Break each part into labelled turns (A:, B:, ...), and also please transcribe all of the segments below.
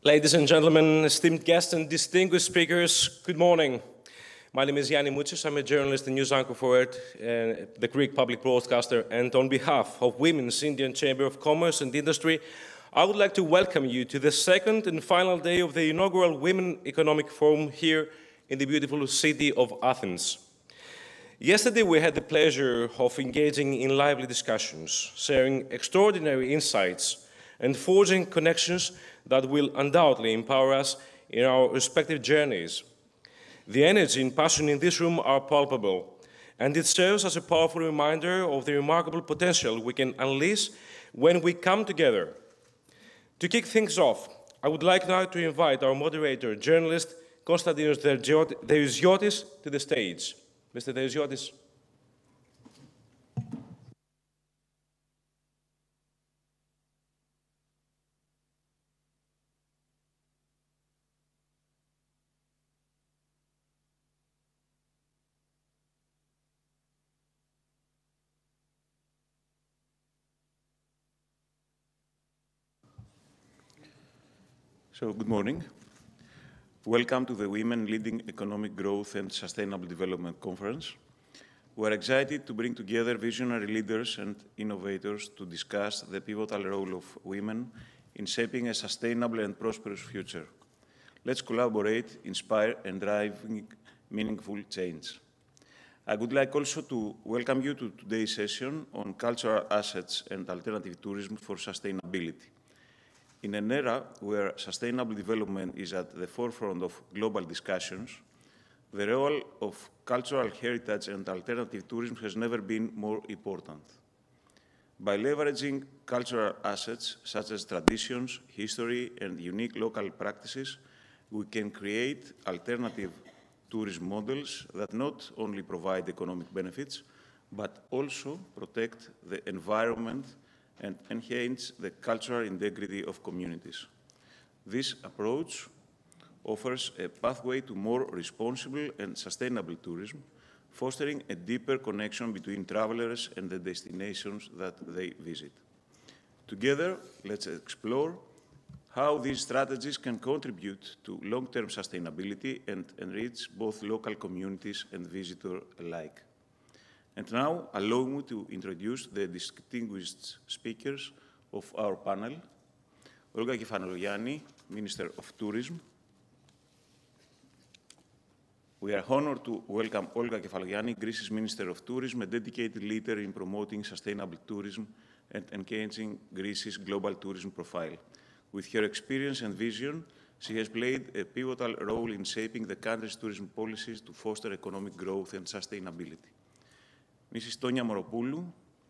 A: Ladies and gentlemen, esteemed guests and distinguished speakers, good morning. My name is Yanni Moutsis. I'm a journalist and news anchor for the Greek public broadcaster, and on behalf of Women's Indian Chamber of Commerce and Industry, I would like to welcome you to the second and final day of the inaugural Women Economic Forum here in the beautiful city of Athens. Yesterday, we had the pleasure of engaging in lively discussions, sharing extraordinary insights, and forging connections that will undoubtedly empower us in our respective journeys. The energy and passion in this room are palpable, and it serves as a powerful reminder of the remarkable potential we can unleash when we come together. To kick things off, I would like now to invite our moderator, journalist Konstantinos Deruziotis, to the stage. Mr. Deruziotis.
B: So, good morning. Welcome to the Women Leading Economic Growth and Sustainable Development Conference. We're excited to bring together visionary leaders and innovators to discuss the pivotal role of women in shaping a sustainable and prosperous future. Let's collaborate, inspire, and drive meaningful change. I would like also to welcome you to today's session on cultural assets and alternative tourism for sustainability. In an era where sustainable development is at the forefront of global discussions, the role of cultural heritage and alternative tourism has never been more important. By leveraging cultural assets such as traditions, history, and unique local practices, we can create alternative tourism models that not only provide economic benefits, but also protect the environment and enhance the cultural integrity of communities. This approach offers a pathway to more responsible and sustainable tourism, fostering a deeper connection between travelers and the destinations that they visit. Together, let's explore how these strategies can contribute to long-term sustainability and enrich both local communities and visitors alike. And now, allow me to introduce the distinguished speakers of our panel. Olga Kefalogianni, Minister of Tourism. We are honored to welcome Olga Kefalogianni, Greece's Minister of Tourism, a dedicated leader in promoting sustainable tourism and enhancing Greece's global tourism profile. With her experience and vision, she has played a pivotal role in shaping the country's tourism policies to foster economic growth and sustainability. Mrs. Tonia Moropoulou,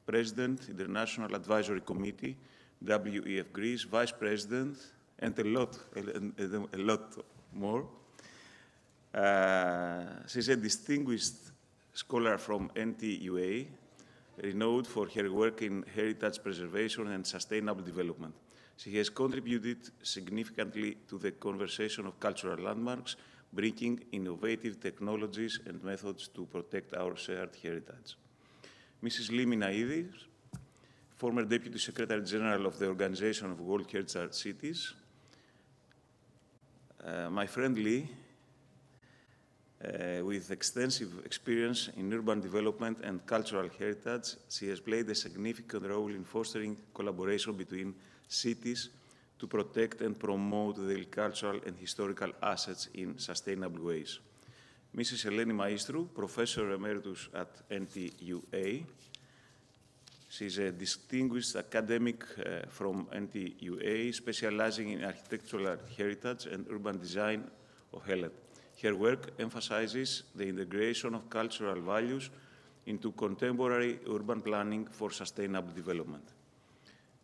B: President, International Advisory Committee, Wefgreece, Vice President, and a lot more. She's a distinguished scholar from NTUA, renowned for her work in heritage preservation and sustainable development. She has contributed significantly to the conservation of cultural landmarks, bringing innovative technologies and methods to protect our shared heritage. Mrs. Lee Minaidis, former Deputy Secretary General of the Organization of World Heritage Cities. My friend Lee With extensive experience in urban development and cultural heritage, she has played a significant role in fostering collaboration between cities to protect and promote their cultural and historical assets in sustainable ways. Mrs. Eleni Maistru, Professor Emeritus at NTUA. She's a distinguished academic from NTUA, specializing in architectural heritage and urban design of Hellas. Her work emphasizes the integration of cultural values into contemporary urban planning for sustainable development.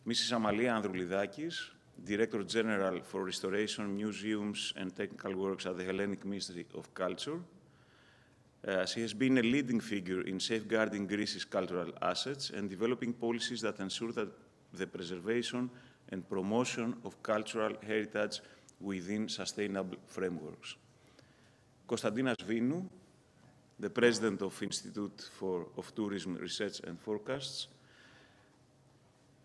B: Mrs. Amalia Androulidakis, Director General for Restoration, Museums and Technical Works at the Hellenic Ministry of Culture. She has been a leading figure in safeguarding Greece's cultural assets and developing policies that ensure that the preservation and promotion of cultural heritage within sustainable frameworks. Konstantinas Vinou, the President of Institute of Tourism Research and Forecasts.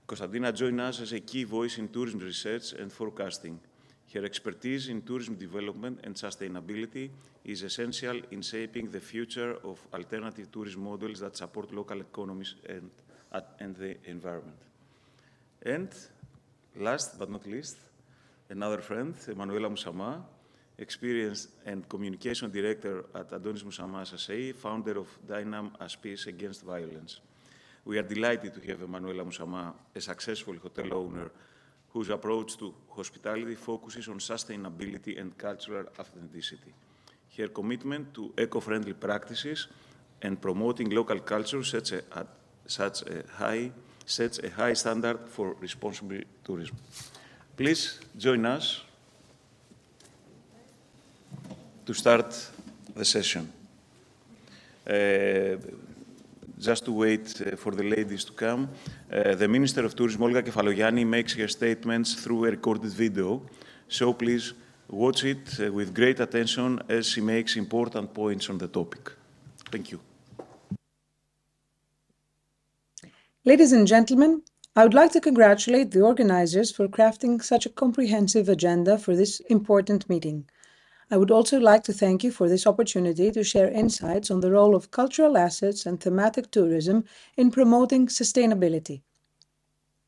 B: Konstantina joined us as a key voice in tourism research and forecasting. Her expertise in tourism development and sustainability is essential in shaping the future of alternative tourism models that support local economies and the environment. And last but not least, another friend, Emanuela Moussama, Experience and Communication Director at Adonis Moussamas SA, founder of Dyname as Peace Against Violence. We are delighted to have Emanuela Moussama, a successful hotel owner whose approach to hospitality focuses on sustainability and cultural authenticity. Her commitment to eco-friendly practices and promoting local culture sets a high standard for responsible tourism. Please join us to start the session. Just to wait for the ladies to come, the Minister of Tourism, Olga Kefalogianni, makes her statements through a recorded video, so please watch it with great attention as she makes important points on the topic. Thank you.
C: Ladies and gentlemen, I would like to congratulate the organizers for crafting such a comprehensive agenda for this important meeting. I would also like to thank you for this opportunity to share insights on the role of cultural assets and thematic tourism in promoting sustainability.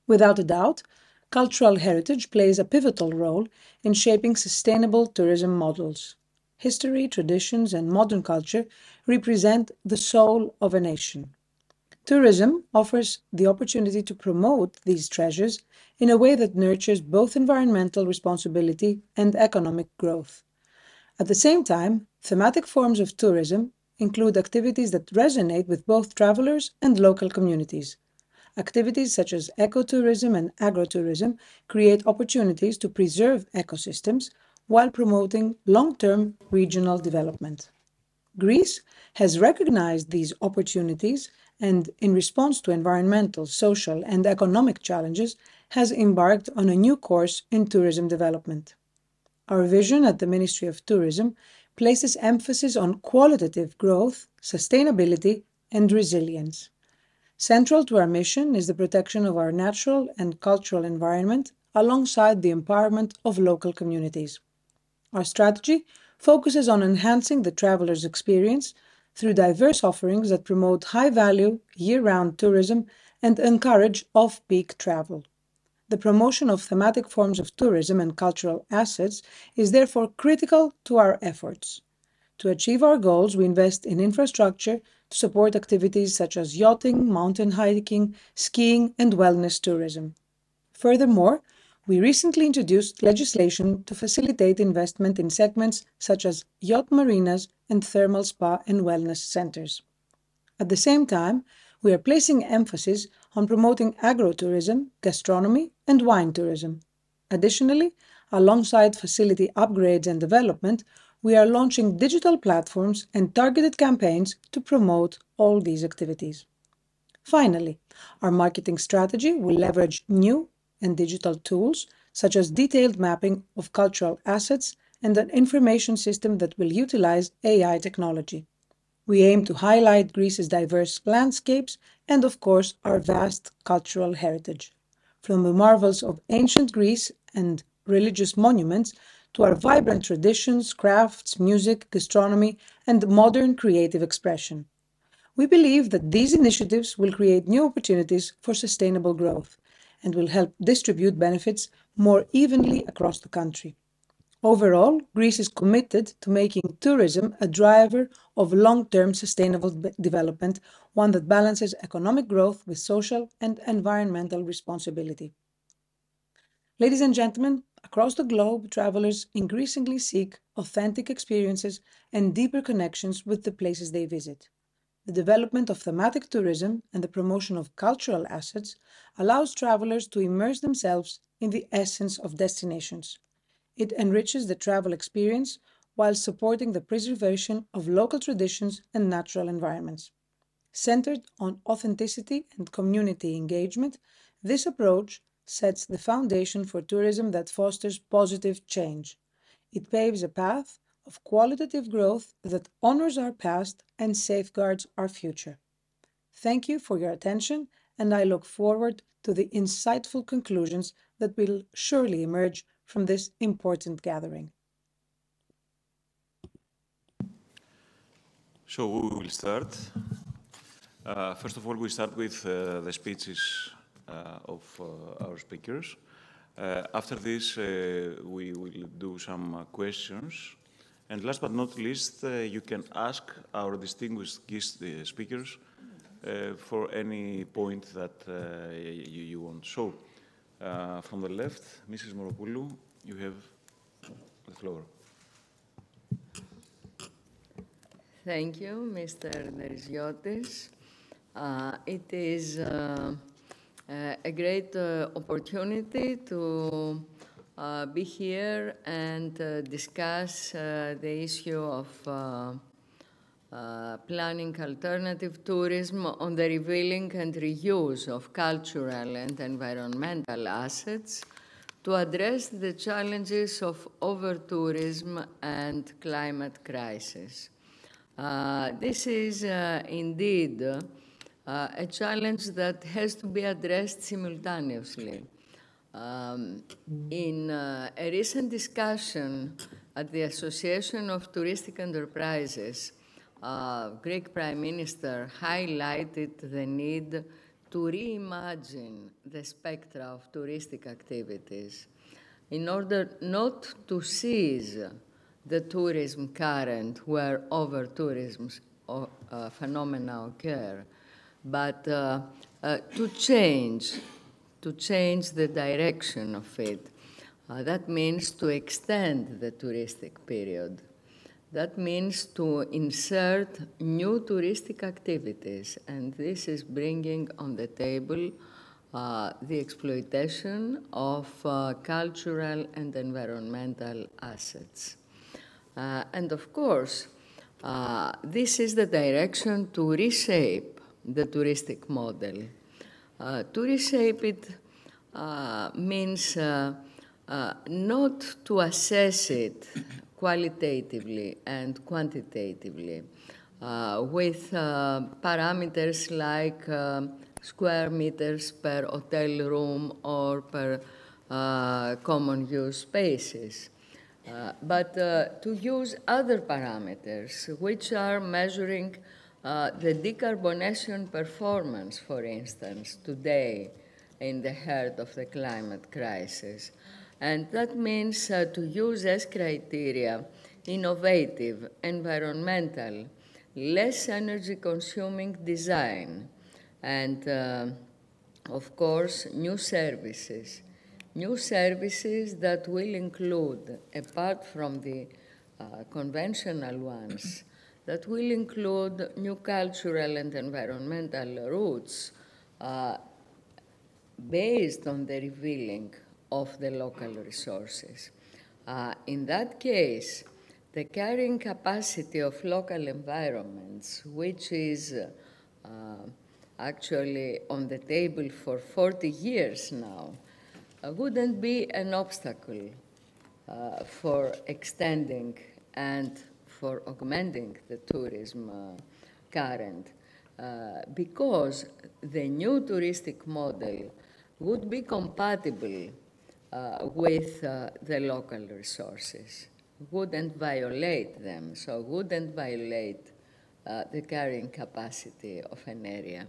C: Without a doubt, cultural heritage plays a pivotal role in shaping sustainable tourism models. History, traditions, and modern culture represent the soul of a nation. Tourism offers the opportunity to promote these treasures in a way that nurtures both environmental responsibility and economic growth. At the same time, thematic forms of tourism include activities that resonate with both travelers and local communities. Activities such as ecotourism and agrotourism create opportunities to preserve ecosystems while promoting long-term regional development. Greece has recognized these opportunities and, in response to environmental, social, and economic challenges, has embarked on a new course in tourism development. Our vision at the Ministry of Tourism places emphasis on qualitative growth, sustainability, and resilience. Central to our mission is the protection of our natural and cultural environment alongside the empowerment of local communities. Our strategy focuses on enhancing the traveler's experience through diverse offerings that promote high-value, year-round tourism and encourage off-peak travel. The promotion of thematic forms of tourism and cultural assets is therefore critical to our efforts. To achieve our goals, we invest in infrastructure to support activities such as yachting, mountain hiking, skiing, and wellness tourism. Furthermore, we recently introduced legislation to facilitate investment in segments such as yacht marinas and thermal spa and wellness centers. At the same time, we are placing emphasis on promoting agrotourism, gastronomy, and wine tourism. Additionally, alongside facility upgrades and development, we are launching digital platforms and targeted campaigns to promote all these activities. Finally, our marketing strategy will leverage new and digital tools such as detailed mapping of cultural assets and an information system that will utilize AI technology. We aim to highlight Greece's diverse landscapes and, of course, our vast cultural heritage. From the marvels of ancient Greece and religious monuments to our vibrant traditions, crafts, music, gastronomy, and modern creative expression. We believe that these initiatives will create new opportunities for sustainable growth and will help distribute benefits more evenly across the country. Overall, Greece is committed to making tourism a driver of long-term sustainable development, one that balances economic growth with social and environmental responsibility. Ladies and gentlemen, across the globe, travelers increasingly seek authentic experiences and deeper connections with the places they visit. The development of thematic tourism and the promotion of cultural assets allows travelers to immerse themselves in the essence of destinations. It enriches the travel experience while supporting the preservation of local traditions and natural environments. Centered on authenticity and community engagement, this approach sets the foundation for tourism that fosters positive change. It paves a path of qualitative growth that honors our past and safeguards our future. Thank you for your attention, and I look forward to the insightful conclusions that will surely emerge from this important gathering.
B: So we will start. First of all, we start with the speeches of our speakers. After this, we will do some questions. And last but not least, you can ask our distinguished guest speakers for any point that you want. So, from the left, Mrs. Moropoulou, you have the floor.
D: Thank you, Mr. Dersiotis. It is a great opportunity to be here and discuss the issue of planning alternative tourism on the revealing and reuse of cultural and environmental assets to address the challenges of over-tourism and climate crisis. This is indeed a challenge that has to be addressed simultaneously. In a recent discussion at the Association of Touristic Enterprises, Greek Prime Minister highlighted the need to reimagine the spectra of touristic activities in order not to seize the tourism current where over-tourism phenomena occur, but to change the direction of it. That means to extend the touristic period. That means to insert new touristic activities, and this is bringing on the table the exploitation of cultural and environmental assets. And of course, this is the direction to reshape the touristic model. To reshape it means not to assess it qualitatively and quantitatively with parameters like square meters per hotel room or per common use spaces, but to use other parameters which are measuring the decarbonation performance, for instance, today in the heart of the climate crisis. And that means to use as criteria innovative, environmental, less energy-consuming design, and, of course, new services that will include, apart from the conventional ones, that will include new cultural and environmental routes based on the revealing of the local resources. In that case, the carrying capacity of local environments, which is actually on the table for 40 years now, wouldn't be an obstacle for extending and for augmenting the tourism current, because the new touristic model would be compatible with the local resources, wouldn't violate them, so wouldn't violate the carrying capacity of an area.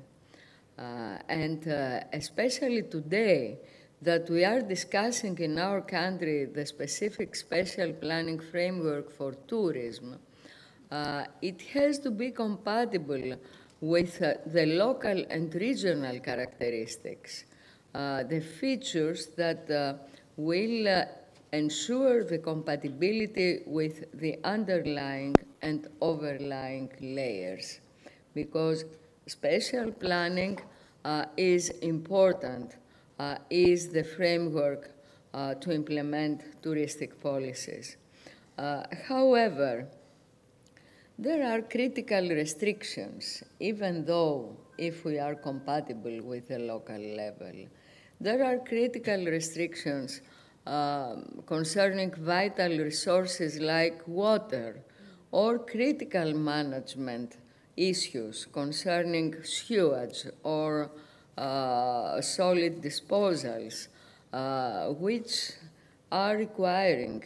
D: And especially today, that we are discussing in our country the specific special planning framework for tourism, it has to be compatible with the local and regional characteristics, the features that will ensure the compatibility with the underlying and overlying layers, because special planning is important, is the framework to implement touristic policies. However, there are critical restrictions, even though if we are compatible with the local level. There are critical restrictions concerning vital resources like water, or critical management issues concerning sewage or solid disposals, which are requiring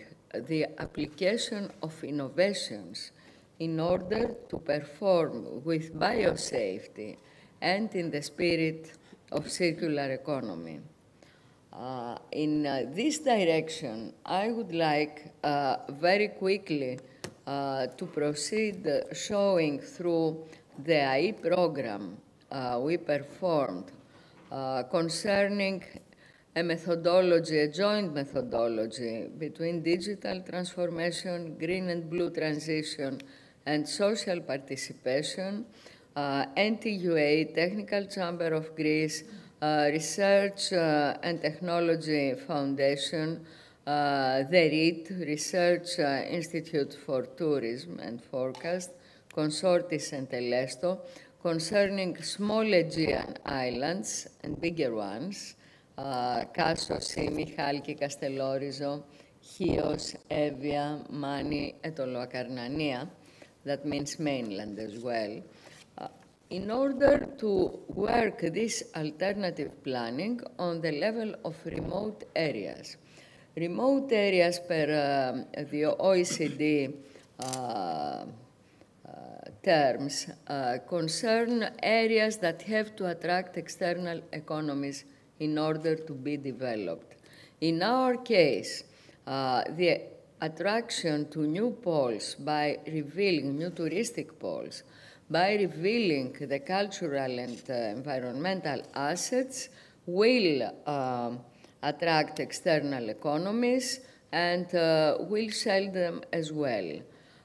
D: the application of innovations in order to perform with biosafety and in the spirit of circular economy. In this direction, I would like very quickly to proceed showing through the AI program we performed concerning a methodology, a joint methodology between digital transformation, green and blue transition, and social participation, NTUA, Technical Chamber of Greece, Research and Technology Foundation, the RIT, Research Institute for Tourism and Forecast, Consortis and Telesto, concerning small Aegean islands and bigger ones, Kassos, Chalki, Castellorizo, Chios, Evia, Mani, Etoloakarnania, that means mainland as well, in order to work this alternative planning on the level of remote areas. Remote areas per the OECD terms concern areas that have to attract external economies in order to be developed. In our case, the attraction to new poles by revealing new touristic poles, by revealing the cultural and environmental assets, will attract external economies and will sell them as well.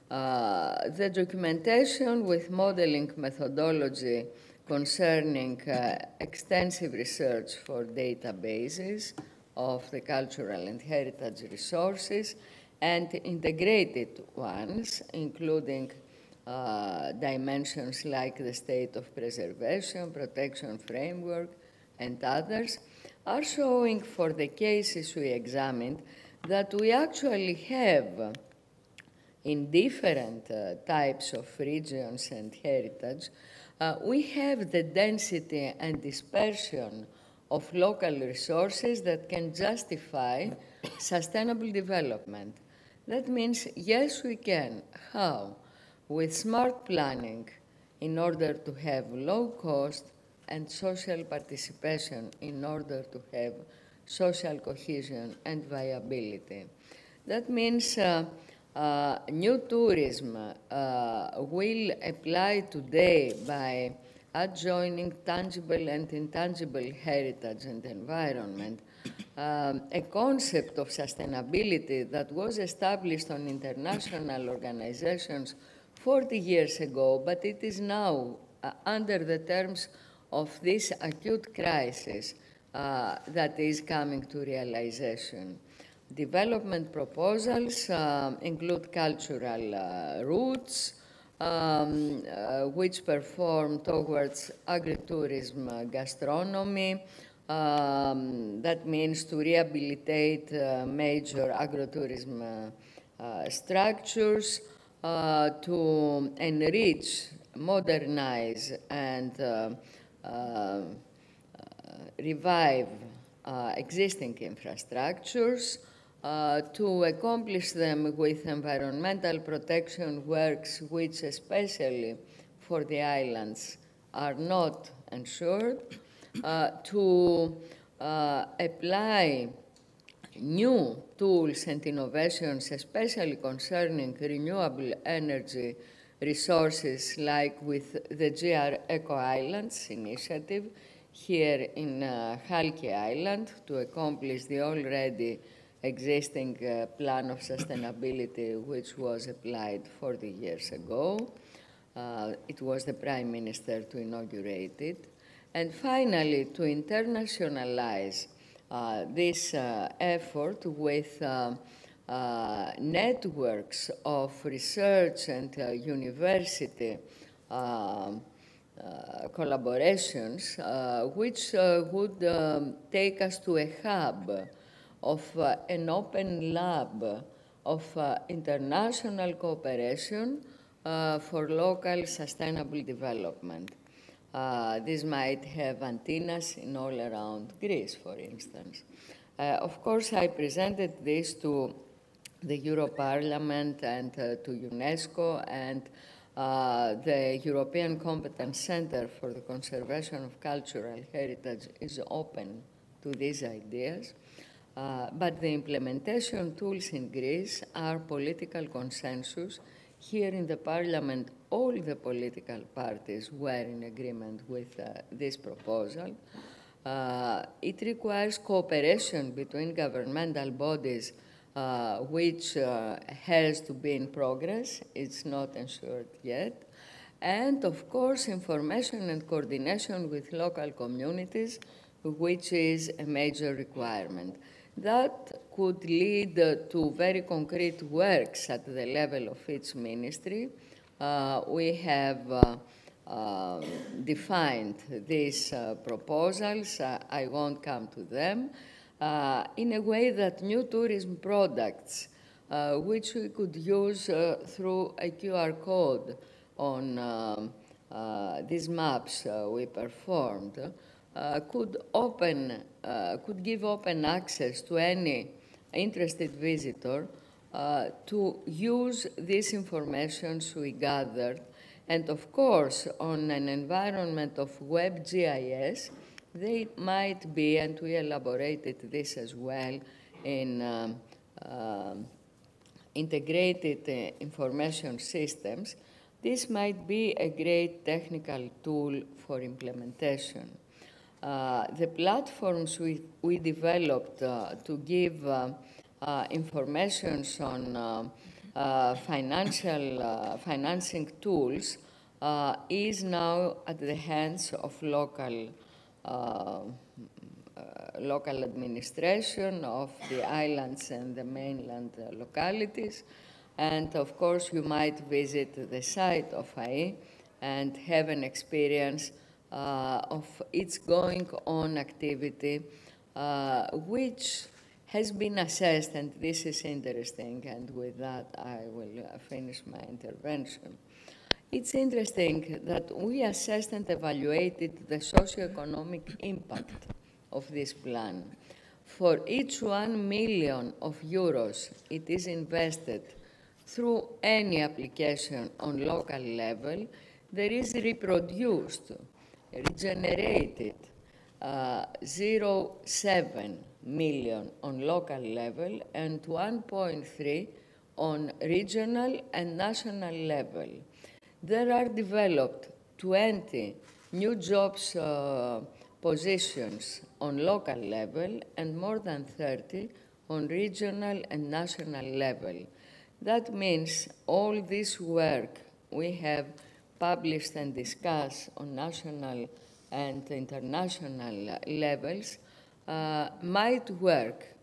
D: The documentation with modeling methodology concerning extensive research for databases of the cultural and heritage resources and integrated ones, including dimensions like the state of preservation, protection framework, and others, are showing for the cases we examined that we actually have in different types of regions and heritage, we have the density and dispersion of local resources that can justify sustainable development. That means, yes, we can. How? With smart planning in order to have low cost and social participation in order to have social cohesion and viability. That means new tourism will apply today by adjoining tangible and intangible heritage and environment, a concept of sustainability that was established on international organizations 40 years ago, but it is now under the terms of this acute crisis that is coming to realization. Development proposals include cultural routes, which perform towards agritourism gastronomy. That means to rehabilitate major agrotourism structures, to enrich, modernize, and revive existing infrastructures, to accomplish them with environmental protection works which especially for the islands are not ensured, to apply new tools and innovations, especially concerning renewable energy resources, like with the GR Eco Islands initiative here in HAWCT Island, to accomplish the already existing plan of sustainability which was applied 40 years ago. It was the Prime Minister to inaugurate it. And finally, to internationalize this effort with networks of research and university collaborations, which would take us to a hub of an open lab of international cooperation for local sustainable development. This might have antennas in all around Greece, for instance. Of course, I presented this to the Europarlament and to UNESCO, and the European Competence Center for the Conservation of Cultural Heritage is open to these ideas. But the implementation tools in Greece are political consensus. Here in the Parliament, all the political parties were in agreement with this proposal. It requires cooperation between governmental bodies, which has to be in progress. It's not ensured yet. And, of course, information and coordination with local communities, which is a major requirement. That could lead to very concrete works at the level of each ministry. We have defined these proposals. I won't come to them. In a way that new tourism products, which we could use through a QR code on these maps we performed, could give open access to any interested visitor to use this information we gathered. And of course, on an environment of WebGIS, they might be, and we elaborated this as well in integrated information systems, this might be a great technical tool for implementation. The platforms we developed to give information on financing tools is now at the hands of local administration of the islands and the mainland localities. And of course, you might visit the site of AE and have an experience of its going on activity, which has been assessed, and this is interesting, and with that I will finish my intervention. It's interesting that we assessed and evaluated the socioeconomic impact of this plan. For each 1 million of euros it is invested through any application on local level, there is regenerated 0.7 million on local level and 1.3 on regional and national level. There are developed 20 new jobs positions on local level and more than 30 on regional and national level. That means all this work we have published and discussed on national and international levels might work.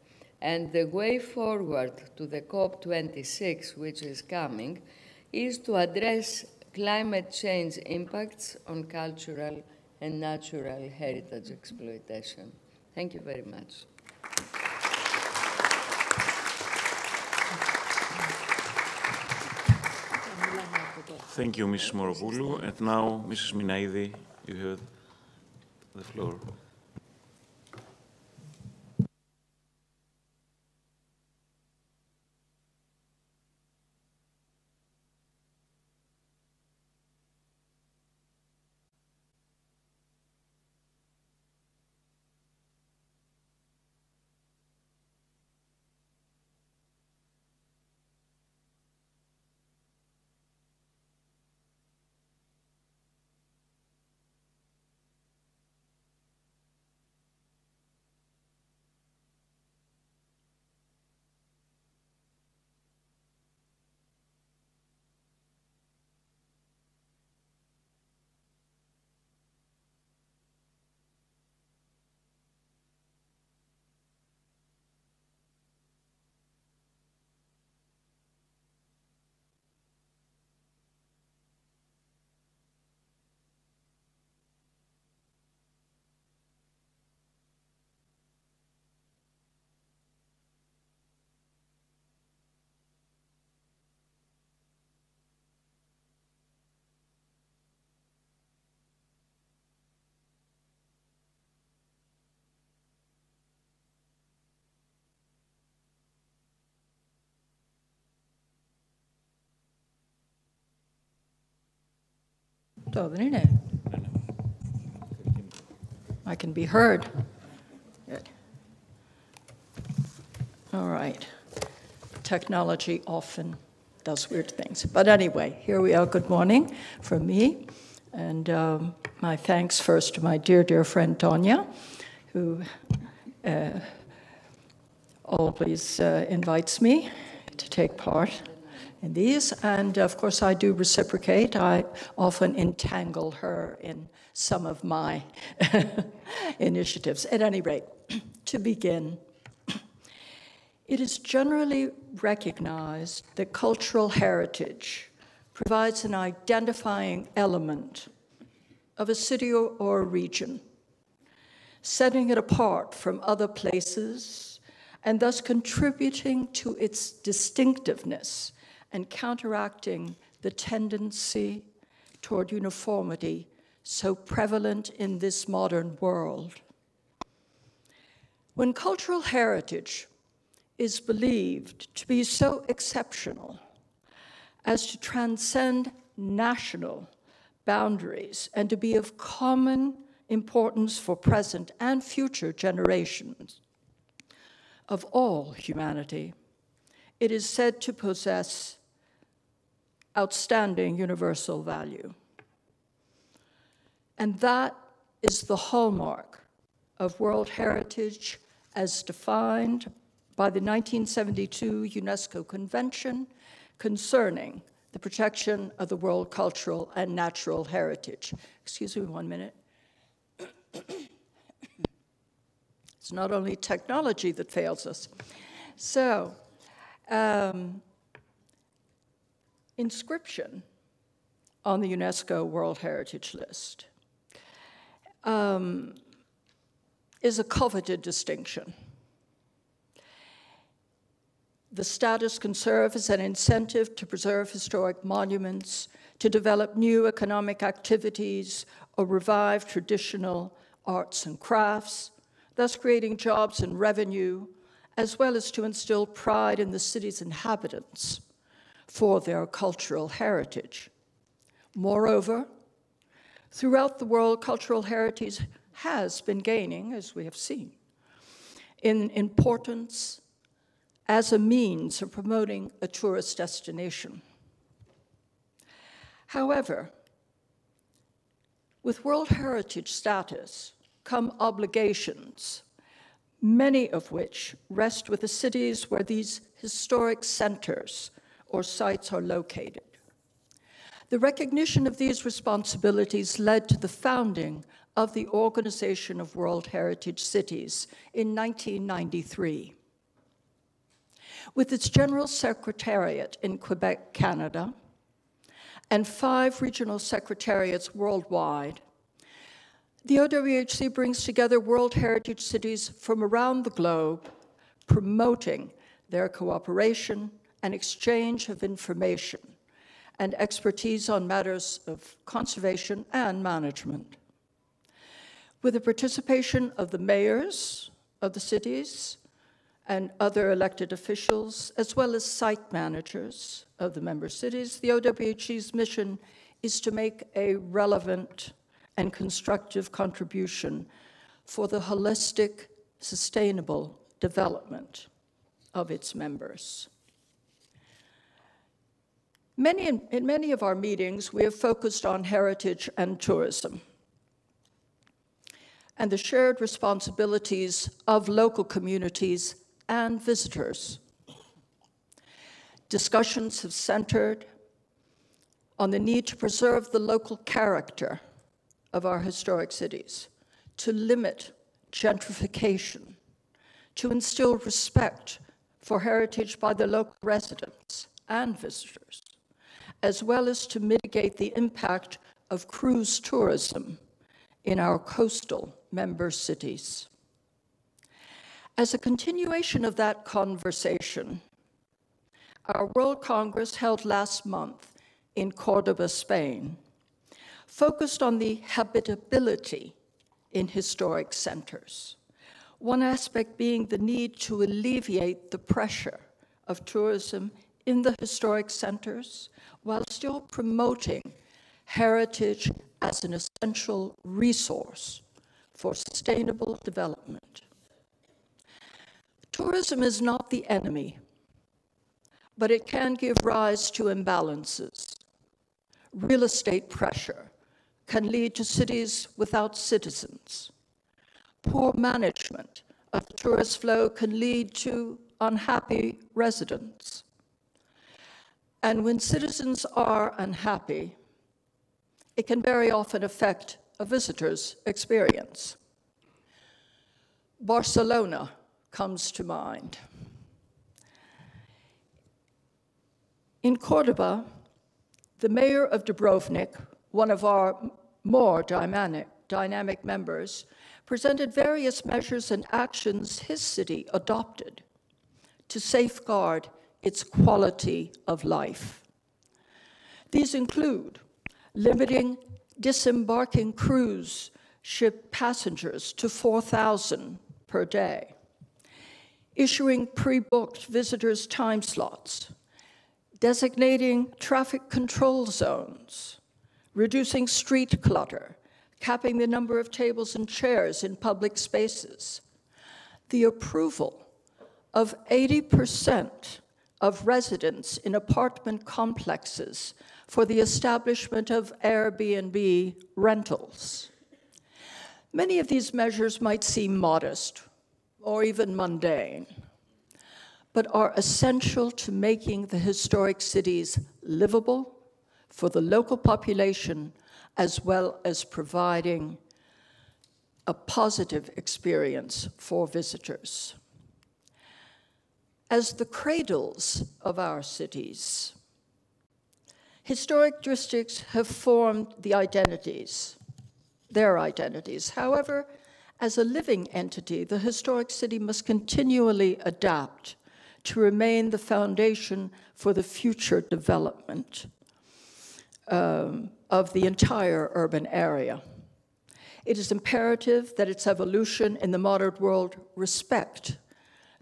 D: And the way forward to the COP26, which is coming, is to address climate change impacts on cultural and natural heritage exploitation. Thank you very much.
B: Thank you, Mrs. Moropoulou. And now, Mrs. Minaidi, you have the floor.
E: δεν είναι? I can be heard. Good. All right. Technology often does weird things. But anyway, here we are. Good morning from me. And my thanks first to my dear, dear friend Tonya, who always invites me to take part in these. And of course, I do reciprocate. I often entangle her in some of my initiatives. At any rate, to begin, it is generally recognized that cultural heritage provides an identifying element of a city or a region, setting it apart from other places and thus contributing to its distinctiveness and counteracting the tendency toward uniformity so prevalent in this modern world. When cultural heritage is believed to be so exceptional as to transcend national boundaries and to be of common importance for present and future generations of all humanity, it is said to possess outstanding universal value. And that is the hallmark of World Heritage as defined by the 1972 UNESCO Convention concerning the protection of the world cultural and natural heritage. Excuse me 1 minute. It's not only technology that fails us. So, inscription on the UNESCO World Heritage List is a coveted distinction. The status can serve as an incentive to preserve historic monuments, to develop new economic activities, or revive traditional arts and crafts, thus creating jobs and revenue, as well as to instill pride in the city's inhabitants for their cultural heritage. Moreover, throughout the world, cultural heritage has been gaining, as we have seen, in importance as a means of promoting a tourist destination. However, with World Heritage status come obligations, many of which rest with the cities where these historic centers or sites are located. The recognition of these responsibilities led to the founding of the Organization of World Heritage Cities in 1993. With its General Secretariat in Quebec, Canada, and 5 regional secretariats worldwide, the OWHC brings together World Heritage cities from around the globe, promoting their cooperation and exchange of information and expertise on matters of conservation and management. With the participation of the mayors of the cities and other elected officials, as well as site managers of the member cities, the OWHC's mission is to make a relevant and constructive contribution for the holistic, sustainable development of its members. In many of our meetings, we have focused on heritage and tourism and the shared responsibilities of local communities and visitors. Discussions have centered on the need to preserve the local character of our historic cities, to limit gentrification, to instill respect for heritage by the local residents and visitors, as well as to mitigate the impact of cruise tourism in our coastal member cities. As a continuation of that conversation, our World Congress held last month in Cordoba, Spain, focused on the habitability in historic centers. One aspect being the need to alleviate the pressure of tourism in the historic centers while still promoting heritage as an essential resource for sustainable development. Tourism is not the enemy, but it can give rise to imbalances. Real estate pressure can lead to cities without citizens. Poor management of tourist flow can lead to unhappy residents. And when citizens are unhappy, it can very often affect a visitor's experience. Barcelona comes to mind. In Cordoba, the mayor of Dubrovnik, one of our more dynamic members, presented various measures and actions his city adopted to safeguard its quality of life. These include limiting disembarking cruise ship passengers to 4,000 per day, issuing pre-booked visitors' time slots, designating traffic control zones, reducing street clutter, capping the number of tables and chairs in public spaces, the approval of 80% of residents in apartment complexes for the establishment of Airbnb rentals. Many of these measures might seem modest or even mundane, but are essential to making the historic cities livable for the local population, as well as providing a positive experience for visitors. As the cradles of our cities, historic districts have formed their identities. However, as a living entity, the historic city must continually adapt to remain the foundation for the future development of the entire urban area. It is imperative that its evolution in the modern world respect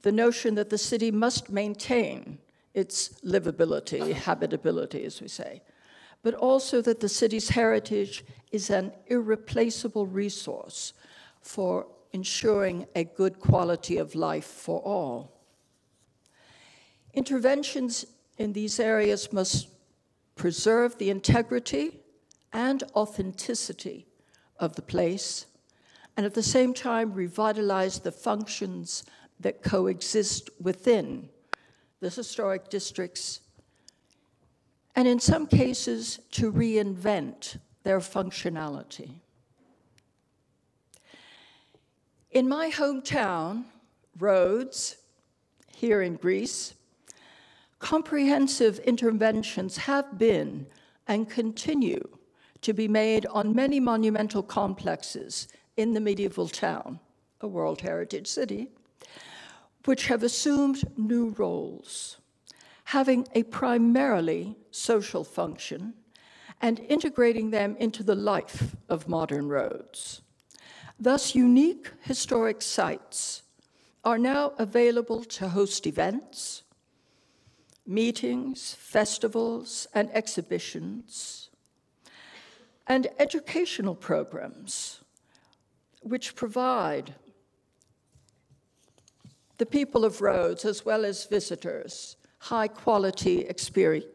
E: the notion that the city must maintain its livability, habitability, as we say, but also that the city's heritage is an irreplaceable resource for ensuring a good quality of life for all. Interventions in these areas must preserve the integrity and authenticity of the place, and at the same time revitalize the functions that coexist within the historic districts, and in some cases to reinvent their functionality. In my hometown, Rhodes, here in Greece, comprehensive interventions have been and continue to be made on many monumental complexes in the medieval town, a World Heritage City, which have assumed new roles, having a primarily social function and integrating them into the life of modern Rhodes. Thus, unique historic sites are now available to host events, meetings, festivals, and exhibitions, and educational programs which provide the people of Rhodes, as well as visitors, high-quality experience.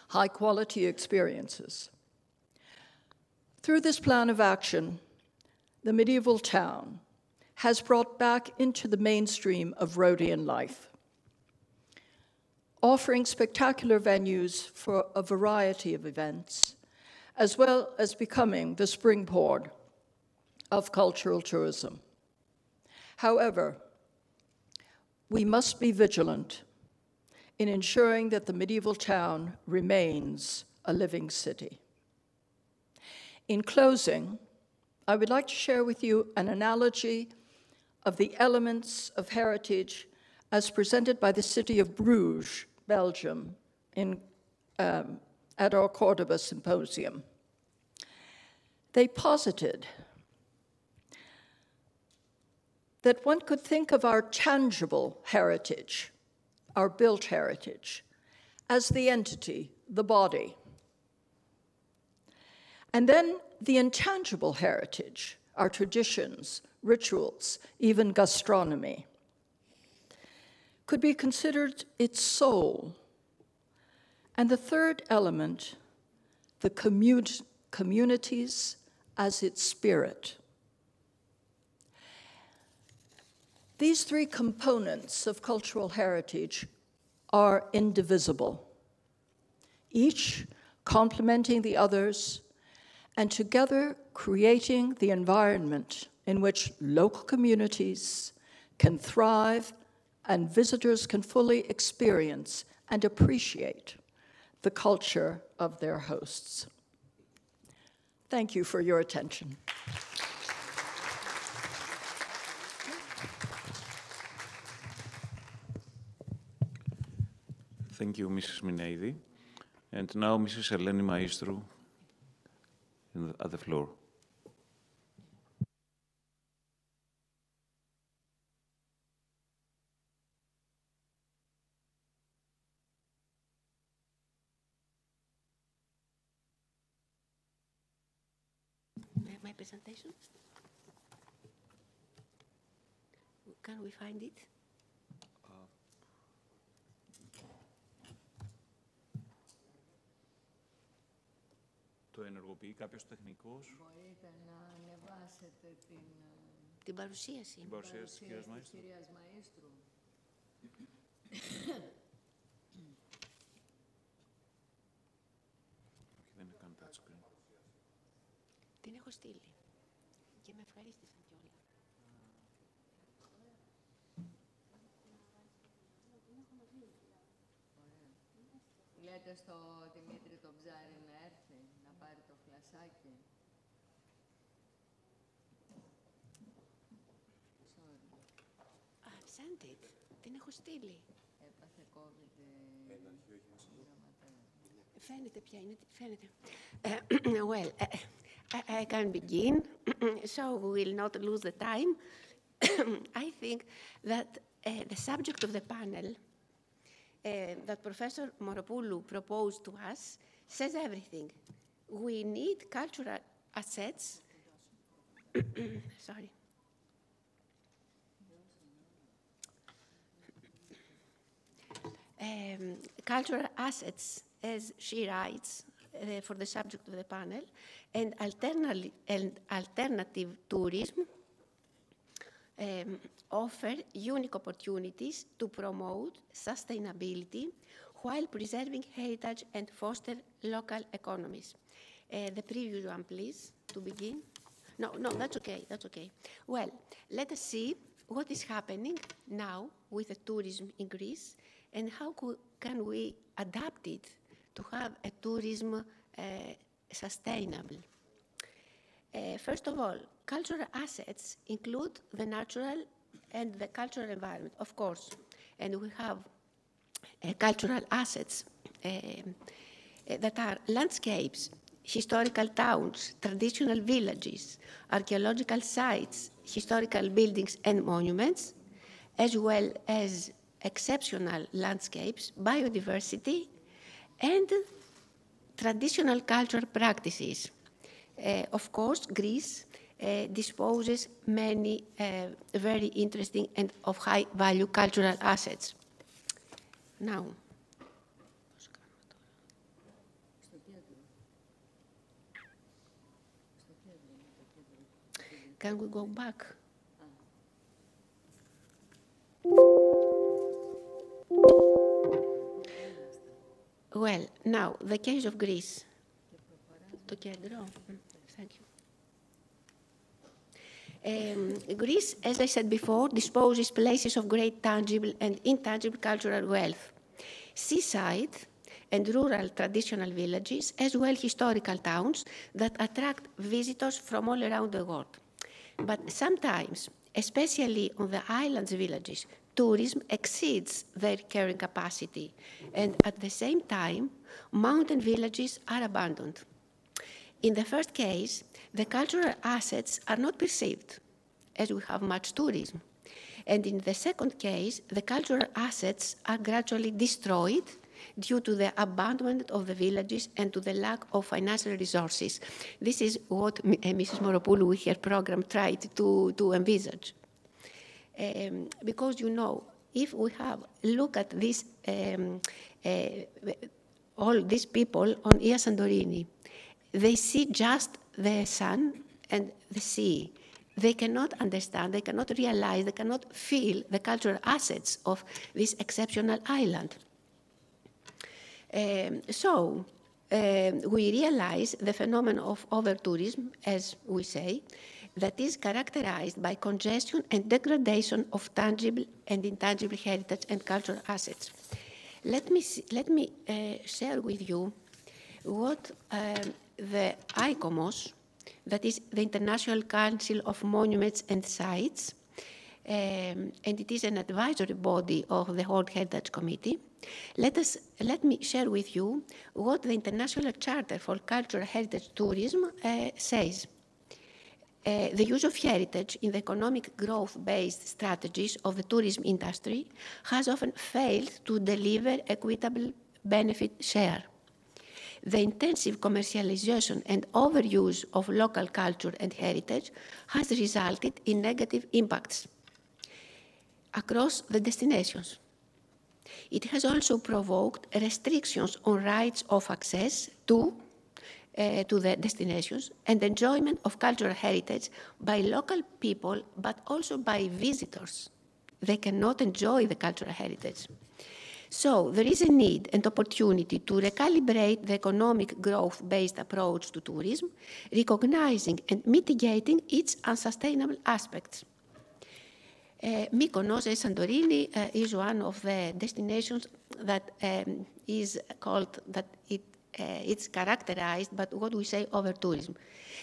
E: High-quality experiences. Through this plan of action, the medieval town has brought back into the mainstream of Rhodian life, offering spectacular venues for a variety of events, as well as becoming the springboard of cultural tourism. However, we must be vigilant in ensuring that the medieval town remains a living city. In closing, I would like to share with you an analogy of the elements of heritage as presented by the city of Bruges, Belgium, at our Cordoba symposium. They posited that one could think of our tangible heritage, our built heritage, as the entity, the body. And then the intangible heritage, our traditions, rituals, even gastronomy, could be considered its soul. And the third element, the communities as its spirit. These three components of cultural heritage are indivisible, each complementing the others, and together creating the environment in which local communities can thrive and visitors can fully experience and appreciate the culture of their hosts. Thank you for your attention.
B: Thank you, Mrs. Minaidi. And now, Mrs. Eleni Maestru at the floor.
F: My presentation? Can we find it?
B: Το ενεργοποιεί κάποιος τεχνικός.
D: Μπορείτε να ανεβάσετε
F: την παρουσίαση.
B: Την παρουσίαση της κυρίας Μαΐστρου. Δεν είναι καν touchscreen.
F: Την έχω στείλει και με ευχαρίστησαν κιόλας.
D: Λέτε στο Δημήτρη τον Ψάρη να έρθει, να πάρει το φλασάκι.
F: I've sent it. Την έχω στείλει.
D: Έπαθε COVID.
F: Φαίνεται ποια είναι, φαίνεται. Well, I can begin, so we will not lose the time. I think that the subject of the panel that Professor Moropoulou proposed to us says everything. We need cultural assets. Sorry. Cultural assets, as she writes, for the subject of the panel, and alternative tourism offer unique opportunities to promote sustainability while preserving heritage and foster local economies. The previous one, please, to begin. No, that's okay, that's okay. Well, let us see what is happening now with the tourism in Greece and how can we adapt it to have a tourism sustainable. First of all, cultural assets include the natural and the cultural environment, of course. And we have cultural assets that are landscapes, historical towns, traditional villages, archaeological sites, historical buildings and monuments, as well as exceptional landscapes, biodiversity, and traditional cultural practices. Of course, Greece disposes many very interesting and of high value cultural assets. Now, can we go back? Well, now, the case of Greece. Το κέντρο. Thank you. Greece, as I said before, disposes places of great tangible and intangible cultural wealth. Seaside and rural traditional villages, as well historical towns that attract visitors from all around the world. But sometimes, especially on the islands villages, tourism exceeds their carrying capacity, and at the same time, mountain villages are abandoned. In the first case, the cultural assets are not perceived, as we have much tourism, And in the second case, the cultural assets are gradually destroyed due to the abandonment of the villages and to the lack of financial resources. This is what Mrs. Moropoulou with her program tried to envisage. Because, you know, if we look at this, all these people on Ia Santorini, they see just the sun and the sea. They cannot understand, they cannot realize, they cannot feel the cultural assets of this exceptional island. We realize the phenomenon of over-tourism, as we say, that is characterized by congestion and degradation of tangible and intangible heritage and cultural assets. Let me share with you what the ICOMOS, that is the International Council of Monuments and Sites, and it is an advisory body of the World Heritage Committee. Let me share with you what the International Charter for Cultural Heritage Tourism says. The use of heritage in the economic growth-based strategies of the tourism industry has often failed to deliver equitable benefit share. The intensive commercialization and overuse of local culture and heritage has resulted in negative impacts across the destinations. It has also provoked restrictions on rights of access to the destinations and enjoyment of cultural heritage by local people, but also by visitors. They cannot enjoy the cultural heritage. So there is a need and opportunity to recalibrate the economic growth-based approach to tourism, recognizing and mitigating its unsustainable aspects. Mykonos and Santorini is one of the destinations that is called, that it's characterized by what we say over-tourism.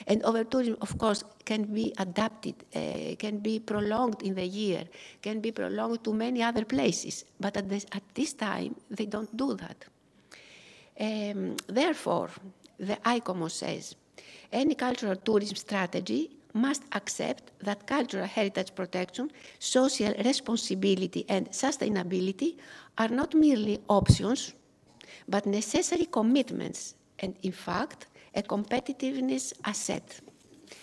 F: And over-tourism, of course, can be adapted, can be prolonged in the year, can be prolonged to many other places, but at this time, they don't do that. Therefore, the ICOMOS says, any cultural tourism strategy must accept that cultural heritage protection, social responsibility, and sustainability are not merely options, but necessary commitments, and in fact, a competitiveness asset.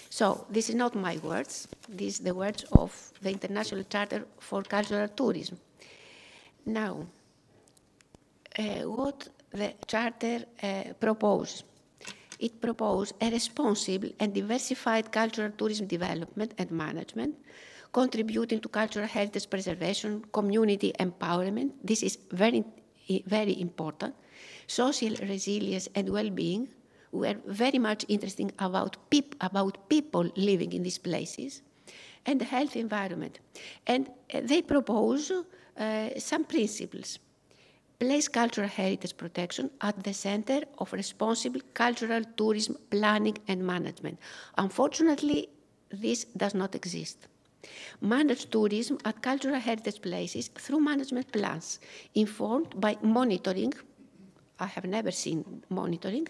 F: So this is not my words, these are the words of the International Charter for Cultural Tourism. Now, what the Charter proposes? It proposes a responsible and diversified cultural tourism development and management, contributing to cultural heritage preservation, community empowerment. This is very, very important. Social resilience and well-being. We are very much interested about people living in these places, and a healthy environment. And they propose some principles. Place cultural heritage protection at the center of responsible cultural tourism planning and management. Unfortunately, this does not exist. Manage tourism at cultural heritage places through management plans, informed by monitoring. I have never seen monitoring,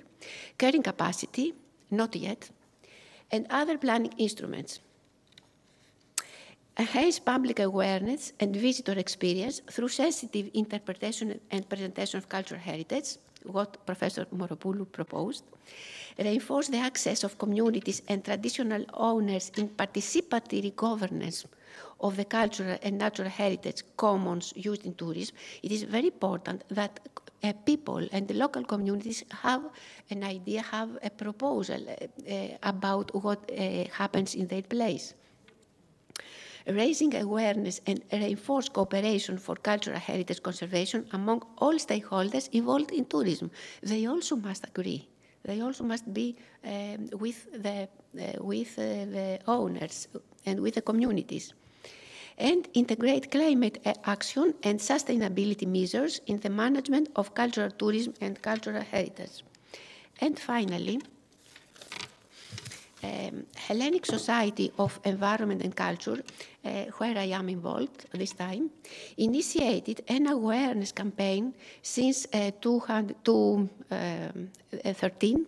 F: carrying capacity, not yet, and other planning instruments. Enhance public awareness and visitor experience through sensitive interpretation and presentation of cultural heritage, what Professor Moropoulou proposed. Reinforce the access of communities and traditional owners in participatory governance of the cultural and natural heritage commons used in tourism. It is very important that people and the local communities have an idea, have a proposal about what happens in their place. Raising awareness and reinforce cooperation for cultural heritage conservation among all stakeholders involved in tourism. They also must agree. They also must be with the owners and with the communities. And integrate climate action and sustainability measures in the management of cultural tourism and cultural heritage. And finally, Hellenic Society of Environment and Culture, where I am involved this time, initiated an awareness campaign since 2013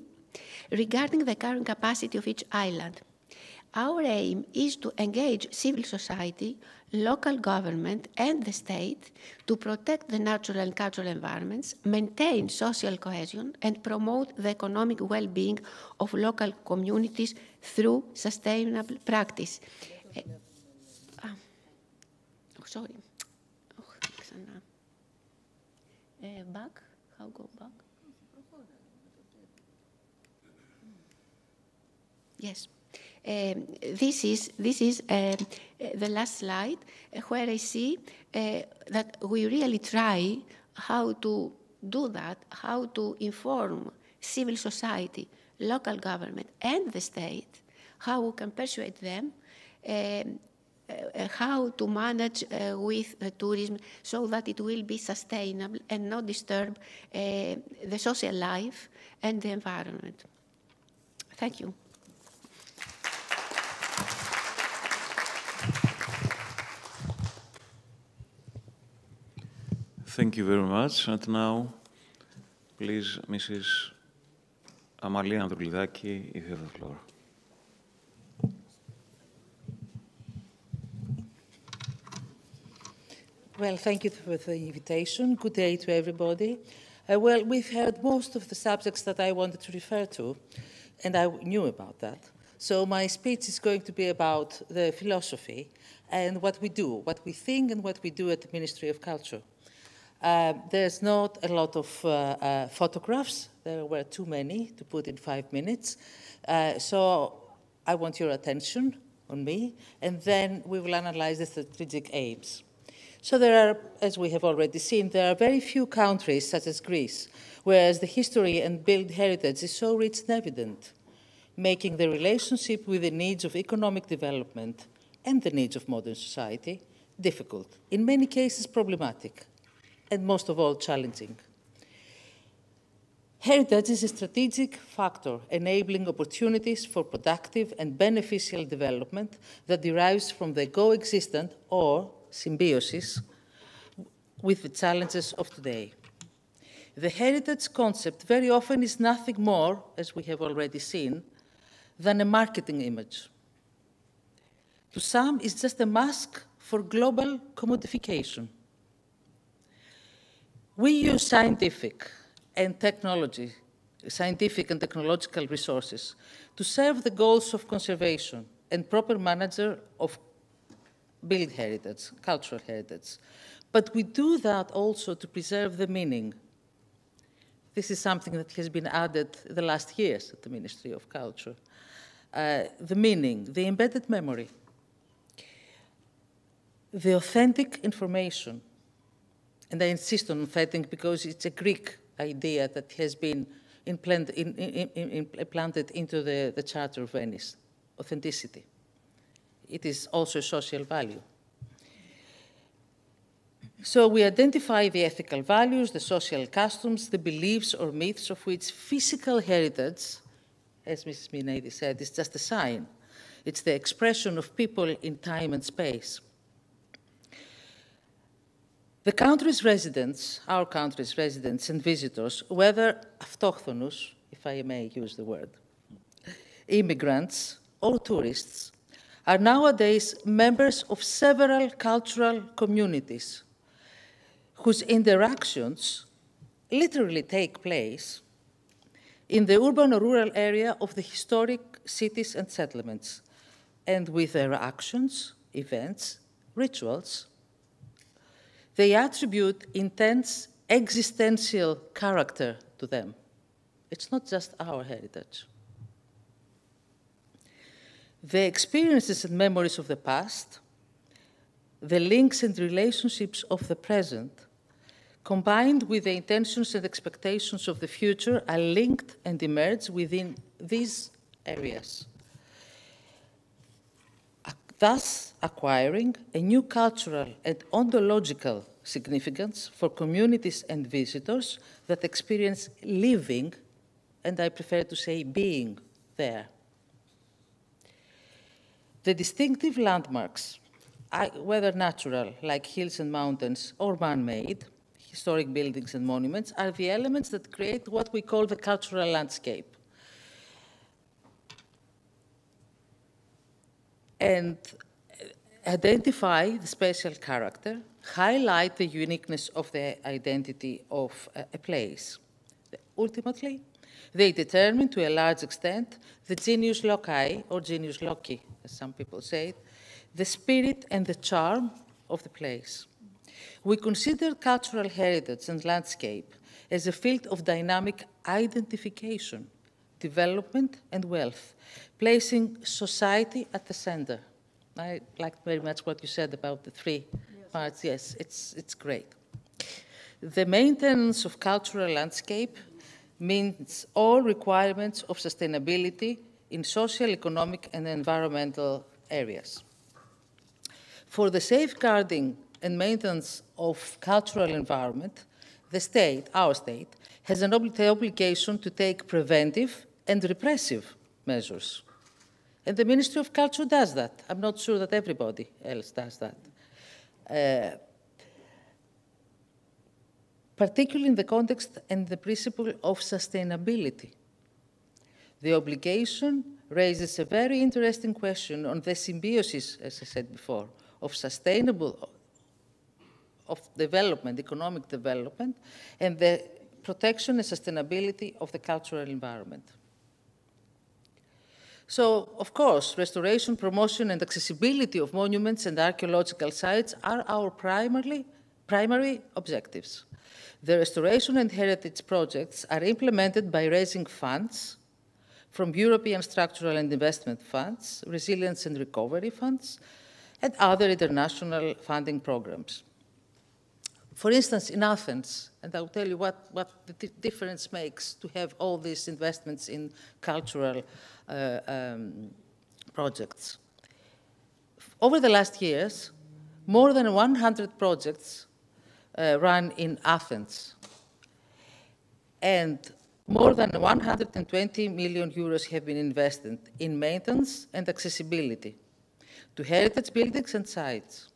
F: regarding the current capacity of each island. Our aim is to engage civil society, local government, and the state to protect the natural and cultural environments, maintain social cohesion, and promote the economic well-being of local communities through sustainable practice. Sorry. Back? How go back? Yes. This is the last slide where I see that we really try how to do that, how to inform civil society, local government, and the state, how we can persuade them how to manage with tourism so that it will be sustainable and not disturb the social life and the environment. Thank you.
B: Thank you very much. And now, please, Mrs. Amalia Androulidaki, you have the floor.
G: Well, thank you for the invitation. Good day to everybody. Well, we've heard most of the subjects that I wanted to refer to, and I knew about that. So my speech is going to be about the philosophy and what we do, what we think and what we do at the Ministry of Culture. There's not a lot of photographs. There were too many to put in 5 minutes. So I want your attention on me, and then we will analyze the strategic aims. So there are, as we have already seen, there are very few countries, such as Greece, whereas the history and built heritage is so rich and evident, making the relationship with the needs of economic development and the needs of modern society difficult, in many cases problematic, and most of all challenging. Heritage is a strategic factor enabling opportunities for productive and beneficial development that derives from the coexistent or symbiosis with the challenges of today. The heritage concept very often is nothing more, as we have already seen, than a marketing image. To some, it's just a mask for global commodification. We use scientific and technological resources to serve the goals of conservation and proper management of built heritage, cultural heritage. But we do that also to preserve the meaning. This is something that has been added the last years at the Ministry of Culture. The meaning, the embedded memory, the authentic information. And I insist on authentic because it's a Greek idea that has been implanted into the Charter of Venice, authenticity. It is also a social value. So we identify the ethical values, the social customs, the beliefs or myths of which physical heritage, as Mrs. Minady said, is just a sign. It's the expression of people in time and space. The country's residents, our country's residents and visitors, whether autochthonous, if I may use the word, immigrants or tourists, are nowadays members of several cultural communities whose interactions literally take place in the urban or rural area of the historic cities and settlements, and with their actions, events, rituals, they attribute intense existential character to them. It's not just our heritage. The experiences and memories of the past, the links and relationships of the present, combined with the intentions and expectations of the future, are linked and emerge within these areas, thus acquiring a new cultural and ontological significance for communities and visitors that experience living, and I prefer to say being, there. The distinctive landmarks, whether natural, like hills and mountains, or man-made, historic buildings and monuments, are the elements that create what we call the cultural landscape. and identify the special character, highlight the uniqueness of the identity of a place. Ultimately, they determine to a large extent the genius loci, or genius loci, as some people say it, the spirit and the charm of the place. We consider cultural heritage and landscape as a field of dynamic identification, development, and wealth, placing society at the center. I like very much what you said about the three parts. Yes, it's great. The maintenance of cultural landscape means all requirements of sustainability in social, economic, and environmental areas. For the safeguarding and maintenance of cultural environment, the state, our state, has the obligation to take preventive and repressive measures. And the Ministry of Culture does that. I'm not sure that everybody else does that. Particularly in the context and the principle of sustainability. The obligation raises a very interesting question on the symbiosis, as I said before, of sustainable development, economic development, and the protection and sustainability of the cultural environment. So, of course, restoration, promotion, and accessibility of monuments and archaeological sites are our primary objectives. The restoration and heritage projects are implemented by raising funds from European structural and investment funds, resilience and recovery funds, and other international funding programs. For instance, in Athens, and I'll tell you what the difference makes to have all these investments in cultural projects. Over the last years, more than 100 projects run in Athens, and more than 120 million euros have been invested in maintenance and accessibility to heritage buildings and sites.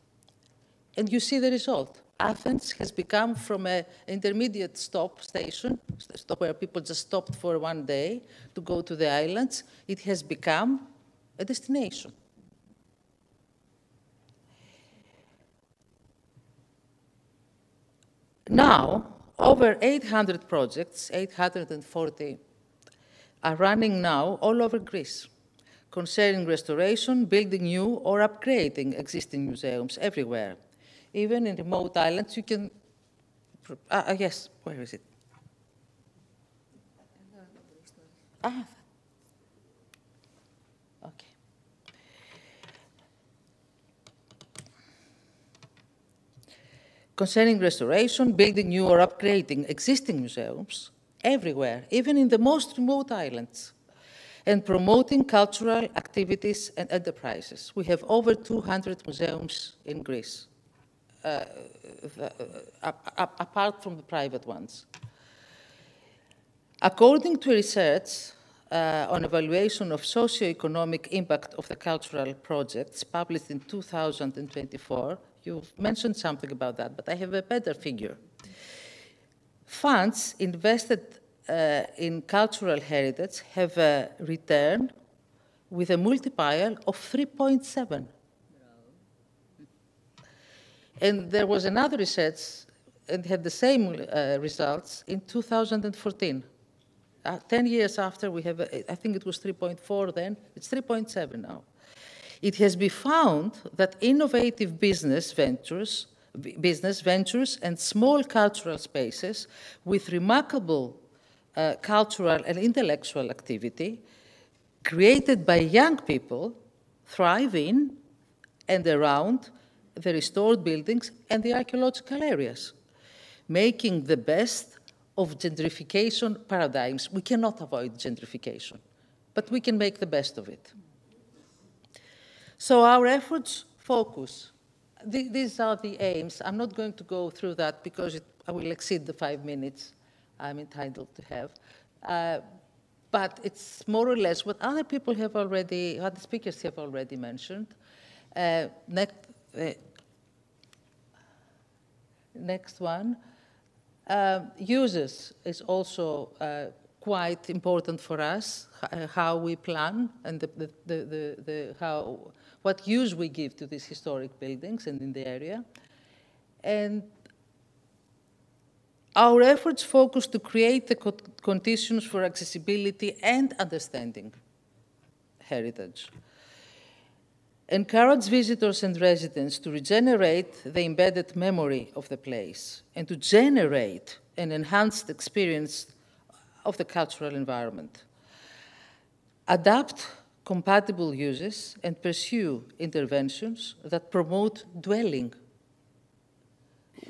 G: And you see the result. Athens has become from an intermediate stop where people just stopped for one day to go to the islands, it has become a destination. Now, over 800 projects, 840, are running now all over Greece, concerning restoration, building new, or upgrading existing museums everywhere. Even in remote islands, you can, yes, where is it? Okay. Concerning restoration, building new or upgrading existing museums everywhere, even in the most remote islands, and promoting cultural activities and enterprises. We have over 200 museums in Greece. Apart from the private ones. According to research on evaluation of socio-economic impact of the cultural projects published in 2024, you've mentioned something about that, but I have a better figure. Funds invested in cultural heritage have a return with a multiplier of 3.7. And there was another research and had the same results in 2014. 10 years after, we have, I think it was 3.4 then, it's 3.7 now. It has been found that innovative business ventures and small cultural spaces with remarkable cultural and intellectual activity created by young people thrive in and around the restored buildings and the archaeological areas, making the best of gentrification paradigms. We cannot avoid gentrification, but we can make the best of it. So our efforts focus. These are the aims. I'm not going to go through that because I will exceed the 5 minutes I'm entitled to have. But it's more or less what other people have already, other speakers have already mentioned. Next one. Users is also quite important for us, how we plan and what use we give to these historic buildings and in the area. And our efforts focus to create the conditions for accessibility and understanding heritage. Encourage visitors and residents to regenerate the embedded memory of the place and to generate an enhanced experience of the cultural environment. Adapt compatible uses and pursue interventions that promote dwelling,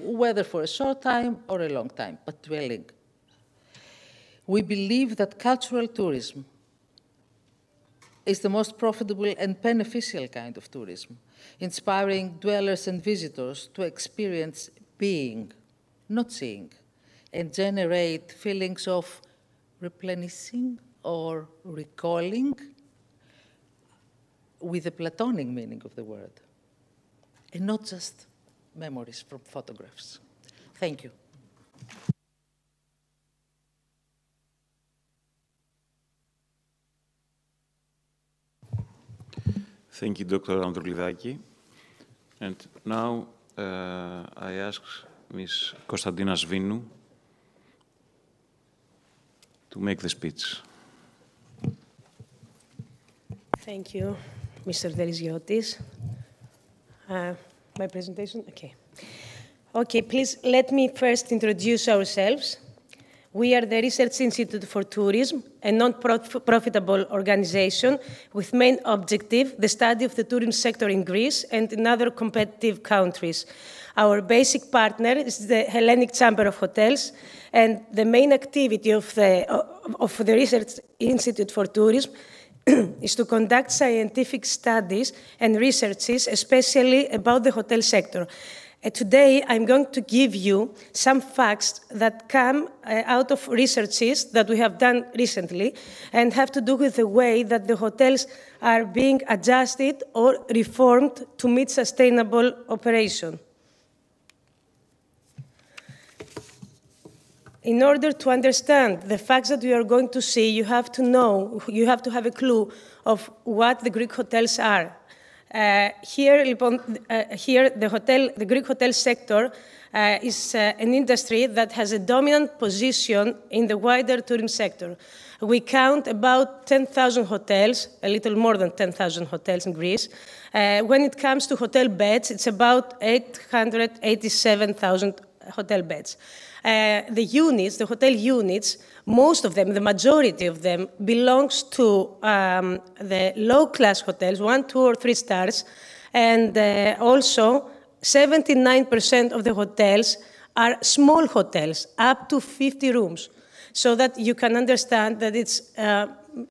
G: whether for a short time or a long time, but dwelling. We believe that cultural tourism is the most profitable and beneficial kind of tourism, inspiring dwellers and visitors to experience being, not seeing, and generate feelings of replenishing or recalling with the Platonic meaning of the word, and not just memories from photographs. Thank you.
B: Thank you, Dr. Androulidaki. And now I ask Ms. Konstantina Svinou to make the speech.
H: Thank you, Mr. Deriziotis. My presentation, okay. Okay, please let me first introduce ourselves. We are the Research Institute for Tourism, a non-profitable organization with main objective the study of the tourism sector in Greece and in other competitive countries. Our basic partner is the Hellenic Chamber of Hotels, and the main activity of the Research Institute for Tourism is to conduct scientific studies and researches, especially about the hotel sector. Today, I'm going to give you some facts that come out of researches that we have done recently and have to do with the way that the hotels are being adjusted or reformed to meet sustainable operation. In order to understand the facts that we are going to see, you have to have a clue of what the Greek hotels are. Here, the Greek hotel sector is an industry that has a dominant position in the wider tourism sector. We count about 10,000 hotels, a little more than 10,000 hotels in Greece. When it comes to hotel beds, it's about 887,000 hotel beds. The hotel units, most of them, the majority of them, belongs to the low-class hotels, 1, 2, or 3 stars, and also 79% of the hotels are small hotels, up to 50 rooms, so that you can understand that it's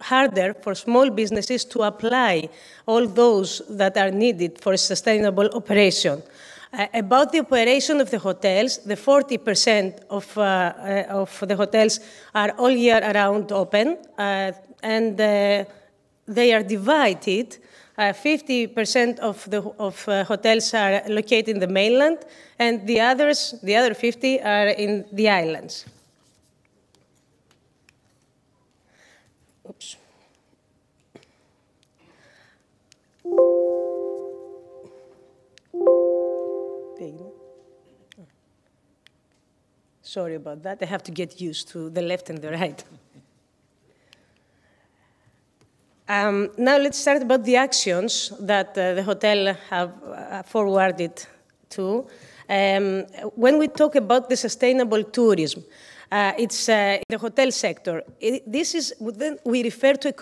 H: harder for small businesses to apply all those that are needed for a sustainable operation. About the operation of the hotels, the 40% of the hotels are all year round open, and they are divided. 50% of hotels are located in the mainland, and the other 50 are in the islands. Oops. Sorry about that. I have to get used to the left and the right. Now let's start about the actions that the hotel have forwarded to. When we talk about the sustainable tourism, it's the hotel sector. We refer to a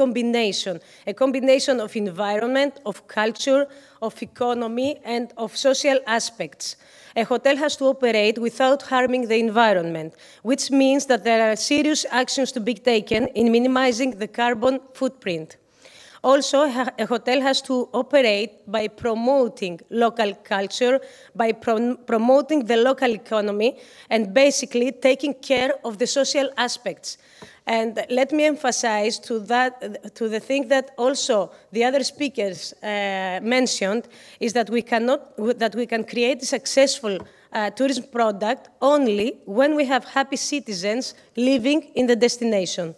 H: combination of environment, of culture, of economy, and of social aspects. A hotel has to operate without harming the environment, which means that there are serious actions to be taken in minimizing the carbon footprint. Also, a hotel has to operate by promoting local culture, by promoting the local economy, and basically taking care of the social aspects. And let me emphasize to the thing that also the other speakers mentioned, is that we can create a successful tourism product only when we have happy citizens living in the destination.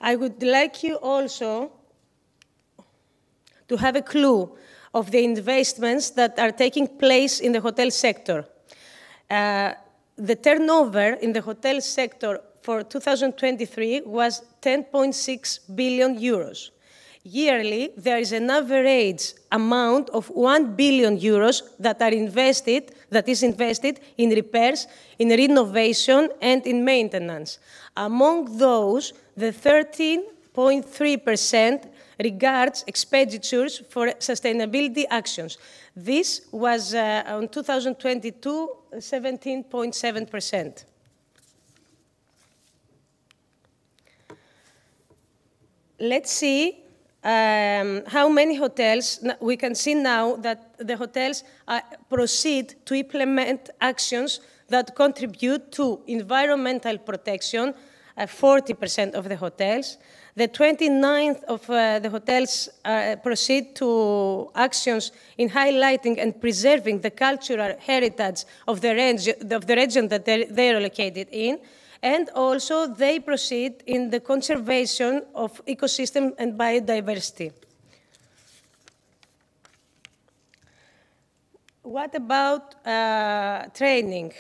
H: I would like you also to have a clue of the investments that are taking place in the hotel sector. The turnover in the hotel sector for 2023 was 10.6 billion euros. Yearly, there is an average amount of 1 billion euros that is invested in repairs, in renovation, and in maintenance. Among those, the 13.3% regards expenditures for sustainability actions. This was, on 2022, 17.7%. Let's see how many hotels. We can see now that the hotels proceed to implement actions that contribute to environmental protection, 40% of the hotels. The 29th of the hotels proceed to actions in highlighting and preserving the cultural heritage of the region that they are located in. And also, they proceed in the conservation of ecosystem and biodiversity. What about training?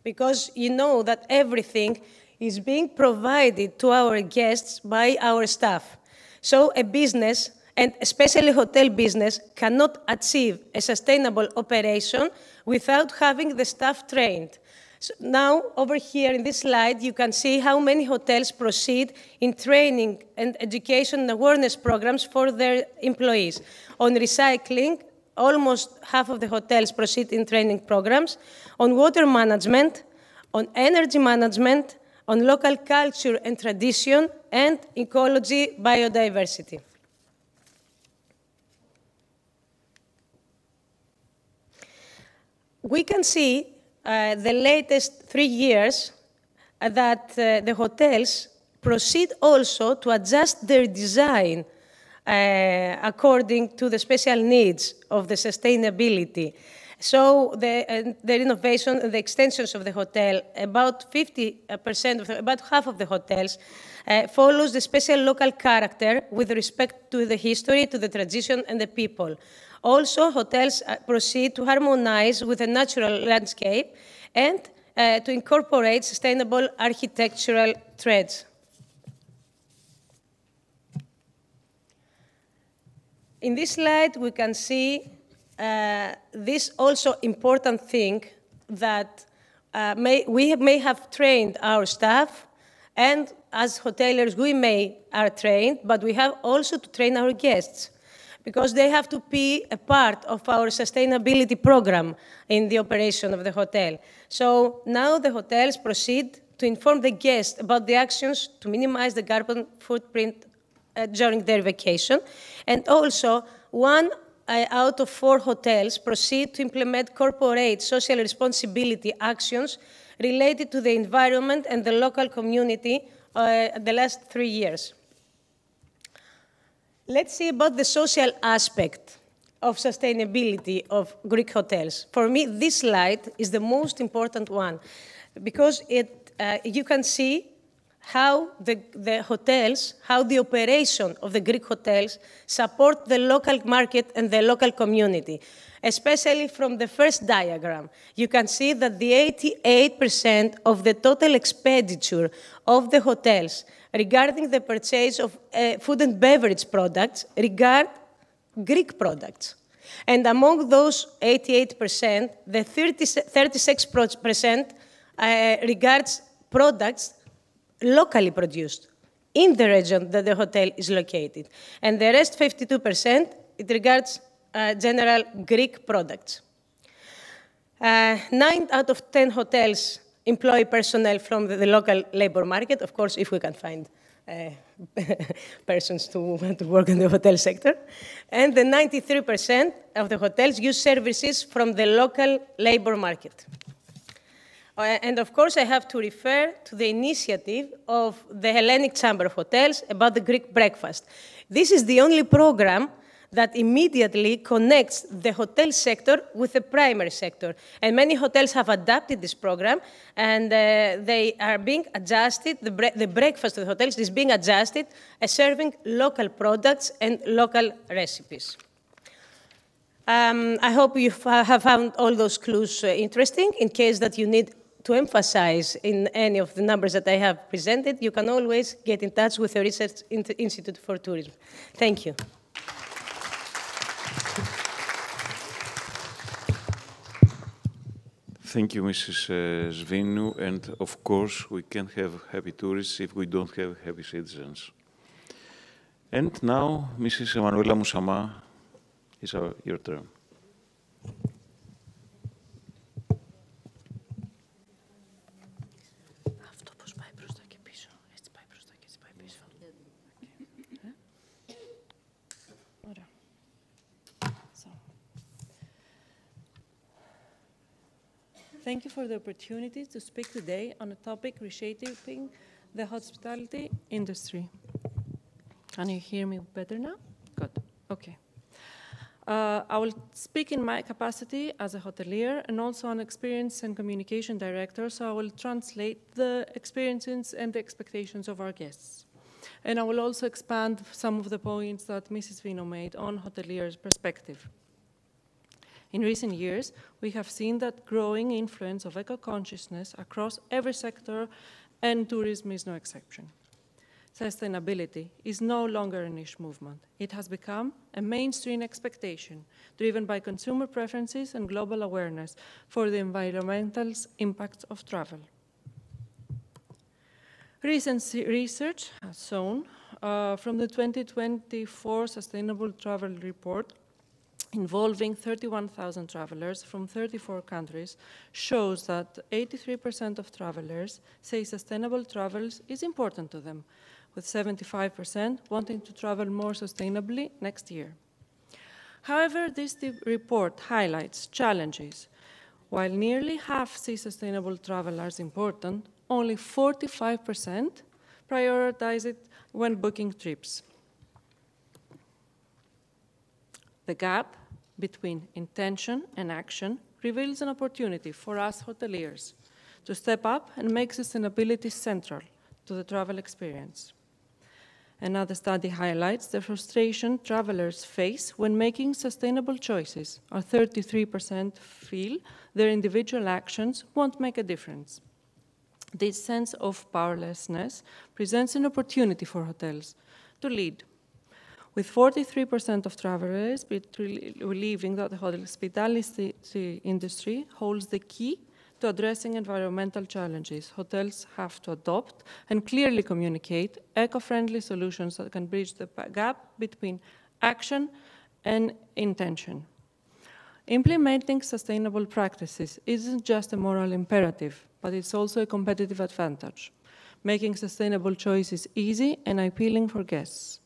H: Because you know that everything is being provided to our guests by our staff. So a business, and especially hotel business, cannot achieve a sustainable operation without having the staff trained. So now, over here in this slide, you can see how many hotels proceed in training and education and awareness programs for their employees. On recycling, almost half of the hotels proceed in training programs. On water management, on energy management, on local culture and tradition, and ecology, biodiversity. We can see the latest 3 years that the hotels proceed also to adjust their design according to the special needs of the sustainability. So the renovation and the extensions of the hotel, about 50%, about half of the hotels, follows the special local character with respect to the history, to the tradition, and the people. Also, hotels proceed to harmonize with the natural landscape and to incorporate sustainable architectural threads. In this slide, we can see this also important thing that we may have trained our staff, and as hoteliers, we are trained, but we have also to train our guests, because they have to be a part of our sustainability program in the operation of the hotel. So now the hotels proceed to inform the guests about the actions to minimize the carbon footprint during their vacation. And also, 1 out of 4 hotels proceed to implement corporate social responsibility actions related to the environment and the local community the last 3 years. Let's see about the social aspect of sustainability of Greek hotels. For me, this slide is the most important one, because you can see how the hotels, how the operation of the Greek hotels support the local market and the local community. Especially from the first diagram, you can see that the 88% of the total expenditure of the hotels regarding the purchase of food and beverage products regard Greek products. And among those 88%, the 36% regards products locally produced in the region that the hotel is located. And the rest, 52%, it regards general Greek products. 9 out of 10 hotels employ personnel from the local labor market, of course, if we can find persons to work in the hotel sector. And the 93% of the hotels use services from the local labor market. And of course, I have to refer to the initiative of the Hellenic Chamber of Hotels about the Greek breakfast. This is the only program that immediately connects the hotel sector with the primary sector. And many hotels have adapted this program, and they are being adjusted, the breakfast of the hotels is being adjusted, serving local products and local recipes. I hope you have found all those clues interesting. In case that you need to emphasize in any of the numbers that I have presented, you can always get in touch with the Research Institute for Tourism. Thank you.
B: Thank you, Mrs. Svinou. And of course, we can't have happy tourists if we don't have happy citizens. And now, Mrs. Emanuela Moussama, it's your turn.
I: Thank you for the opportunity to speak today on a topic reshaping the hospitality industry. Can you hear me better now? Good. Okay. I will speak in my capacity as a hotelier and also an experience and communication director, so I will translate the experiences and the expectations of our guests. And I will also expand some of the points that Mrs. Svinou made on hoteliers' perspective. In recent years, we have seen that growing influence of eco-consciousness across every sector, and tourism is no exception. Sustainability is no longer a niche movement. It has become a mainstream expectation, driven by consumer preferences and global awareness for the environmental impacts of travel. Recent research has shown from the 2024 Sustainable Travel Report involving 31,000 travelers from 34 countries, shows that 83% of travelers say sustainable travel is important to them, with 75% wanting to travel more sustainably next year. However, this report highlights challenges. While nearly half see sustainable travel as important, only 45% prioritize it when booking trips. The gap between intention and action reveals an opportunity for us hoteliers to step up and make sustainability central to the travel experience. Another study highlights the frustration travelers face when making sustainable choices, or 33% feel their individual actions won't make a difference. This sense of powerlessness presents an opportunity for hotels to lead, with 43% of travelers believing that the hospitality industry holds the key to addressing environmental challenges. Hotels have to adopt and clearly communicate eco-friendly solutions that can bridge the gap between action and intention. Implementing sustainable practices isn't just a moral imperative, but it's also a competitive advantage, making sustainable choices easy and appealing for guests.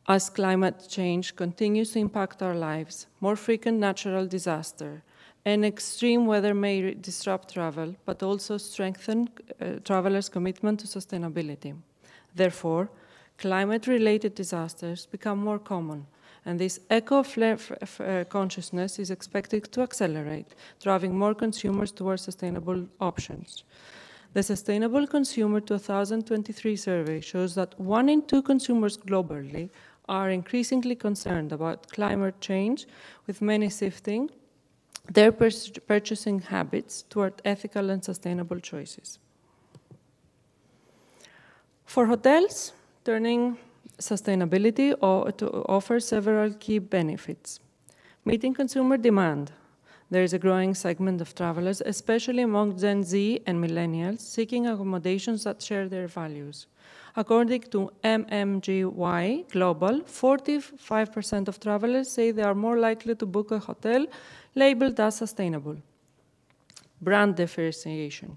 I: As climate change continues to impact our lives, more frequent natural disaster and extreme weather may disrupt travel, but also strengthen travelers' commitment to sustainability. Therefore, climate-related disasters become more common, and this eco-consciousness is expected to accelerate, driving more consumers towards sustainable options. The Sustainable Consumer 2023 survey shows that 1 in 2 consumers globally are increasingly concerned about climate change, with many shifting their purchasing habits toward ethical and sustainable choices. For hotels, turning sustainability to offer several key benefits. Meeting consumer demand. There is a growing segment of travelers, especially among Gen Z and millennials, seeking accommodations that share their values. According to MMGY Global, 45% of travelers say they are more likely to book a hotel labeled as sustainable. Brand differentiation.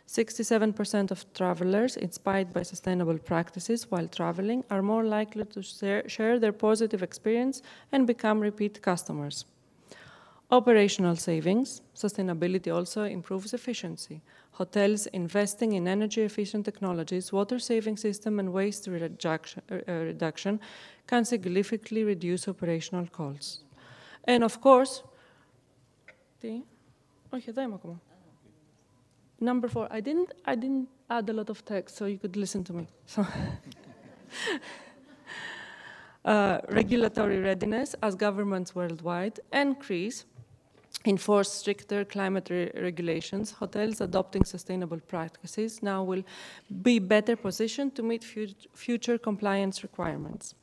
I: 67% of travelers inspired by sustainable practices while traveling are more likely to share their positive experience and become repeat customers. Operational savings. Sustainability also improves efficiency. Hotels investing in energy-efficient technologies, water-saving system, and waste reduction can significantly reduce operational costs. And of course, Number 4, I didn't add a lot of text, so you could listen to me. So regulatory readiness, as governments worldwide increase, enforce stricter climate regulations, hotels adopting sustainable practices now will be better positioned to meet future compliance requirements.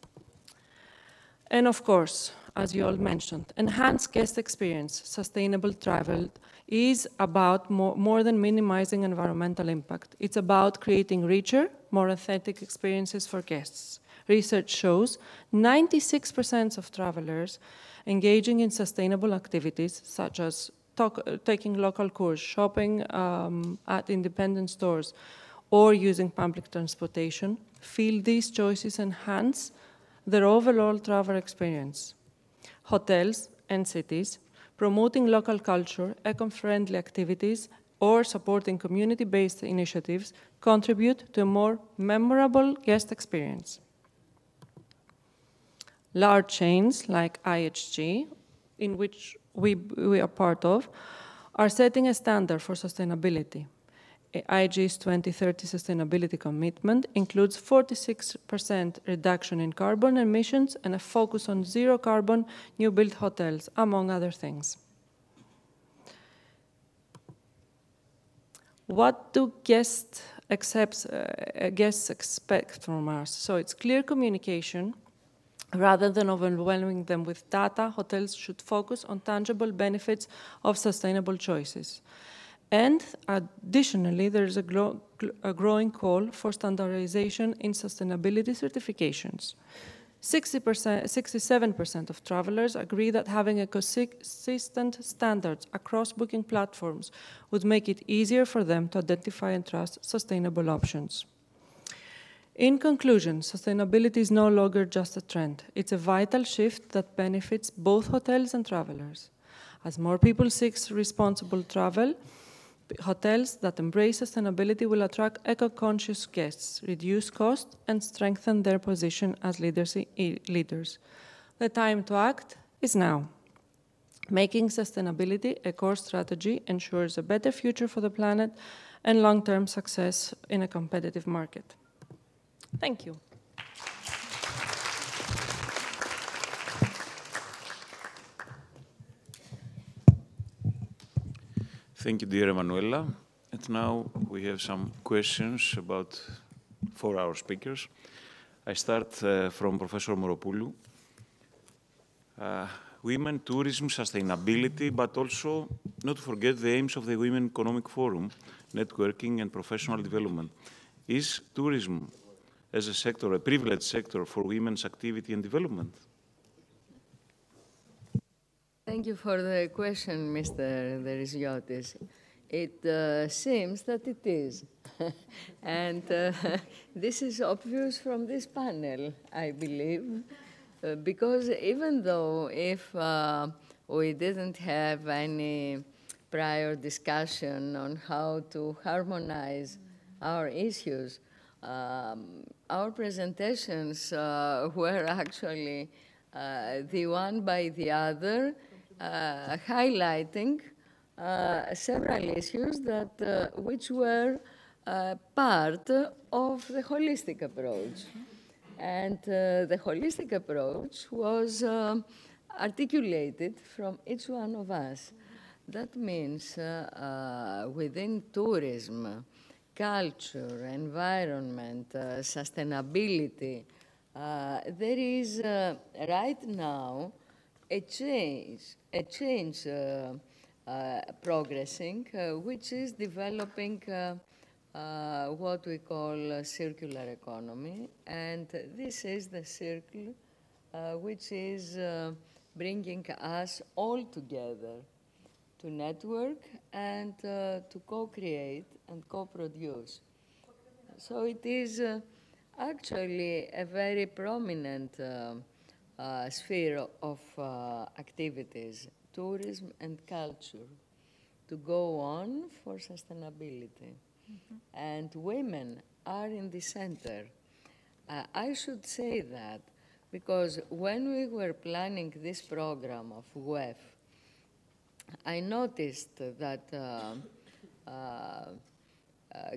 I: And of course, as you all mentioned, enhanced guest experience, sustainable travel is about more than minimizing environmental impact. It's about creating richer, more authentic experiences for guests. Research shows 96% of travelers engaging in sustainable activities, such as taking local course, shopping at independent stores, or using public transportation, feel these choices enhance their overall travel experience. Hotels and cities promoting local culture, eco-friendly activities, or supporting community-based initiatives contribute to a more memorable guest experience. Large chains like IHG, in which we are part of, are setting a standard for sustainability. IHG's 2030 sustainability commitment includes 46% reduction in carbon emissions and a focus on zero-carbon new-built hotels, among other things. What do guests expect from us? So it's clear communication. Rather than overwhelming them with data, hotels should focus on tangible benefits of sustainable choices. And additionally, there is a growing call for standardization in sustainability certifications. 67% of travelers agree that having a consistent standards across booking platforms would make it easier for them to identify and trust sustainable options. In conclusion, sustainability is no longer just a trend. It's a vital shift that benefits both hotels and travelers. As more people seek responsible travel, hotels that embrace sustainability will attract eco-conscious guests, reduce costs, and strengthen their position as leaders. The time to act is now. Making sustainability a core strategy ensures a better future for the planet and long-term success in a competitive market. Thank you.
B: Thank you, dear Emanuela. And now we have some questions for our speakers. I start from Professor Moropoulou. Women, tourism, sustainability, but also not to forget the aims of the Women Economic Forum, networking and professional development. Is tourism as a sector, a privileged sector for women's activity and development?
D: Thank you for the question, Mr. Deriziotis. It seems that it is. And this is obvious from this panel, I believe, because even though if we didn't have any prior discussion on how to harmonize our issues, our presentations were actually the one by the other, highlighting several issues that which were part of the holistic approach. And the holistic approach was articulated from each one of us. That means within tourism, culture, environment, sustainability, there is right now a change progressing, which is developing what we call circular economy. And this is the circle which is bringing us all together to network and to co-create and co-produce. So it is actually a very prominent sphere of activities, tourism and culture. to go on for sustainability. And women are in the center. I should say that because when we were planning this program of WEF, I noticed that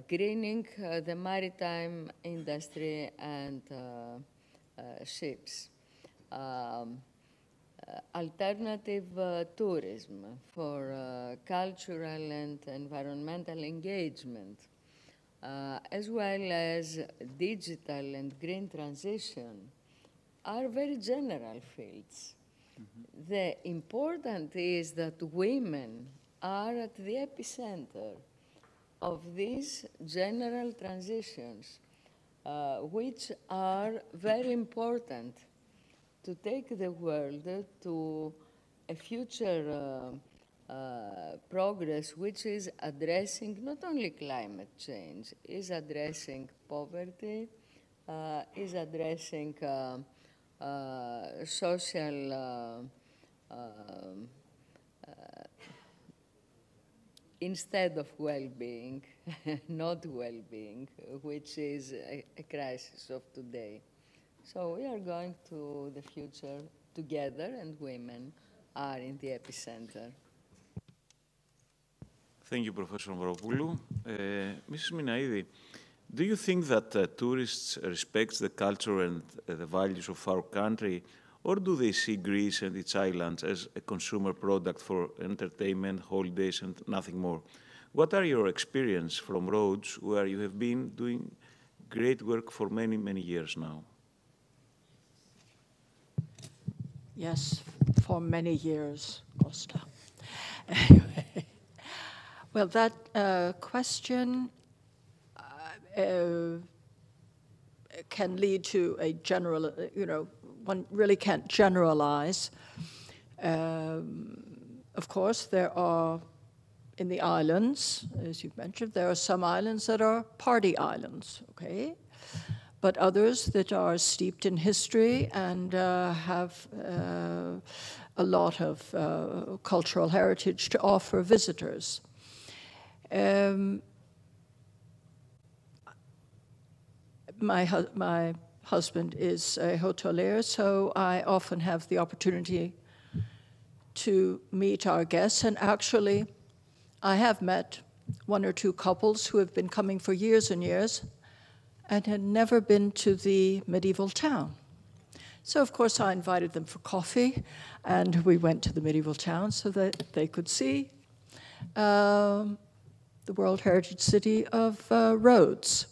D: greening the maritime industry and ships, alternative tourism for cultural and environmental engagement, as well as digital and green transition, are very general fields. The important is that women are at the epicenter of these general transitions, which are very important to take the world to a future progress which is addressing not only climate change, is addressing poverty, is addressing social instead of well-being, not well-being, which is a crisis of today. So we are going to the future together, and women are in the epicenter.
B: Thank you, Professor Mavropoulou. Mrs. Minaidi, do you think that tourists respect the culture and the values of our country, or do they see Greece and its islands as a consumer product for entertainment, holidays, and nothing more? What are your experiences from Rhodes, where you have been doing great work for many, many years now?
E: Yes, for many years, Costa. Anyway, well, that question can lead to a general, one really can't generalize. Of course, there are, in the islands, as you've mentioned, there are some islands that are party islands, okay? But others that are steeped in history and have a lot of cultural heritage to offer visitors. My husband is a hotelier, so I often have the opportunity to meet our guests. And actually, I have met one or two couples who have been coming for years and years and had never been to the medieval town. So, of course, I invited them for coffee, and we went to the medieval town so that they could see the World Heritage City of Rhodes.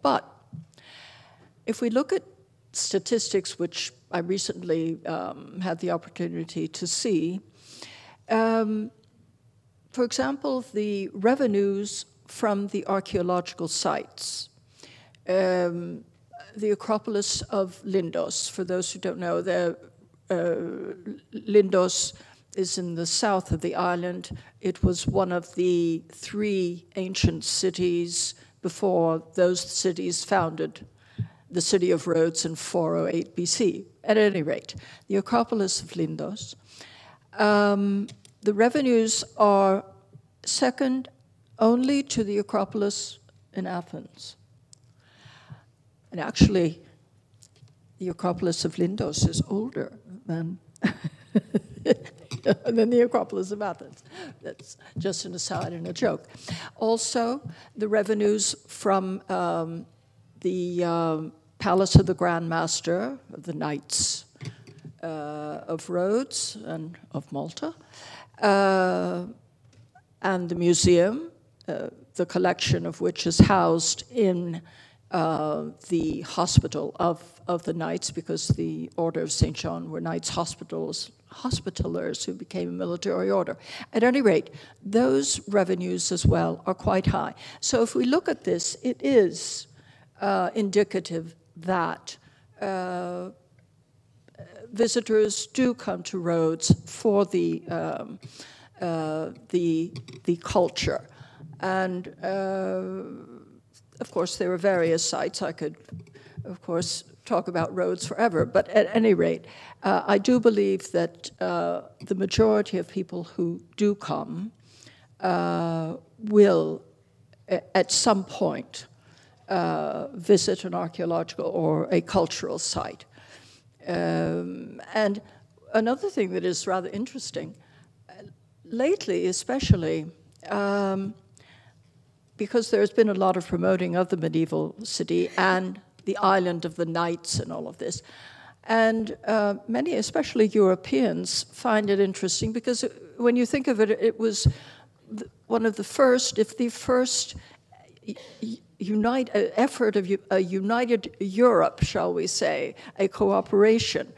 E: But if we look at statistics, which I recently had the opportunity to see, for example, the revenues from the archaeological sites, the Acropolis of Lindos, for those who don't know, Lindos is in the south of the island. It was one of the 3 ancient cities before those cities founded the city of Rhodes in 408 BC. At any rate, the Acropolis of Lindos, the revenues are second only to the Acropolis in Athens. And actually, the Acropolis of Lindos is older than, than the Acropolis of Athens. That's just an aside and a joke. Also, the revenues from the Palace of the Grand Master of the Knights of Rhodes and of Malta, and the museum, the collection of which is housed in the hospital of the Knights, because the Order of St. John were Knights hospitallers who became a military order. At any rate, those revenues as well are quite high. So if we look at this, it is indicative that visitors do come to Rhodes for the culture. And of course, there are various sites. I could, of course, talk about Rhodes forever, but at any rate, I do believe that the majority of people who do come will, at some point, visit an archaeological or a cultural site. And another thing that is rather interesting, lately especially, because there's been a lot of promoting of the medieval city and the island of the knights and all of this, and many, especially Europeans, find it interesting because when you think of it, it was one of the first, if the first effort of a united Europe, shall we say, a cooperation,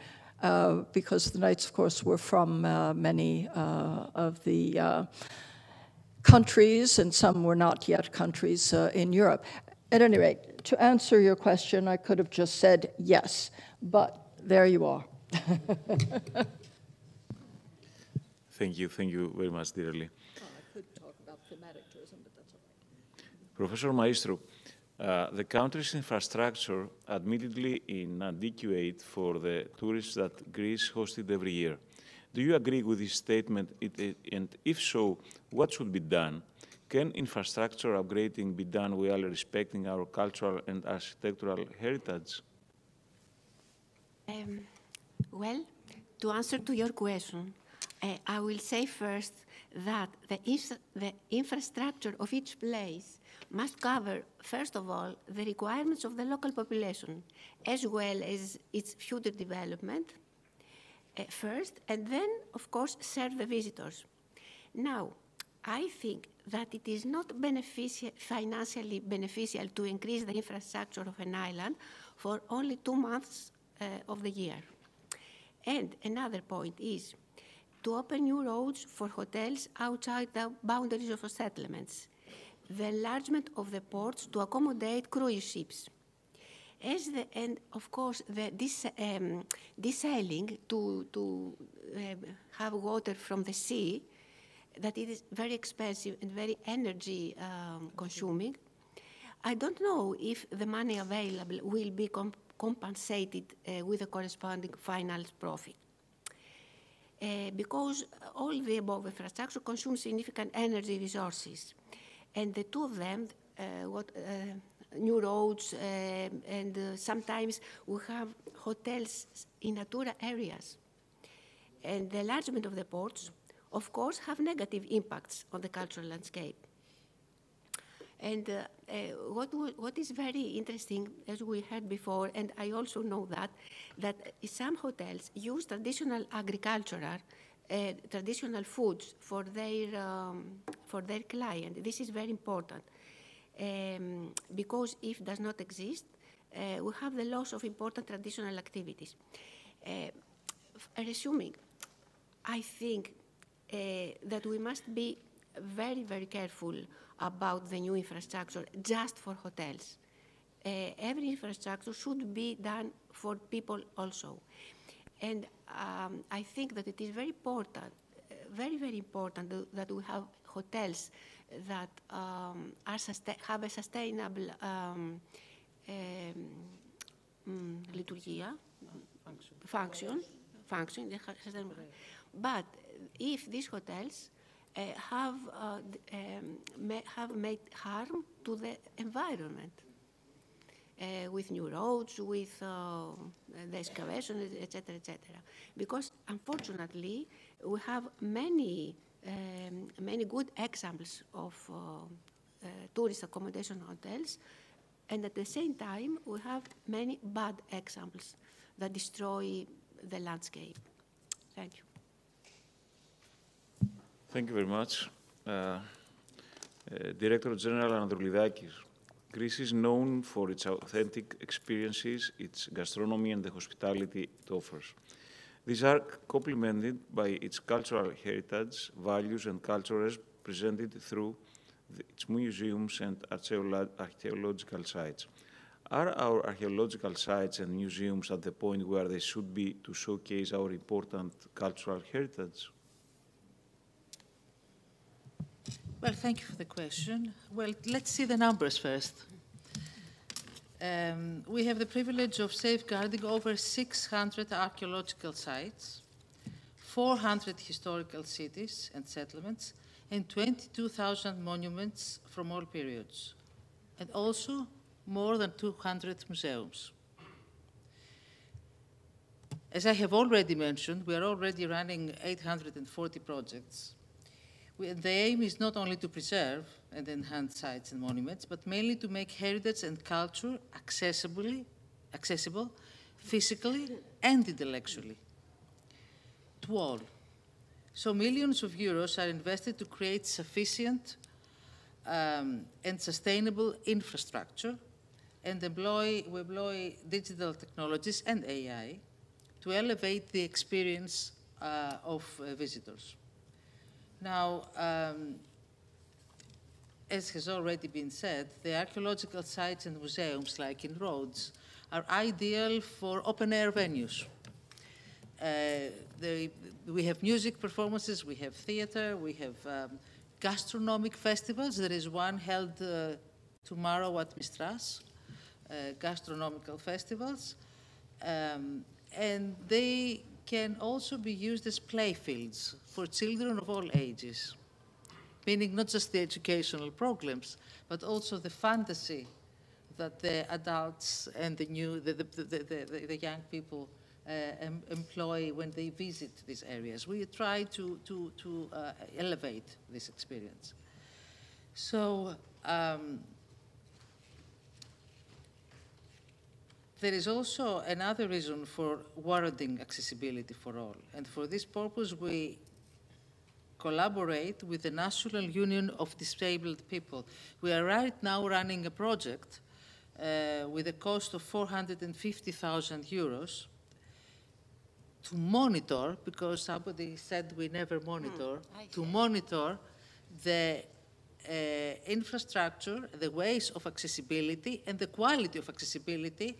E: because the knights, of course, were from many of the countries, and some were not yet countries in Europe. At any rate, to answer your question, I could have just said yes, but there you are.
B: Thank you very much, dearly.
E: I could talk about thematic tourism, but that's all right.
B: Professor Maestro, the country's infrastructure admittedly inadequate for the tourists that Greece hosted every year. Do you agree with this statement? And if so, what should be done? Can infrastructure upgrading be done while respecting our cultural and architectural heritage?
F: Well, to answer to your question, I will say first that the infrastructure of each place must cover, first of all, the requirements of the local population, as well as its future development, first, and then, of course, serve the visitors. Now, I think that it is not financially beneficial to increase the infrastructure of an island for only 2 months of the year. And another point is to open new roads for hotels outside the boundaries of settlements, the enlargement of the ports to accommodate cruise ships, and of course the desailing to have water from the sea, that it is very expensive and very energy consuming. I don't know if the money available will be compensated with a corresponding final profit. Because all the above infrastructure consumes significant energy resources. And the two of them, new roads, and sometimes we have hotels in Natura areas. And the enlargement of the ports, of course, have negative impacts on the cultural landscape. And what is very interesting, as we heard before, and I also know that some hotels use traditional agricultural, traditional foods for their client. This is very important because if it does not exist, we have the loss of important traditional activities. Resuming, I think that we must be very, very careful about the new infrastructure just for hotels. Every infrastructure should be done for people also. And I think that it is very important, very, very important that we have hotels that have a sustainable function. But if these hotels have made harm to the environment with new roads, with the excavation, etc., etc. Because unfortunately, we have many good examples of tourist accommodation hotels, and at the same time, we have many bad examples that destroy the landscape. Thank you.
B: Thank you very much. Director General Androulidakis, Greece is known for its authentic experiences, its gastronomy, and the hospitality it offers. These are complemented by its cultural heritage, values, and cultures presented through its museums and archaeological sites. Are our archaeological sites and museums at the point where they should be to showcase our important cultural heritage?
G: Well, thank you for the question. Well, let's see the numbers first. We have the privilege of safeguarding over 600 archaeological sites, 400 historical cities and settlements, and 22,000 monuments from all periods, and also more than 200 museums. As I have already mentioned, we are already running 840 projects. The aim is not only to preserve and enhance sites and monuments, but mainly to make heritage and culture accessible physically and intellectually to all. So millions of euros are invested to create sufficient and sustainable infrastructure, and we employ digital technologies and AI to elevate the experience of visitors. Now, as has already been said, the archaeological sites and museums, like in Rhodes, are ideal for open-air venues. We have music performances, we have theater, we have gastronomic festivals. There is one held tomorrow at Mistras, gastronomical festivals. And they can also be used as playfields for children of all ages, meaning not just the educational programs, but also the fantasy that the adults and the young people employ when they visit these areas. We try to elevate this experience. So there is also another reason for warranting accessibility for all. And for this purpose, we collaborate with the National Union of Disabled People. We are right now running a project with a cost of 450,000 euros to monitor, because somebody said we never monitor, to monitor the infrastructure, the ways of accessibility, and the quality of accessibility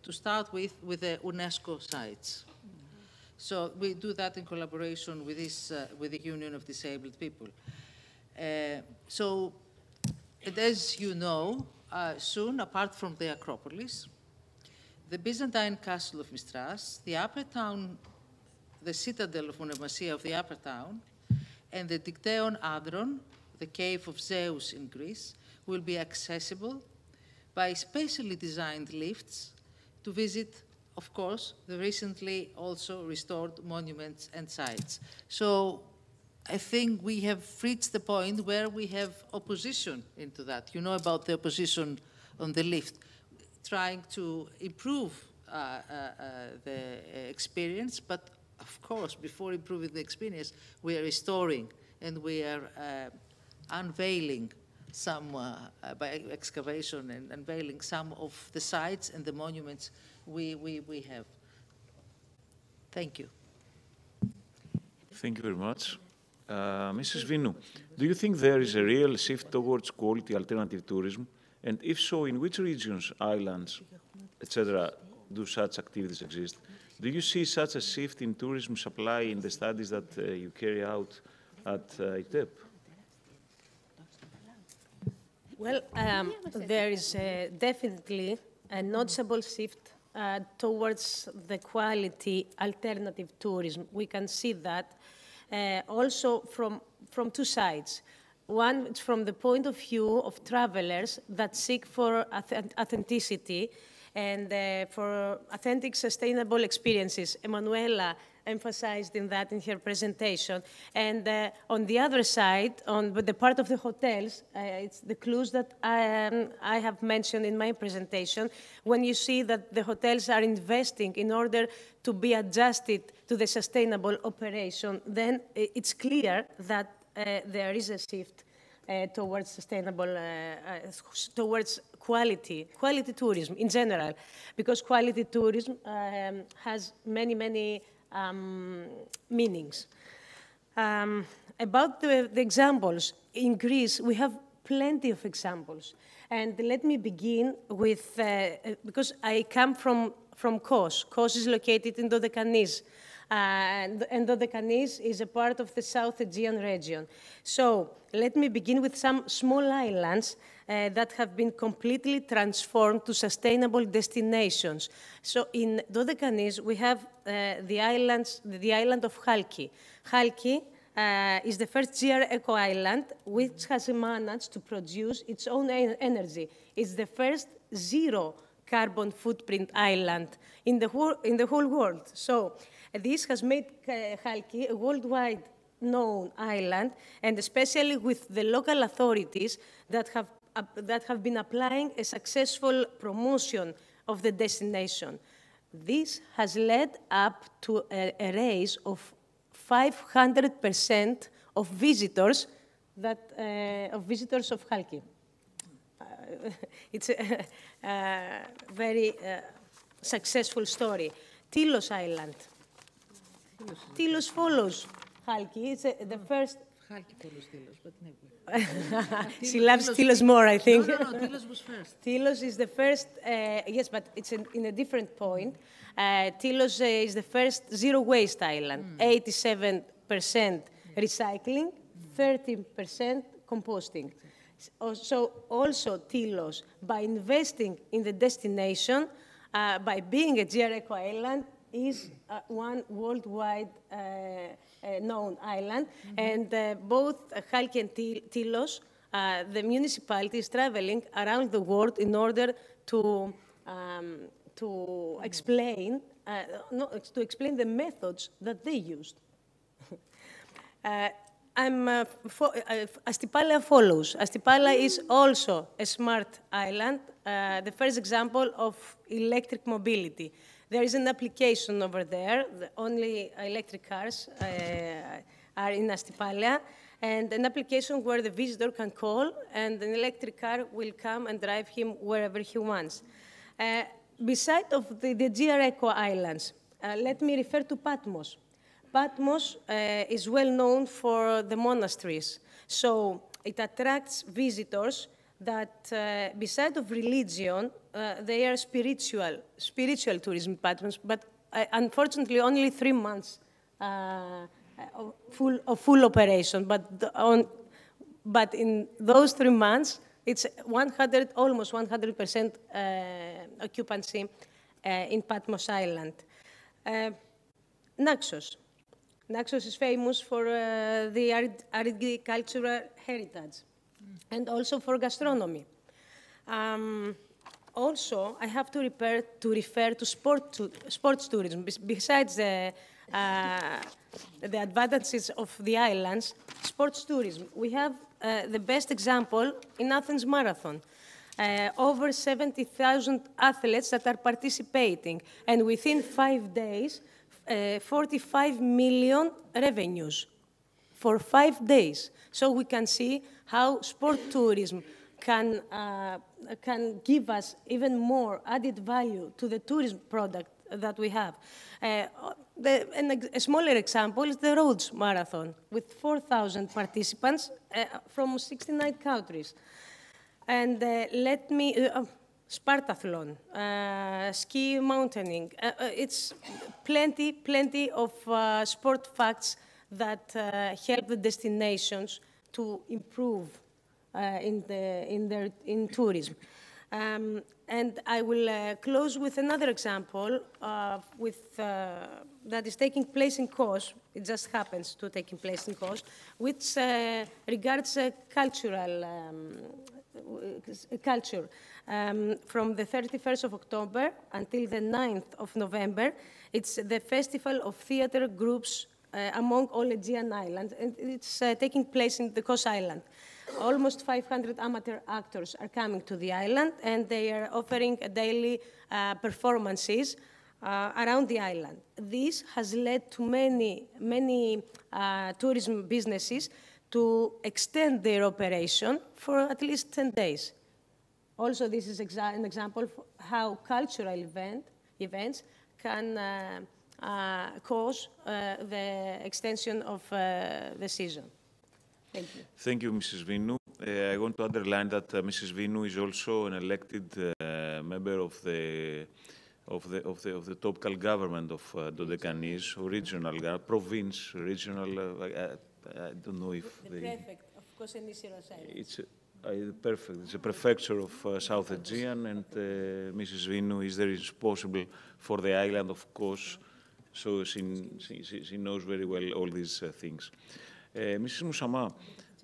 G: to start with the UNESCO sites. So we do that in collaboration with the Union of Disabled People. So, and as you know, soon, apart from the Acropolis, the Byzantine Castle of Mistras, the Upper Town, the citadel of Monemvasia of the Upper Town, and the Dicteon Adron, the cave of Zeus in Greece, will be accessible by specially designed lifts to visit, of course, the recently also restored monuments and sites. So I think we have reached the point where we have opposition into that. You know about the opposition on the lift, trying to improve the experience, but of course, before improving the experience, we are restoring and we are unveiling some, by excavation and unveiling some of the sites and the monuments we have. Thank you.
B: Thank you very much. Mrs. Vinu, do you think there is a real shift towards quality alternative tourism? And if so, in which regions, islands, etc., do such activities exist? Do you see such a shift in tourism supply in the studies that you carry out at AHEPA?
H: Well, there is definitely a noticeable shift towards the quality alternative tourism. We can see that also from two sides. One, it's from the point of view of travelers that seek for authenticity and for authentic, sustainable experiences. Emanuela emphasized in that in her presentation. And on the other side, on the part of the hotels, it's the clues that I have mentioned in my presentation. When you see that the hotels are investing in order to be adjusted to the sustainable operation, then it's clear that there is a shift towards sustainable, towards quality tourism in general, because quality tourism has many meanings. About the examples, in Greece, we have plenty of examples. And let me begin with, because I come from Kos. Kos is located in Dodecanese. And Dodecanese is a part of the South Aegean region. So let me begin with some small islands that have been completely transformed to sustainable destinations. So in Dodecanese, we have the island of HAWCT. HAWCT is the first GR Eco Island which has managed to produce its own energy. It's the first zero carbon footprint island in the whole world. So this has made HAWCT a worldwide known island, and especially with the local authorities that have been applying a successful promotion of the destination. This has led up to a raise of 500% of visitors of HAWCT. It's a very successful story. Tilos Island. Tilos follows HAWCT. It's the first.
G: HAWCT follows Tilos, but never.
H: She loves Tilos more, I think.
G: No, Tilos was first.
H: Tilos is the first, yes, but it's in a different point. Tilos is the first zero waste island, 87% recycling, 13% composting. So also Tilos, by investing in the destination, by being a GR Eco Island, is one worldwide known island. And both HAWCT and Tilos, the municipality is traveling around the world in order to explain the methods that they used. Astipala follows. Astipala is also a smart island, the first example of electric mobility. There is an application over there. Only electric cars are in Astipala, and an application where the visitor can call and an electric car will come and drive him wherever he wants. Beside of the GR Eco Islands, let me refer to Patmos. Patmos is well known for the monasteries, so it attracts visitors that, beside of religion, they are spiritual tourism in Patmos, but unfortunately only 3 months of full operation. But in those 3 months, it's almost 100% occupancy in Patmos Island. Naxos. Naxos is famous for the agricultural heritage and also for gastronomy. Also, I have to refer to sports tourism. Besides the advantages of the islands, sports tourism. We have the best example in Athens Marathon. Over 70,000 athletes that are participating, and within 5 days, 45 million revenues for 5 days. So we can see how sport tourism can give us even more added value to the tourism product that we have. A smaller example is the Rhodes Marathon with 4,000 participants from 69 countries. And let me... Spartathlon, ski mountaineering. It's plenty of sport facts that help the destinations to improve in tourism. And I will close with another example that is taking place in Kos. It just happens to taking place in Kos, which regards culture. From the 31st of October until the 9th of November, it's the festival of theater groups among all Aegean islands, and it's taking place in the Kos Island. Almost 500 amateur actors are coming to the island, and they are offering daily performances around the island. This has led to many tourism businesses to extend their operation for at least 10 days. Also, this is an example of how cultural events can cause the extension of the season. Thank you.
B: Thank you, Mrs. Vinou. I want to underline that Mrs. Vinou is also an elected member of the topical government of Dodecanese, or regional, province, regional. I don't know if
H: the prefect of Kos and Isiros Islands.
B: It's perfect. It's a prefecture of South Aegean, and Mrs. Vinou is the responsible for the island of Kos, so she knows very well all these things. Mrs. Moussama,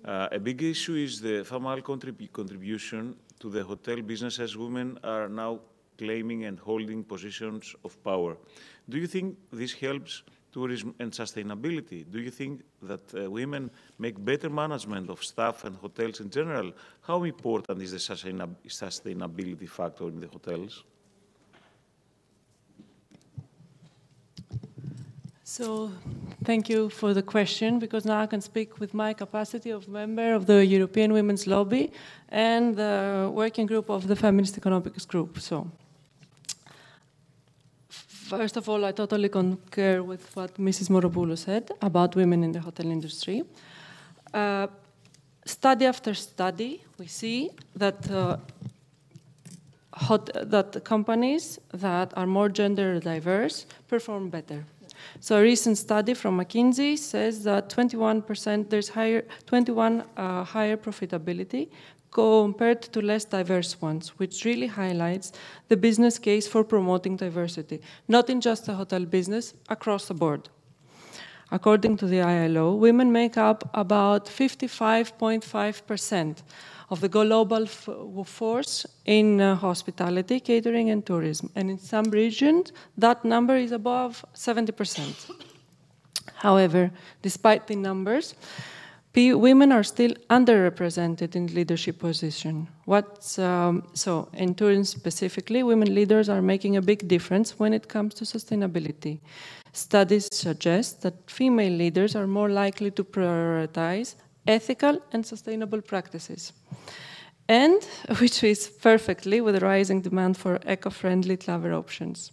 B: a big issue is the female contribution to the hotel business as women are now claiming and holding positions of power. Do you think this helps tourism and sustainability? Do you think that women make better management of staff and hotels in general? How important is the sustainability factor in the hotels?
I: So, thank you for the question, because now I can speak with my capacity of member of the European Women's Lobby and the working group of the Feminist Economics Group. So, first of all, I totally concur with what Mrs. Moropoulou said about women in the hotel industry. Study after study, we see that that companies that are more gender diverse perform better. So a recent study from McKinsey says that 21% there's higher profitability compared to less diverse ones, which really highlights the business case for promoting diversity, not in just the hotel business, across the board. According to the ILO, women make up about 55.5% of the global force in hospitality, catering, and tourism. And in some regions, that number is above 70%. However, despite the numbers, women are still underrepresented in leadership position. So in tourism specifically, women leaders are making a big difference when it comes to sustainability. Studies suggest that female leaders are more likely to prioritize ethical and sustainable practices, and which fits perfectly with the rising demand for eco-friendly travel options.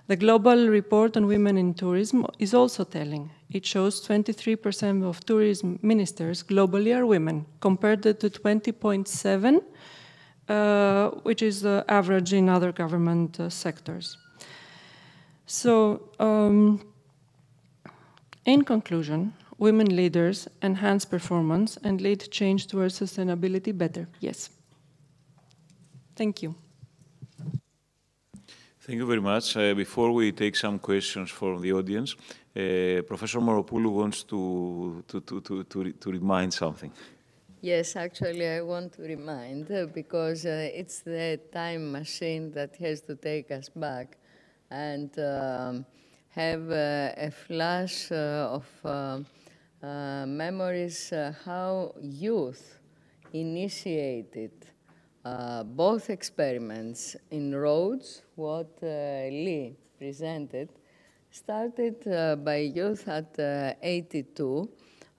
I: The global report on women in tourism is also telling. It shows 23% of tourism ministers globally are women, compared to 20.7%, which is the average in other government sectors. So, in conclusion, women leaders enhance performance and lead change towards sustainability better. Yes. Thank you.
B: Thank you very much. Before we take some questions from the audience, Professor Moropoulou wants to remind something.
D: Yes, actually, I want to remind, because it's the time machine that has to take us back and have a flash of memories how youth initiated both experiments in roads. What Lee presented started by youth at 82.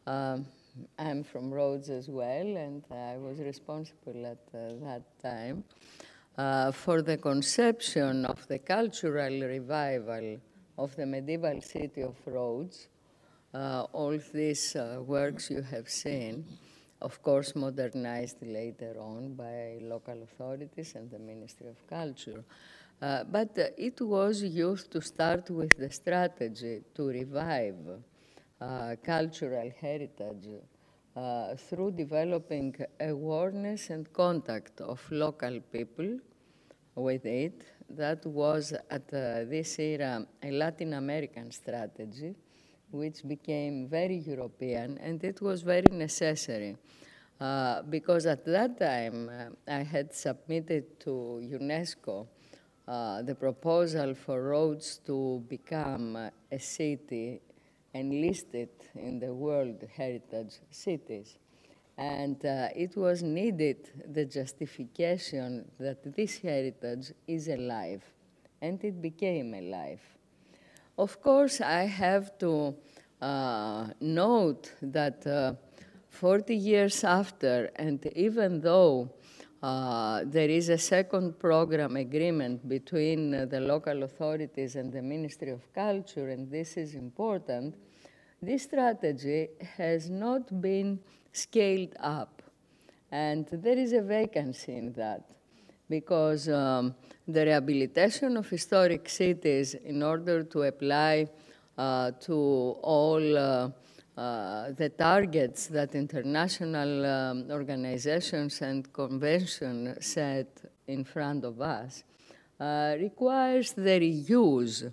D: I'm from Rhodes as well, and I was responsible at that time for the conception of the cultural revival of the medieval city of Rhodes. All these works you have seen, of course, modernized later on by local authorities and the Ministry of Culture. But it was used to start with the strategy to revive cultural heritage through developing awareness and contact of local people with it. That was at this era a Latin American strategy, which became very European, and it was very necessary because at that time I had submitted to UNESCO the proposal for Rhodes to become a city enlisted in the World Heritage Cities. And it was needed the justification that this heritage is alive, and it became alive. Of course, I have to note that 40 years after, and even though there is a second program agreement between the local authorities and the Ministry of Culture, and this is important, this strategy has not been scaled up. And there is a vacancy in that, because the rehabilitation of historic cities, in order to apply to all the targets that international organizations and conventions set in front of us, requires the reuse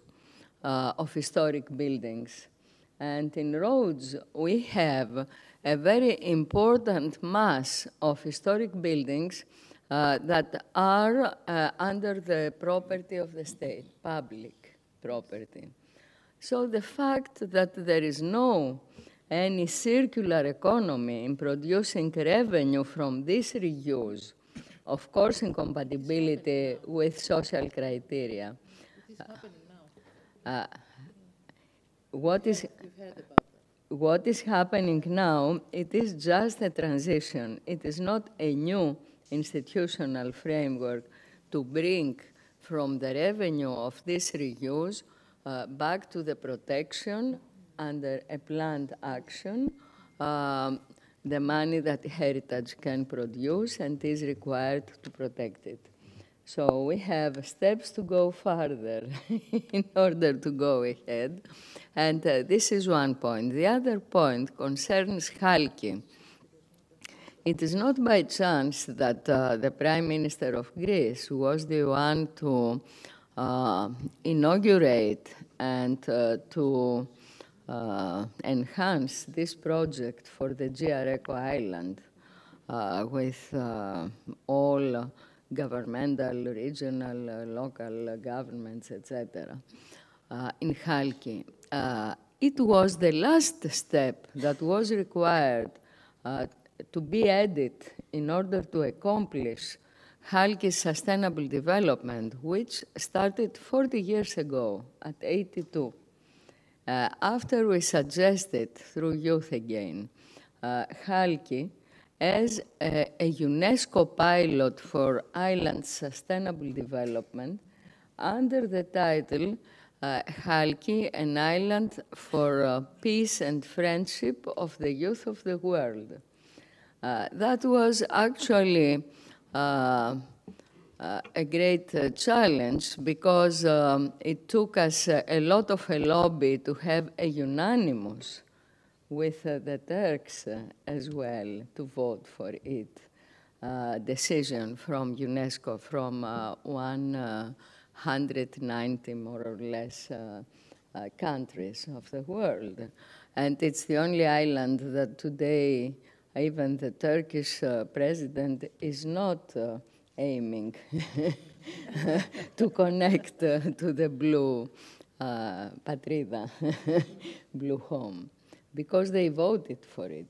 D: of historic buildings. And in roads, we have a very important mass of historic buildings that are under the property of the state, public property. So the fact that there is no any circular economy in producing revenue from this reuse, of course in compatibility with social criteria.
G: It is happening now.
D: What is happening now, it is just a transition. It is not a new institutional framework to bring from the revenue of this reuse back to the protection under a planned action, the money that heritage can produce and is required to protect it. So we have steps to go further in order to go ahead. And this is one point. The other point concerns HAWCT. It is not by chance that the Prime Minister of Greece was the one to inaugurate and to enhance this project for the GR Eco Island with all governmental, regional, local governments, etc. In HAWCT. It was the last step that was required to be added in order to accomplish HAWCT's sustainable development, which started 40 years ago at 82. After we suggested through Youth Again, HAWCT as a UNESCO pilot for island sustainable development under the title HAWCT, an island for peace and friendship of the youth of the world. That was actually a great challenge because it took us a lot of a lobby to have a unanimous with the Turks as well to vote for it. Decision from UNESCO from 190 more or less countries of the world. And it's the only island that today even the Turkish president is not aiming to connect to the blue Patrida, blue home, because they voted for it.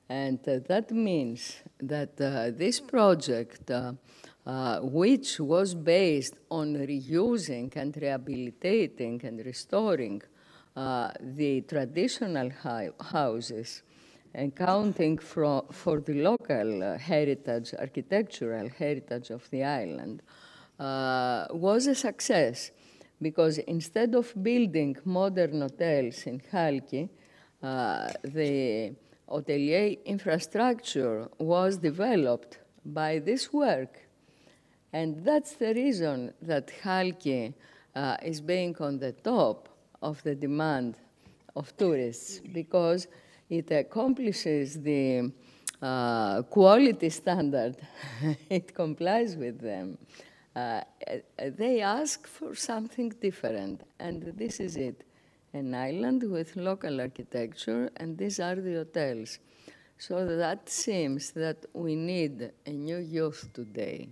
D: And that means that this project, which was based on reusing and rehabilitating and restoring the traditional houses, accounting for the local heritage, architectural heritage of the island, was a success. Because instead of building modern hotels in HAWCT, the hotelier infrastructure was developed by this work. And that's the reason that HAWCT is being on the top of the demand of tourists, because it accomplishes the quality standard. It complies with them. They ask for something different, and this is it. An island with local architecture, and these are the hotels. So that seems that we need a new youth today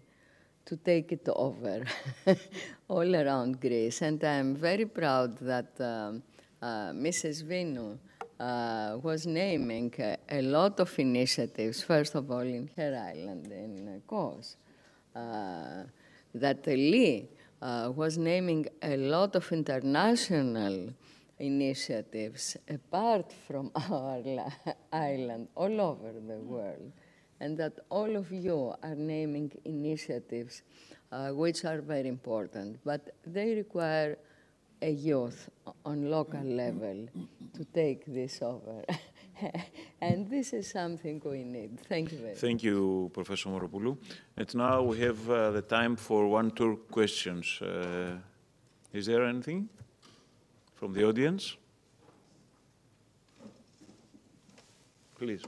D: to take it over all around Greece. And I'm very proud that Mrs. Vinu was naming a lot of initiatives, first of all in her island, in Kos. That Lee was naming a lot of international initiatives apart from our island, all over the world, and that all of you are naming initiatives which are very important, but they require a youth on local level to take this over. And this is something we need. Thank you very much.
B: Thank you, Professor Moropoulou. And now we have the time for one or two questions. Is there anything from the audience? Please.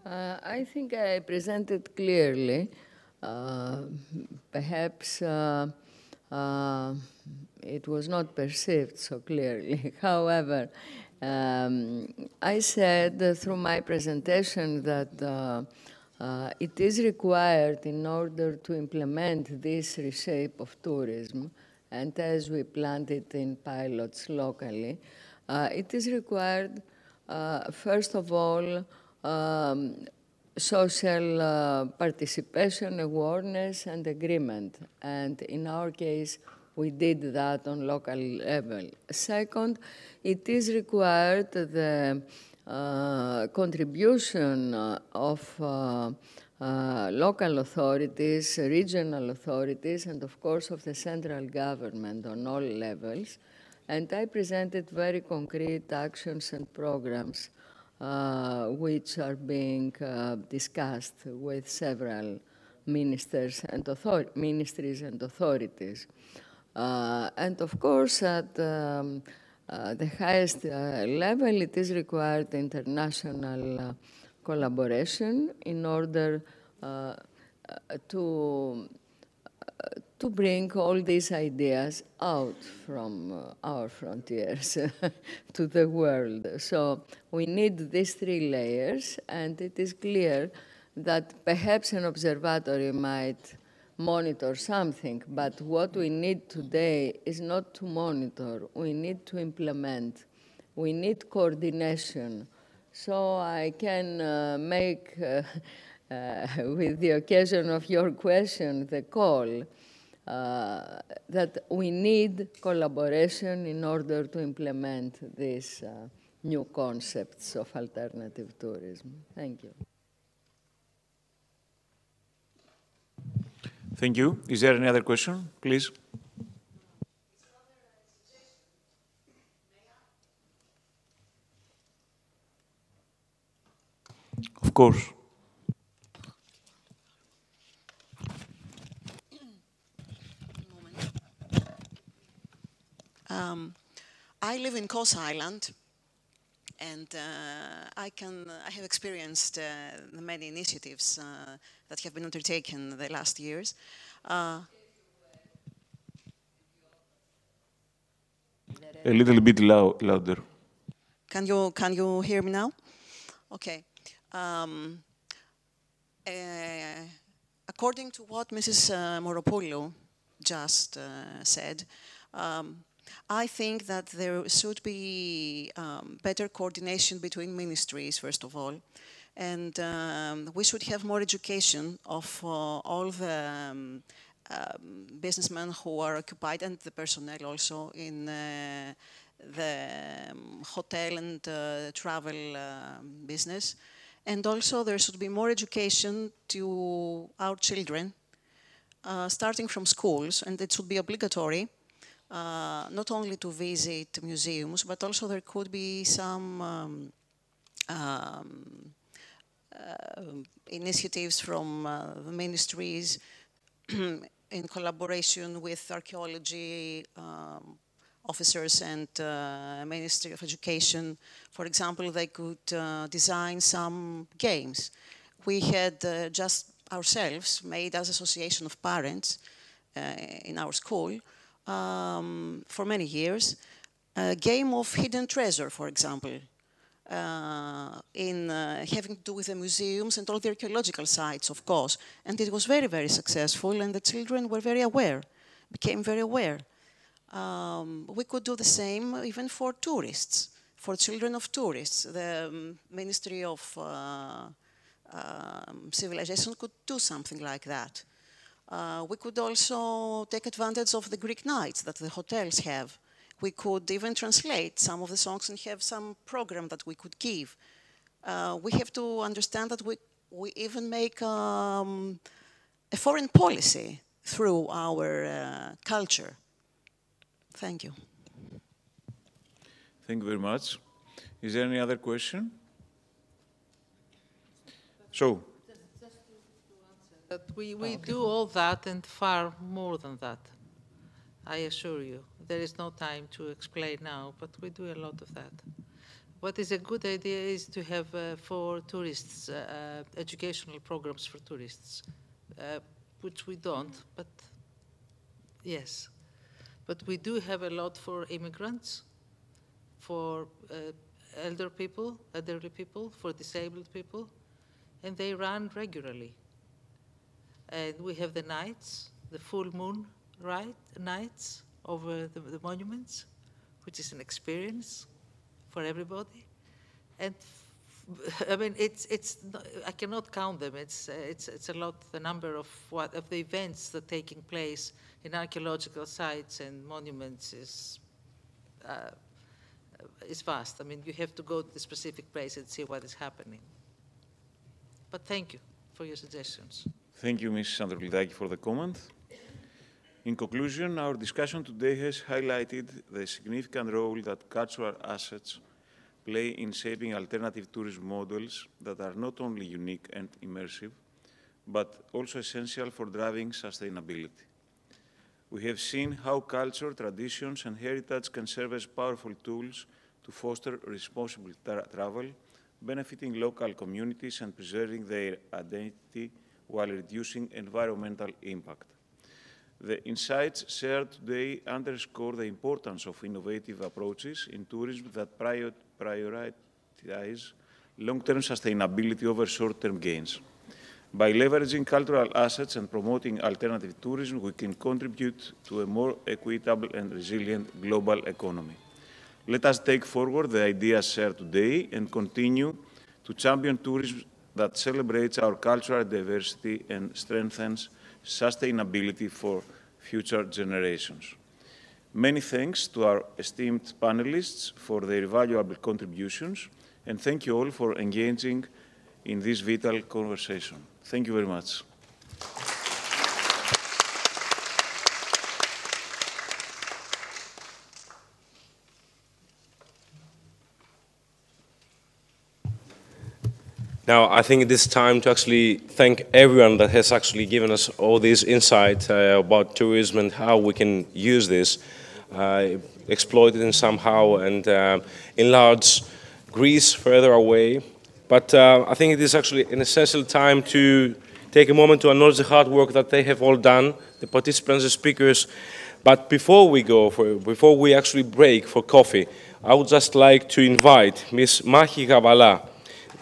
D: I think I presented clearly. Perhaps it was not perceived so clearly. However, I said through my presentation that it is required in order to implement this reshape of tourism, and as we planned it in pilots locally, it is required, first of all, social participation, awareness, and agreement. And in our case, we did that on local level. Second, it is required the contribution of local authorities, regional authorities, and of course of the central government on all levels. And I presented very concrete actions and programs which are being discussed with several ministers and ministries and authorities. And of course, at the highest level, it is required international collaboration in order to bring all these ideas out from our frontiers to the world. So we need these three layers, and it is clear that perhaps an observatory might monitor something, but what we need today is not to monitor, we need to implement. We need coordination. So I can make, with the occasion of your question, the call that we need collaboration in order to implement these new concepts of alternative tourism. Thank you.
B: Thank you. Is there any other question, please? Of course.
J: I live in Kos Island, and I have experienced the many initiatives that have been undertaken the last years.
B: A little bit louder.
J: Can you hear me now? Okay. According to what Mrs. Moropoulou just said, I think that there should be better coordination between ministries, first of all, and we should have more education of all the businessmen who are occupied and the personnel also in the hotel and travel business. And also there should be more education to our children, starting from schools, and it should be obligatory. Not only to visit museums, but also there could be some initiatives from the ministries in collaboration with archaeology officers and Ministry of Education. For example, they could design some games. We had just ourselves made as Association of Parents in our school for many years, a game of hidden treasure, for example, in having to do with the museums and all the archaeological sites, of course. And it was very, very successful, and the children were very aware, became very aware. We could do the same even for tourists, for children of tourists. The Ministry of Civilization could do something like that. We could also take advantage of the Greek nights that the hotels have. We could even translate some of the songs and have some program that we could give. We have to understand that we even make a foreign policy through our culture. Thank you.
B: Thank you very much. Is there any other question? So.
G: That we do all that and far more than that, I assure you. There is no time to explain now, but we do a lot of that. What is a good idea is to have for tourists, educational programs for tourists, which we don't, but yes. But we do have a lot for immigrants, for elderly people, for disabled people, and they run regularly. And we have the nights, the full moon nights over the monuments, which is an experience for everybody. And I mean, I cannot count them. It's a lot. The number of the events that are taking place in archaeological sites and monuments is vast. I mean, you have to go to the specific place and see what is happening. But thank you for your suggestions.
B: Thank you, Ms. Androglidaki, for the comment. In conclusion, our discussion today has highlighted the significant role that cultural assets play in shaping alternative tourism models that are not only unique and immersive, but also essential for driving sustainability. We have seen how culture, traditions, and heritage can serve as powerful tools to foster responsible travel, benefiting local communities and preserving their identity while reducing environmental impact. The insights shared today underscore the importance of innovative approaches in tourism that prioritize long-term sustainability over short-term gains. By leveraging cultural assets and promoting alternative tourism, we can contribute to a more equitable and resilient global economy. Let us take forward the ideas shared today and continue to champion tourism that celebrates our cultural diversity and strengthens sustainability for future generations. Many thanks to our esteemed panelists for their valuable contributions, and thank you all for engaging in this vital conversation. Thank you very much.
A: Now, I think it is time to actually thank everyone that has actually given us all this insight about tourism and how we can use this, exploit it somehow, and enlarge Greece further away. But I think it is actually an essential time to take a moment to acknowledge the hard work that they have all done, the participants, the speakers. But before we actually break for coffee, I would just like to invite Ms. Machi Gavala,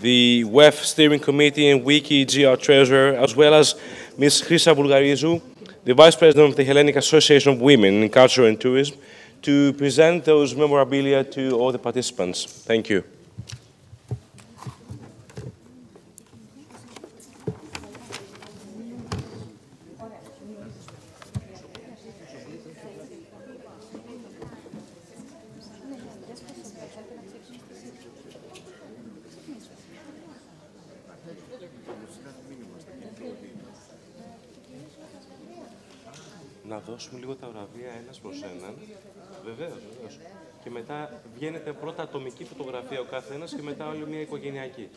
A: the WEF Steering Committee and WICCI GR Treasurer, as well as Ms. Chrisa Bulgarizou, the Vice President of the Hellenic Association of Women in Culture and Tourism, to present those memorabilia to all the participants. Thank you. Να δώσουμε λίγο τα βραβεία ένας προς έναν. Βεβαίως, βεβαίως. Και μετά βγαίνετε πρώτα ατομική φωτογραφία ο καθένας και μετά όλη μια οικογενειακή.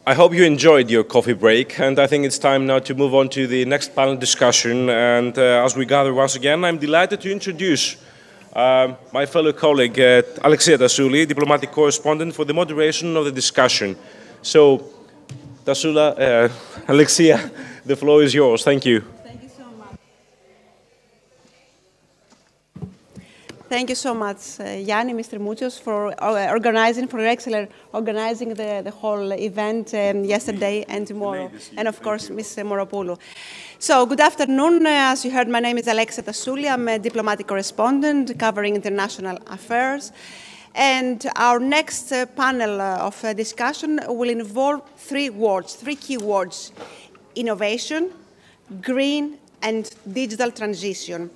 A: I hope you enjoyed your coffee break, and I think it's time now to move on to the next panel discussion. And as we gather once again, I'm delighted to introduce my fellow colleague, Alexia Tassouli, diplomatic correspondent, for the moderation of the discussion. So, Tassoula, Alexia, the floor is yours. Thank you.
K: Thank you so much, Yanni, Mr. Moutsios, for excellent organizing the whole event yesterday and tomorrow, and of course, Ms. Moropoulou. So, good afternoon. As you heard, my name is Alexia Tassouli. I'm a diplomatic correspondent covering international affairs. And our next panel of discussion will involve three key words: innovation, green, and digital transition.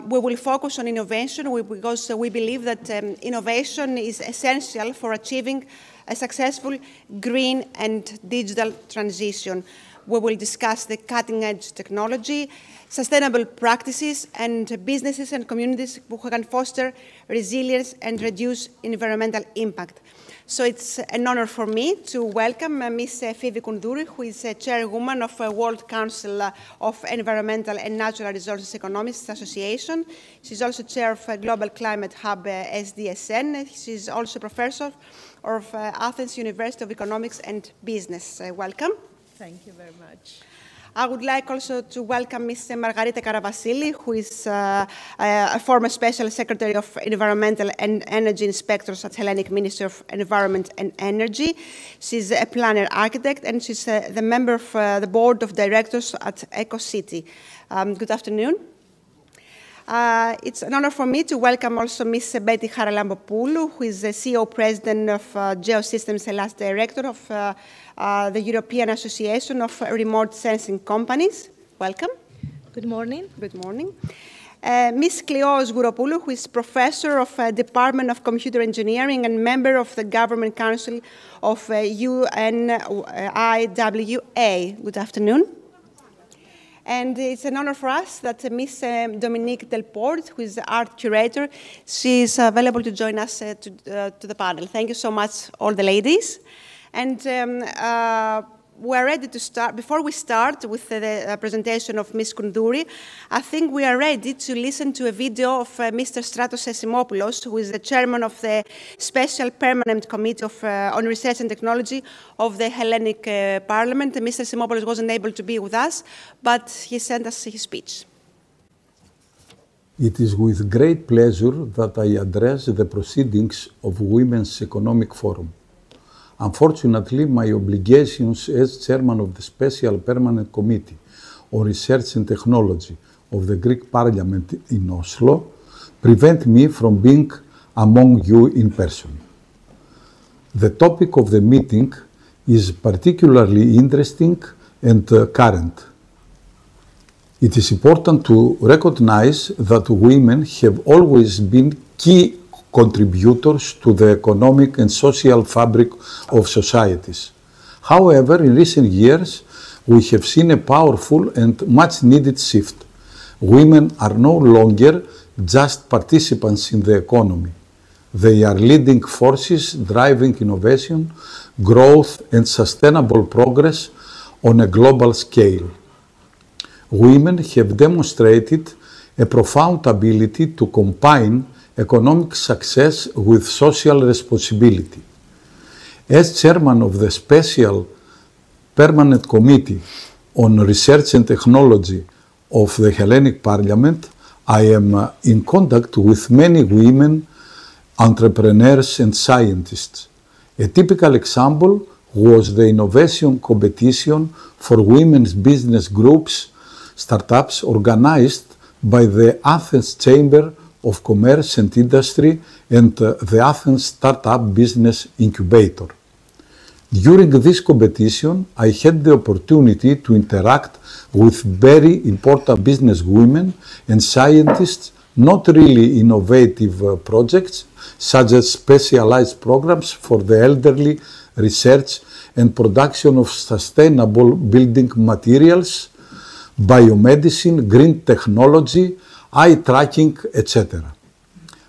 K: We will focus on innovation because we believe that innovation is essential for achieving a successful green and digital transition. We will discuss the cutting-edge technology, sustainable practices, and businesses and communities who can foster resilience and reduce environmental impact. So it's an honor for me to welcome Ms. Phoebe Koundouri, who is chairwoman of World Council of Environmental and Natural Resources Economists Association. She's also chair of Global Climate Hub SDSN. She's also professor of Athens University of Economics and Business. Welcome.
L: Thank you very much.
K: I would like also to welcome Ms. Margarita Karavassili, who is a former Special Secretary of Environmental and Energy Inspectors at Hellenic Ministry of Environment and Energy. She's a planner architect, and she's the member of the board of directors at EcoCity. Good afternoon. It's an honor for me to welcome also Ms. Betty Haralambopoulou, who is the CEO President of Geosystems Hellas Director of the European Association of Remote Sensing Companies. Welcome.
L: Good morning.
K: Good morning. Ms. Kleos Gouropoulou, who is professor of Department of Computer Engineering and member of the Government Council of UNIWA. Good afternoon. And it's an honor for us that Ms. Dominique Delporte, who is the art curator, she is available to join us to the panel. Thank you so much, all the ladies. And we're ready to start. Before we start with the presentation of Ms. Koundouri, I think we are ready to listen to a video of Mr. Stratos Sesimopoulos, who is the chairman of the Special Permanent Committee on Research and Technology of the Hellenic Parliament. Mr. Sesimopoulos wasn't able to be with us, but he sent us his speech.
M: It is with great pleasure that I address the proceedings of Women's Economic Forum. Unfortunately, my obligations as chairman of the Special Permanent Committee on Research and Technology of the Greek Parliament in Oslo prevent me from being among you in person. The topic of the meeting is particularly interesting and current. It is important to recognize that women have always been key contributors to the economic and social fabric of societies. However, in recent years, we have seen a powerful and much needed shift. Women are no longer just participants in the economy. They are leading forces driving innovation, growth, and sustainable progress on a global scale. Women have demonstrated a profound ability to combine economic success with social responsibility. As chairman of the Special Permanent Committee on Research and Technology of the Hellenic Parliament, I am in contact with many women entrepreneurs and scientists. A typical example was the innovation competition for women's business groups, startups organized by the Athens Chamber of Commerce and Industry and the Athens Startup Business Incubator. During this competition, I had the opportunity to interact with very important business women and scientists, not really innovative projects, such as specialized programs for the elderly, research and production of sustainable building materials, biomedicine, green technology, eye tracking, etc.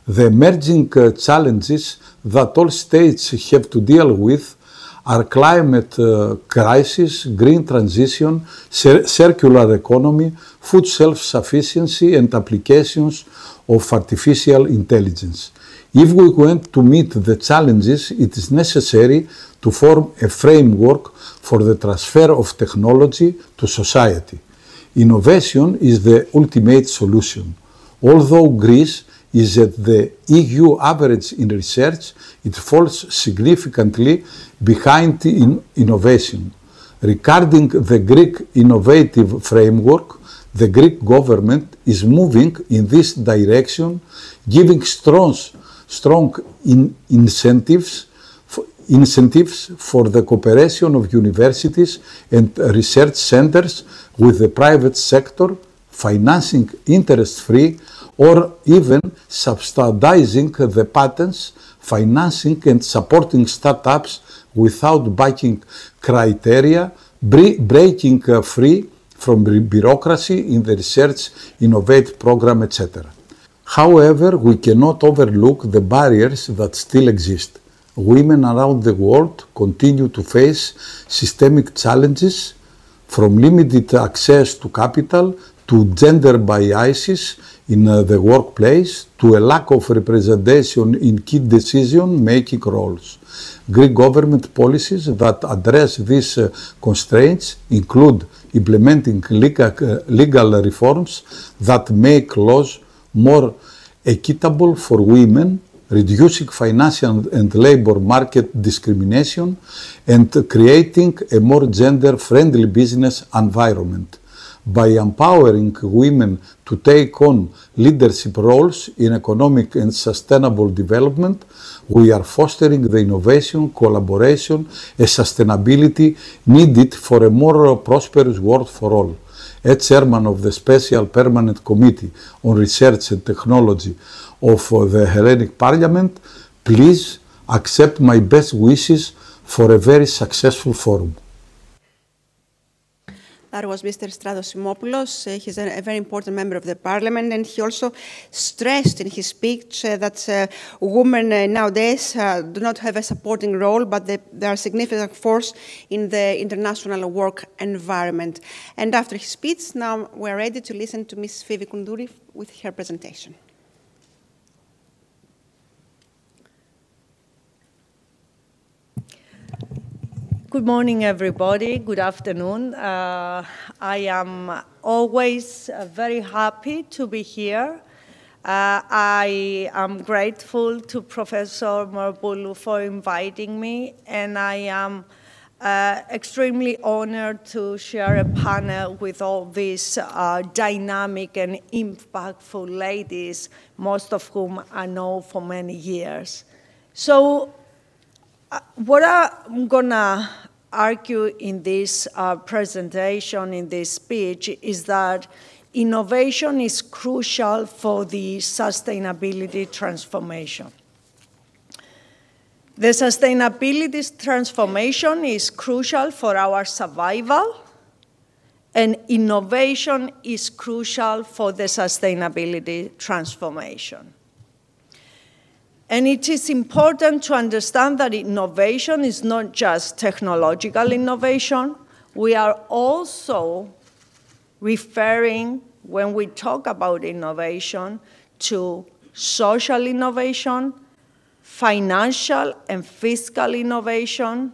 M: The emerging challenges that all states have to deal with are climate crisis, green transition, circular economy, food self-sufficiency, and applications of artificial intelligence. If we want to meet the challenges, it is necessary to form a framework for the transfer of technology to society. Innovation is the ultimate solution. Although Greece is at the EU average in research, it falls significantly behind in innovation. Regarding the Greek innovative framework, the Greek government is moving in this direction, giving strong incentives for the cooperation of universities and research centers with the private sector, financing interest-free or even subsidizing the patents, financing and supporting startups without backing criteria, breaking free from bureaucracy in the research innovate program, etc. However, we cannot overlook the barriers that still exist. Women around the world continue to face systemic challenges, from limited access to capital to gender biases in the workplace to a lack of representation in key decision-making roles. Greek government policies that address these constraints include implementing legal reforms that make laws more equitable for women, reducing financial and labor market discrimination, and creating a more gender-friendly business environment. By empowering women to take on leadership roles in economic and sustainable development, we are fostering the innovation, collaboration, and sustainability needed for a more prosperous world for all. As chairman of the Special Permanent Committee on Research and Technology of the Hellenic Parliament, please accept my best wishes for a very successful forum.
K: That was Mr. Stratos Simopoulos. He's a very important member of the parliament, and he also stressed in his speech that women nowadays do not have a supporting role, but they are a significant force in the international work environment. And after his speech, now we're ready to listen to Ms. Phoebe Koundouri with her presentation.
N: Good morning, everybody. Good afternoon. I am always very happy to be here. I am grateful to Professor Moropoulou for inviting me, and I am extremely honored to share a panel with all these dynamic and impactful ladies, most of whom I know for many years. So what I'm gonna argue in this presentation, in this speech, is that innovation is crucial for the sustainability transformation. The sustainability transformation is crucial for our survival, and innovation is crucial for the sustainability transformation. And it is important to understand that innovation is not just technological innovation. We are also referring, when we talk about innovation, to social innovation, financial and fiscal innovation,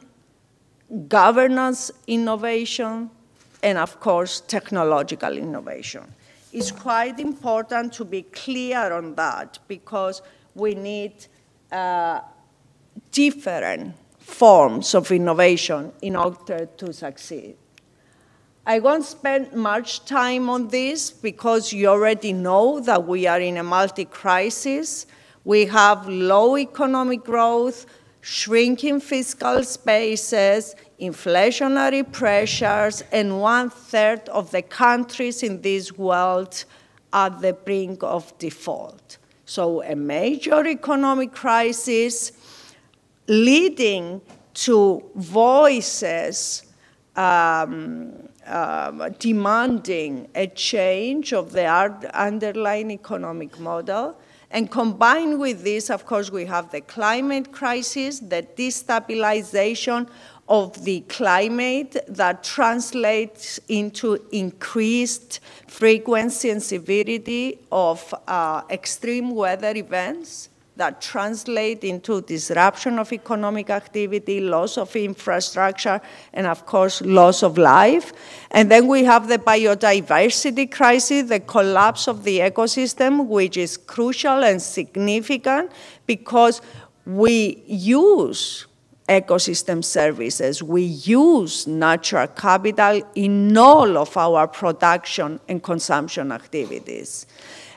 N: governance innovation, and of course, technological innovation. It's quite important to be clear on that, because we need different forms of innovation in order to succeed. I won't spend much time on this because you already know that we are in a multi-crisis. We have low economic growth, shrinking fiscal spaces, inflationary pressures, and 1/3 of the countries in this world are at the brink of default. So a major economic crisis leading to voices demanding a change of the underlying economic model. And combined with this, of course, we have the climate crisis, the destabilization of the climate that translates into increased frequency and severity of extreme weather events that translate into disruption of economic activity, loss of infrastructure, and of course, loss of life. And then we have the biodiversity crisis, the collapse of the ecosystem, which is crucial and significant because we use ecosystem services, we use natural capital in all of our production and consumption activities.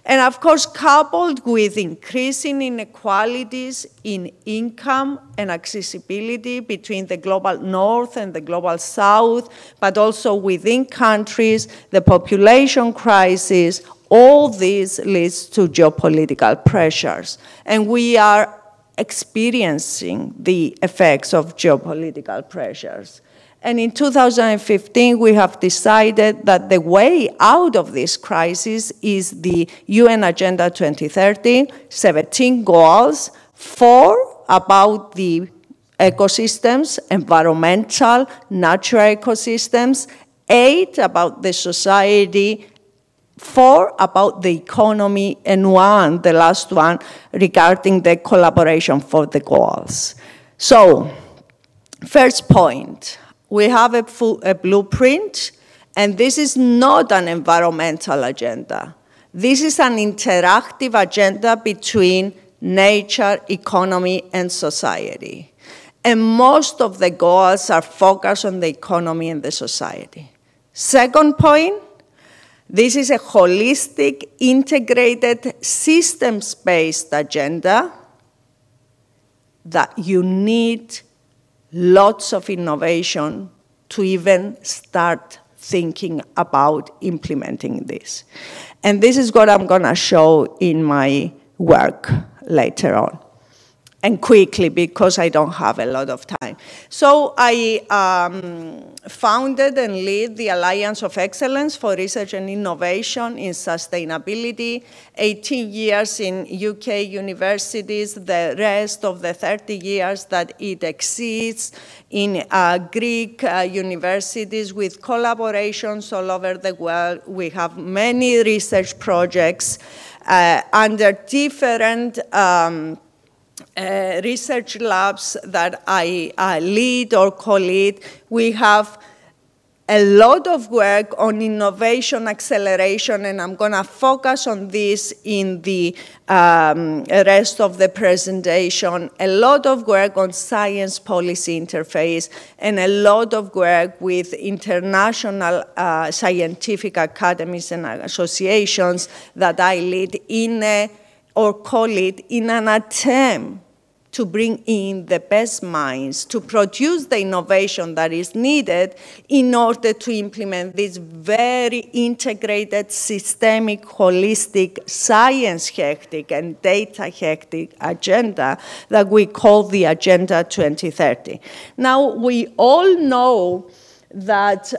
N: And of course, coupled with increasing inequalities in income and accessibility between the global north and the global south, but also within countries, the population crisis, all this leads to geopolitical pressures. And we are experiencing the effects of geopolitical pressures. And in 2015, we have decided that the way out of this crisis is the UN Agenda 2030, 17 goals, 4 about the ecosystems, environmental, natural ecosystems, 8 about the society, 4 about the economy, and 1, the last one, regarding the collaboration for the goals. So, first point. We have a blueprint, and this is not an environmental agenda. This is an interactive agenda between nature, economy, and society. And most of the goals are focused on the economy and the society. Second point, this is a holistic, integrated, systems-based agenda that you need lots of innovation to even start thinking about implementing this. And this is what I'm going to show in my work later on. And quickly, because I don't have a lot of time. So I founded and lead the Alliance of Excellence for Research and Innovation in Sustainability, 18 years in UK universities, the rest of the 30 years that it exists in Greek universities with collaborations all over the world. We have many research projects under different research labs that I lead or co-lead. We have a lot of work on innovation acceleration, and I'm going to focus on this in the rest of the presentation. A lot of work on science policy interface, and a lot of work with international scientific academies and associations that I lead in or co-lead in an attempt to bring in the best minds to produce the innovation that is needed in order to implement this very integrated, systemic, holistic, science-hectic and data-hectic agenda that we call the Agenda 2030. Now, we all know that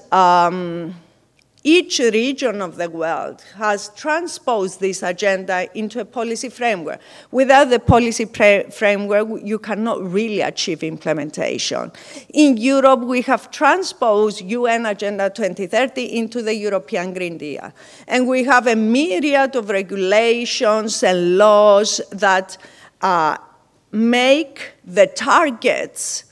N: each region of the world has transposed this agenda into a policy framework. Without the policy framework, you cannot really achieve implementation. In Europe, we have transposed UN Agenda 2030 into the European Green Deal. And we have a myriad of regulations and laws that make the targets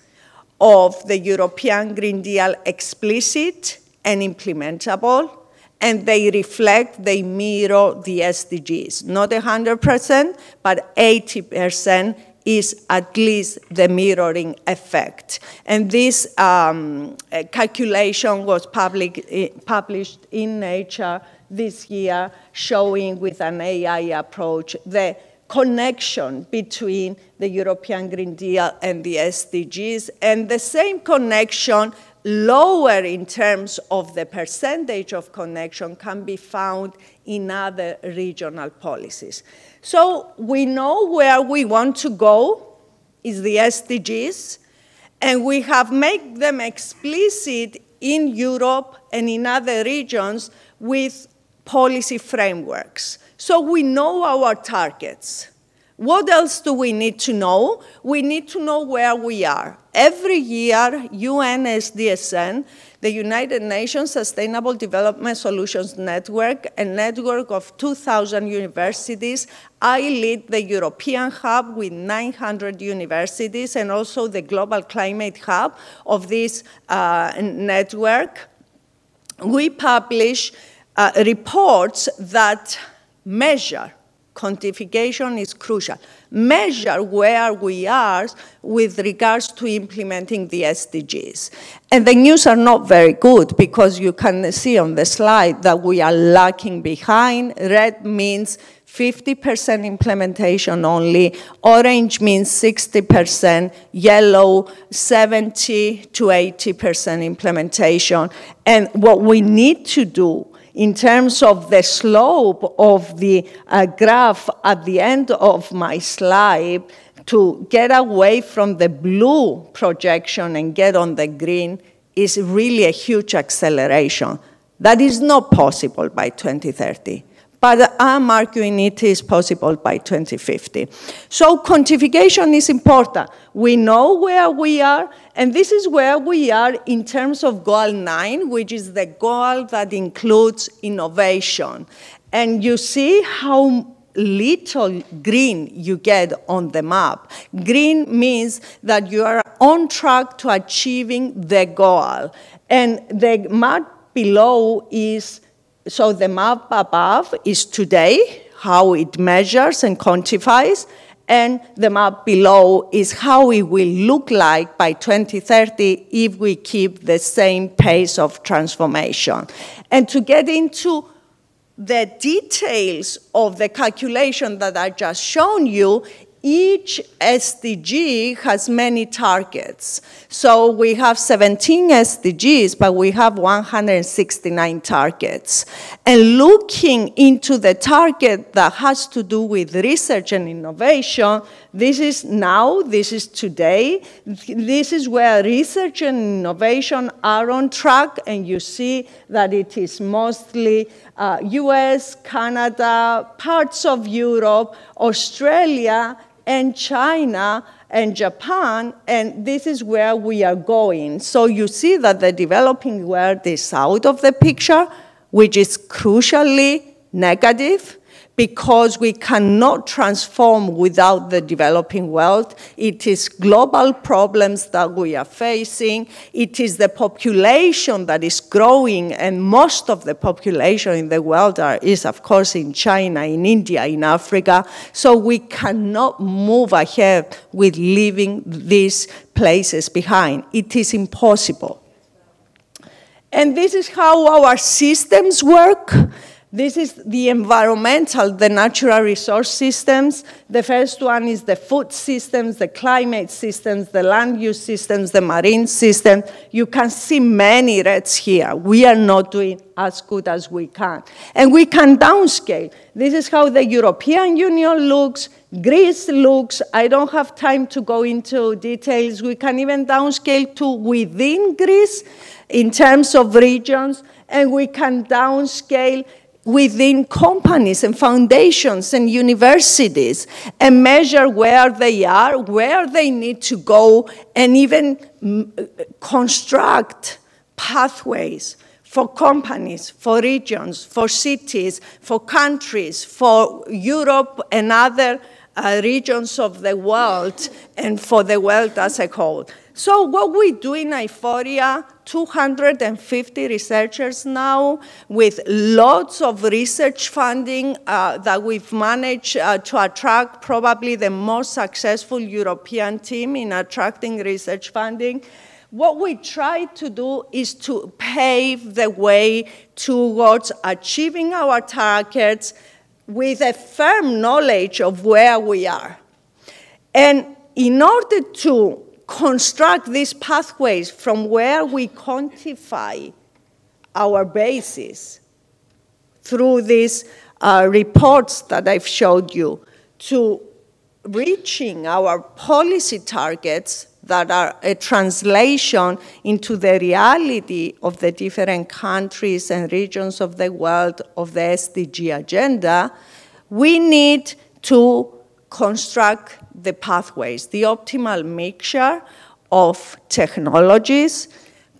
N: of the European Green Deal explicit and implementable, and they reflect, they mirror the SDGs. Not 100%, but 80% is at least the mirroring effect. And this calculation was published in Nature this year, showing with an AI approach the connection between the European Green Deal and the SDGs, and the same connection, lower in terms of the percentage of connection, can be found in other regional policies. So we know where we want to go is the SDGs, and we have made them explicit in Europe and in other regions with policy frameworks. So we know our targets. What else do we need to know? We need to know where we are. Every year, UNSDSN, the United Nations Sustainable Development Solutions Network, a network of 2,000 universities. I lead the European Hub with 900 universities and also the Global Climate Hub of this network. We publish reports that measure, quantification is crucial, measure where we are with regards to implementing the SDGs. And the news are not very good because you can see on the slide that we are lagging behind. Red means 50% implementation only, orange means 60%, yellow 70 to 80% implementation. And what we need to do in terms of the slope of the graph at the end of my slide, to get away from the blue projection and get on the green is really a huge acceleration. That is not possible by 2030. But I'm arguing it is possible by 2050. So quantification is important. We know where we are, and this is where we are in terms of goal 9, which is the goal that includes innovation. And you see how little green you get on the map. Green means that you are on track to achieving the goal. And the map below is, so the map above is today, how it measures and quantifies, and the map below is how it will look like by 2030 if we keep the same pace of transformation. And to get into the details of the calculation that I just shown you, each SDG has many targets. So we have 17 SDGs, but we have 169 targets. And looking into the target that has to do with research and innovation, this is now, this is today. This is where research and innovation are on track, and you see that it is mostly US, Canada, parts of Europe, Australia, and China and Japan, and this is where we are going. So you see that the developing world is out of the picture, which is crucially negative, because we cannot transform without the developing world. It is global problems that we are facing. It is the population that is growing, and most of the population in the world is, of course, in China, in India, in Africa. So we cannot move ahead with leaving these places behind. It is impossible. And this is how our systems work. This is the environmental, the natural resource systems. The first one is the food systems, the climate systems, the land use systems, the marine system. You can see many reds here. We are not doing as good as we can. And we can downscale. This is how the European Union looks, Greece looks. I don't have time to go into details. We can even downscale to within Greece in terms of regions, and we can downscale within companies and foundations and universities and measure where they are, where they need to go, and even construct pathways for companies, for regions, for cities, for countries, for Europe and other regions of the world, and for the world as a whole. So what we do in IFORIA, 250 researchers now with lots of research funding that we've managed to attract, probably the most successful European team in attracting research funding. What we try to do is to pave the way towards achieving our targets with a firm knowledge of where we are. And in order to construct these pathways from where we quantify our basis through these reports that I've showed you to reaching our policy targets that are a translation into the reality of the different countries and regions of the world of the SDG agenda, we need to construct the pathways, the optimal mixture of technologies,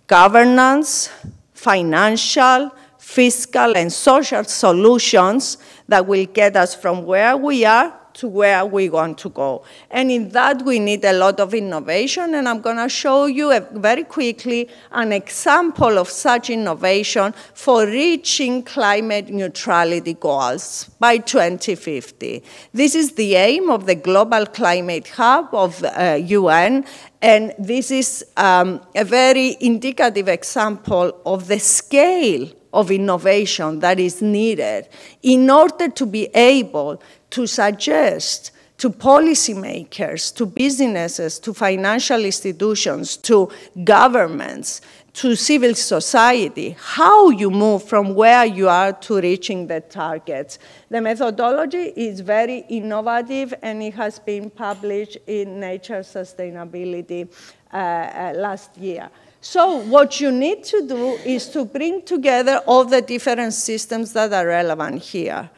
N: governance, financial, fiscal, and social solutions that will get us from where we are to where we want to go. And in that, we need a lot of innovation, and I'm going to show you very quickly an example of such innovation for reaching climate neutrality goals by 2050. This is the aim of the Global Climate Hub of UN, and this is a very indicative example of the scale of innovation that is needed in order to be able to suggest to policymakers, to businesses, to financial institutions, to governments, to civil society, how you move from where you are to reaching the targets. The methodology is very innovative, and it has been published in Nature Sustainability last year. So what you need to do is to bring together all the different systems that are relevant here.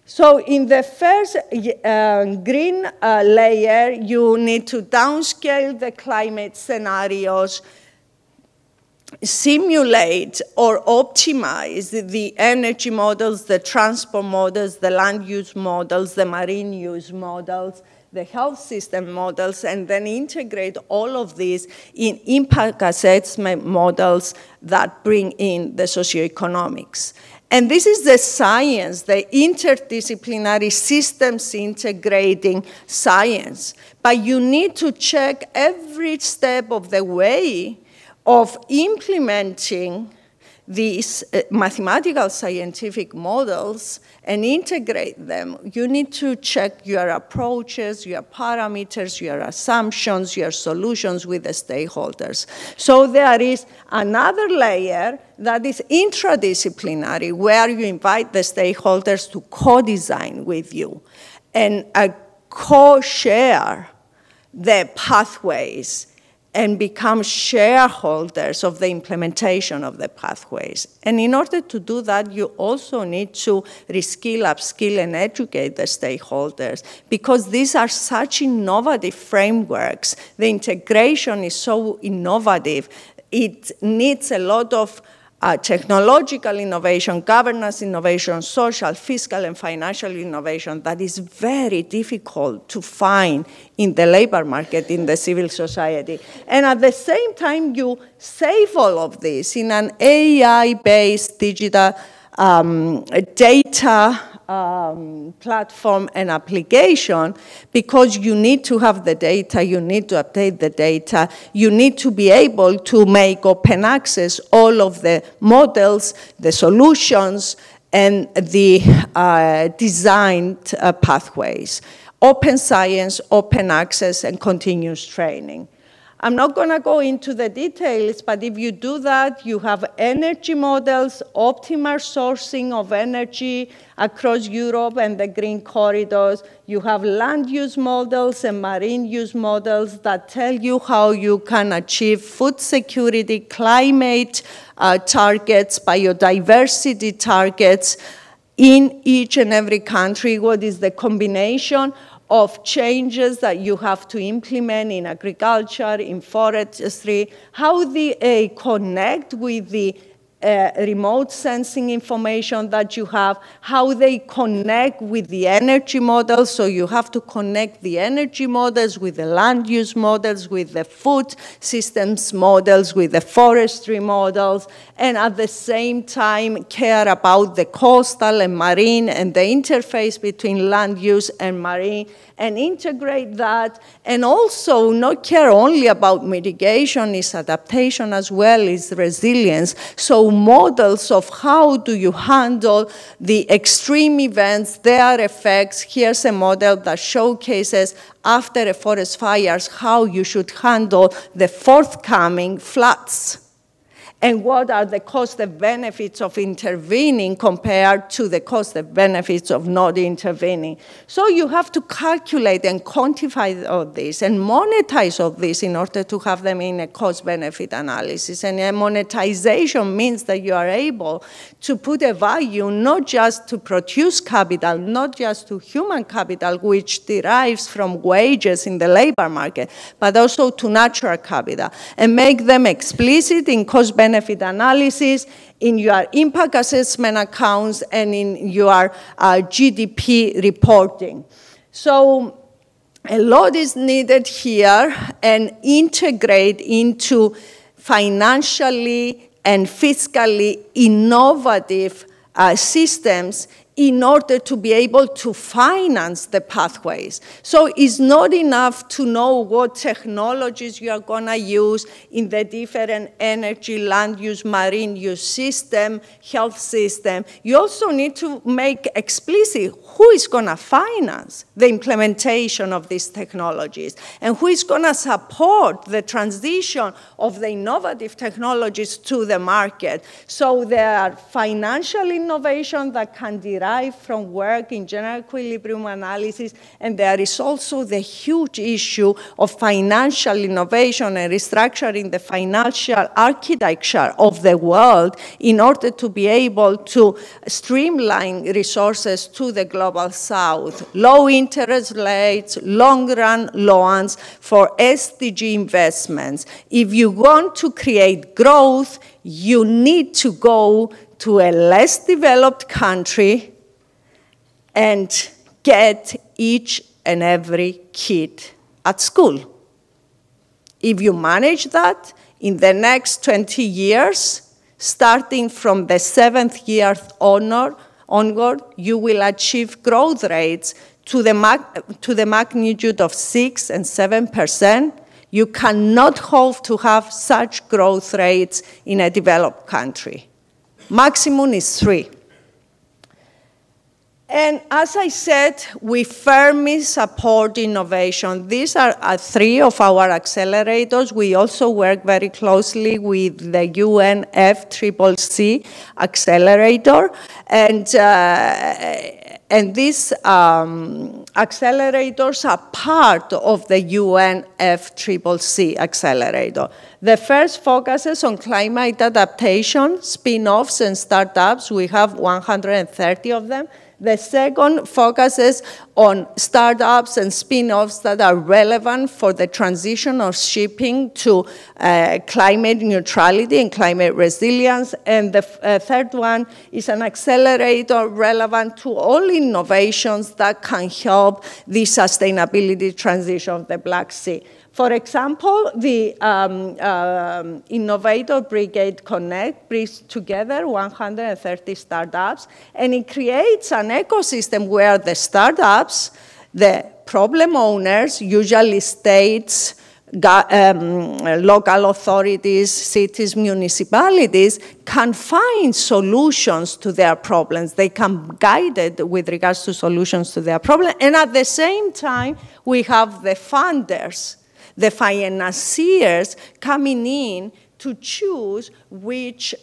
N: So in the first green layer, you need to downscale the climate scenarios, simulate or optimize the energy models, the transport models, the land use models, the marine use models, the health system models, and then integrate all of these in impact assessment models that bring in the socioeconomics. And this is the science, the interdisciplinary systems integrating science. But you need to check every step of the way of implementing these mathematical scientific models and integrate them. You need to check your approaches, your parameters, your assumptions, your solutions with the stakeholders. So there is another layer that is intradisciplinary, where you invite the stakeholders to co-design with you and co-share the pathways and become shareholders of the implementation of the pathways. And in order to do that, you also need to reskill, upskill, and educate the stakeholders, because these are such innovative frameworks. The integration is so innovative. It needs a lot of technological innovation, governance innovation, social, fiscal, and financial innovation that is very difficult to find in the labor market, in the civil society. And at the same time, you save all of this in an AI-based digital data platform and application, because you need to have the data, you need to update the data, you need to be able to make open access all of the models, the solutions, and the designed pathways. Open science, open access, and continuous training. I'm not going to go into the details, but if you do that, you have energy models, optimal sourcing of energy across Europe and the green corridors. You have land use models and marine use models that tell you how you can achieve food security, climate targets, biodiversity targets in each and every country. What is the combination of changes that you have to implement in agriculture, in forestry, how they connect with the remote sensing information that you have, how they connect with the energy models. So you have to connect the energy models with the land use models, with the food systems models, with the forestry models, and at the same time care about the coastal and marine and the interface between land use and marine, and integrate that, and also not care only about mitigation, is adaptation as well, is resilience. So models of how do you handle the extreme events, their effects. Here's a model that showcases after a forest fires how you should handle the forthcoming floods. and what are the cost and benefits of intervening compared to the cost and benefits of not intervening. So you have to calculate and quantify all this and monetize all this in order to have them in a cost-benefit analysis. And a monetization means that you are able to put a value not just to produce capital, not just to human capital, which derives from wages in the labor market, but also to natural capital, and make them explicit in cost-benefit analysis, in your impact assessment accounts, and in your GDP reporting. So a lot is needed here, and integrate into financially and fiscally innovative systems in order to be able to finance the pathways. So it's not enough to know what technologies you are going to use in the different energy, land use, marine use system, health system. You also need to make explicit who is going to finance the implementation of these technologies and who is going to support the transition of the innovative technologies to the market. So there are financial innovation that can derive from work in general equilibrium analysis, and there is also the huge issue of financial innovation and restructuring the financial architecture of the world in order to be able to streamline resources to the global south. Low interest rates, long-run loans for SDG investments. If you want to create growth, you need to go to a less developed country and get each and every kid at school. If you manage that, in the next 20 years, starting from the 7th year onward, you will achieve growth rates to the magnitude of 6 and 7%. You cannot hope to have such growth rates in a developed country. Maximum is 3. And as I said, we firmly support innovation. These are 3 of our accelerators. We also work very closely with the UN FCCC accelerator. And these accelerators are part of the UN FCCC accelerator. The first focuses on climate adaptation, spin-offs, and startups. We have 130 of them. The second focuses on startups and spin-offs that are relevant for the transition of shipping to climate neutrality and climate resilience. And the third one is an accelerator relevant to all innovations that can help the sustainability transition of the Black Sea. For example, the Innovator Brigade Connect brings together 130 startups, and it creates an ecosystem where the startups, the problem owners, usually states, local authorities, cities, municipalities, can find solutions to their problems. They can be guided with regards to solutions to their problems. And at the same time, we have the funders, the financiers coming in to choose which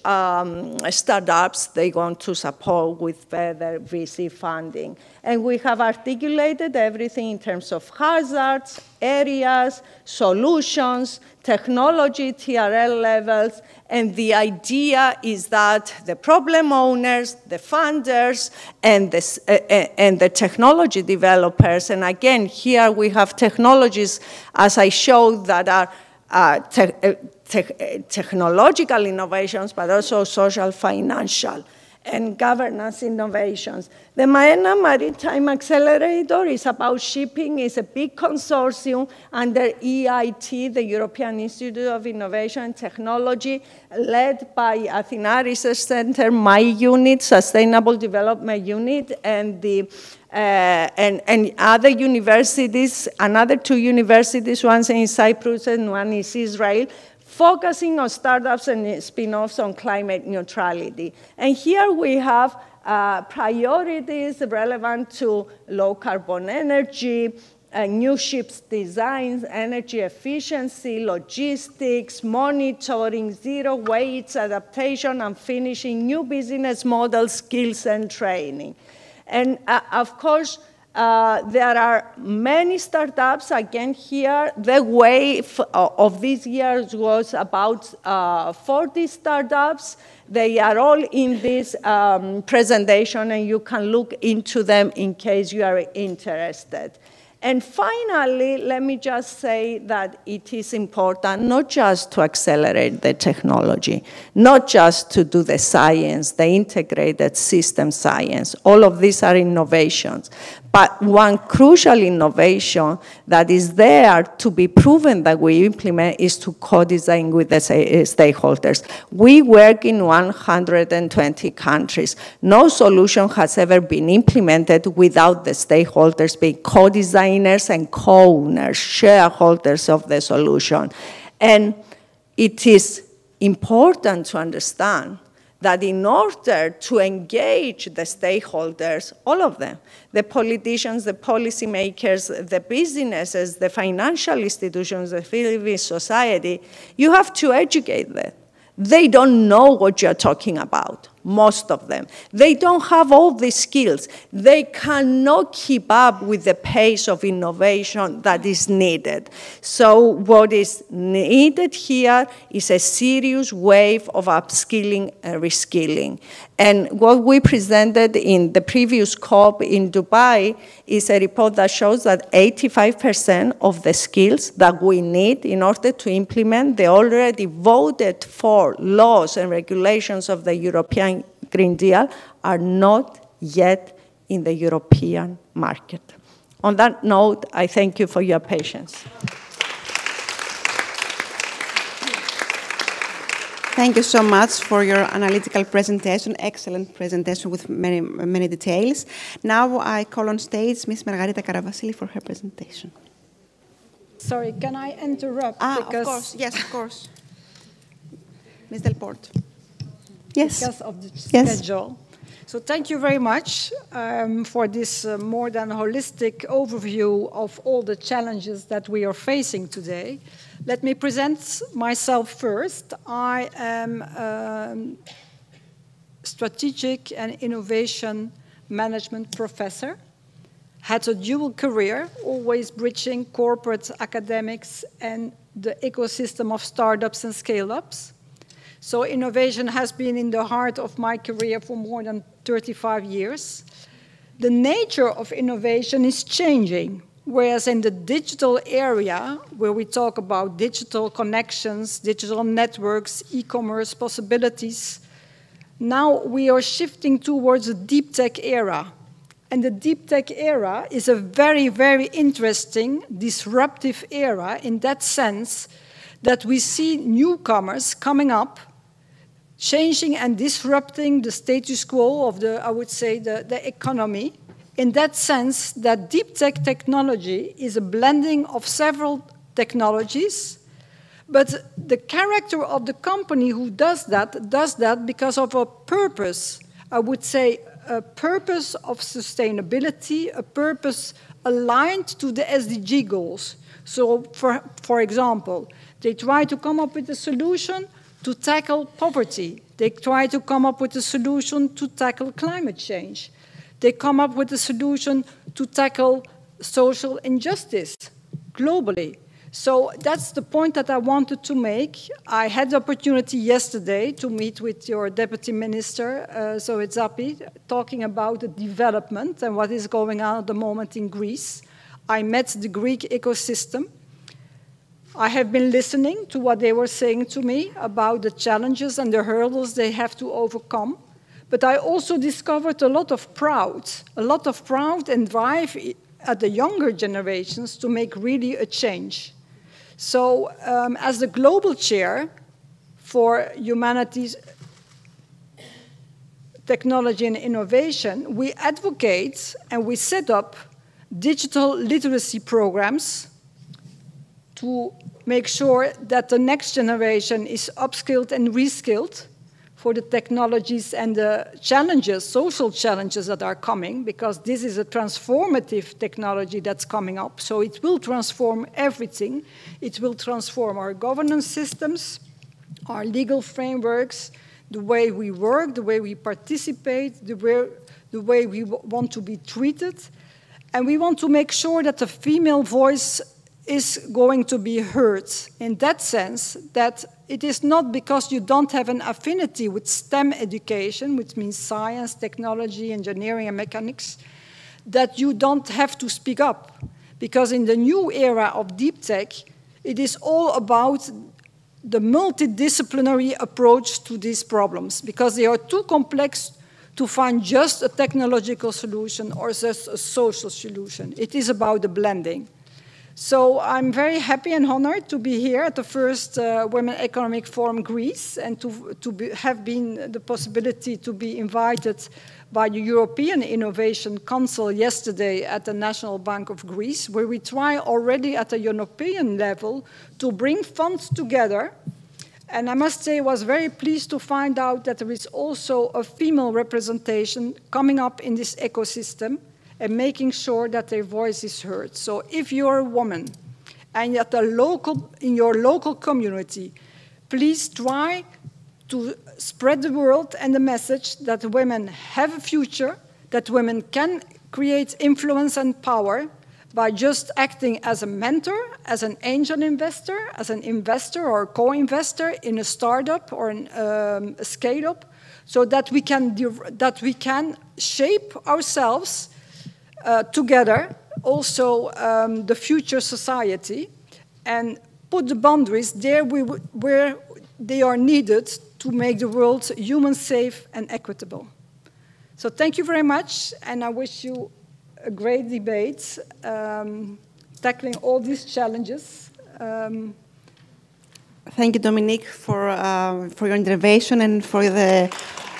N: startups they want to support with further VC funding. And we have articulated everything in terms of hazards, areas, solutions, technology, TRL levels, and the idea is that the problem owners, the funders, and the technology developers, and again, here we have technologies, as I showed, that are technological innovations, but also social, financial, and governance innovations. The Maena Maritime Accelerator is about shipping. It's a big consortium under EIT, the European Institute of Innovation and Technology, led by Athena Research Center, my unit, Sustainable Development Unit, and the and other universities, another 2 universities, one in Cyprus and one is Israel, focusing on startups and spin-offs on climate neutrality. And here we have priorities relevant to low carbon energy, new ships designs, energy efficiency, logistics, monitoring, zero waste, adaptation, and finishing new business models, skills, and training. And of course, there are many startups. Again, here, the wave of these years was about 40 startups. They are all in this presentation, and you can look into them in case you are interested. And finally, let me just say that it is important not just to accelerate the technology, not just to do the science, the integrated system science. All of these are innovations. But one crucial innovation that is there to be proven that we implement is to co-design with the stakeholders. We work in 120 countries. No solution has ever been implemented without the stakeholders being co-designers and co-owners, shareholders of the solution. And it is important to understand that in order to engage the stakeholders, all of them, the politicians, the policymakers, the businesses, the financial institutions, the civil society, you have to educate them. They don't know what you're talking about, most of them. They don't have all the skills. They cannot keep up with the pace of innovation that is needed. So what is needed here is a serious wave of upskilling and reskilling. And what we presented in the previous COP in Dubai is a report that shows that 85% of the skills that we need in order to implement the already voted for laws and regulations of the European Green Deal are not yet in the European market. On that note, I thank you for your patience.
K: Thank you so much for your analytical presentation, excellent presentation with many, many details. Now I call on stage Ms. Margarita Karavasili for her presentation.
O: Sorry, can I interrupt?
K: Of course, yes, of course. Ms. Delporte. Yes.
O: Because of the schedule. So thank you very much for this more than holistic overview of all the challenges that we are facing today. Let me present myself first. I am a strategic and innovation management professor. Had a dual career, always bridging corporate academics and the ecosystem of startups and scale-ups. So innovation has been in the heart of my career for more than 35 years. The nature of innovation is changing, whereas in the digital area, where we talk about digital connections, digital networks, e-commerce possibilities, now we are shifting towards a deep tech era. And the deep tech era is a very, very interesting, disruptive era in that sense that we see newcomers coming up, changing and disrupting the status quo of the, I would say, the economy, in that sense that deep tech technology is a blending of several technologies, but the character of the company who does that because of a purpose, I would say a purpose of sustainability, a purpose aligned to the SDG goals. So, for example, they try to come up with a solution to tackle poverty. They try to come up with a solution to tackle climate change. They come up with a solution to tackle social injustice globally. So that's the point that I wanted to make. I had the opportunity yesterday to meet with your deputy minister, Zoetzapi, talking about the development and what is going on at the moment in Greece. I met the Greek ecosystem. I have been listening to what they were saying to me about the challenges and the hurdles they have to overcome. But I also discovered a lot of pride and drive at the younger generations to make really a change. So as the global chair for humanities, technology and innovation, we advocate and we set up digital literacy programs to make sure that the next generation is upskilled and reskilled. for the technologies and the challenges, social challenges that are coming, because this is a transformative technology that's coming up. So it will transform everything. It will transform our governance systems, our legal frameworks, the way we work, the way we participate, the way we want to be treated. And we want to make sure that the female voice is going to be heard in that sense that it is not because you don't have an affinity with STEM education, which means science, technology, engineering, and mechanics, that you don't have to speak up. Because in the new era of deep tech, it is all about the multidisciplinary approach to these problems, because they are too complex to find just a technological solution or just a social solution. It is about the blending. So I'm very happy and honored to be here at the first Women Economic Forum Greece and to have been the possibility to be invited by the European Innovation Council yesterday at the National Bank of Greece, where we try already at a European level to bring funds together. And I must say I was very pleased to find out that there is also a female representation coming up in this ecosystem and making sure that their voice is heard. So if you're a woman and in your local community, please try to spread the word and the message that women have a future, that women can create influence and power by just acting as a mentor, as an angel investor, as an investor or co-investor in a startup or a scale-up, so that we can shape ourselves together, also the future society, and put the boundaries there where they are needed to make the world human, safe, and equitable. So thank you very much, and I wish you a great debate, tackling all these challenges.
K: Thank you, Dominique, for your intervention and for the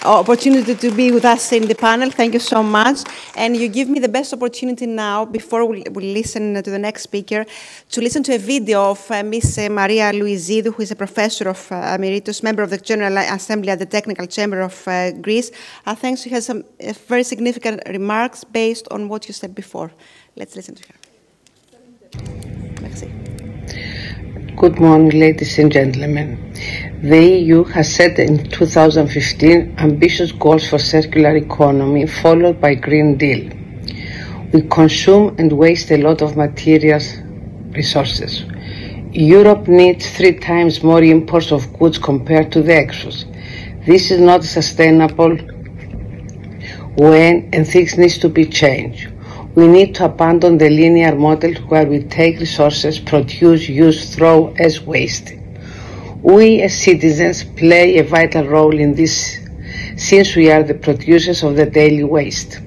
K: opportunity to be with us in the panel. Thank you so much. And you give me the best opportunity now, before we listen to the next speaker, to listen to a video of Miss Maria Louisidou, who is a professor of emeritus, member of the General Assembly at the Technical Chamber of Greece. I think she has some very significant remarks based on what you said before. Let's listen to her. Merci.
P: Good morning, ladies and gentlemen. The EU has set in 2015 ambitious goals for circular economy, followed by Green Deal. We consume and waste a lot of materials, resources. Europe needs 3 times more imports of goods compared to the exports. This is not sustainable and things need to be changed. We need to abandon the linear model where we take resources, produce, use, throw as waste. We as citizens play a vital role in this, since we are the producers of the daily waste.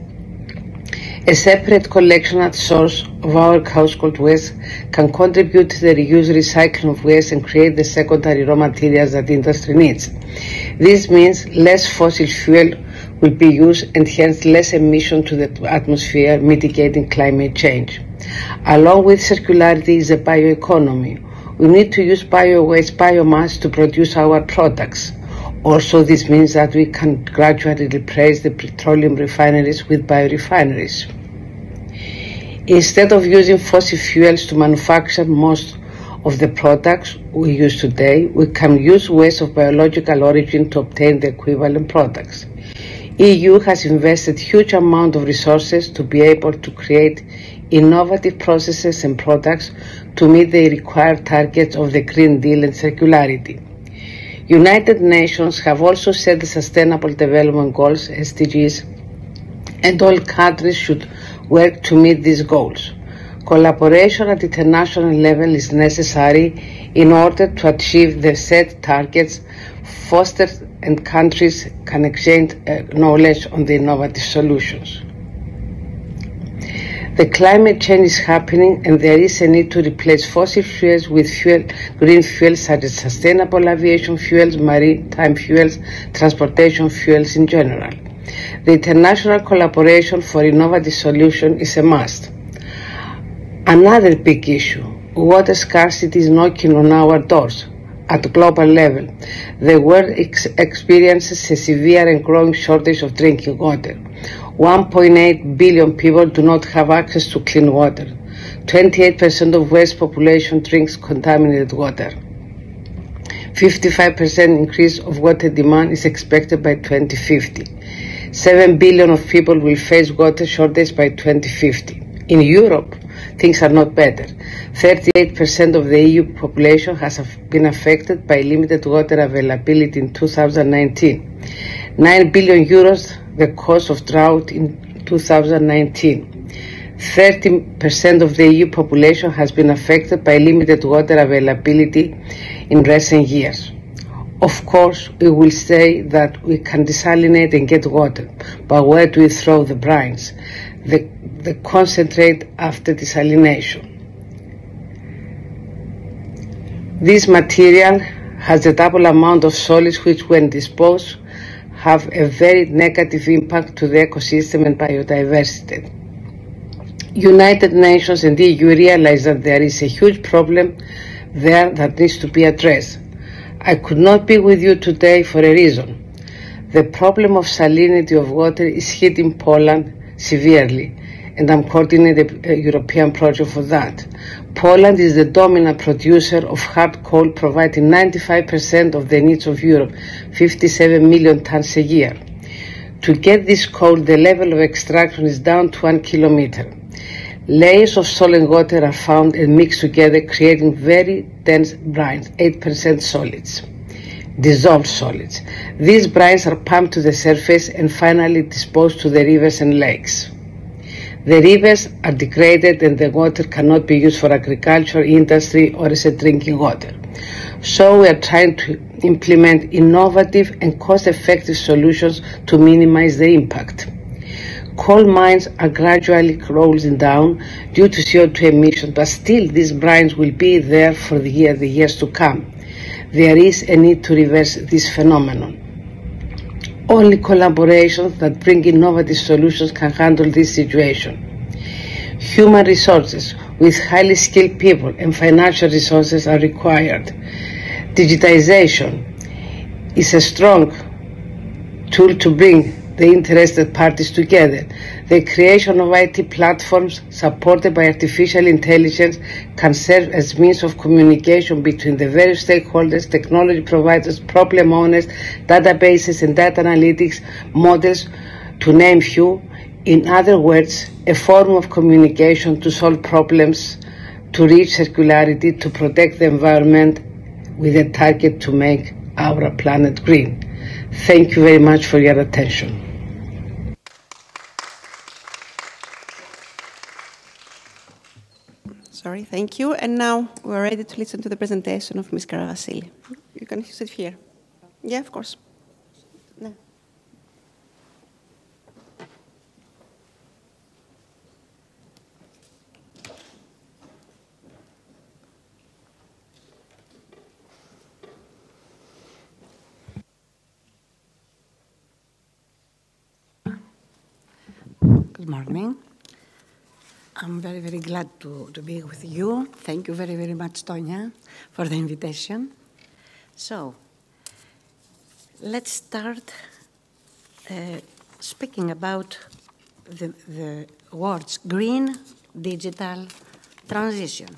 P: A separate collection at source of our household waste can contribute to the reuse, recycling of waste and create the secondary raw materials that industry needs. This means less fossil fuel will be used and hence less emission to the atmosphere, mitigating climate change. Along with circularity is a bioeconomy. We need to use bio-waste, biomass to produce our products. Also, this means that we can gradually replace the petroleum refineries with biorefineries. Instead of using fossil fuels to manufacture most of the products we use today, we can use waste of biological origin to obtain the equivalent products. EU has invested huge amount of resources to be able to create innovative processes and products to meet the required targets of the Green Deal and circularity. United Nations have also set the Sustainable Development Goals, SDGs, and all countries should work to meet these goals. Collaboration at international level is necessary in order to achieve the set targets, foster and countries can exchange knowledge on the innovative solutions. The climate change is happening and there is a need to replace fossil fuels with green fuels such as sustainable aviation fuels, maritime fuels, transportation fuels in general. The international collaboration for innovative solutions is a must. Another big issue, water scarcity is knocking on our doors. at global level, the world experiences a severe and growing shortage of drinking water. 1.8 billion people do not have access to clean water. 28% of world's population drinks contaminated water. 55% increase of water demand is expected by 2050. 7 billion of people will face water shortage by 2050. In Europe, things are not better. 38% of the EU population has been affected by limited water availability in 2019. 9 billion euros the cost of drought in 2019. 30% of the EU population has been affected by limited water availability in recent years. Of course, we will say that we can desalinate and get water, but where do we throw the brines? The concentrate after desalination. This material has a double amount of solids which, when disposed, have a very negative impact to the ecosystem and biodiversity. United Nations and the EU realize that there is a huge problem there that needs to be addressed. I could not be with you today for a reason. The problem of salinity of water is hitting Poland severely, and I'm coordinating a European project for that. Poland is the dominant producer of hard coal, providing 95% of the needs of Europe, 57 million tons a year. To get this coal, the level of extraction is down to 1 kilometer. Layers of solid water are found and mixed together, creating very dense brines, 8% solids, dissolved solids. These brines are pumped to the surface and finally disposed to the rivers and lakes. The rivers are degraded and the water cannot be used for agriculture, industry, or as a drinking water. So we are trying to implement innovative and cost-effective solutions to minimize the impact. Coal mines are gradually closing down due to CO2 emissions, but still these brines will be there for the years to come. There is a need to reverse this phenomenon. Only collaborations that bring innovative solutions can handle this situation. Human resources with highly skilled people and financial resources are required. Digitization is a strong tool to bring the interested parties together. The creation of IT platforms supported by artificial intelligence can serve as means of communication between the various stakeholders, technology providers, problem owners, databases and data analytics models, to name few. In other words, a form of communication to solve problems, to reach circularity, to protect the environment with a target to make our planet green. Thank you very much for your attention.
K: Sorry, thank you. And now we're ready to listen to the presentation of Ms. Karavasili. You can sit here. Yeah, of course. No.
Q: Good morning. I'm very, very glad to be with you. Thank you very, very much, Tonya, for the invitation. So, let's start speaking about the words green, digital, transition.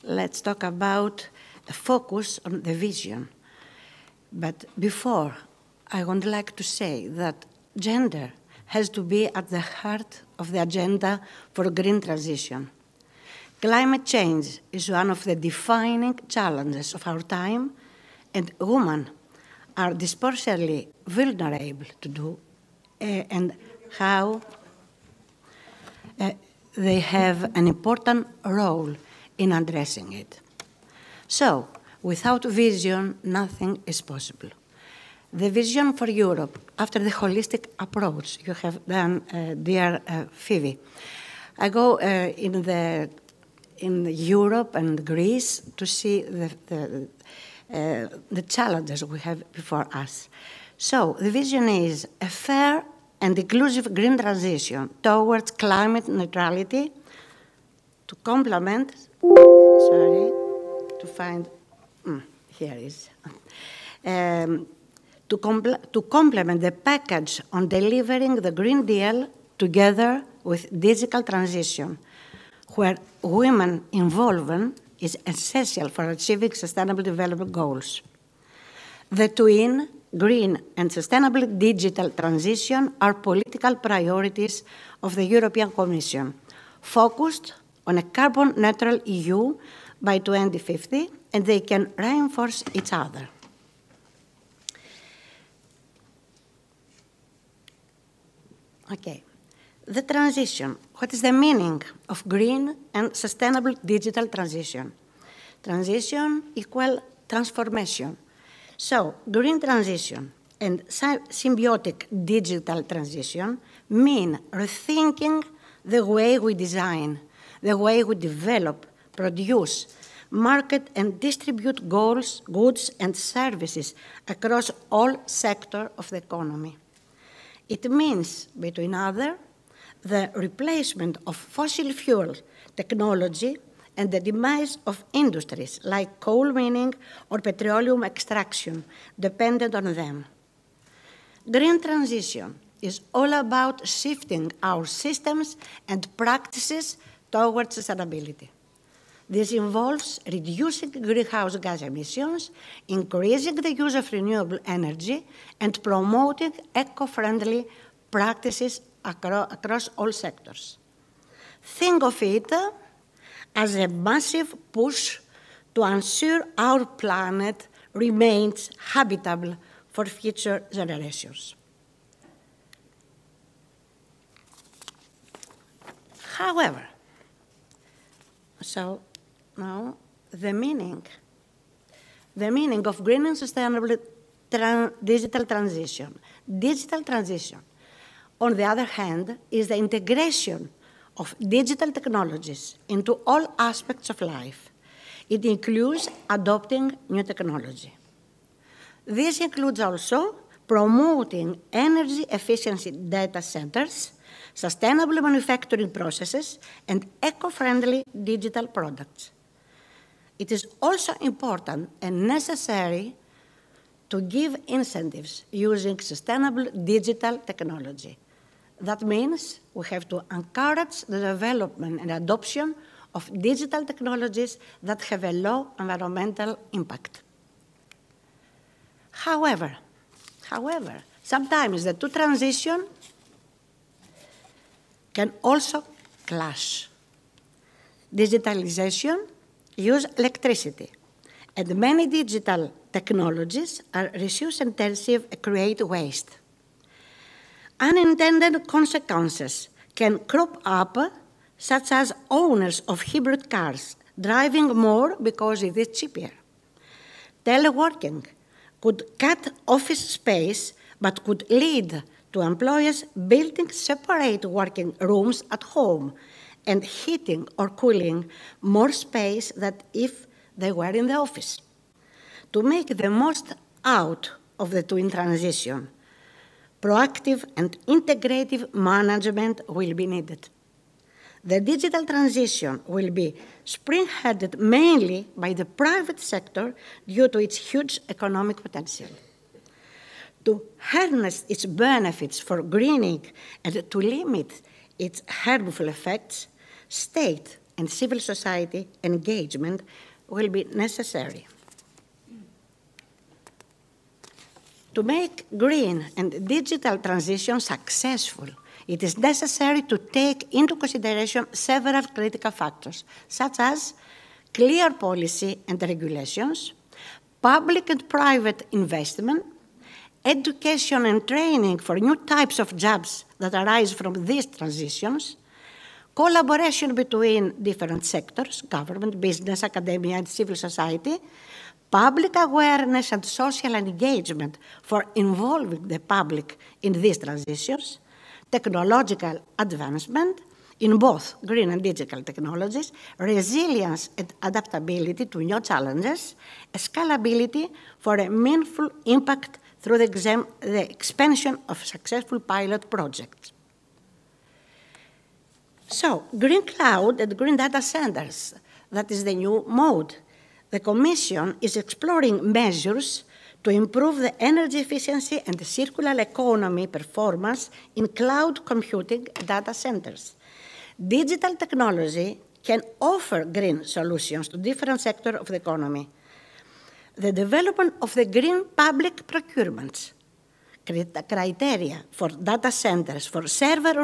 Q: Let's talk about a focus on the vision. But before, I would like to say that gender has to be at the heart of the agenda for green transition. Climate change is one of the defining challenges of our time, and women are disproportionately vulnerable to do and how they have an important role in addressing it. So, without vision, nothing is possible. The vision for Europe, after the holistic approach you have done, dear Phoebe, I go in Europe and Greece to see the challenges we have before us. So the vision is a fair and inclusive green transition towards climate neutrality to complement, sorry, to find, here is, to complement the package on delivering the Green Deal together with digital transition, where women involvement is essential for achieving sustainable development goals. The twin, green and sustainable digital transition are political priorities of the European Commission, focused on a carbon neutral EU by 2050, and they can reinforce each other. Okay, the transition. What is the meaning of green and sustainable digital transition? Transition equal transformation. So, green transition and symbiotic digital transition mean rethinking the way we design, the way we develop, produce, market and distribute goods and services across all sectors of the economy. It means, between others, the replacement of fossil fuel technology and the demise of industries like coal mining or petroleum extraction dependent on them. Green transition is all about shifting our systems and practices towards sustainability. This involves reducing greenhouse gas emissions, increasing the use of renewable energy, and promoting eco-friendly practices across all sectors. Think of it as a massive push to ensure our planet remains habitable for future generations. However, so now the meaning of green and sustainable digital transition. Digital transition, on the other hand, is the integration of digital technologies into all aspects of life. It includes adopting new technology. This includes also promoting energy efficiency data centers, sustainable manufacturing processes, and eco-friendly digital products. It is also important and necessary to give incentives using sustainable digital technology. That means we have to encourage the development and adoption of digital technologies that have a low environmental impact. However, sometimes the two transitions can also clash. Digitalization uses electricity, and many digital technologies are resource-intensive and create waste. Unintended consequences can crop up, such as owners of hybrid cars driving more because it is cheaper. Teleworking could cut office space, but could lead to employers building separate working rooms at home and heating or cooling more space than if they were in the office. To make the most out of the twin transition, proactive and integrative management will be needed. The digital transition will be spearheaded mainly by the private sector due to its huge economic potential. To harness its benefits for greening and to limit its harmful effects, state and civil society engagement will be necessary. To make green and digital transition successful, it is necessary to take into consideration several critical factors, such as clear policy and regulations, public and private investment, education and training for new types of jobs that arise from these transitions, collaboration between different sectors, government, business, academia, and civil society, public awareness and social engagement for involving the public in these transitions, technological advancement in both green and digital technologies, resilience and adaptability to new challenges, scalability for a meaningful impact through the expansion of successful pilot projects. So, green cloud and green data centers, that is the new mode. the Commission is exploring measures to improve the energy efficiency and the circular economy performance in cloud computing data centers. Digital technology can offer green solutions to different sectors of the economy. The development of the green public procurements criteria for data centers, for server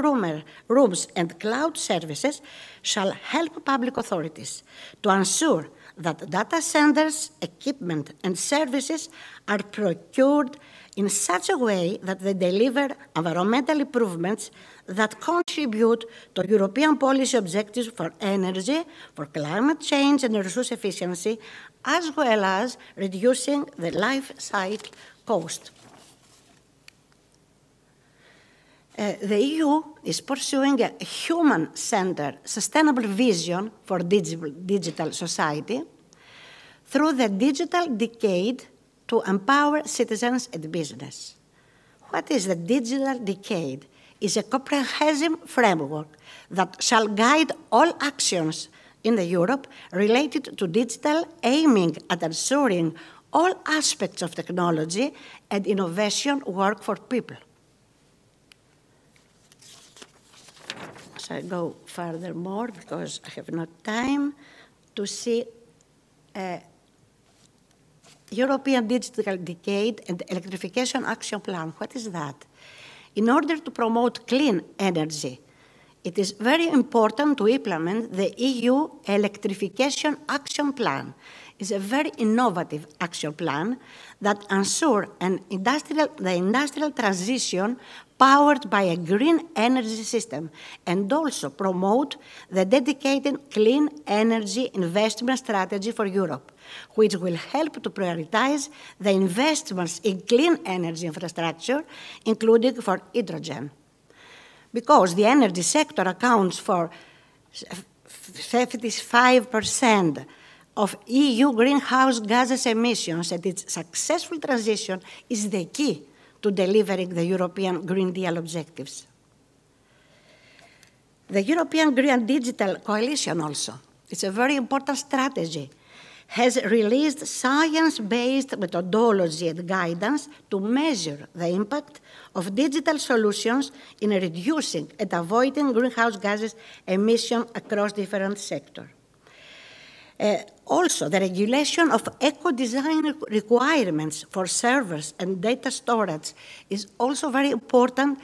Q: rooms and cloud services shall help public authorities to ensure that data centers, equipment, and services are procured in such a way that they deliver environmental improvements that contribute to European policy objectives for energy, for climate change and resource efficiency, as well as reducing the life cycle cost. The EU is pursuing a human-centered, sustainable vision for digital society through the digital decade to empower citizens and business. What is the digital decade? It's a comprehensive framework that shall guide all actions in Europe related to digital, aiming at ensuring all aspects of technology and innovation work for people. I go further more because I have not time to see European Digital Decade and Electrification Action Plan. What is that? In order to promote clean energy, it is very important to implement the EU Electrification Action Plan. It's a very innovative action plan that ensures the industrial transition powered by a green energy system, and also promote the dedicated clean energy investment strategy for Europe, which will help to prioritize the investments in clean energy infrastructure, including for hydrogen. Because the energy sector accounts for 55% of EU greenhouse gases emissions, and its successful transition is the key to delivering the European Green Deal objectives. The European Green Digital Coalition also, it's a very important strategy, has released science-based methodology and guidance to measure the impact of digital solutions in reducing and avoiding greenhouse gases emissions across different sectors. Also, the regulation of eco-design requirements for servers and data storage is also very important,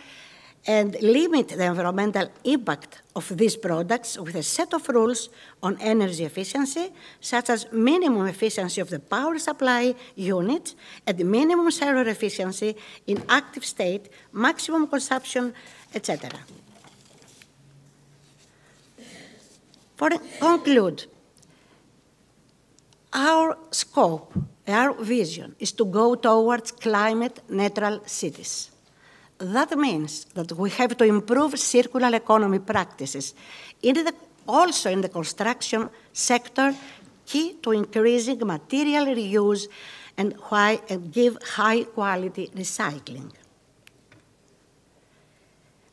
Q: and limit the environmental impact of these products with a set of rules on energy efficiency, such as minimum efficiency of the power supply unit and minimum server efficiency in active state, maximum consumption, etc. To conclude, our scope, our vision is to go towards climate-neutral cities. That means that we have to improve circular economy practices, also in the construction sector, key to increasing material reuse and give high-quality recycling.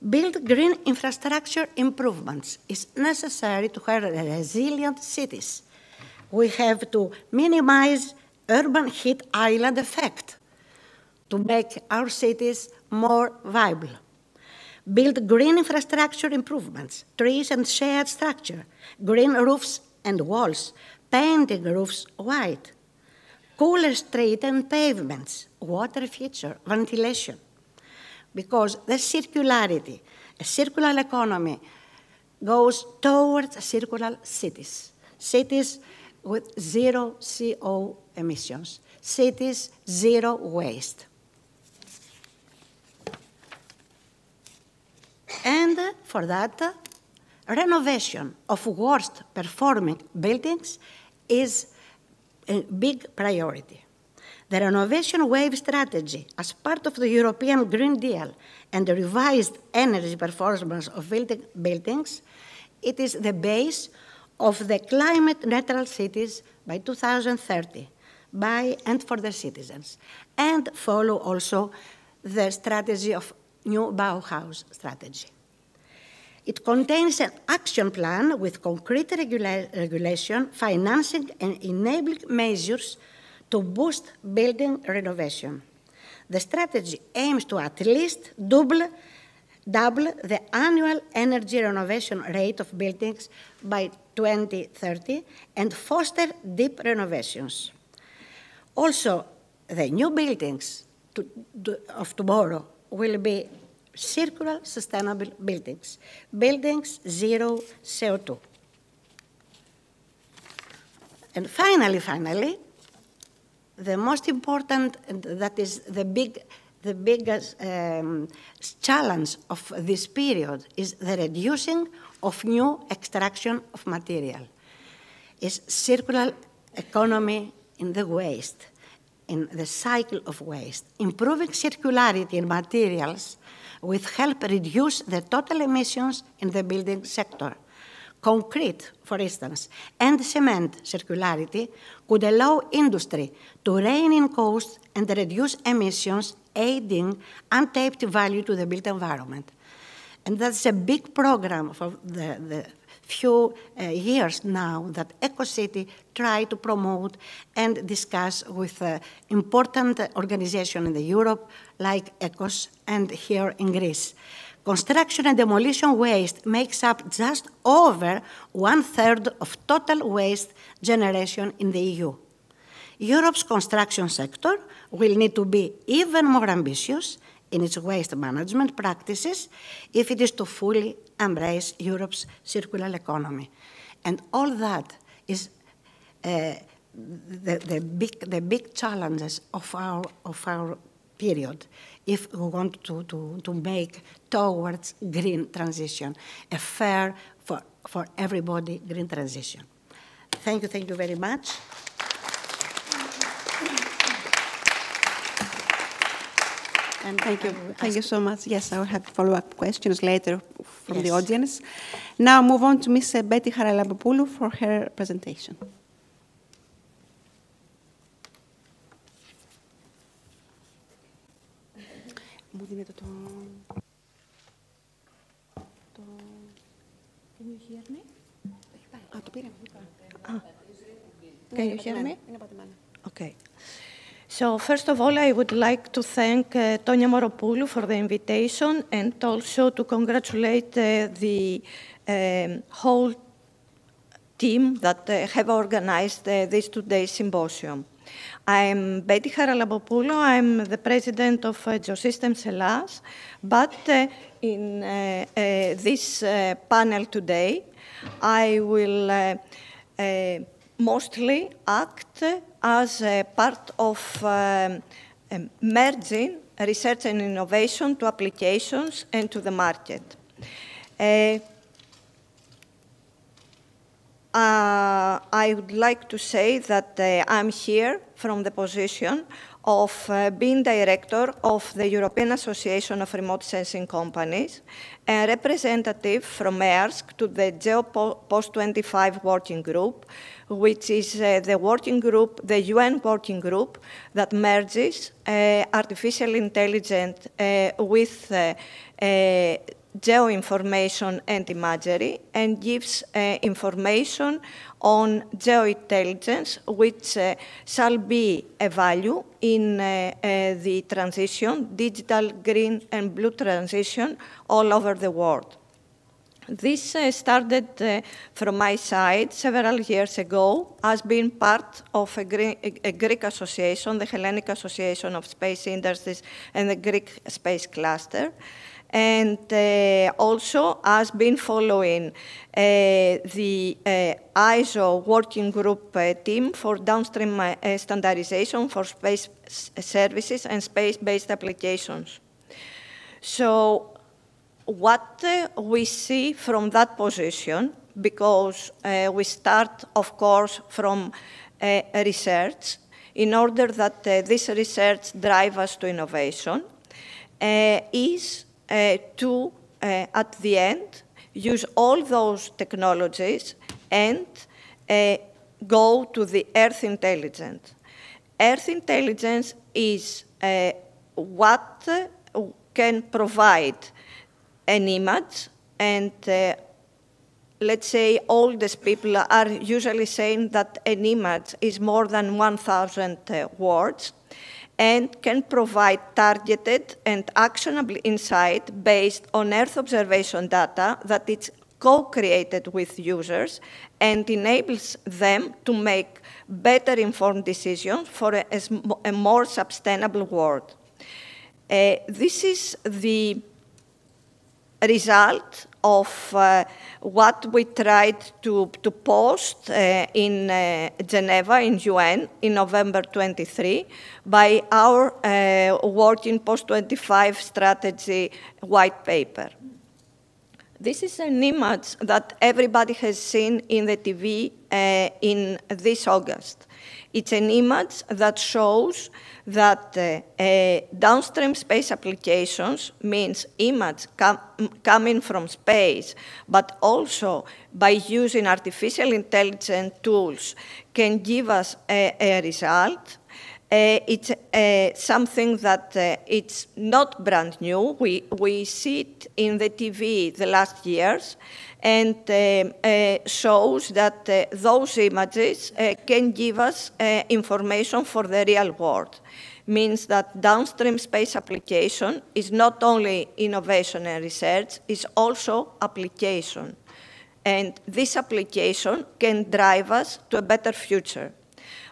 Q: Build green infrastructure improvements is necessary to have resilient cities. We have to minimize urban heat island effect to make our cities more viable. Build green infrastructure improvements, trees and shade structure, green roofs and walls, painting roofs white, cooler streets and pavements, water feature, ventilation. Because the circularity, a circular economy, goes towards circular cities. Cities with zero CO emissions, cities zero waste. And for that, renovation of worst performing buildings is a big priority. The renovation wave strategy as part of the European Green Deal and the revised energy performance of buildings, it is the base of the climate neutral cities by 2030, by and for their citizens, and follow also the strategy of new Bauhaus strategy. It contains an action plan with concrete regulation, financing, and enabling measures to boost building renovation. The strategy aims to at least double the annual energy renovation rate of buildings by 2030 and foster deep renovations. Also, the new buildings of tomorrow will be circular, sustainable buildings, buildings zero CO2. And finally, the most important, and that is the biggest challenge of this period, is the reducing of new extraction of material. Is circular economy in the waste, in the cycle of waste. Improving circularity in materials will help reduce the total emissions in the building sector. Concrete, for instance, and cement circularity could allow industry to rein in costs and reduce emissions, aiding untapped value to the built environment. And that's a big program for the few years now that EcoCity try to promote and discuss with important organizations in Europe like ECOS and here in Greece. Construction and demolition waste makes up just over 1/3 of total waste generation in the EU. Europe's construction sector will need to be even more ambitious in its waste management practices if it is to fully embrace Europe's circular economy. And all that is the big challenges of our period if we want to make towards green transition, a fair for everybody green transition. Thank you very much.
K: And thank you so much. Yes, I will have follow-up questions later from the audience. Now move on to Ms. Betty Haralabopoulou for her presentation.
Q: Can you hear me? Can you hear me? Okay. So first of all, I would like to thank Tonia Moropoulou for the invitation and also to congratulate the whole team that have organized this today's symposium. I'm Betty Haralabopoulou. I'm the president of Geosystems Hellas, but in this panel today, I will mostly act as a part of merging research and innovation to applications and to the market. I would like to say that I'm here from the position of being director of the European Association of Remote Sensing Companies, a representative from ERSC to the GeoPost25 working group, which is the working group, the UN working group that merges artificial intelligence with geoinformation and imagery and gives information on geointelligence, which shall be a value in the transition, digital, green, and blue transition all over the world. This started from my side several years ago as being part of a Greek association, the Hellenic Association of Space Industries and the Greek Space Cluster. And also has been following the ISO working group team for downstream standardization for space services and space-based applications. So what we see from that position, because we start, of course, from research, in order that this research drive us to innovation, is to, at the end, use all those technologies and go to the Earth intelligence. Earth intelligence is what can provide an image
N: and let's say oldest people are usually saying that an image is more than 1,000 words and can provide targeted and actionable insight based on Earth observation data that it's co-created with users and enables them to make better informed decisions for a more sustainable world. This is the result of what we tried to post in Geneva in UN in November 23 by our Working Post-25 Strategy white paper. This is an image that everybody has seen in the TV in this August. It's an image that shows that downstream space applications means image coming from space, but also by using artificial intelligence tools can give us a result. It's something that it's not brand new. We see it in the TV the last years, and shows that those images can give us information for the real world. Means that downstream space application is not only innovation and research, it's also application. And this application can drive us to a better future.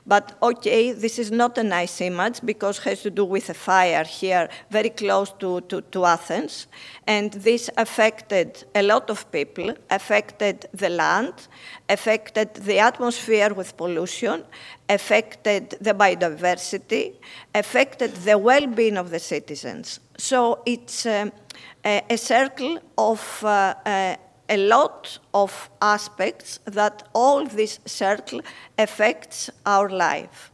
N: But okay, this is not a nice image because it has to do with a fire here very close to Athens. And this affected a lot of people, affected the land, affected the atmosphere with pollution, affected the biodiversity, affected the well-being of the citizens. So it's a circle of a lot of aspects that all this circle affects our life.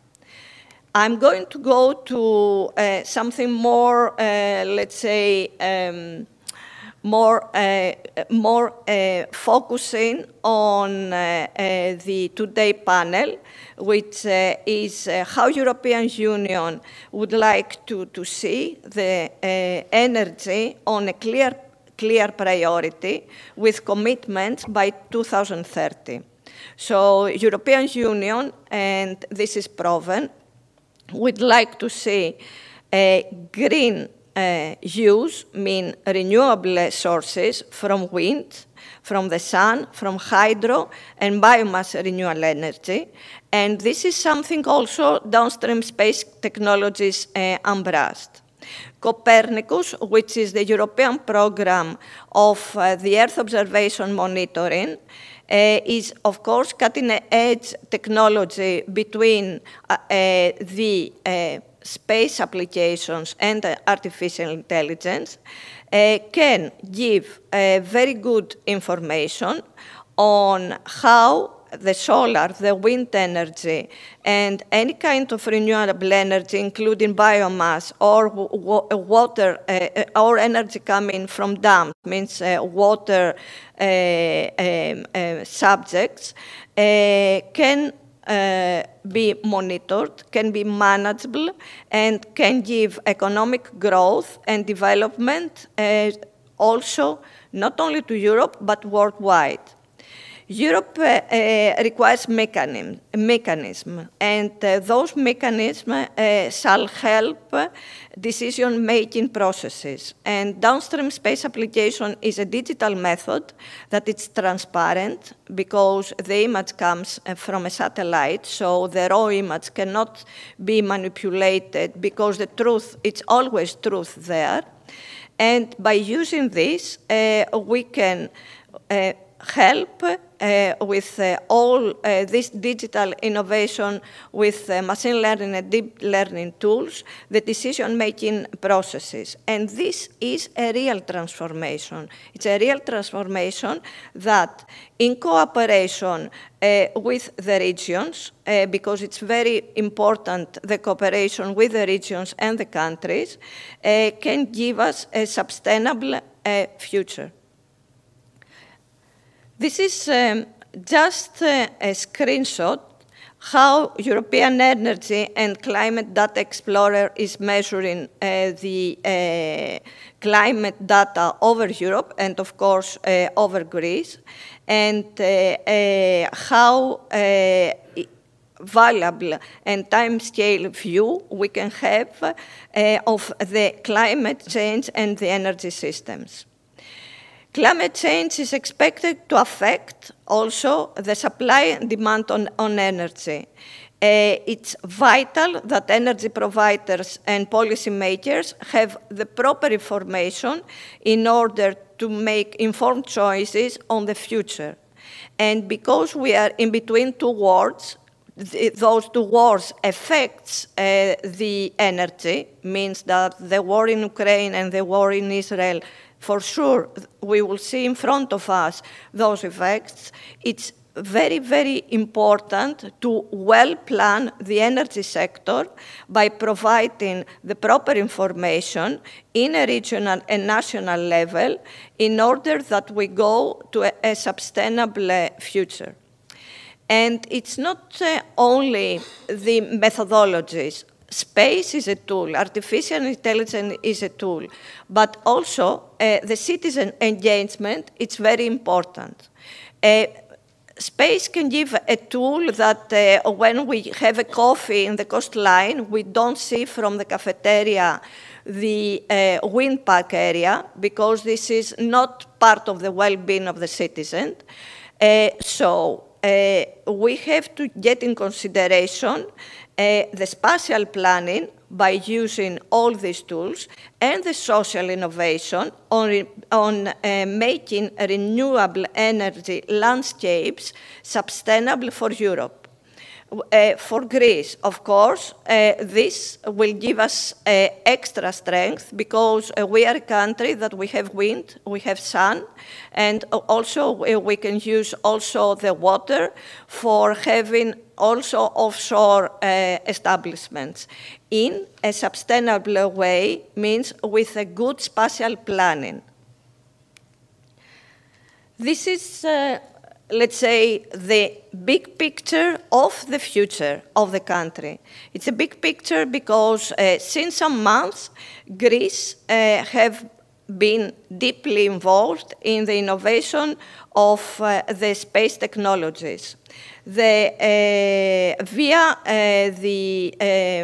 N: I'm going to go to something more, let's say, more focusing on the today panel, which is how European Union would like to see the energy on a clear priority with commitments by 2030. So European Union, and this is proven, would like to see green use, mean renewable sources from wind, from the sun, from hydro, and biomass renewable energy. And this is something also downstream space technologies embraced. Copernicus, which is the European program of the Earth observation monitoring, is, of course, cutting-edge technology between the space applications and artificial intelligence, can give very good information on how the solar, the wind energy, and any kind of renewable energy, including biomass or water, or energy coming from dams, means water subjects, can be monitored, can be manageable, and can give economic growth and development also not only to Europe, but worldwide. Europe requires mechanism, and those mechanisms shall help decision-making processes. And downstream space application is a digital method that is transparent because the image comes from a satellite, so the raw image cannot be manipulated because the truth, it's always truth there. And by using this, we can help with all this digital innovation with machine learning and deep learning tools, the decision-making processes. And this is a real transformation. It's a real transformation that, in cooperation with the regions, because it's very important, the cooperation with the regions and the countries, can give us a sustainable future. This is just a screenshot how European Energy and Climate Data Explorer is measuring the climate data over Europe and, of course, over Greece, and how valuable and time-scale view we can have of the climate change and the energy systems. Climate change is expected to affect also the supply and demand on energy. It's vital that energy providers and policymakers have the proper information in order to make informed choices on the future. And because we are in between two wars, those two wars affects the energy, means that the war in Ukraine and the war in Israel, for sure, we will see in front of us those effects. It's very, very important to well plan the energy sector by providing the proper information in a regional and national level in order that we go to a sustainable future. And it's not only the methodologies. Space is a tool, artificial intelligence is a tool, but also the citizen engagement, it's very important. Space can give a tool that when we have a coffee in the coastline, we don't see from the cafeteria the wind park area, because this is not part of the well-being of the citizen. So we have to get in consideration the spatial planning by using all these tools and the social innovation on making renewable energy landscapes sustainable for Europe. For Greece, of course, this will give us extra strength because we are a country that we have wind, we have sun, and also we can use also the water for having also offshore establishments in a sustainable way, means with a good spatial planning. This is let's say, the big picture of the future of the country. It's a big picture because since some months, Greece have been deeply involved in the innovation of the space technologies. Via the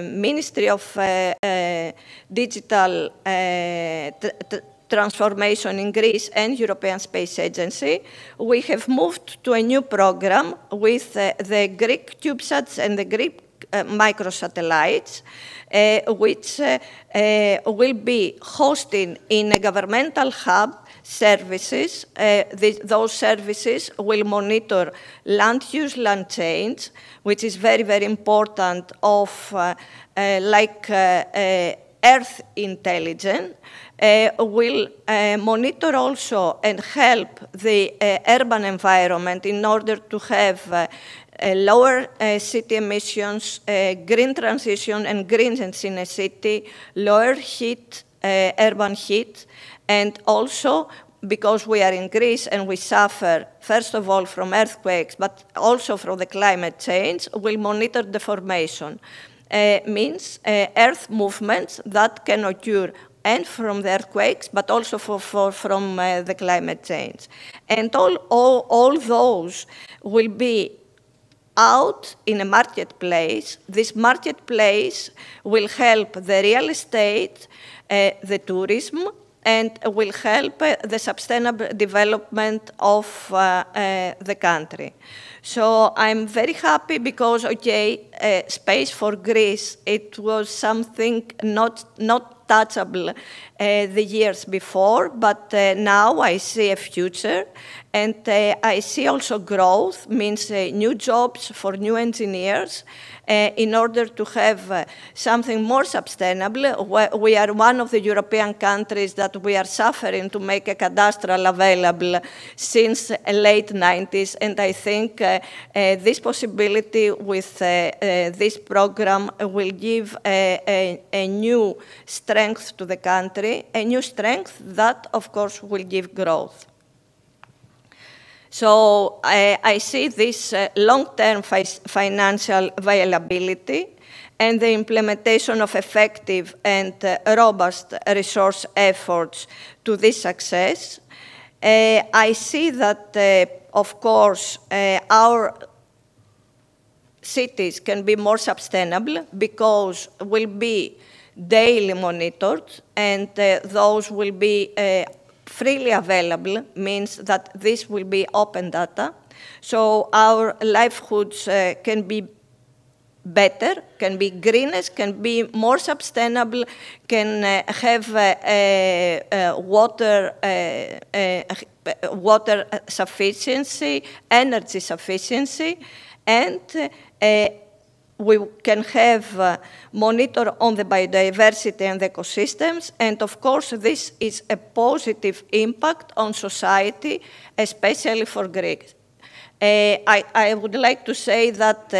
N: Ministry of Digital Transformation in Greece and European Space Agency, we have moved to a new program with the Greek CubeSats and the Greek microsatellites, which will be hosting in a governmental hub services. Those services will monitor land use, land change, which is very, very important of Earth intelligence, will monitor also and help the urban environment in order to have lower city emissions, green transition and greenness in a city, lower heat, urban heat, and also because we are in Greece and we suffer, first of all, from earthquakes, but also from the climate change, will monitor deformation. Means earth movements that can occur and from the earthquakes, but also from the climate change. And all those will be out in a marketplace. This marketplace will help the real estate, the tourism, and will help the sustainable development of the country. So I'm very happy because, okay, space for Greece, it was something not touchable the years before, but now I see a future, and I see also growth, means new jobs for new engineers, in order to have something more sustainable. We are one of the European countries that we are suffering to make a cadastral available since late 90s, and I think this possibility with this program will give a new strength to the country, a new strength that, of course, will give growth.
E: So I see this long-term financial viability and the implementation of effective and robust resource efforts to this success. I see that, of course, our cities can be more sustainable because will be daily monitored, and those will be freely available, means that this will be open data. So our livelihoods can be better, can be greener, can be more sustainable, can have water sufficiency, energy sufficiency, and we can have monitor on the biodiversity and the ecosystems, and of course this is a positive impact on society, especially for Greece. I would like to say that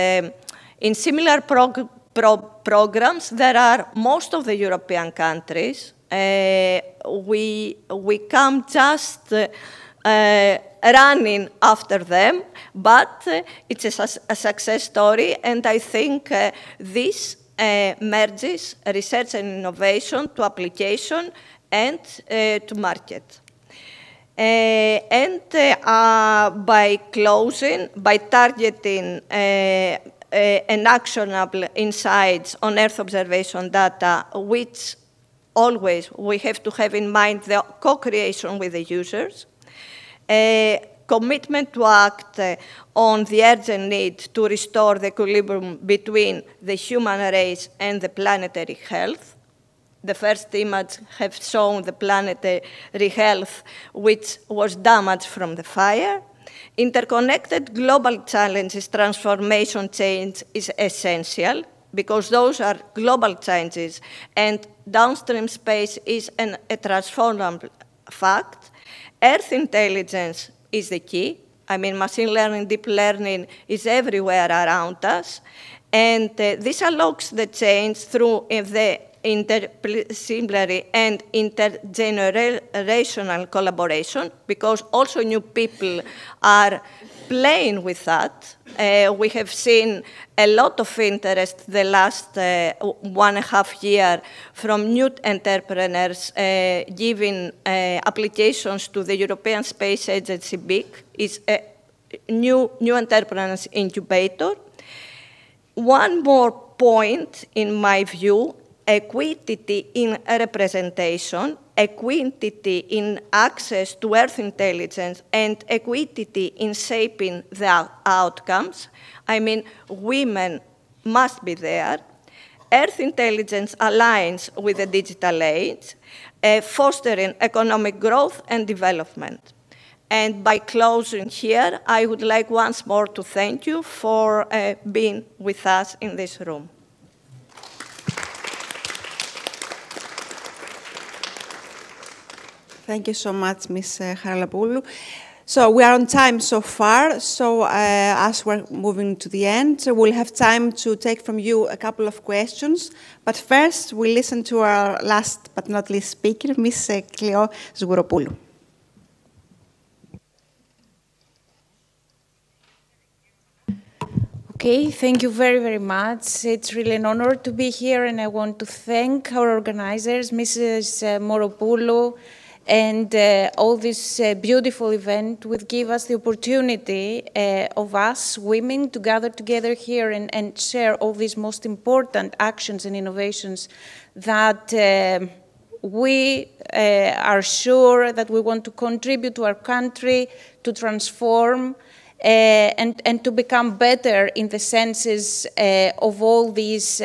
E: in similar programs, there are most of the European countries. We come just running after them, but it's a success story, and I think this merges research and innovation to application and to market. By closing, by targeting and actionable insights on Earth observation data, which always we have to have in mind the co-creation with the users, commitment to act on the urgent need to restore the equilibrium between the human race and the planetary health. The first image have shown the planetary health, which was damaged from the fire. Interconnected global challenges, transformation change is essential, because those are global changes, and downstream space is a transformable fact. Earth intelligence is the key. I mean, machine learning, deep learning is everywhere around us. And this unlocks the change through the interdisciplinary and intergenerational collaboration, because also new people are playing with that. We have seen a lot of interest the last 1.5 years from new entrepreneurs giving applications to the European Space Agency BIC. It's a new entrepreneurs incubator. One more point, in my view, equity in representation, equity in access to Earth intelligence, and equity in shaping the outcomes. I mean, women must be there. Earth intelligence aligns with the digital age, fostering economic growth and development. And by closing here, I would like once more to thank you for being with us in this room.
K: Thank you so much, Ms. Haralapoulou. So we are on time so far, so as we're moving to the end, we'll have time to take from you a couple of questions. But first, we'll listen to our last but not least speaker, Ms. Cleo Zgouropoulou.
R: Okay, thank you very, very much. It's really an honor to be here, and I want to thank our organizers, Mrs. Moropoulou, and all this beautiful event would give us the opportunity of us women to gather together here and share all these most important actions and innovations that we are sure that we want to contribute to our country, to transform, and to become better in the senses of all these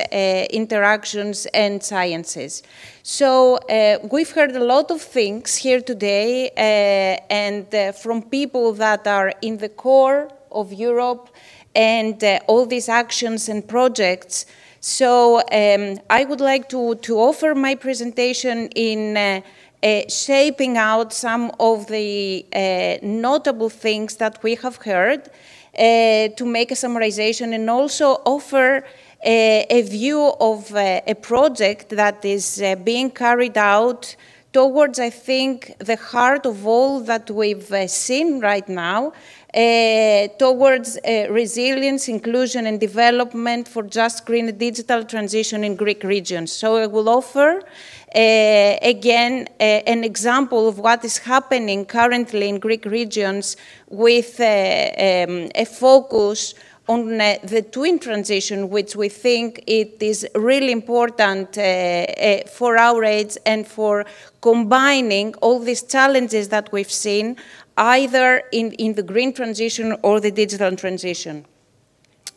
R: interactions and sciences. So we've heard a lot of things here today, and from people that are in the core of Europe and all these actions and projects. So I would like to offer my presentation in shaping out some of the notable things that we have heard, to make a summarization and also offer a view of a project that is being carried out towards, I think, the heart of all that we've seen right now, towards resilience, inclusion, and development for just green and digital transition in Greek regions. So I will offer, again, an example of what is happening currently in Greek regions with a focus on the twin transition, which we think it is really important for our age and for combining all these challenges that we've seen, either in the green transition or the digital transition.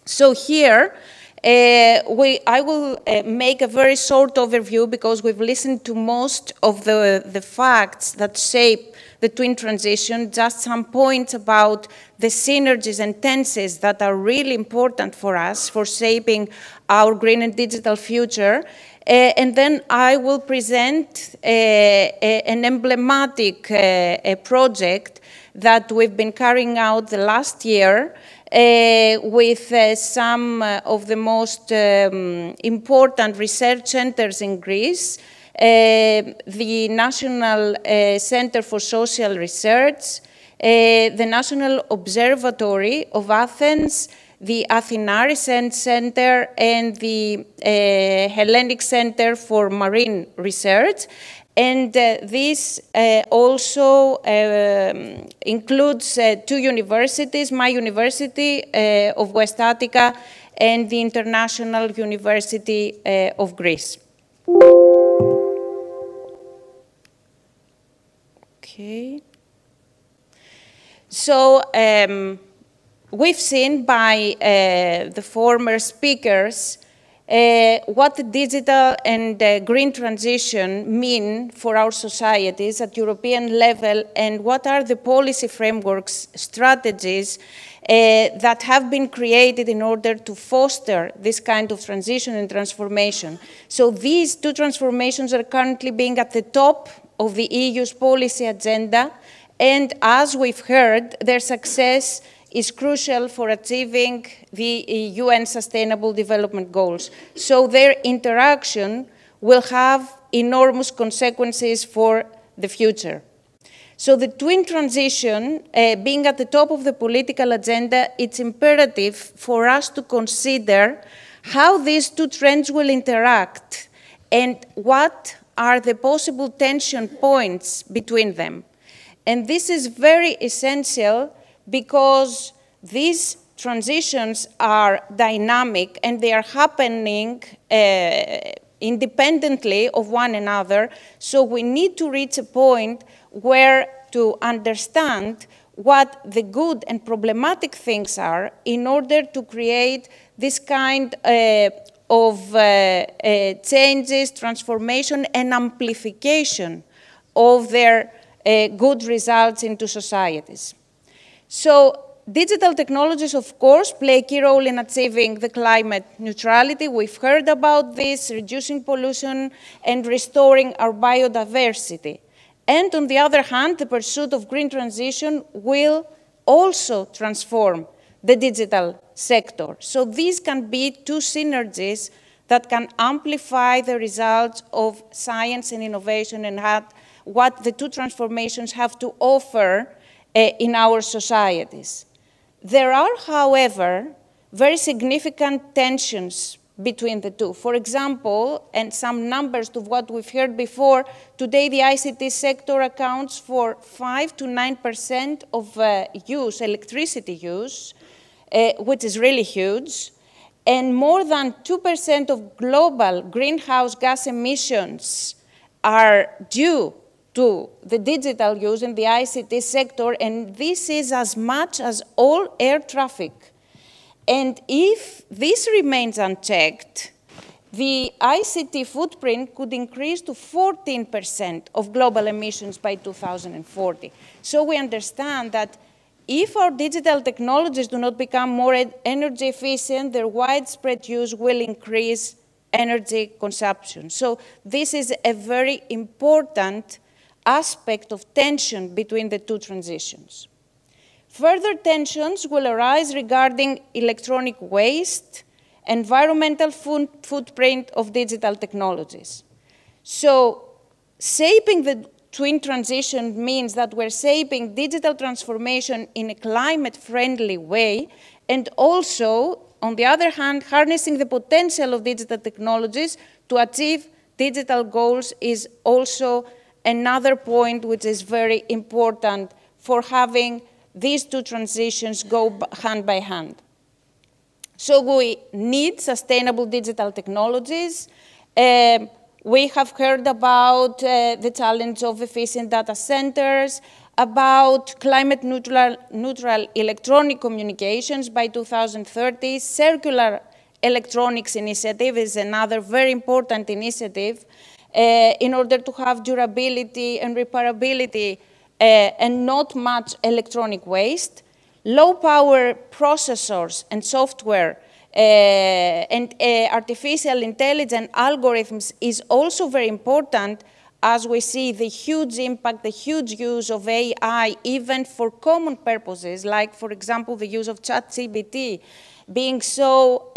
R: So here, I will make a very short overview because we've listened to most of the facts that shape the twin transition, just some points about the synergies and tenses that are really important for us for shaping our green and digital future. And then I will present an emblematic project that we've been carrying out the last year with some of the most important research centers in Greece, the National Center for Social Research, the National Observatory of Athens, the Athena Research Center, and the Hellenic Center for Marine Research. And this also includes two universities, my University of West Attica and the International University of Greece. Okay. So we've seen by the former speakers what the digital and green transition mean for our societies at European level, and what are the policy frameworks, strategies that have been created in order to foster this kind of transition and transformation. So these two transformations are currently being at the top of the EU's policy agenda, and as we've heard, their success is crucial for achieving the UN Sustainable Development Goals. So their interaction will have enormous consequences for the future. So the twin transition, being at the top of the political agenda, it's imperative for us to consider how these two trends will interact and what are the possible tension points between them. And this is very essential because these transitions are dynamic and they are happening independently of one another. So we need to reach a point where to understand what the good and problematic things are in order to create this kind of changes, transformation, and amplification of their good results into societies. So digital technologies, of course, play a key role in achieving the climate neutrality. We've heard about this, reducing pollution and restoring our biodiversity. And on the other hand, the pursuit of green transition will also transform the digital sector. So these can be two synergies that can amplify the results of science and innovation and what the two transformations have to offer in our societies. There are, however, very significant tensions between the two. For example, and some numbers to what we've heard before, today the ICT sector accounts for 5 to 9% of electricity use, which is really huge, and more than 2% of global greenhouse gas emissions are due to the digital use in the ICT sector, and this is as much as all air traffic. And if this remains unchecked, the ICT footprint could increase to 14% of global emissions by 2040. So we understand that if our digital technologies do not become more energy efficient, their widespread use will increase energy consumption. So this is a very important aspect of tension between the two transitions. Further tensions will arise regarding electronic waste, environmental footprint of digital technologies. So shaping the twin transition means that we're shaping digital transformation in a climate-friendly way, and also, on the other hand, harnessing the potential of digital technologies to achieve digital goals is also another point which is very important for having these two transitions go hand by hand. So we need sustainable digital technologies. We have heard about the challenge of efficient data centers, about climate neutral electronic communications by 2030. Circular electronics initiative is another very important initiative in order to have durability and repairability and not much electronic waste. Low power processors and software and artificial intelligence algorithms is also very important, as we see the huge impact, the huge use of AI, even for common purposes, like, for example, the use of ChatGPT being so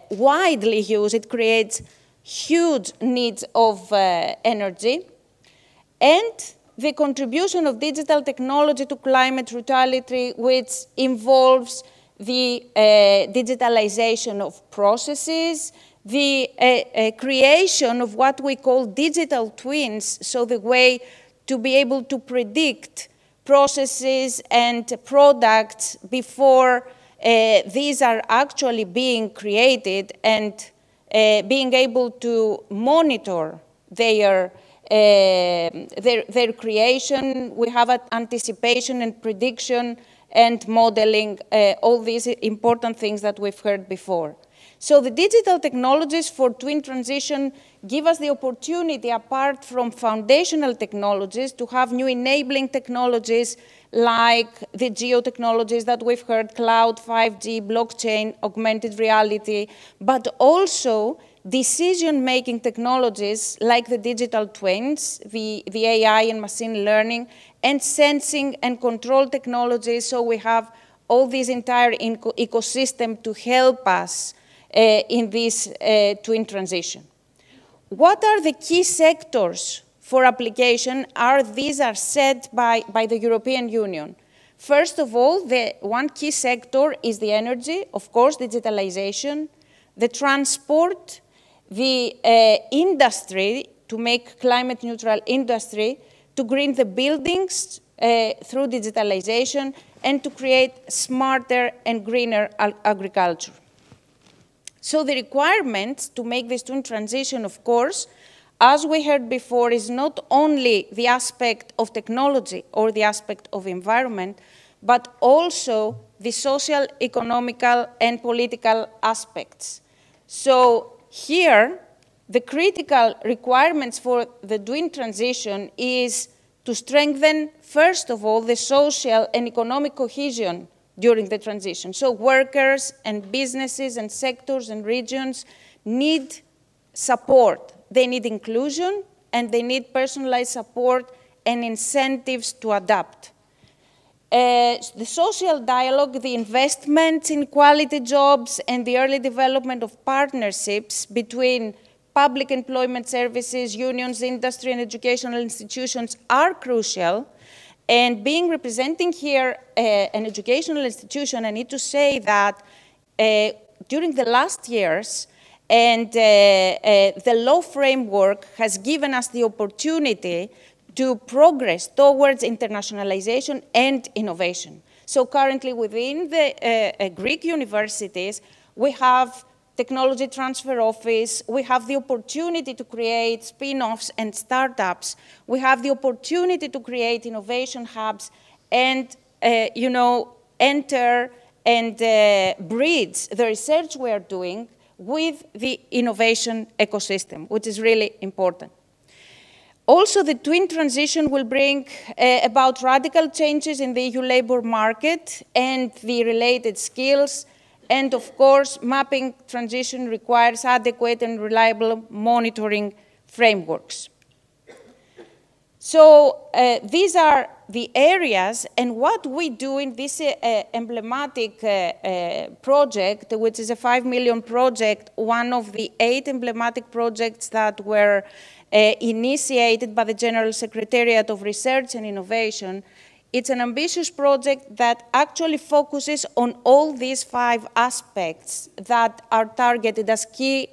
R: widely used, it creates huge needs of energy. And the contribution of digital technology to climate neutrality, which involves the digitalization of processes, the creation of what we call digital twins, so the way to be able to predict processes and products before these are actually being created, and being able to monitor their creation. We have anticipation and prediction and modeling, all these important things that we've heard before. So the digital technologies for twin transition give us the opportunity, apart from foundational technologies, to have new enabling technologies like the geotechnologies that we've heard, cloud, 5G, blockchain, augmented reality, but also decision-making technologies like the digital twins, the AI and machine learning, and sensing and control technologies. So we have all this entire ecosystem to help us in this twin transition. What are the key sectors for application? These are set by the European Union. First of all, the one key sector is the energy, of course, digitalization, the transport, the industry, to make climate neutral industry, to green the buildings through digitalization, and to create smarter and greener agriculture. So the requirements to make this twin transition, of course, as we heard before, is not only the aspect of technology or the aspect of environment, but also the social, economical, and political aspects. So here, the critical requirements for the twin transition is to strengthen, first of all, the social and economic cohesion during the transition. So workers and businesses and sectors and regions need support. They need inclusion, and they need personalized support and incentives to adapt. The social dialogue, the investments in quality jobs, and the early development of partnerships between public employment services, unions, industry, and educational institutions are crucial. And being representing here an educational institution, I need to say that during the last years, and the law framework has given us the opportunity to progress towards internationalization and innovation. So currently within the Greek universities, we have technology transfer office, we have the opportunity to create spin-offs and startups, we have the opportunity to create innovation hubs and, enter and bridge the research we are doing with the innovation ecosystem, which is really important. Also, the twin transition will bring about radical changes in the EU labor market and the related skills. And of course, mapping transition requires adequate and reliable monitoring frameworks. So these are the areas and what we do in this emblematic project, which is a 5 million project, one of the 8 emblematic projects that were initiated by the General Secretariat of Research and Innovation. It's an ambitious project that actually focuses on all these 5 aspects that are targeted as key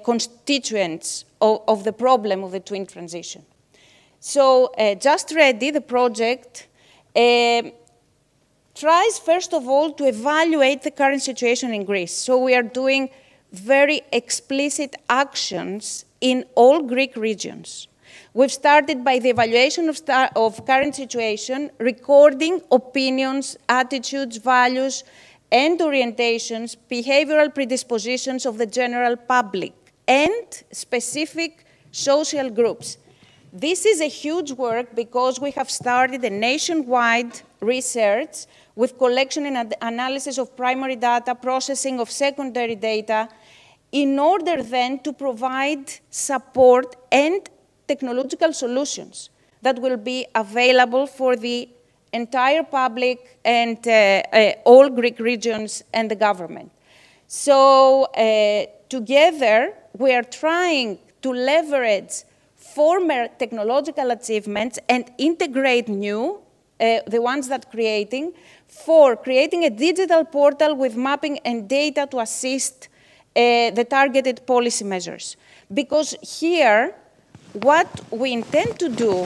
R: constituents of the problem of the twin transition. So Just Ready, the project, tries first of all to evaluate the current situation in Greece. So we are doing very explicit actions in all Greek regions. We've started by the evaluation of current situation, recording opinions, attitudes, values, and orientations, behavioral predispositions of the general public and specific social groups. This is a huge work because we have started a nationwide research with collection and analysis of primary data, processing of secondary data, in order then to provide support and technological solutions that will be available for the entire public and all Greek regions and the government. So together, we are trying to leverage former technological achievements and integrate new, the ones that creating, for creating a digital portal with mapping and data to assist the targeted policy measures. Because here, what we intend to do,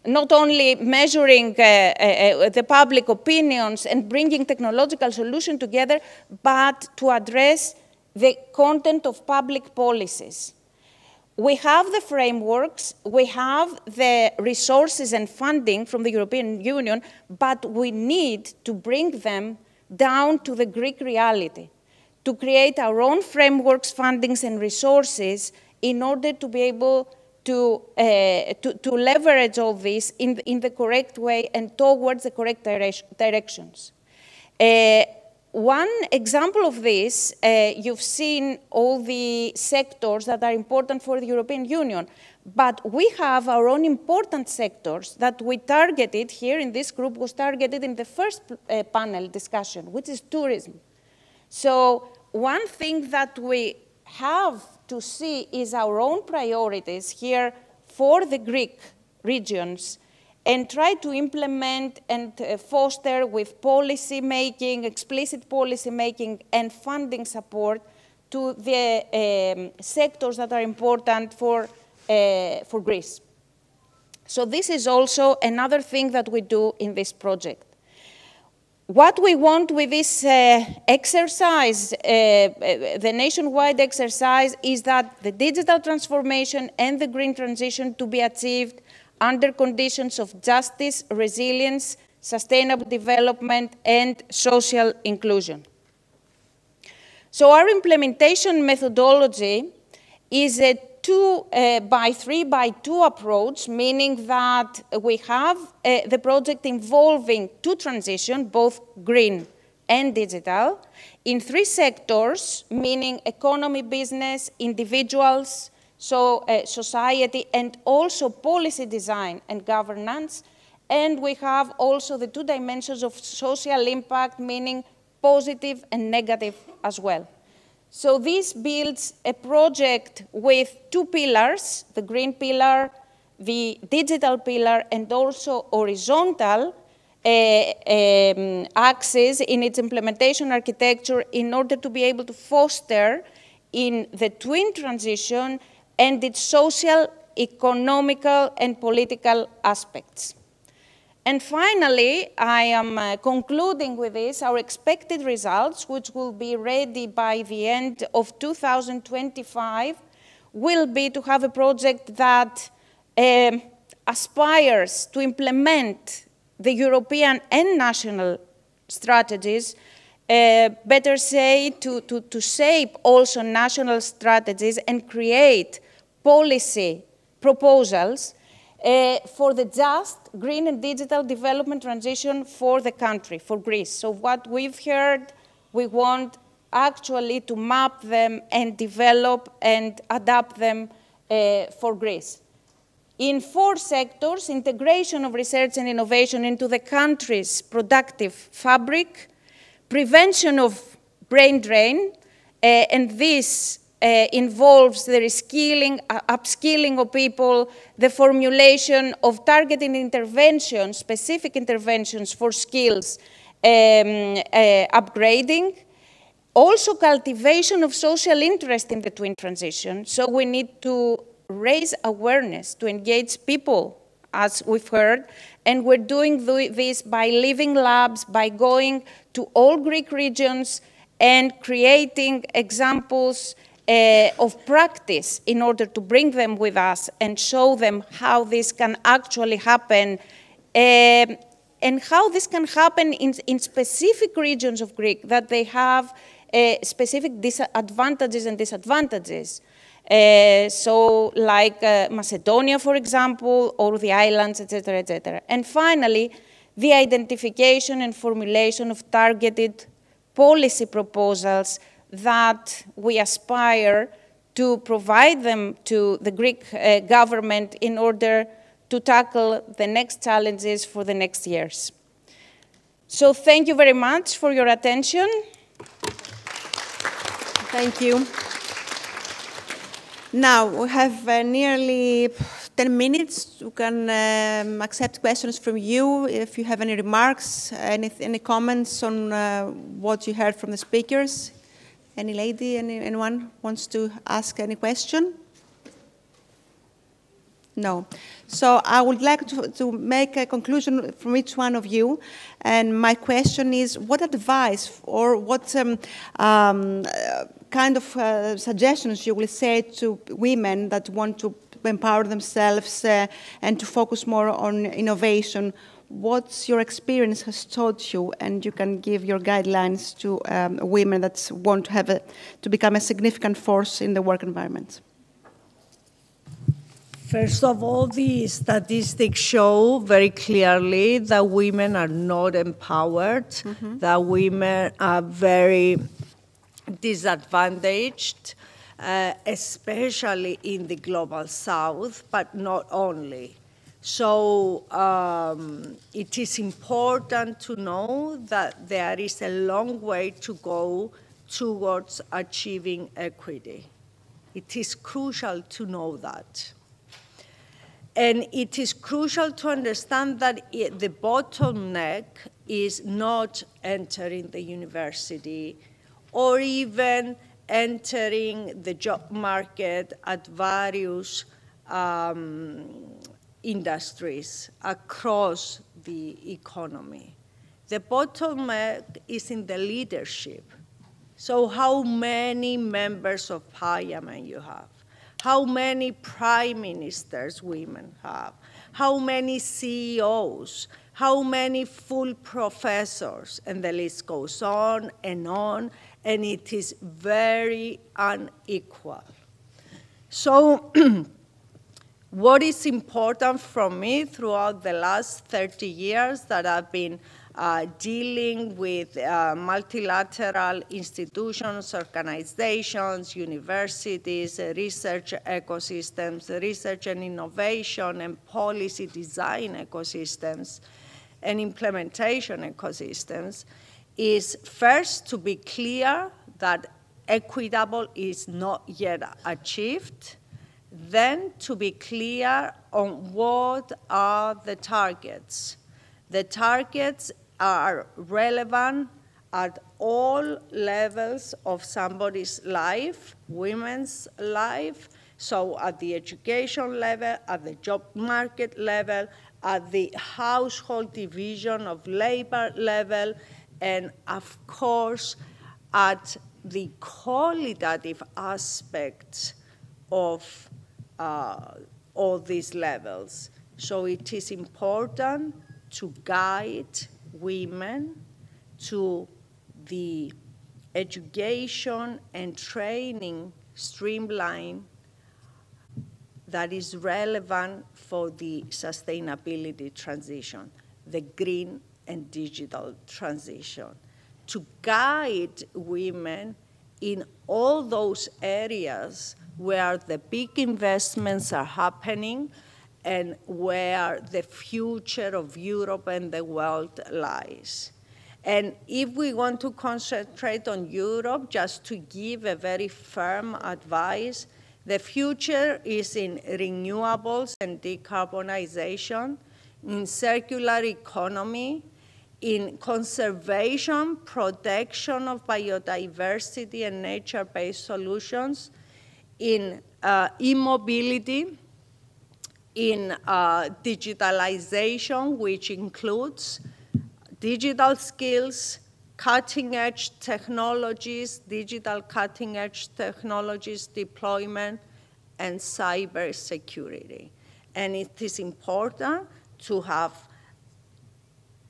R: not only measuring the public opinions and bringing technological solutions together, but to address the content of public policies. We have the frameworks, we have the resources and funding from the European Union, but we need to bring them down to the Greek reality, to create our own frameworks, fundings, and resources in order to be able to leverage all this in the correct way and towards the correct directions. One example of this, you've seen all the sectors that are important for the European Union, but we have our own important sectors that we targeted here in this group, was targeted in the first panel discussion, which is tourism. So one thing that we have to see is our own priorities here for the Greek regions and try to implement and foster with policy making, explicit policy making and funding support to the sectors that are important for Greece. So this is also another thing that we do in this project. What we want with this exercise, the nationwide exercise, is that the digital transformation and the green transition to be achieved under conditions of justice, resilience, sustainable development, and social inclusion. So our implementation methodology is a 2x3x2 approach, meaning that we have the project involving 2 transitions, both green and digital, in 3 sectors, meaning economy, business, individuals, so society, and also policy design and governance. And we have also the 2 dimensions of social impact, meaning positive and negative as well. So this builds a project with 2 pillars, the green pillar, the digital pillar, and also horizontal axis in its implementation architecture in order to be able to foster in the twin transition and its social, economical, and political aspects. And finally, I am concluding with this, our expected results, which will be ready by the end of 2025, will be to have a project that aspires to implement the European and national strategies, better say, to shape also national strategies and create policy proposals for the just, green and digital development transition for the country, for Greece. So what we've heard, we want actually to map them and develop and adapt them for Greece. In 4 sectors, integration of research and innovation into the country's productive fabric, prevention of brain drain, and this involves the reskilling, upskilling of people, the formulation of targeted interventions, specific interventions for skills upgrading, also cultivation of social interest in the twin transition. So we need to raise awareness, to engage people, as we've heard, and we're doing this by living labs, by going to all Greek regions and creating examples of practice in order to bring them with us and show them how this can actually happen and how this can happen in specific regions of Greek, that they have specific disadvantages and disadvantages. So like Macedonia, for example, or the islands, etc., etc. And finally, the identification and formulation of targeted policy proposals that we aspire to provide them to the Greek government in order to tackle the next challenges for the next years. So thank you very much for your attention.
K: Thank you. Now, we have nearly 10 minutes. You can accept questions from you if you have any remarks, any comments on what you heard from the speakers. Any lady, anyone wants to ask any question? No. So I would like to make a conclusion from each one of you. And my question is, what advice or what kind of suggestions you will say to women that want to empower themselves and to focus more on innovation? What's your experience has taught you, and you can give your guidelines to women that want to have to become a significant force in the work environment?
N: First of all, the statistics show very clearly that women are not empowered, that women are very disadvantaged, especially in the global south, but not only. So it is important to know that there is a long way to go towards achieving equity. It is crucial to know that. And it is crucial to understand that the bottleneck is not entering the university or even entering the job market at various industries across the economy. The bottleneck is in the leadership. So how many members of parliament you have? How many prime ministers women have? How many CEOs? How many full professors? And the list goes on, and it is very unequal. So what is important from me throughout the last 30 years that I've been dealing with multilateral institutions, organizations, universities, research ecosystems, research and innovation and policy design ecosystems and implementation ecosystems, is first to be clear that equitable is not yet achieved, then to be clear on what are the targets. The targets are relevant at all levels of somebody's life, women's life, so at the education level, at the job market level, at the household division of labor level, and of course, at the qualitative aspects of all these levels. So it is important to guide women to the education and training streamline that is relevant for the sustainability transition, the green and digital transition, to guide women in all those areas where the big investments are happening and where the future of Europe and the world lies. And if we want to concentrate on Europe, just to give a very firm advice, the future is in renewables and decarbonization, in circular economy, in conservation, protection of biodiversity and nature-based solutions, in e-mobility, in digitalization, which includes digital skills, cutting-edge technologies, digital cutting-edge technologies deployment, and cybersecurity. And it is important to have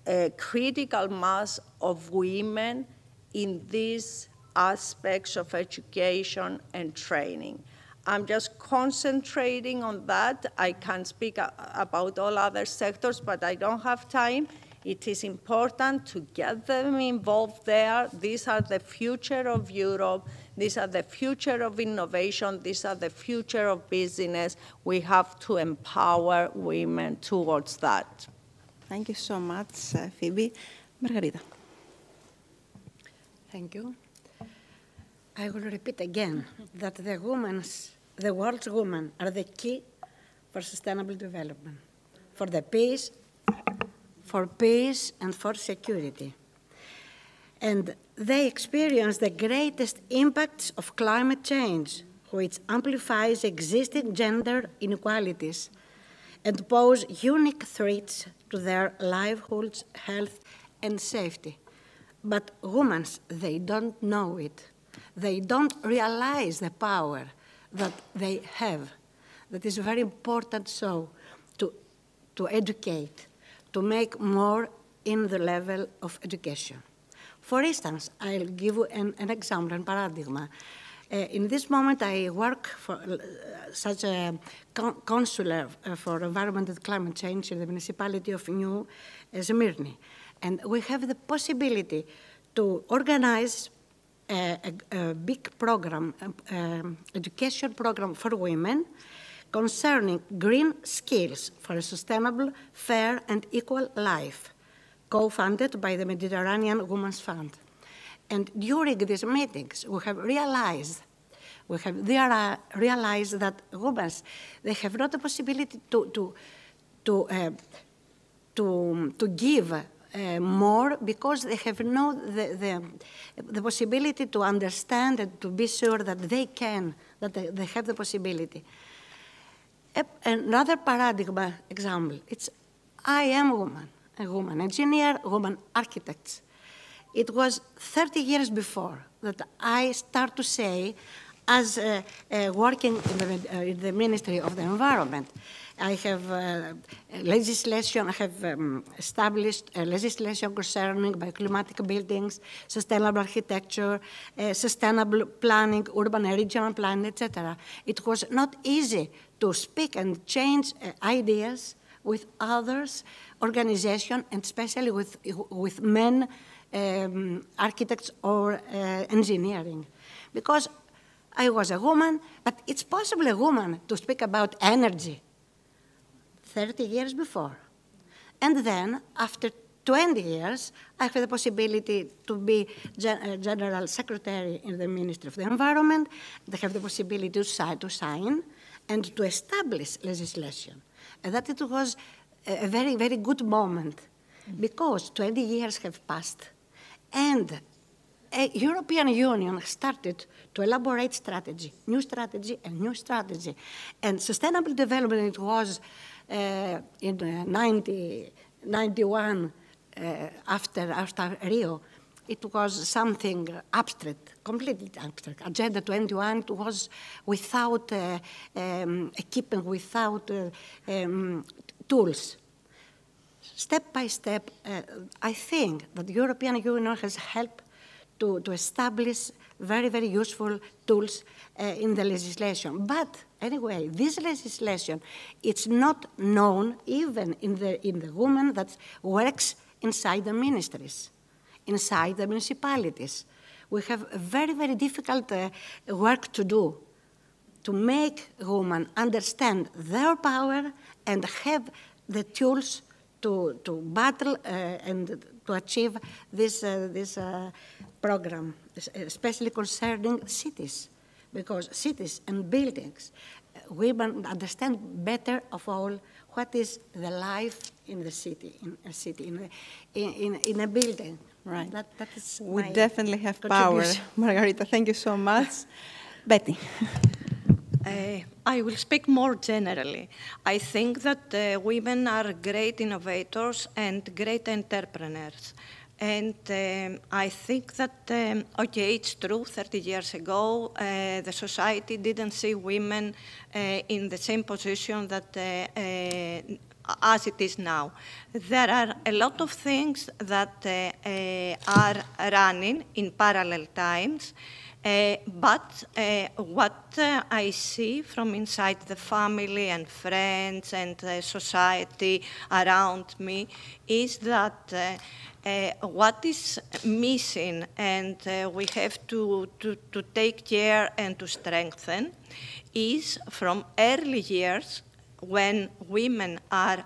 N: a critical mass of women in these aspects of education and training. I'm just concentrating on that. I can speak about all other sectors, but I don't have time. It is important to get them involved there. These are the future of Europe. These are the future of innovation. These are the future of business. We have to empower women towards that.
Q: Thank you so much, Phoebe. Margarita. Thank you. I will repeat again that the world's women are the key for sustainable development, for peace and for security. And they experience the greatest impacts of climate change, which amplifies existing gender inequalities and pose unique threats to their livelihoods, health, and safety. But women, they don't know it. They don't realize the power that they have. That is very important so to educate, to make more in the level of education. For instance, I'll give you an example, a paradigma. In this moment, I work for such a counselor for environment and climate change in the municipality of New Smyrni. And we have the possibility to organize a big program, education program for women concerning green skills for a sustainable, fair, and equal life, co-funded by the Mediterranean Women's Fund. And during these meetings, we have realized that women, they have not the possibility to give more because they have not the possibility to understand and to be sure that they can, that they have the possibility. Another paradigm example, it's I am a woman engineer, woman architect. It was 30 years before that I start to say, as working in the Ministry of the Environment, I have legislation, I have established legislation concerning bioclimatic buildings, sustainable architecture, sustainable planning, urban and regional planning, etc. It was not easy to speak and change ideas with others, organizations, and especially with men, architects or engineering. Because I was a woman, but it's possible a woman to speak about energy 30 years before. And then, after 20 years, I had the possibility to be General Secretary in the Ministry of the Environment. I have the possibility to sign and to establish legislation. And that it was a very, very good moment because 20 years have passed. And a European Union started to elaborate strategy, new strategy and new strategy. And sustainable development, it was in 1991, after Rio, it was something abstract, completely abstract. Agenda 21 was without equipment, without tools. Step by step, I think that the European Union has helped to establish very, very useful tools in the legislation. But anyway, this legislation, it's not known even in the woman that works inside the ministries, inside the municipalities. We have a very, very difficult work to do to make women understand their power and have the tools to battle and to achieve this program, especially concerning cities, because cities and buildings, women understand better of all what is the life in the city, in a building.
K: Right.
Q: That is
K: we
Q: my
K: definitely have power. Margarita, thank you so much. Betty.
S: I will speak more generally. I think that women are great innovators and great entrepreneurs. And I think that, okay, it's true, 30 years ago, the society didn't see women in the same position that as it is now. There are a lot of things that are running in parallel times. But what I see from inside the family and friends and society around me is that what is missing and we have to take care and to strengthen is from early years when women are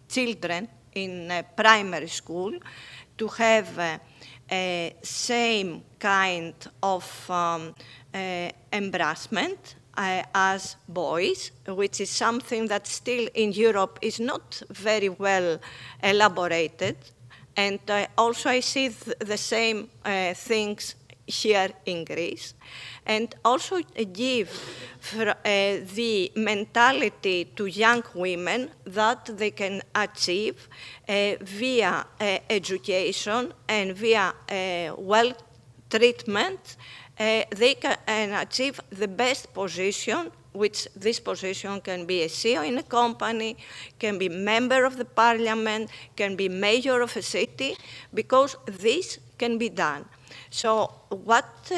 S: children in primary school to have same kind of embarrassment as boys, which is something that still in Europe is not very well elaborated. And also I see the same things here in Greece. And also give the mentality to young women that they can achieve via education and via well treatment, they can achieve the best position, which this position can be a CEO in a company, can be member of the parliament, can be mayor of a city, because this can be done. So what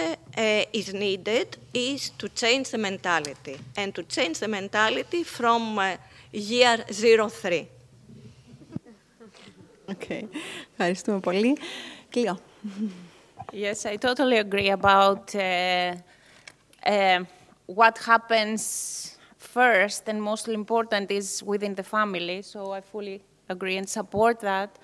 S: is needed is to change the mentality, and to change the mentality from year 03.
K: Okay, ευχαριστούμε πολύ. Κλειώ.
R: Yes, I totally agree about what happens first and most important is within the family, so I fully agree and support that.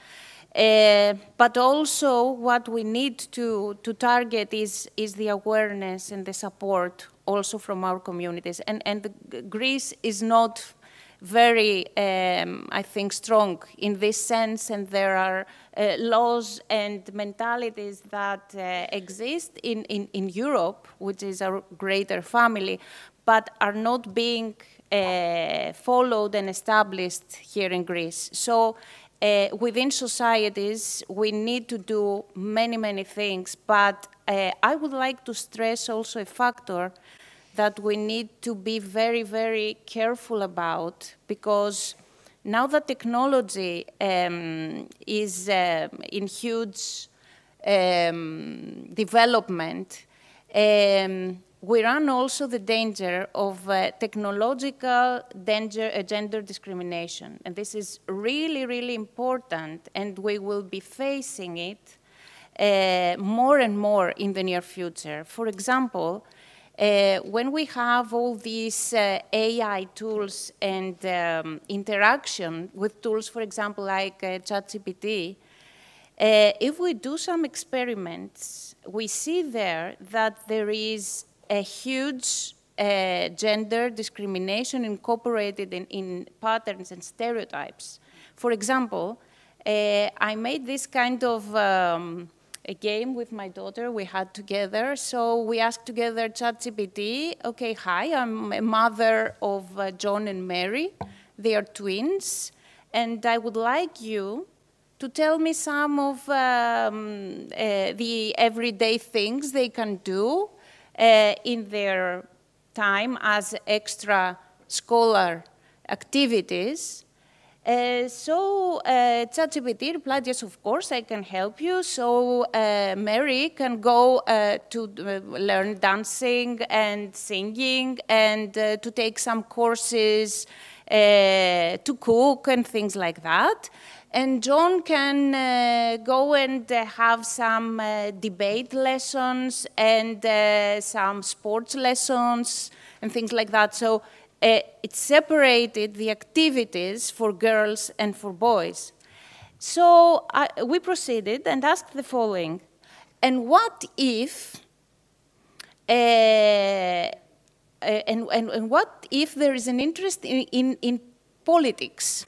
R: But also what we need to target is the awareness and the support also from our communities. And Greece is not very, I think, strong in this sense, and there are laws and mentalities that exist in Europe, which is our greater family, but are not being followed and established here in Greece. So within societies, we need to do many, many things, but I would like to stress also a factor that we need to be very, very careful about, because now that technology is in huge development, we run also the danger of technological gender discrimination. And this is really, really important, and we will be facing it more and more in the near future. For example, when we have all these AI tools and interaction with tools, for example, like ChatGPT, if we do some experiments, we see there that there is a huge gender discrimination incorporated in patterns and stereotypes. For example, I made this kind of a game with my daughter we had together. So we asked together ChatGPT, okay, hi, I'm a mother of John and Mary. They are twins. And I would like you to tell me some of the everyday things they can do in their time as extra scholar activities. So ChatGPT replied, yes, of course, I can help you. So Mary can go to learn dancing and singing and to take some courses to cook and things like that. And John can go and have some debate lessons and some sports lessons and things like that. So it separated the activities for girls and for boys. So we proceeded and asked the following, and what if, and what if there is an interest in politics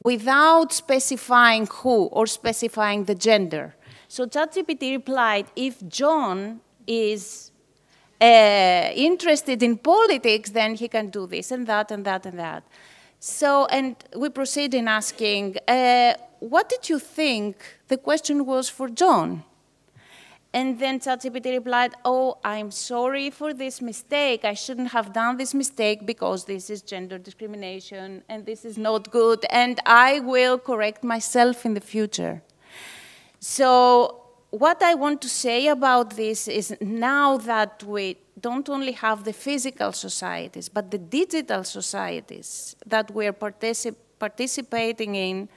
R: without specifying who or specifying the gender? So ChatGPT replied, if John is interested in politics, then he can do this and that and that and that. So, and we proceed in asking, what did you think the question was for John? And then ChatGPT replied, oh, I'm sorry for this mistake. I shouldn't have done this mistake because this is gender discrimination and this is not good, and I will correct myself in the future. So what I want to say about this is now that we don't only have the physical societies, but the digital societies that we're participating in,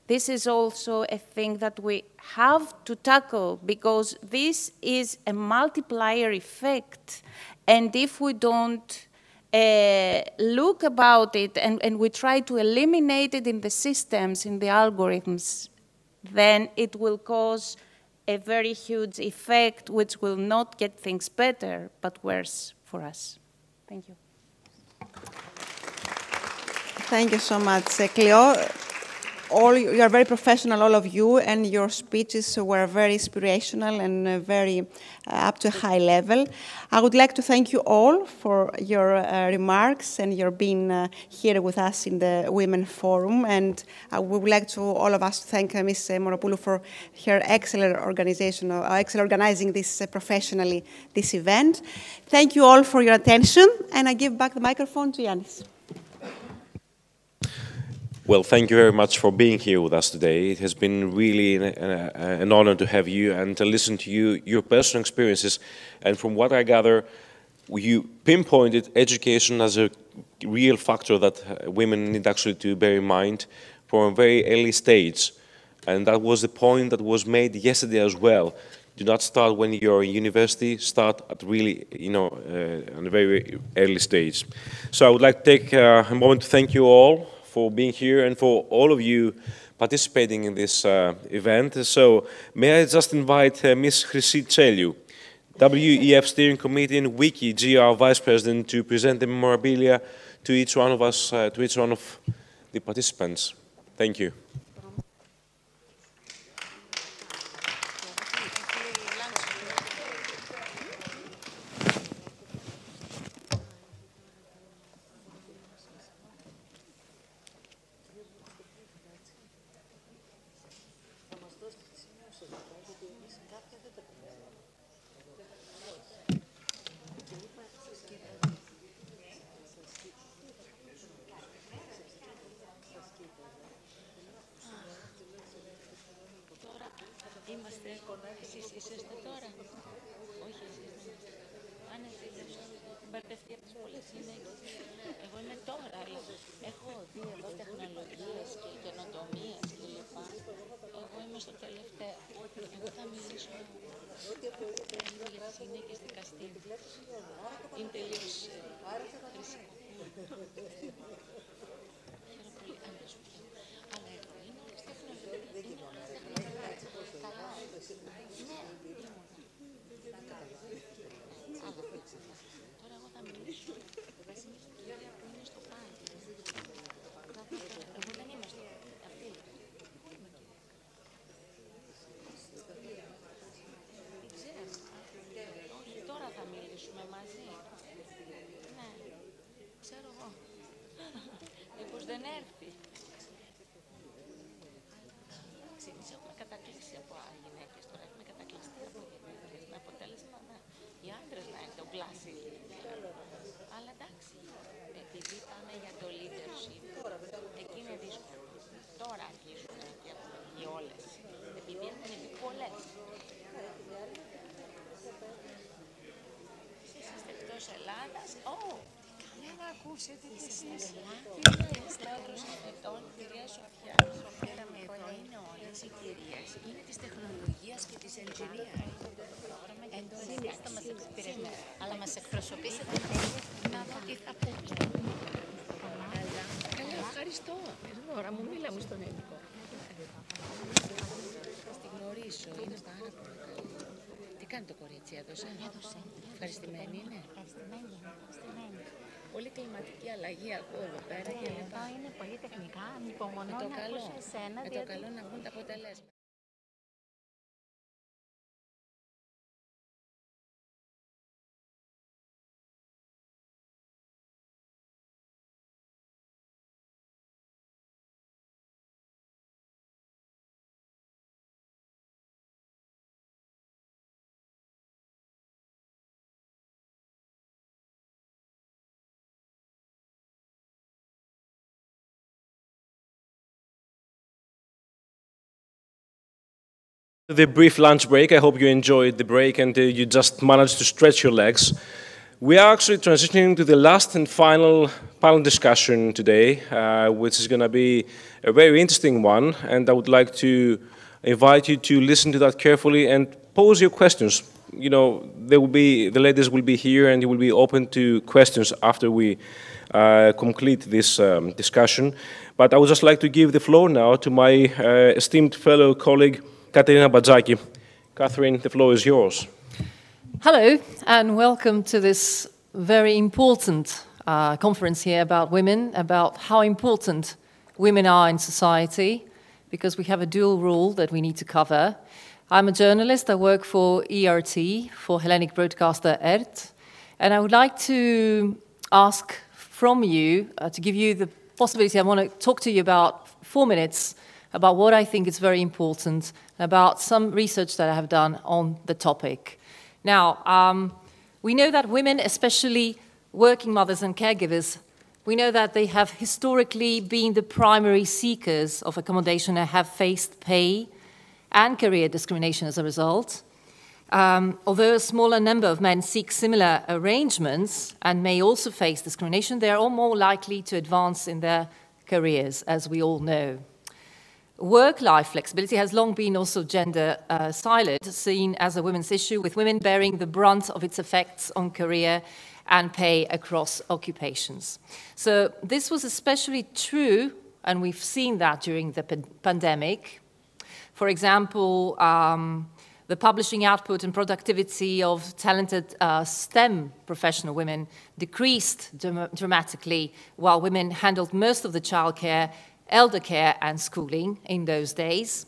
R: this is also a thing that we have to tackle, because this is a multiplier effect. And if we don't look about it and we try to eliminate it in the systems, in the algorithms, then it will cause a very huge effect, which will not get things better, but worse for us. Thank you.
K: Thank you so much, Cleo. You are very professional, all of you, and your speeches were very inspirational and very up to a high level. I would like to thank you all for your remarks and your being here with us in the Women Forum. And we would like to, all of us, to thank Ms. Moropoulou for her excellent organizing this professionally, this event. Thank you all for your attention, and I give back the microphone to Yannis.
A: Well, thank you very much for being here with us today. It has been really an honor to have you and to listen to you, your personal experiences. And from what I gather, you pinpointed education as a real factor that women need actually to bear in mind from a very early stage. And that was the point that was made yesterday as well. Do not start when you're in university, start at really, on a very early stage. So I would like to take a moment to thank you all for being here and for all of you participating in this event. So may I just invite Ms. Chrysi Tseliou, WEF Steering Committee and WICCI GR Vice President, to present the memorabilia to each one of us, to each one of the participants. Thank you.
R: ακούσετε τι εσείς. Κυρία Σοφιά, είναι όλες οι κυρίες, είναι της τεχνολογίας και της engineering. Δεν είμαστε μας εξυπηρετούν, αλλά μας εκπροσωπήσετε.
D: Τι θα πούμε. Καλά, ευχαριστώ. Ώρα μου μίλα μου στον ελληνικό. Στη γνωρίσω, είναι πάρα πολύ καλή. Τι κάνει το κορίτσι, έδωσε. Ευχαριστημένη είναι. Ευχαριστημένη. Πολύ κλιματική αλλαγή ακούω εδώ πέρα και λοιπά.
T: Είναι πολύ τεχνικά, ανυπομονώ να ακούσω εσένα.
D: Με το καλό να βγουν τα αποτελέσματα.
A: The brief lunch break. I hope you enjoyed the break and you just managed to stretch your legs. We are actually transitioning to the last and final panel discussion today, which is going to be a very interesting one, and I would like to invite you to listen to that carefully and pose your questions. You know, the ladies will be here and you will be open to questions after we complete this discussion. But I would just like to give the floor now to my esteemed fellow colleague, Katerina Badzaki. Catherine, the floor is yours.
U: Hello, and welcome to this very important conference here about women, about how important women are in society, because we have a dual role that we need to cover. I'm a journalist. I work for ERT, for Hellenic broadcaster ERT, and I would like to ask from you, to give you the possibility, I want to talk to you about 4 minutes about what I think is very important, about some research that I have done on the topic. Now, we know that women, especially working mothers and caregivers, we know that they have historically been the primary seekers of accommodation and have faced pay and career discrimination as a result. Although a smaller number of men seek similar arrangements and may also face discrimination, they are all more likely to advance in their careers, as we all know. Work-life flexibility has long been also gender siloed, seen as a women's issue, with women bearing the brunt of its effects on career and pay across occupations. So this was especially true, and we've seen that during the pandemic. For example, the publishing output and productivity of talented STEM professional women decreased dramatically, while women handled most of the childcare, elder care and schooling in those days.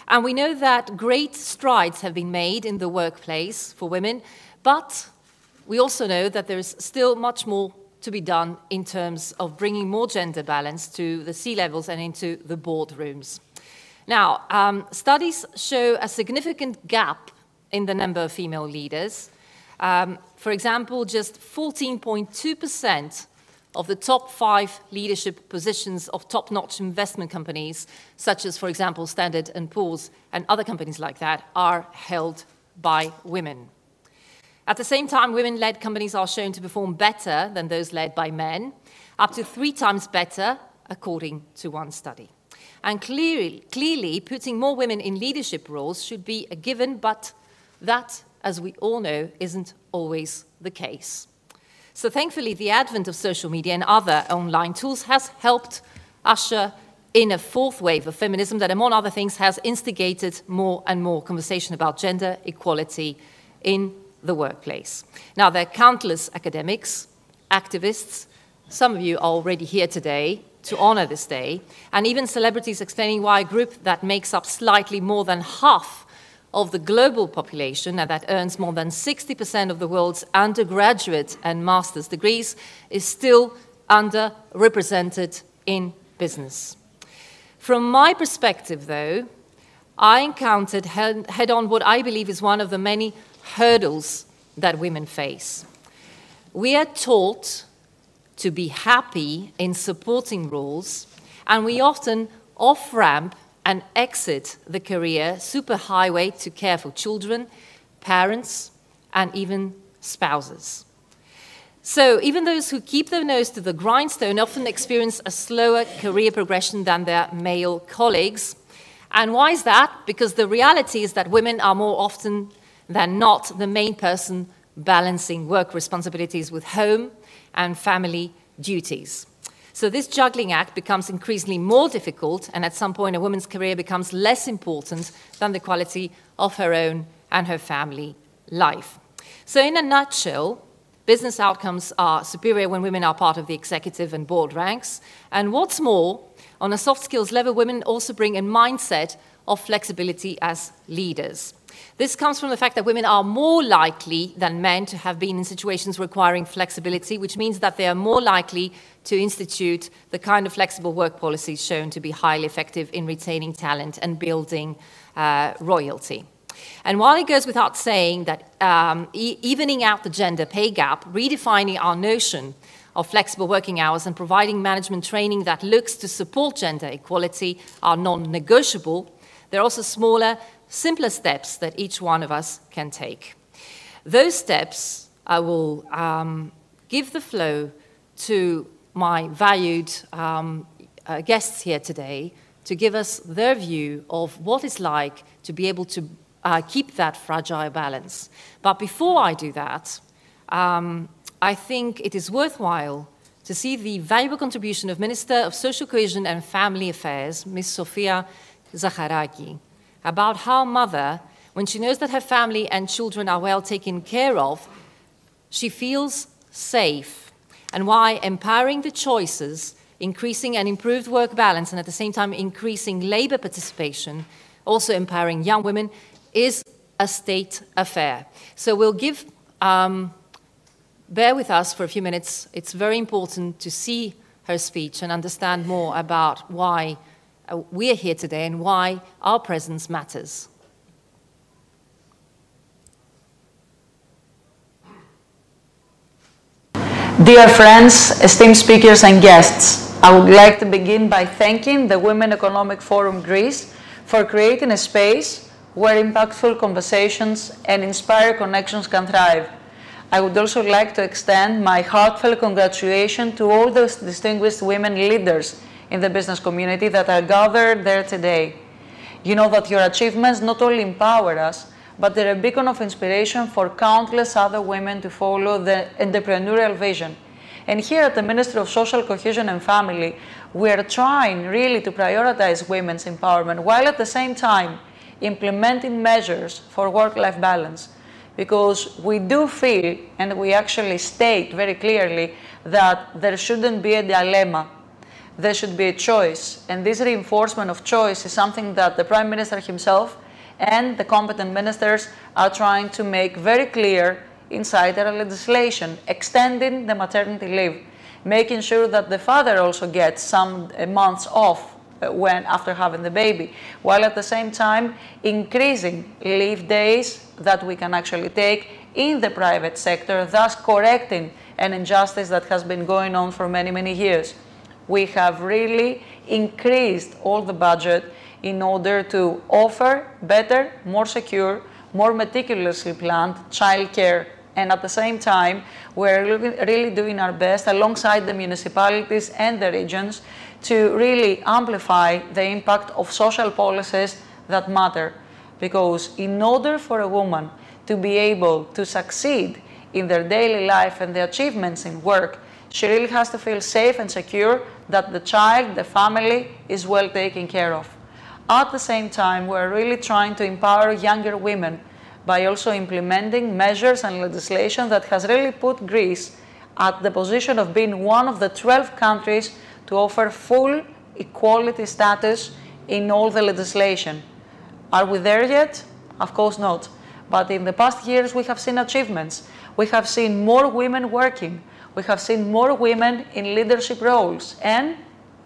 U: And we know that great strides have been made in the workplace for women, but we also know that there is still much more to be done in terms of bringing more gender balance to the C-levels and into the boardrooms. Now, studies show a significant gap in the number of female leaders. For example, just 14.2% of the top 5 leadership positions of top-notch investment companies, such as, for example, Standard & Poor's and other companies like that, are held by women. At the same time, women-led companies are shown to perform better than those led by men, up to 3 times better, according to one study. And clearly, putting more women in leadership roles should be a given, but that, as we all know, isn't always the case. So thankfully, the advent of social media and other online tools has helped usher in a 4th wave of feminism that, among other things, has instigated more and more conversation about gender equality in the workplace. Now, there are countless academics, activists, some of you are already here today to honor this day, and even celebrities explaining why a group that makes up slightly more than half of the global population and that earns more than 60% of the world's undergraduate and master's degrees is still underrepresented in business. From my perspective, though, I encountered head-on what I believe is one of the many hurdles that women face. We are taught to be happy in supporting roles, and we often off-ramp and exit the career superhighway to care for children, parents, and even spouses. So even those who keep their nose to the grindstone often experience a slower career progression than their male colleagues. And why is that? Because the reality is that women are more often than not the main person balancing work responsibilities with home and family duties. So this juggling act becomes increasingly more difficult, and at some point a woman's career becomes less important than the quality of her own and her family life. So in a nutshell, business outcomes are superior when women are part of the executive and board ranks. And what's more, on a soft skills level, women also bring a mindset of flexibility as leaders. This comes from the fact that women are more likely than men to have been in situations requiring flexibility, which means that they are more likely to institute the kind of flexible work policies shown to be highly effective in retaining talent and building royalty. And while it goes without saying that evening out the gender pay gap, redefining our notion of flexible working hours and providing management training that looks to support gender equality are non-negotiable, there are also smaller, simpler steps that each one of us can take. Those steps, I will give the floor to my valued guests here today to give us their view of what it's like to be able to keep that fragile balance. But before I do that, I think it is worthwhile to see the valuable contribution of Minister of Social Cohesion and Family Affairs, Ms. Sofia Zacharaki, about how mother, when she knows that her family and children are well taken care of, she feels safe, and why empowering the choices, increasing an improved work balance, and at the same time increasing labor participation, also empowering young women, is a state affair. So we'll give, bear with us for a few minutes. It's very important to see her speech and understand more about why we are here today and why our presence matters.
C: Dear friends, esteemed speakers and guests, I would like to begin by thanking the Women Economic Forum Greece for creating a space where impactful conversations and inspired connections can thrive. I would also like to extend my heartfelt congratulations to all those distinguished women leaders in the business community that are gathered there today. You know that your achievements not only empower us, but they're a beacon of inspiration for countless other women to follow the entrepreneurial vision. And here at the Ministry of Social Cohesion and Family, we are trying really to prioritize women's empowerment while at the same time implementing measures for work-life balance. Because we do feel, and we actually state very clearly, that there shouldn't be a dilemma. There should be a choice. And this reinforcement of choice is something that the Prime Minister himself and the competent ministers are trying to make very clear inside our legislation, extending the maternity leave, making sure that the father also gets some months off after having the baby, while at the same time increasing leave days that we can actually take in the private sector, thus correcting an injustice that has been going on for many, many years. We have really increased all the budget in order to offer better, more secure, more meticulously planned childcare. And at the same time, we're really doing our best alongside the municipalities and the regions to really amplify the impact of social policies that matter. Because in order for a woman to be able to succeed in their daily life and the achievements in work, she really has to feel safe and secure that the child, the family, is well taken care of. At the same time, we're really trying to empower younger women by also implementing measures and legislation that has really put Greece at the position of being one of the 12 countries to offer full equality status in all the legislation. Are we there yet? Of course not. But in the past years, we have seen achievements. We have seen more women working. We have seen more women in leadership roles. And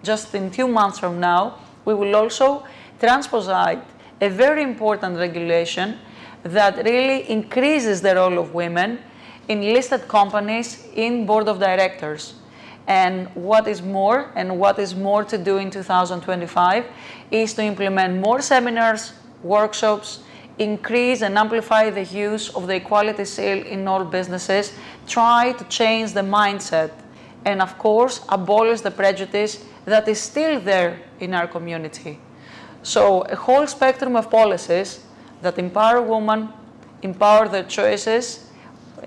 C: just in 2 months from now, we will also transpose a very important regulation that really increases the role of women in listed companies in board of directors. And what is more to do in 2025 is to implement more seminars, workshops, increase and amplify the use of the equality seal in all businesses, try to change the mindset, and of course, abolish the prejudice that is still there in our community. So a whole spectrum of policies that empower women, empower their choices,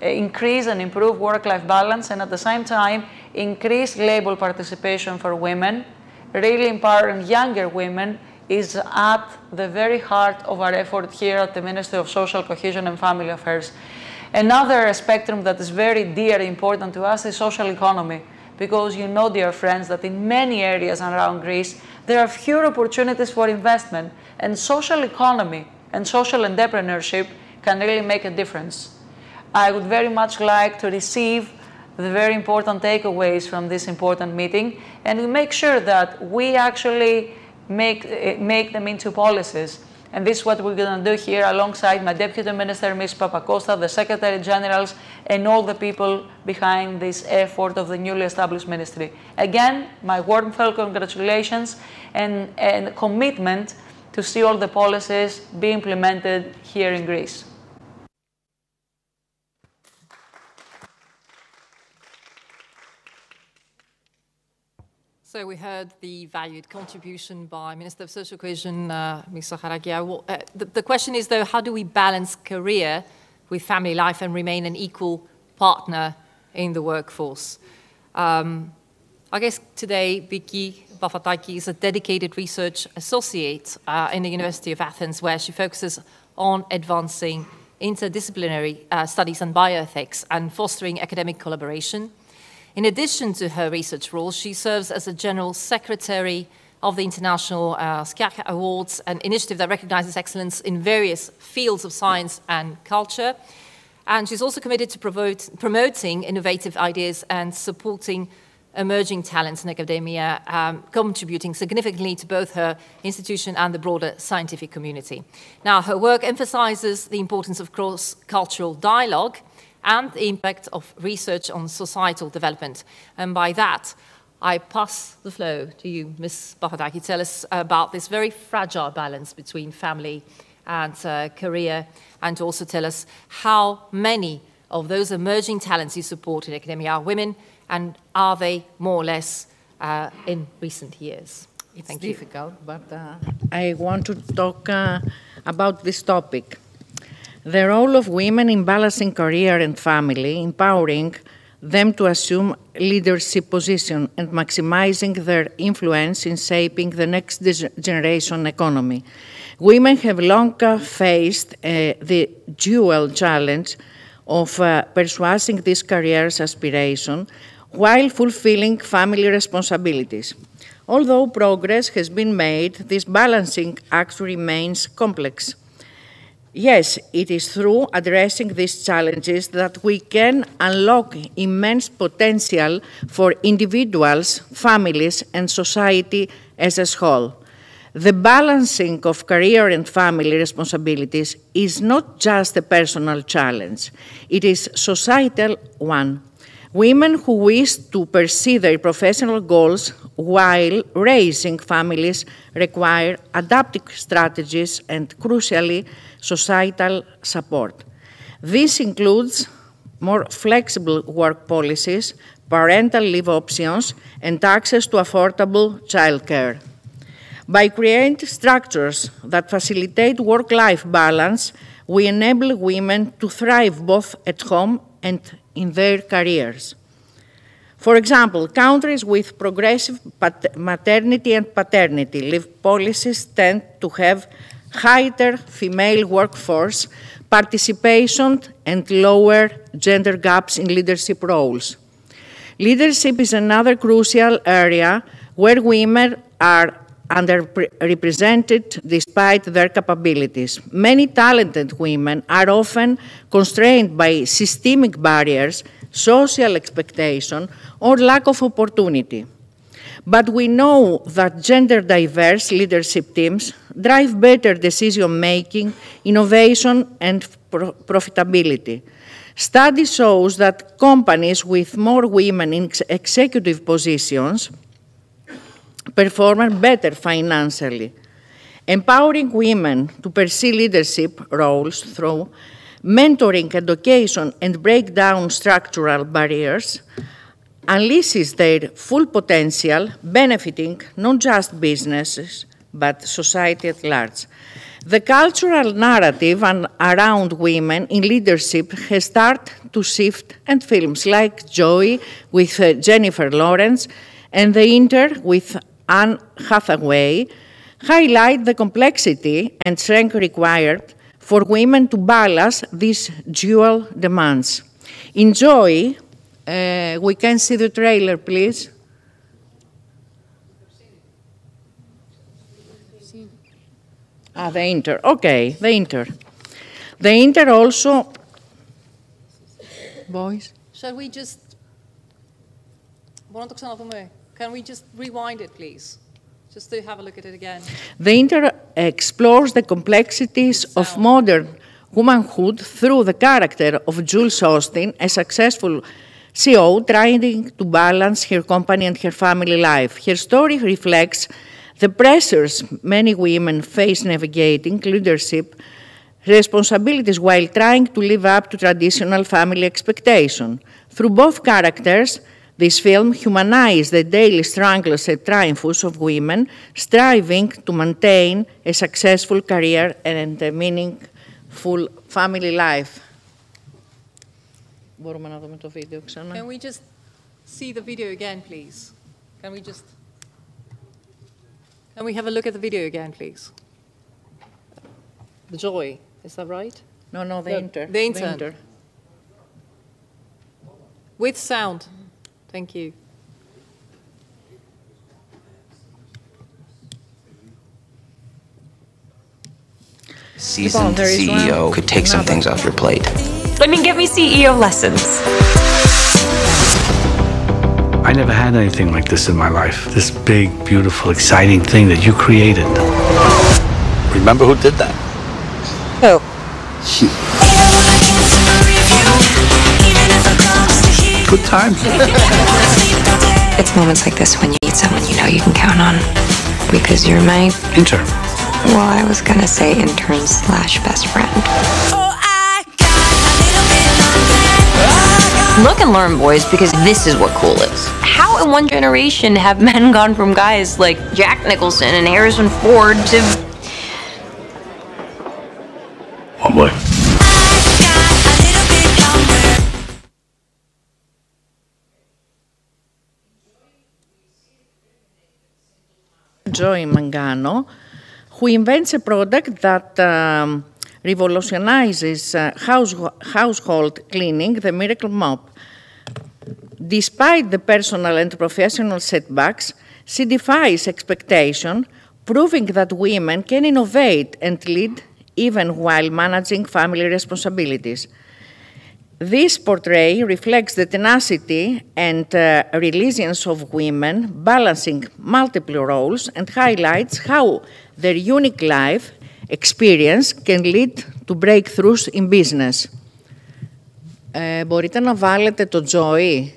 C: increase and improve work-life balance, and at the same time, increase labor participation for women, really empowering younger women, is at the very heart of our effort here at the Ministry of Social Cohesion and Family Affairs. Another spectrum that is very dear and important to us is social economy, because you know, dear friends, that in many areas around Greece, there are fewer opportunities for investment, and social economy and social entrepreneurship can really make a difference. I would very much like to receive the very important takeaways from this important meeting, and we make sure that we actually make them into policies. And this is what we're going to do here alongside my Deputy Minister, Ms. Papacosta, the Secretary Generals, and all the people behind this effort of the newly established ministry. Again, my warm congratulations and commitment to see all the policies be implemented here in Greece.
U: So we heard the valued contribution by Minister of Social Cohesion, Ms. Zaharakis. The question is, though, how do we balance career with family life and remain an equal partner in the workforce? I guess today, WICCI GR is a dedicated research associate in the University of Athens, where she focuses on advancing interdisciplinary studies on bioethics and fostering academic collaboration. In addition to her research role, she serves as a General Secretary of the International HAWCT Awards, an initiative that recognizes excellence in various fields of science and culture. And she's also committed to promoting innovative ideas and supporting emerging talents in academia, contributing significantly to both her institution and the broader scientific community. Now, her work emphasizes the importance of cross-cultural dialogue and the impact of research on societal development. And by that, I pass the floor to you, Ms. Papadakis. Tell us about this very fragile balance between family and career, and also tell us how many of those emerging talents you support in academia are women, and are they more or less in recent years?
F: It's difficult, but I want to talk about this topic. The role of women in balancing career and family, empowering them to assume leadership position and maximizing their influence in shaping the next generation economy. Women have long faced the dual challenge of pursuing this career's aspiration while fulfilling family responsibilities. Although progress has been made, this balancing act remains complex. Yes, it is through addressing these challenges that we can unlock immense potential for individuals, families, and society as a whole. The balancing of career and family responsibilities is not just a personal challenge, it is a societal one. Women who wish to pursue their professional goals while raising families require adaptive strategies and, crucially, societal support. This includes more flexible work policies, parental leave options, and access to affordable childcare. By creating structures that facilitate work-life balance, we enable women to thrive both at home and in their careers. For example, countries with progressive maternity and paternity leave policies tend to have higher female workforce participation and lower gender gaps in leadership roles. Leadership is another crucial area where women are underrepresented despite their capabilities. Many talented women are often constrained by systemic barriers, social expectation, or lack of opportunity. But we know that gender-diverse leadership teams drive better decision-making, innovation, and profitability. Study shows that companies with more women in executive positions perform better financially. Empowering women to pursue leadership roles through mentoring, education, and break down structural barriers unleashes their full potential, benefiting not just businesses, but society at large. The cultural narrative around women in leadership has started to shift, and films like Joy with Jennifer Lawrence and The Inter with Anne Hathaway highlight the complexity and strength required for women to balance these dual demands. In Joy, we can see the trailer, please. The Inter. Okay, the Inter. The Inter also. Boys.
U: Shall we just. Can we just rewind it, please? Just to have a look at it again.
F: The Inter explores the complexities of modern womanhood through the character of Jules Austin, a successful CEO trying to balance her company and her family life. Her story reflects the pressures many women face navigating leadership responsibilities while trying to live up to traditional family expectations. Through both characters, this film humanizes the daily struggles and triumphs of women striving to maintain a successful career and a meaningful family life.
U: Can we just see the video again, please? Can we have a look at the video again, please? The Joy, is that right?
F: No, the Inter.
U: The Inter. With sound. Thank you.
H: Seasoned CEO could take some things off your plate.
V: I mean, get me CEO lessons.
W: I never had anything like this in my life. This big, beautiful, exciting thing that you created. Remember who did that?
V: Who?
W: Good times.
V: It's moments like this when you need someone you know you can count on. Because you're my...
W: Intern.
V: Well, I was gonna say intern/best friend. Look and learn, boys, because this is what cool is. How in one generation have men gone from guys like Jack Nicholson and Harrison Ford to...
W: Oh boy.
F: Joy Mangano, who invents a product that revolutionizes household cleaning, the Miracle Mop. Despite the personal and professional setbacks, she defies expectation, proving that women can innovate and lead even while managing family responsibilities. This portrait reflects the tenacity and resilience of women balancing multiple roles and highlights how their unique life experience can lead to breakthroughs in business. Μπορείτε να βάλετε το Joy.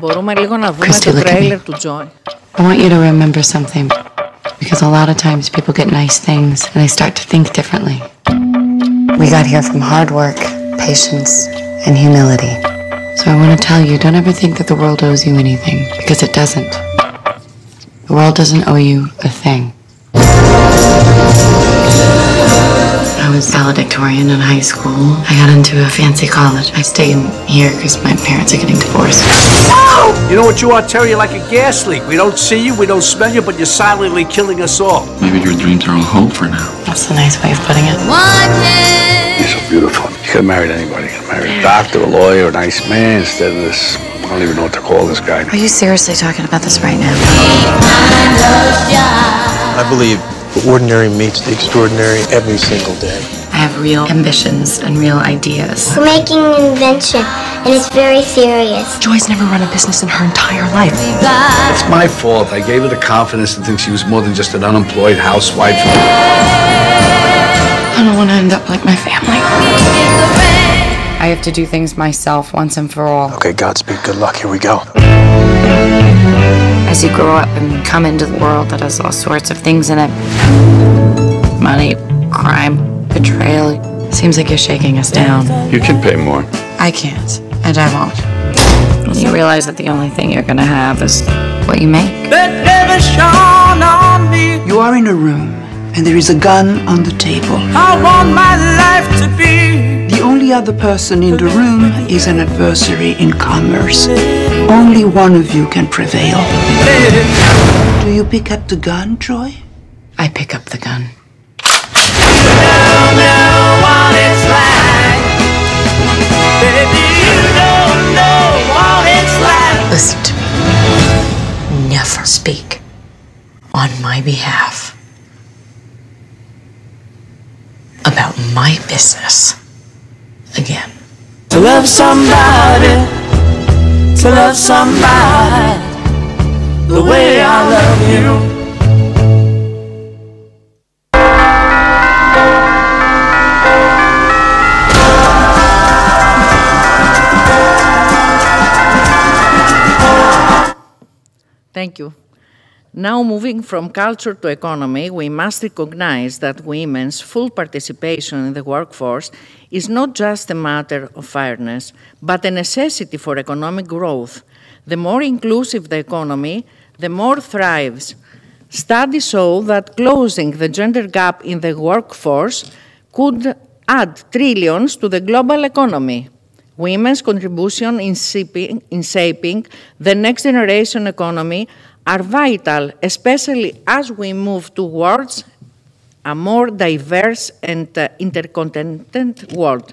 F: Μπορούμε λίγο να δούμε το τρέιλερ του Joy.
V: I want you to remember something, because a lot of times people get nice things and they start to think differently. We got here from hard work, patience, and humility. So I want to tell you, don't ever think that the world owes you anything, because it doesn't. The world doesn't owe you a thing. I was valedictorian in high school. I got into a fancy college. I stayed here because my parents are getting divorced.
W: You know what you are, Terry? You're like a gas leak. We don't see you, we don't smell you, but you're silently killing us all.
H: Maybe your dreams are on hold for now.
V: That's a nice way of putting it.
W: You're so beautiful. You could have married anybody. You could have married a doctor, a lawyer, a nice man, instead of this. I don't even know what to call this guy.
V: Are you seriously talking about this right now?
X: I believe the ordinary meets the extraordinary every single day.
V: I have real ambitions and real ideas.
Y: We're making an invention, and it's very serious.
V: Joy's never run a business in her entire life.
W: It's my fault. I gave her the confidence to think she was more than just an unemployed housewife.
V: I don't want to end up like my family. I have to do things myself once and for all.
X: Okay, Godspeed, good luck, here we go.
V: As you grow up and come into the world that has all sorts of things in it. Money, crime, betrayal. Seems like you're shaking us down.
W: You can pay more.
V: I can't, and I won't. You realize that the only thing you're gonna have is what you make.
B: You are in a room, and there is a gun on the table.
G: I want my life to be.
B: The only other person in the room is an adversary in commerce. Only one of you can prevail. Do you pick up the gun, Joy?
V: I pick up the gun.
G: Don't know what it's like. Baby, you don't know what it's like.
V: Listen to me. Never speak on my behalf about my business again.
G: To love somebody the way I love you.
F: Thank you. Now, moving from culture to economy, we must recognize that women's full participation in the workforce is not just a matter of fairness, but a necessity for economic growth. The more inclusive the economy, the more thrives. Studies show that closing the gender gap in the workforce could add trillions to the global economy. Women's contribution in shaping the next generation economy are vital, especially as we move towards a more diverse and interconnected world.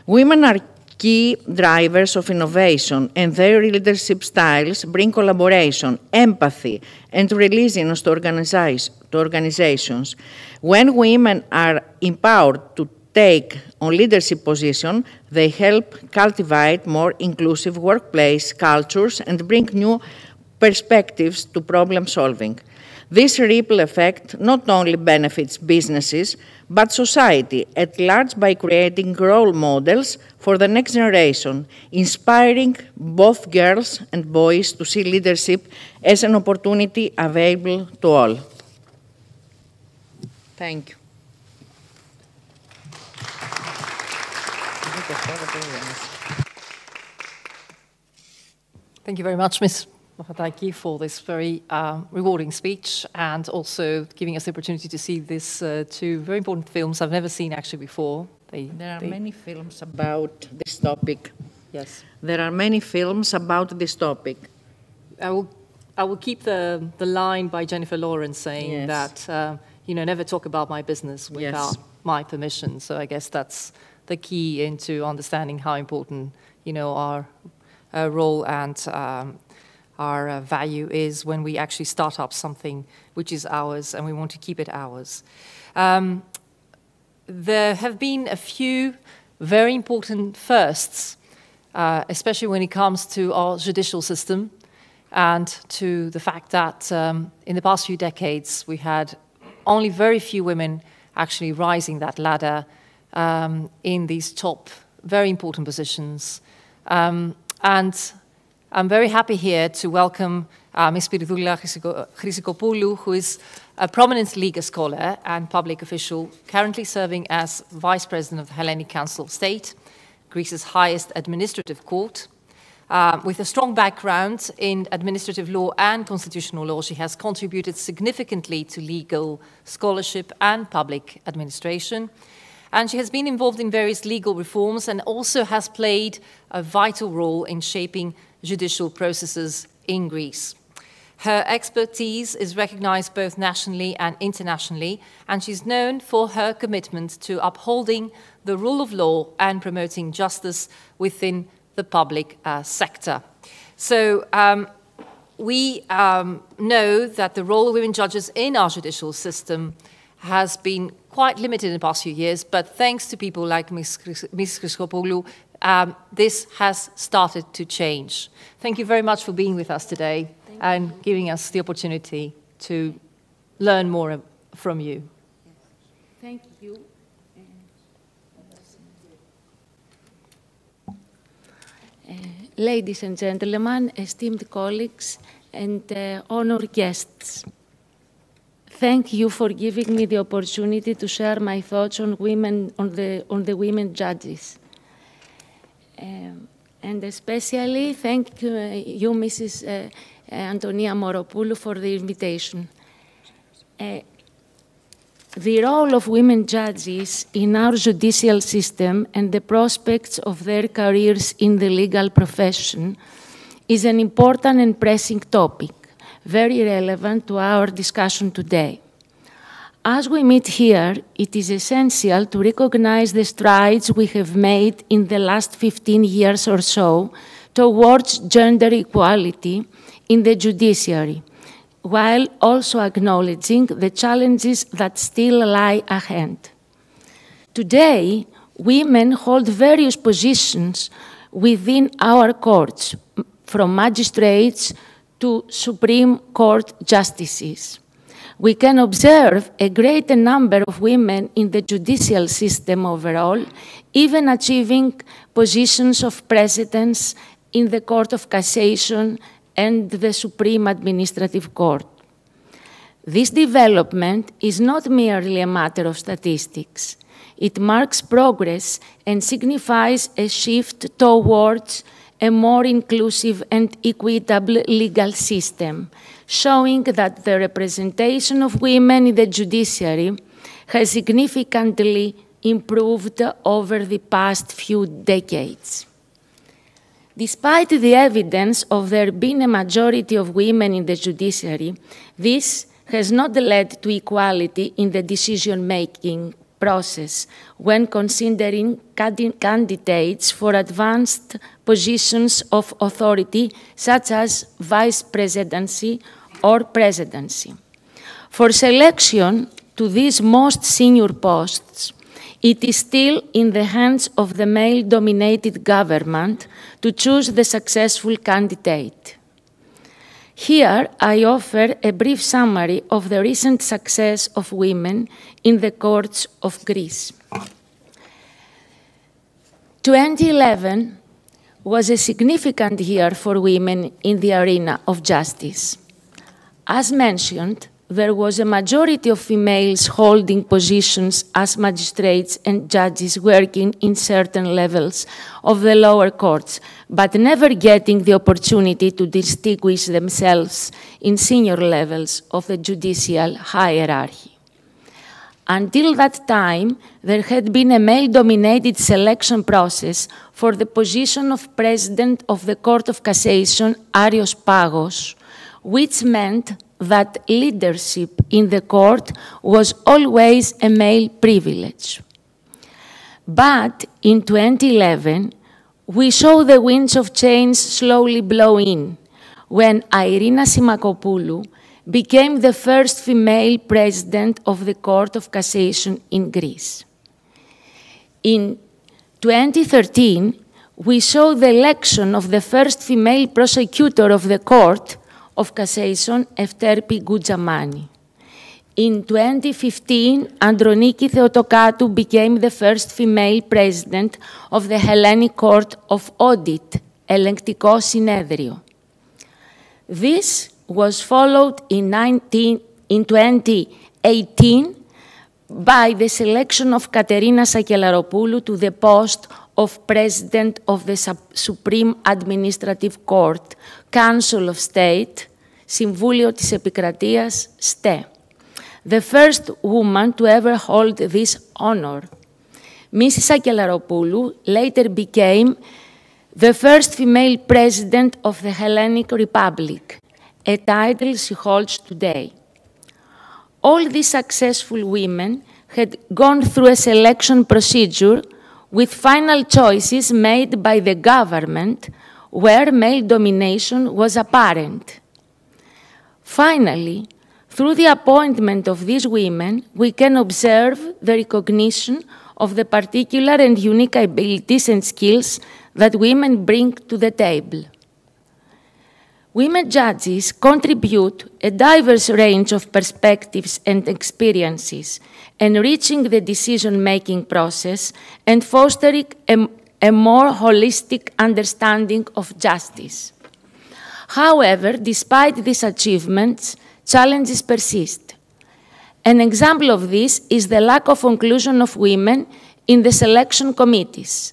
F: Women are key drivers of innovation, and their leadership styles bring collaboration, empathy, and resilience to organizations. When women are empowered to take on leadership positions, they help cultivate more inclusive workplace cultures and bring new perspectives to problem solving. This ripple effect not only benefits businesses, but society at large by creating role models for the next generation, inspiring both girls and boys to see leadership as an opportunity available to all. Thank you.
U: Thank you very much, Ms. Mahataiki, for this very rewarding speech and also giving us the opportunity to see these two very important films I've never seen actually before.
F: There are many films about this topic.
U: Yes.
F: There are many films about this topic.
U: I will keep the line by Jennifer Lawrence saying that, never talk about my business without my permission. So I guess that's the key into understanding how important, our role and our value is when we actually start up something which is ours and we want to keep it ours. There have been a few very important firsts, especially when it comes to our judicial system and to the fact that in the past few decades we had only very few women actually rising that ladder in these top, very important positions. And I'm very happy here to welcome Ms. Spiridoula Chrysikopoulou, who is a prominent legal scholar and public official, currently serving as Vice President of the Hellenic Council of State, Greece's highest administrative court. With a strong background in administrative law and constitutional law, she has contributed significantly to legal scholarship and public administration. And she has been involved in various legal reforms and also has played a vital role in shaping judicial processes in Greece. Her expertise is recognized both nationally and internationally, and she's known for her commitment to upholding the rule of law and promoting justice within the public sector. So we know that the role of women judges in our judicial system has been quite limited in the past few years, but thanks to people like Ms. Chrysikopoulou, this has started to change. Thank you very much for being with us today and giving us the opportunity to learn more from you.
R: Thank you. Ladies and gentlemen, esteemed colleagues, and honored guests, thank you for giving me the opportunity to share my thoughts on women, on the women judges.
I: and especially thank you, Mrs. Antonia Moropoulou, for the invitation. The role of women judges in our judicial system and the prospects of their careers in the legal profession is an important and pressing topic, very relevant to our discussion today. As we meet here, it is essential to recognize the strides we have made in the last 15 years or so towards gender equality in the judiciary, while also acknowledging the challenges that still lie ahead. Today, women hold various positions within our courts, from magistrates to Supreme Court justices. We can observe a greater number of women in the judicial system overall, even achieving positions of precedence in the Court of Cassation and the Supreme Administrative Court. This development is not merely a matter of statistics. It marks progress and signifies a shift towards a more inclusive and equitable legal system, showing that the representation of women in the judiciary has significantly improved over the past few decades. Despite the evidence of there being a majority of women in the judiciary, this has not led to equality in the decision-making process when considering candidates for advanced positions of authority, such as vice presidency or presidency. For selection to these most senior posts, it is still in the hands of the male-dominated government to choose the successful candidate. Here, I offer a brief summary of the recent success of women in the courts of Greece. 2011 was a significant year for women in the arena of justice. As mentioned, there was a majority of females holding positions as magistrates and judges working in certain levels of the lower courts, but never getting the opportunity to distinguish themselves in senior levels of the judicial hierarchy. Until that time, there had been a male-dominated selection process for the position of President of the Court of Cassation, Arios Pagos, which meant that leadership in the court was always a male privilege. But in 2011, we saw the winds of change slowly blow in when Irina Simakopoulou became the first female president of the Court of Cassation in Greece. In 2013, we saw the election of the first female prosecutor of the Court of Cassation, Efterpi Goudjamani. In 2015, Androniki Theotokatou became the first female president of the Hellenic Court of Audit, Ελεγκτικό Συνέδριο. This was followed in 2018 by the selection of Katerina Sakelaropoulou to the post of President of the Supreme Administrative Court, Council of State, Συμβούλιο της Επικρατείας, STE, the first woman to ever hold this honor. Mrs. Sakelaropoulou later became the first female president of the Hellenic Republic, a title she holds today. All these successful women had gone through a selection procedure with final choices made by the government where male domination was apparent. Finally, through the appointment of these women, we can observe the recognition of the particular and unique abilities and skills that women bring to the table. Women judges contribute a diverse range of perspectives and experiences, enriching the decision-making process and fostering a more holistic understanding of justice. However, despite these achievements, challenges persist. An example of this is the lack of inclusion of women in the selection committees.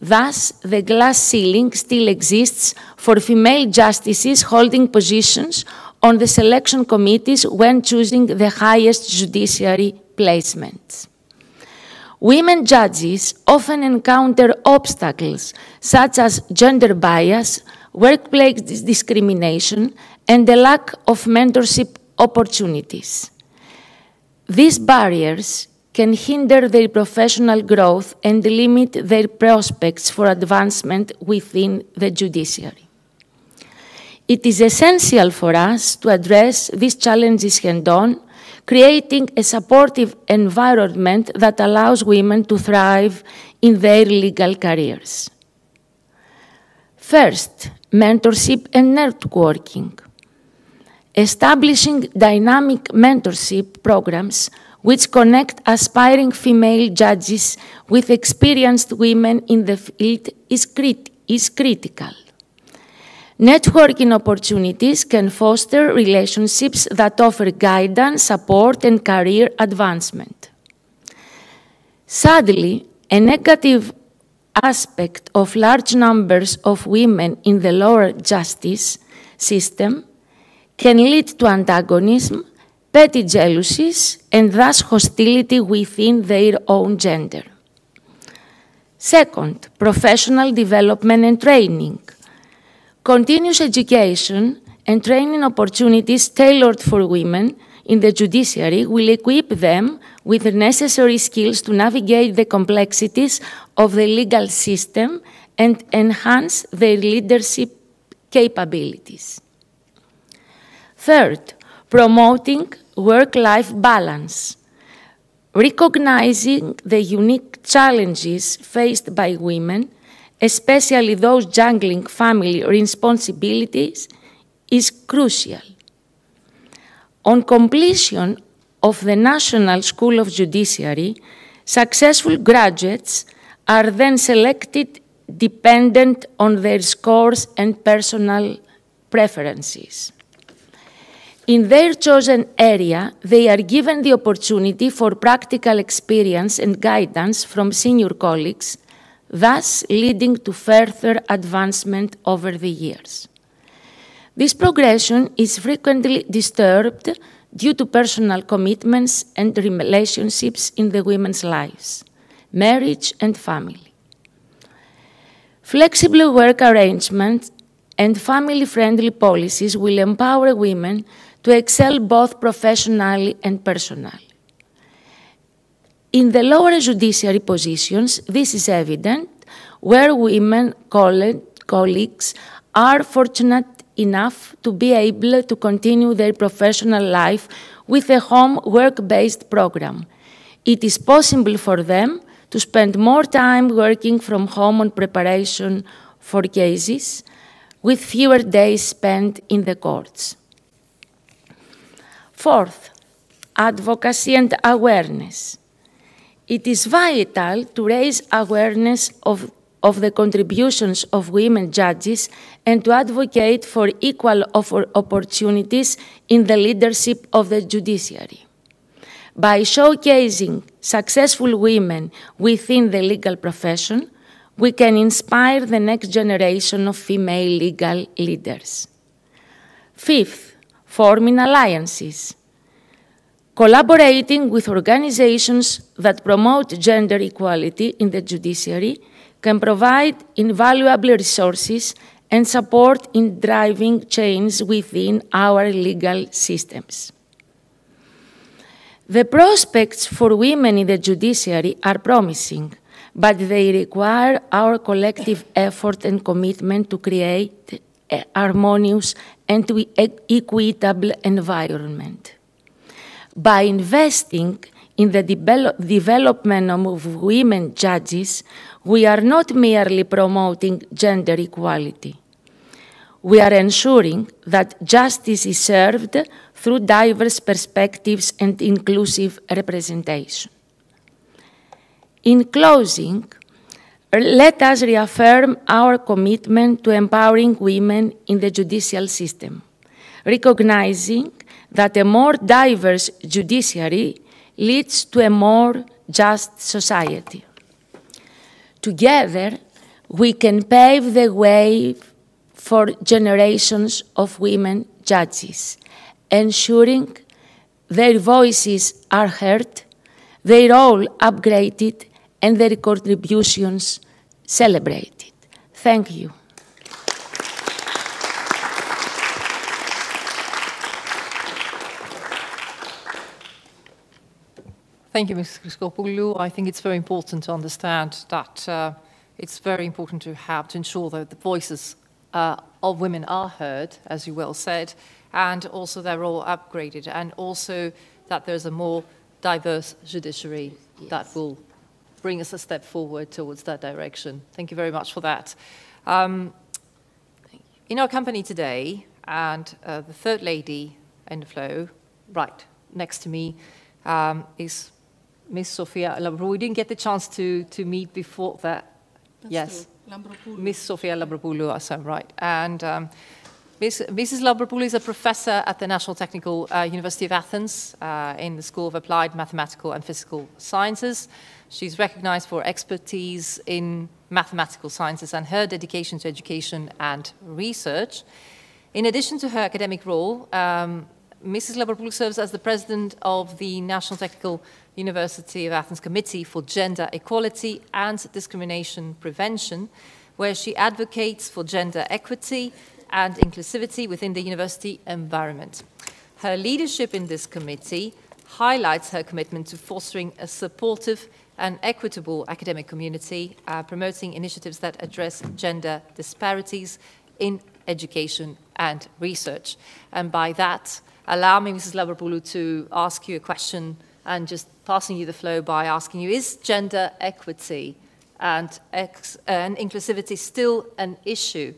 I: Thus, the glass ceiling still exists for female justices holding positions on the selection committees when choosing the highest judiciary placements. Women judges often encounter obstacles such as gender bias, workplace discrimination, and the lack of mentorship opportunities. These barriers can hinder their professional growth and limit their prospects for advancement within the judiciary. It is essential for us to address these challenges head-on, creating a supportive environment that allows women to thrive in their legal careers. First, mentorship and networking. Establishing dynamic mentorship programs which connect aspiring female judges with experienced women in the field is critical. Networking opportunities can foster relationships that offer guidance, support, and career advancement. Sadly, a negative aspect of large numbers of women in the lower justice system can lead to antagonism, petty jealousies, and thus hostility within their own gender. Second, professional development and training. Continuous education and training opportunities tailored for women in the judiciary will equip them with the necessary skills to navigate the complexities of the legal system and enhance their leadership capabilities. Third, promoting work-life balance. Recognizing the unique challenges faced by women, especially those juggling family responsibilities, is crucial. On completion of the National School of Judiciary, successful graduates are then selected dependent on their scores and personal preferences. In their chosen area, they are given the opportunity for practical experience and guidance from senior colleagues, thus leading to further advancement over the years. This progression is frequently disturbed due to personal commitments and relationships in the women's lives, marriage and family. Flexible work arrangements and family-friendly policies will empower women to excel both professionally and personally. In the lower judiciary positions, this is evident, where women colleagues are fortunate enough to be able to continue their professional life with a home work-based program. It is possible for them to spend more time working from home on preparation for cases, with fewer days spent in the courts. Fourth, advocacy and awareness. It is vital to raise awareness of the contributions of women judges and to advocate for equal opportunities in the leadership of the judiciary. By showcasing successful women within the legal profession, we can inspire the next generation of female legal leaders. Fifth, forming alliances. Collaborating with organizations that promote gender equality in the judiciary can provide invaluable resources and support in driving change within our legal systems. The prospects for women in the judiciary are promising, but they require our collective effort and commitment to create a harmonious and equitable environment. By investing in the development of women judges, we are not merely promoting gender equality. We are ensuring that justice is served through diverse perspectives and inclusive representation. In closing, let us reaffirm our commitment to empowering women in the judicial system, recognizing that a more diverse judiciary leads to a more just society. Together, we can pave the way for generations of women judges, ensuring their voices are heard, their role upgraded, and their contributions celebrated. Thank you.
U: Thank you, Ms. Christopoulou. I think it's very important to understand that it's very important to ensure that the voices of women are heard, as you well said, and also they're all upgraded, and also that there's a more diverse judiciary that will bring us a step forward towards that direction. Thank you very much for that. In our company today, and the third lady in the flow, right next to me, is Miss Sofia Lambropoulou. We didn't get the chance to meet before that. That's yes, Miss Sofia Lambropoulou, as I'm right. And Mrs. Lambropoulou is a professor at the National Technical University of Athens in the School of Applied Mathematical and Physical Sciences. She's recognized for expertise in mathematical sciences and her dedication to education and research. In addition to her academic role, Mrs. Lambropoulou serves as the president of the National Technical University of Athens Committee for Gender Equality and Discrimination Prevention, where she advocates for gender equity and inclusivity within the university environment. Her leadership in this committee highlights her commitment to fostering a supportive and equitable academic community, promoting initiatives that address gender disparities in education and research. And by that, allow me, Mrs. Lambropoulou, to ask you a question and just passing you the flow by asking you, is gender equity and inclusivity still an issue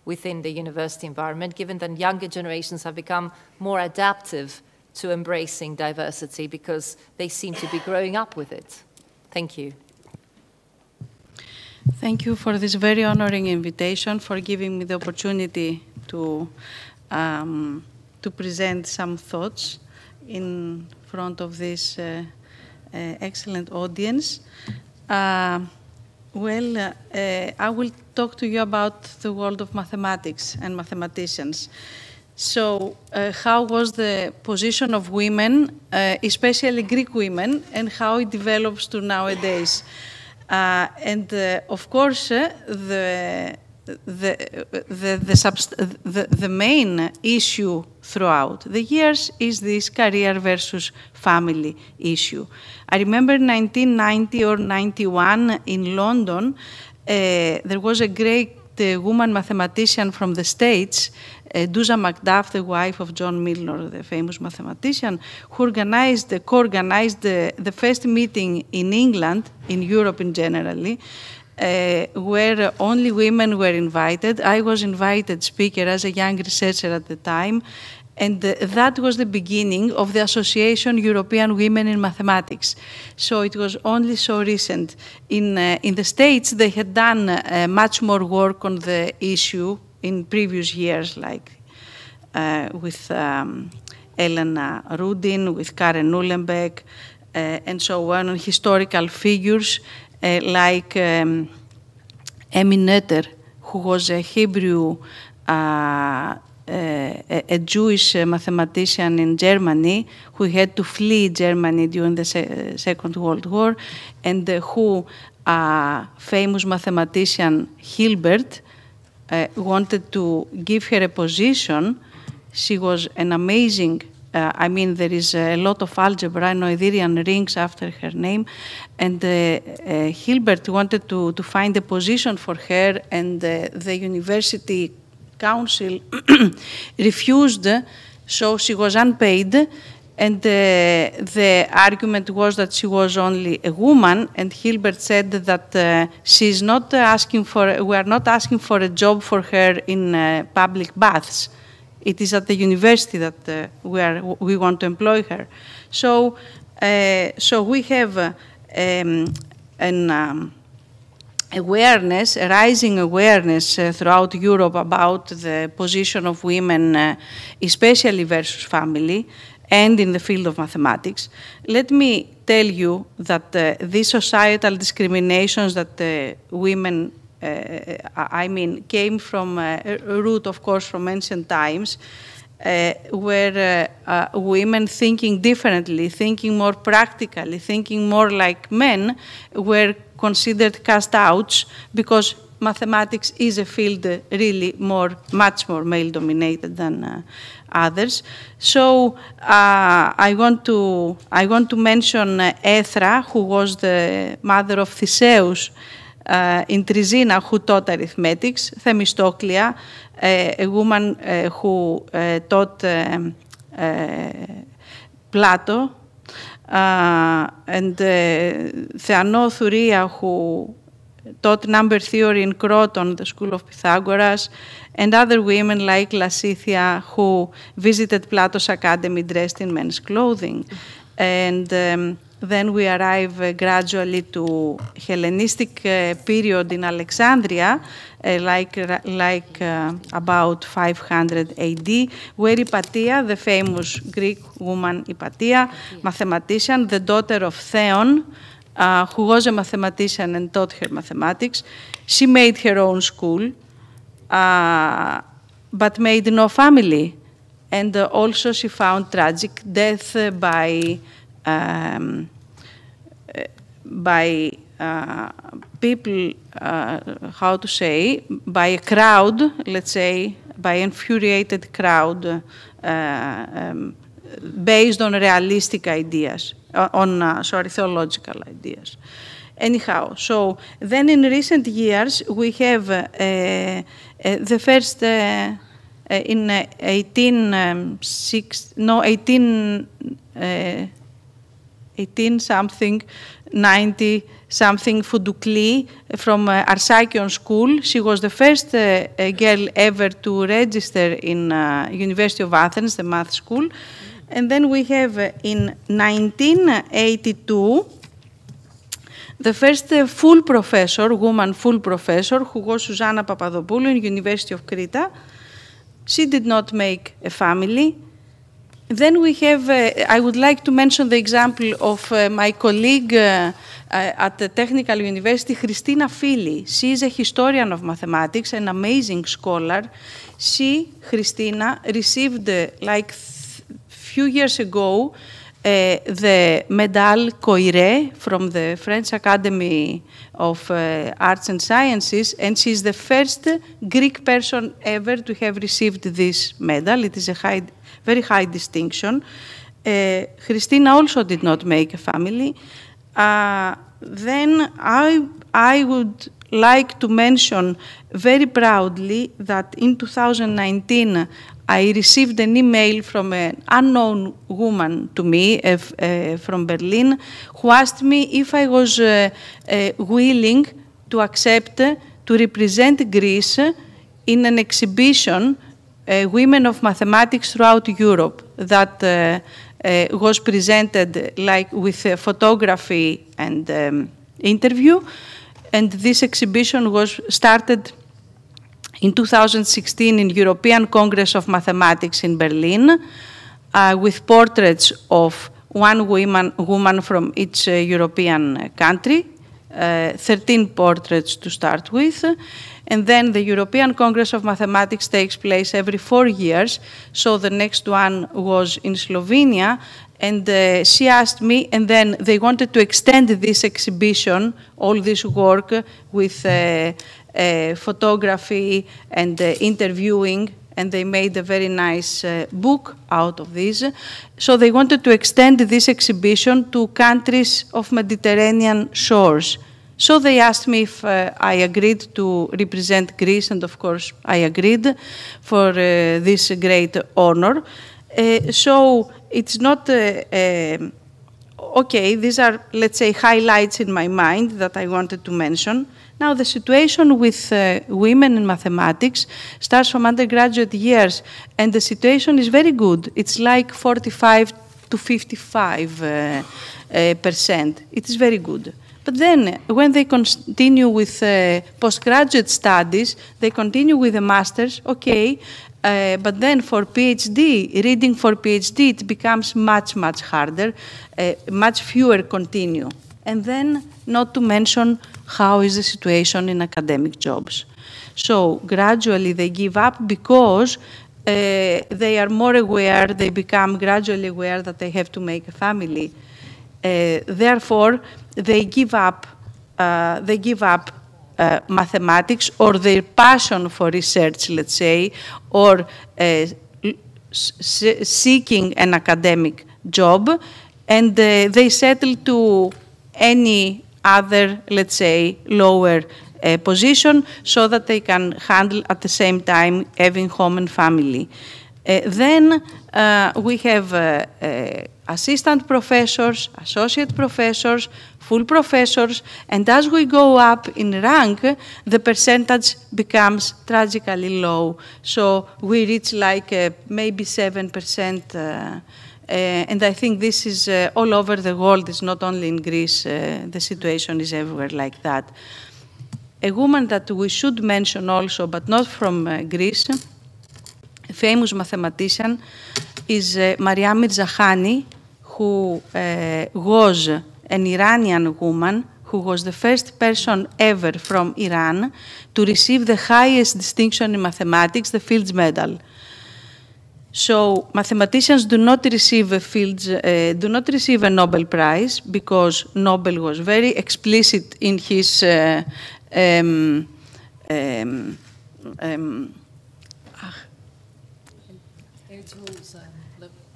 U: within the university environment, given that younger generations have become more adaptive to embracing diversity because they seem to be growing up with it? Thank you.
J: Thank you for this very honoring invitation, for giving me the opportunity to present some thoughts in front of this excellent audience. I will talk to you about the world of mathematics and mathematicians. So, how was the position of women, especially Greek women, and how it develops to nowadays? Of course, the main issue throughout the years is this career versus family issue. I remember 1990 or 91 in London, there was a great woman mathematician from the States, Dusa McDuff, the wife of John Milnor, the famous mathematician, who co-organized the first meeting in England, in Europe in generally, where only women were invited. I was invited speaker as a young researcher at the time, and that was the beginning of the Association European Women in Mathematics. So it was only so recent. In the States, they had done much more work on the issue in previous years, like with Elena Rudin, with Karen Uhlenbeck, and so on historical figures like Emmy Noether, who was a Hebrew, a Jewish mathematician in Germany who had to flee Germany during the Second World War, and who famous mathematician Hilbert wanted to give her a position. She was an amazing, I mean, there is a lot of algebra and Noetherian rings after her name, and Hilbert wanted to find a position for her, and the university council refused, so she was unpaid, and the argument was that she was only a woman, and Hilbert said that she's not asking for, we are not asking for a job for her in public baths. It is at the university that we want to employ her. So, so we have an awareness, a rising awareness throughout Europe about the position of women, especially versus family, and in the field of mathematics. Let me tell you that these societal discriminations that women came from a root, of course, from ancient times, where women thinking differently, thinking more practically, thinking more like men, were considered cast-outs because mathematics is a field really much more male-dominated than others. So I want to mention Ethra, who was the mother of Theseus in Trizina, who taught arithmetics, Themistoclea, a woman who taught Plato, and Theano Thuria, who taught number theory in Croton, the school of Pythagoras, and other women like Lasithia, who visited Plato's academy dressed in men's clothing. And then we arrive gradually to Hellenistic period in Alexandria, about 500 AD, where Hypatia, the famous Greek woman Hypatia, mathematician, the daughter of Theon, who was a mathematician and taught her mathematics, she made her own school, but made no family. And also she found tragic death by people, how to say, by a crowd, let's say, by an infuriated crowd, based on realistic ideas, theological ideas. Anyhow, so then in recent years, we have the first, in 90-something, Foudoukli from Arsakion School. She was the first girl ever to register in University of Athens, the math school. And then we have in 1982, the first full professor, woman full professor, who was Susanna Papadopoulou in University of Crete. She did not make a family. Then we have, I would like to mention the example of my colleague at the Technical University, Christina Fili. She is a historian of mathematics, an amazing scholar. She, Christina, received like few years ago the Medal Coiré from the French Academy of Arts and Sciences, and she is the first Greek person ever to have received this medal. It is a very high distinction. Christina also did not make a family. Then I would like to mention very proudly that in 2019, I received an email from an unknown woman to me from Berlin, who asked me if I was willing to accept to represent Greece in an exhibition, Women of Mathematics Throughout Europe, that was presented like with photography and interview. And this exhibition was started in 2016 in European Congress of Mathematics in Berlin, with portraits of one woman from each European country, 13 portraits to start with. And then the European Congress of Mathematics takes place every 4 years. So the next one was in Slovenia. And she asked me, and then they wanted to extend this exhibition, all this work with photography and interviewing, and they made a very nice book out of this. So they wanted to extend this exhibition to countries of Mediterranean shores. So they asked me if I agreed to represent Greece, and of course I agreed for this great honor. So it's not, okay, these are, let's say, highlights in my mind that I wanted to mention. Now, the situation with women in mathematics starts from undergraduate years, and the situation is very good. It's like 45 to 55%. It is very good. But then, when they continue with postgraduate studies, they continue with a master's, okay, but then for PhD, reading for PhD, it becomes much, much harder. Much fewer continue. And then not to mention how is the situation in academic jobs. So gradually they give up because they are more aware, they become gradually aware that they have to make a family. Therefore, they give up mathematics or their passion for research, let's say, or seeking an academic job, and they settle to any other, let's say, lower position so that they can handle at the same time having home and family. Then we have assistant professors, associate professors, full professors, and as we go up in rank, the percentage becomes tragically low. So we reach like maybe 7%, and I think this is all over the world. It's not only in Greece. The situation is everywhere like that. A woman that we should mention also, but not from Greece, a famous mathematician, is Maria Mirzakhani, who was an Iranian woman who was the first person ever from Iran to receive the highest distinction in mathematics, the Fields Medal. So mathematicians do not receive a Nobel Prize because Nobel was very explicit in his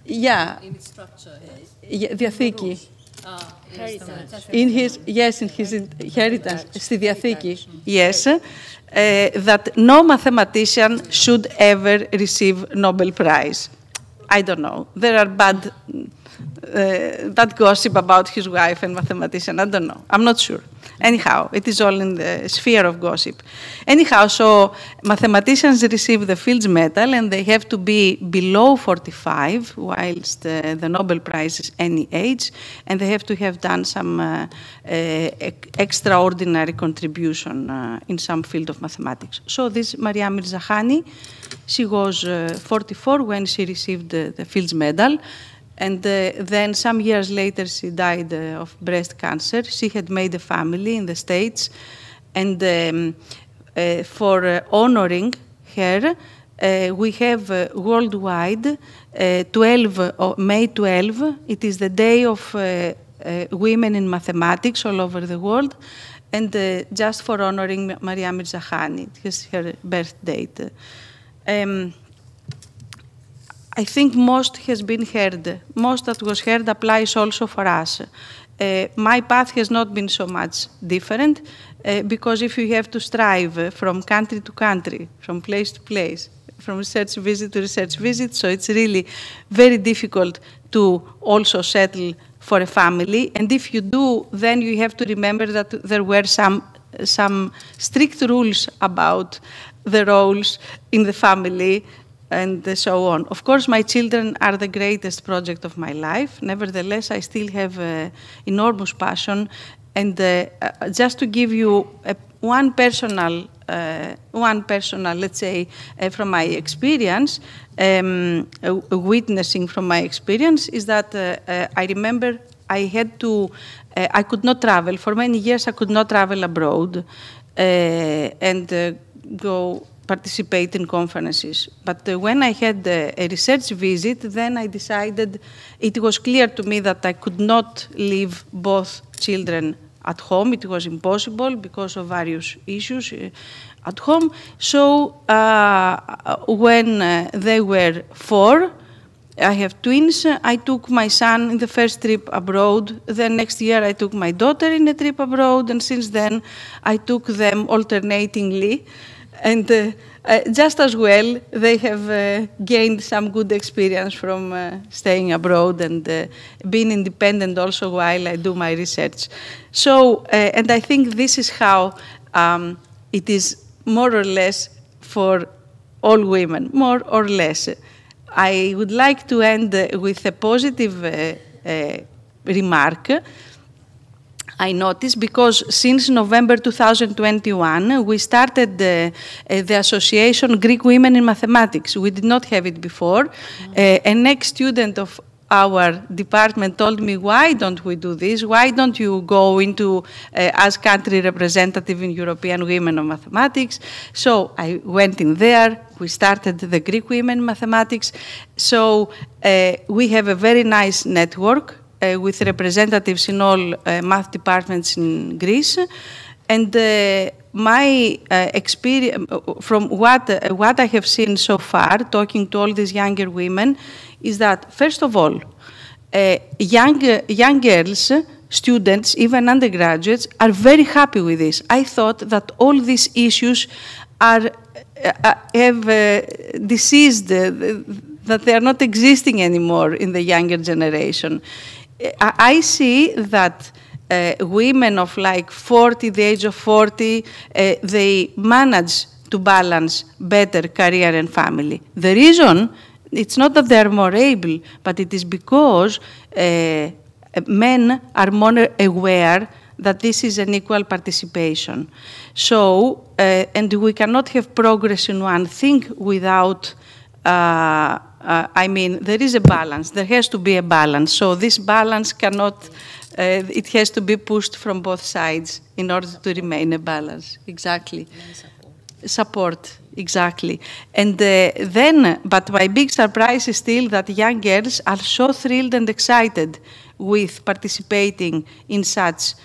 J: yeah,
U: in its structure.
J: Διαθήκη. In his inheritance, στη διαθήκη. Yes, that no mathematician should ever receive Nobel Prize. I don't know. There are bad gossip about his wife and mathematician. I don't know. I'm not sure. Anyhow, it is all in the sphere of gossip. Anyhow, so mathematicians receive the Fields Medal and they have to be below 45, whilst the Nobel Prize is any age, and they have to have done some extraordinary contribution in some field of mathematics. So this Maria Mirzakhani, she was 44 when she received the Fields Medal. And then some years later, she died of breast cancer. She had made a family in the States. And for honoring her, we have worldwide May 12. It is the day of women in mathematics all over the world. And just for honoring Maria Mirzakhani, it is her birth date. I think most has been heard. Most that was heard applies also for us. My path has not been so much different because if you have to strive from country to country, from place to place, from research visit to research visit, so it's really very difficult to also settle for a family. And if you do, then you have to remember that there were some strict rules about the roles in the family and so on. Of course, my children are the greatest project of my life. Nevertheless, I still have enormous passion. And just to give you one personal, let's say, from my experience, witnessing from my experience, is that I remember I could not travel. For many years, I could not travel abroad and go participate in conferences. But when I had a research visit, then I decided it was clear to me that I could not leave both children at home. It was impossible because of various issues at home. So when they were 4, I have twins, I took my son in the first trip abroad. Then next year I took my daughter in a trip abroad, and since then I took them alternatingly. And just as well, they have gained some good experience from staying abroad and being independent also while I do my research. So, and I think this is how it is more or less for all women, more or less. I would like to end with a positive remark. I noticed because since November 2021, we started the association Greek Women in Mathematics. We did not have it before. An ex-student of our department told me, why don't we do this? Why don't you go into as country representative in European Women of Mathematics? So I went in there. We started the Greek Women in Mathematics. So we have a very nice network with representatives in all math departments in Greece. And my experience, from what I have seen so far, talking to all these younger women, is that, first of all, young girls, students, even undergraduates, are very happy with this. I thought that all these issues have deceased, that they are not existing anymore in the younger generation. I see that women of like 40, the age of 40, they manage to balance better career and family. The reason, it's not that they are more able, but it is because men are more aware that this is an equal participation. So, and we cannot have progress in one thing without, I mean, there is a balance. There has to be a balance. So this balance cannot, it has to be pushed from both sides in order to remain a balance. Exactly. Support, exactly. And then, but my big surprise is still that young girls are so thrilled and excited with participating in such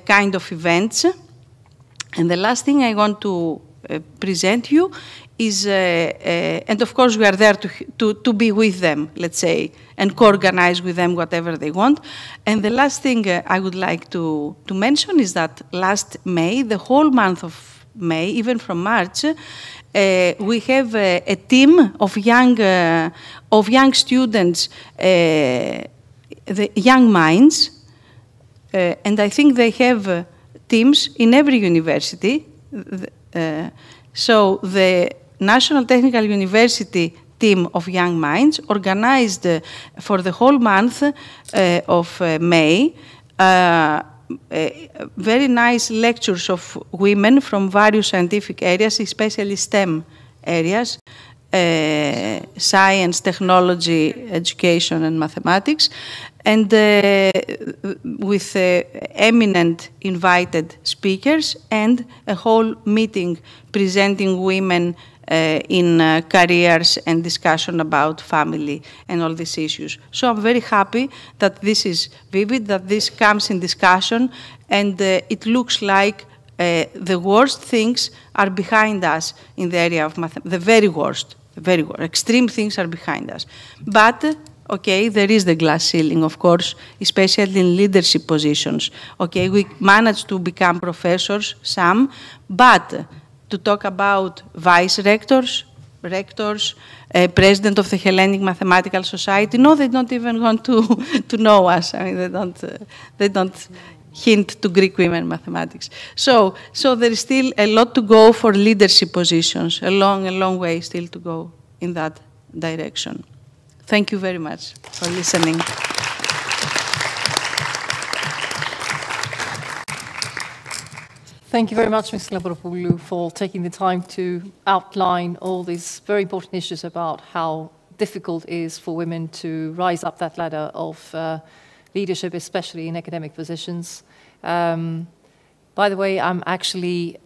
J: kind of events. And the last thing I want to present you is, and of course we are there to be with them, let's say, and co-organize with them whatever they want. And the last thing I would like to mention is that last May, the whole month of May, even from March, we have a team of young students, the young minds, and I think they have teams in every university. So the National Technical University team of young minds organized for the whole month of May very nice lectures of women from various scientific areas, especially STEM areas, science, technology, education, and mathematics, and with eminent invited speakers and a whole meeting presenting women in careers and discussion about family and all these issues. So I'm very happy that this is vivid, that this comes in discussion, and it looks like the worst things are behind us in the area of mathematics. The very worst, extreme things are behind us. But okay, there is the glass ceiling, of course, especially in leadership positions. Okay, we managed to become professors, some, but to talk about vice rectors, president of the Hellenic Mathematical Society, no, they don't even want to know us. I mean, they don't hint to Greek women mathematics. So there is still a lot to go for leadership positions, a long way still to go in that direction. Thank you very much for listening.
U: Thank you very much, Ms. Labrapoulou, for taking the time to outline all these very important issues about how difficult it is for women to rise up that ladder of leadership, especially in academic positions. By the way, I'm actually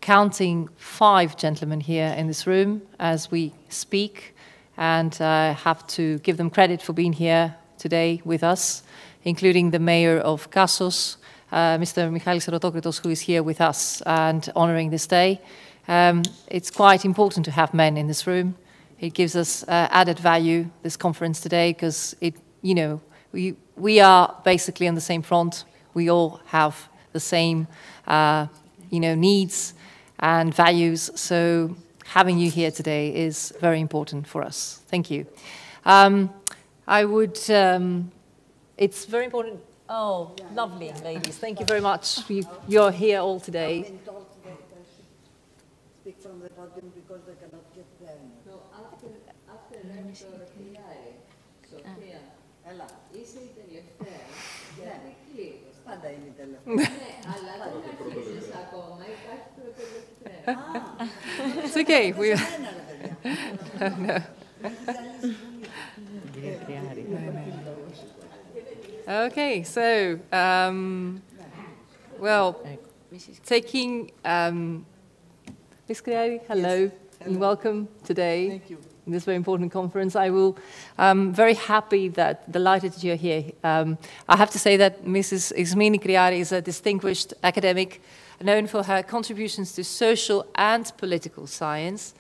U: counting 5 gentlemen here in this room as we speak, and I have to give them credit for being here today with us, including the mayor of Kassos, Mr. Michalis Rotokritos, who is here with us and honoring this day. It's quite important to have men in this room. It gives us added value, this conference today, because we are basically on the same front. We all have the same needs and values. So having you here today is very important for us. Thank you. It's very important. Oh, yeah. Lovely, ladies. Thank you very much. You're here all today.
E: I've been told that they speak from the podium because they cannot get there.
D: So after Rector Hilari, Sofia,
E: Ella,
D: είσαι η τελευταία. Γιατί κλείνεις.
E: Πάντα είναι η τελευταία.
D: Ναι, αλλά δεν αρχίζεις ακόμα, υπάρχει το τελευταίο.
U: It's okay. We are...
E: No.
U: Okay, so, well, taking Ms. Creari, hello, and welcome today.
L: Thank you.
U: In this very important conference. I'm very happy delighted that you're here. I have to say that Mrs. Ismini Creari is a distinguished academic known for her contributions to social and political science.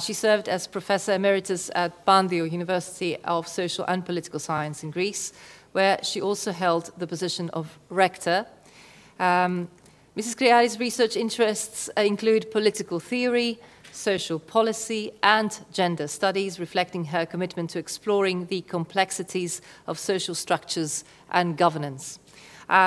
U: She served as Professor Emeritus at Pandio University of Social and Political Science in Greece, where she also held the position of Rector. Mrs. Creari's research interests include political theory, social policy, and gender studies, reflecting her commitment to exploring the complexities of social structures and governance.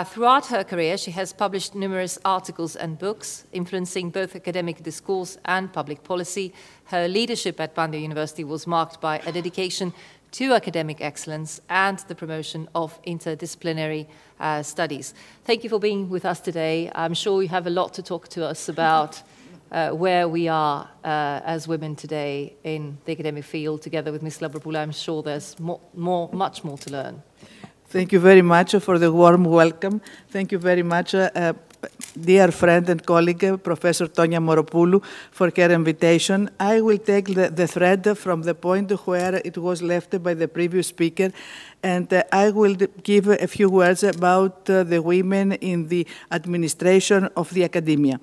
U: Throughout her career, she has published numerous articles and books, influencing both academic discourse and public policy. Her leadership at Pandio University was marked by a dedication to academic excellence and the promotion of interdisciplinary studies. Thank you for being with us today. I'm sure you have a lot to talk to us about where we are as women today in the academic field. Together with Ms. Labropoulou, I'm sure there's much more to learn.
L: Thank you very much for the warm welcome. Thank you very much, dear friend and colleague, Professor Tonia Moropoulou, for her invitation. I will take the thread from the point where it was left by the previous speaker, and I will give a few words about the women in the administration of the academia.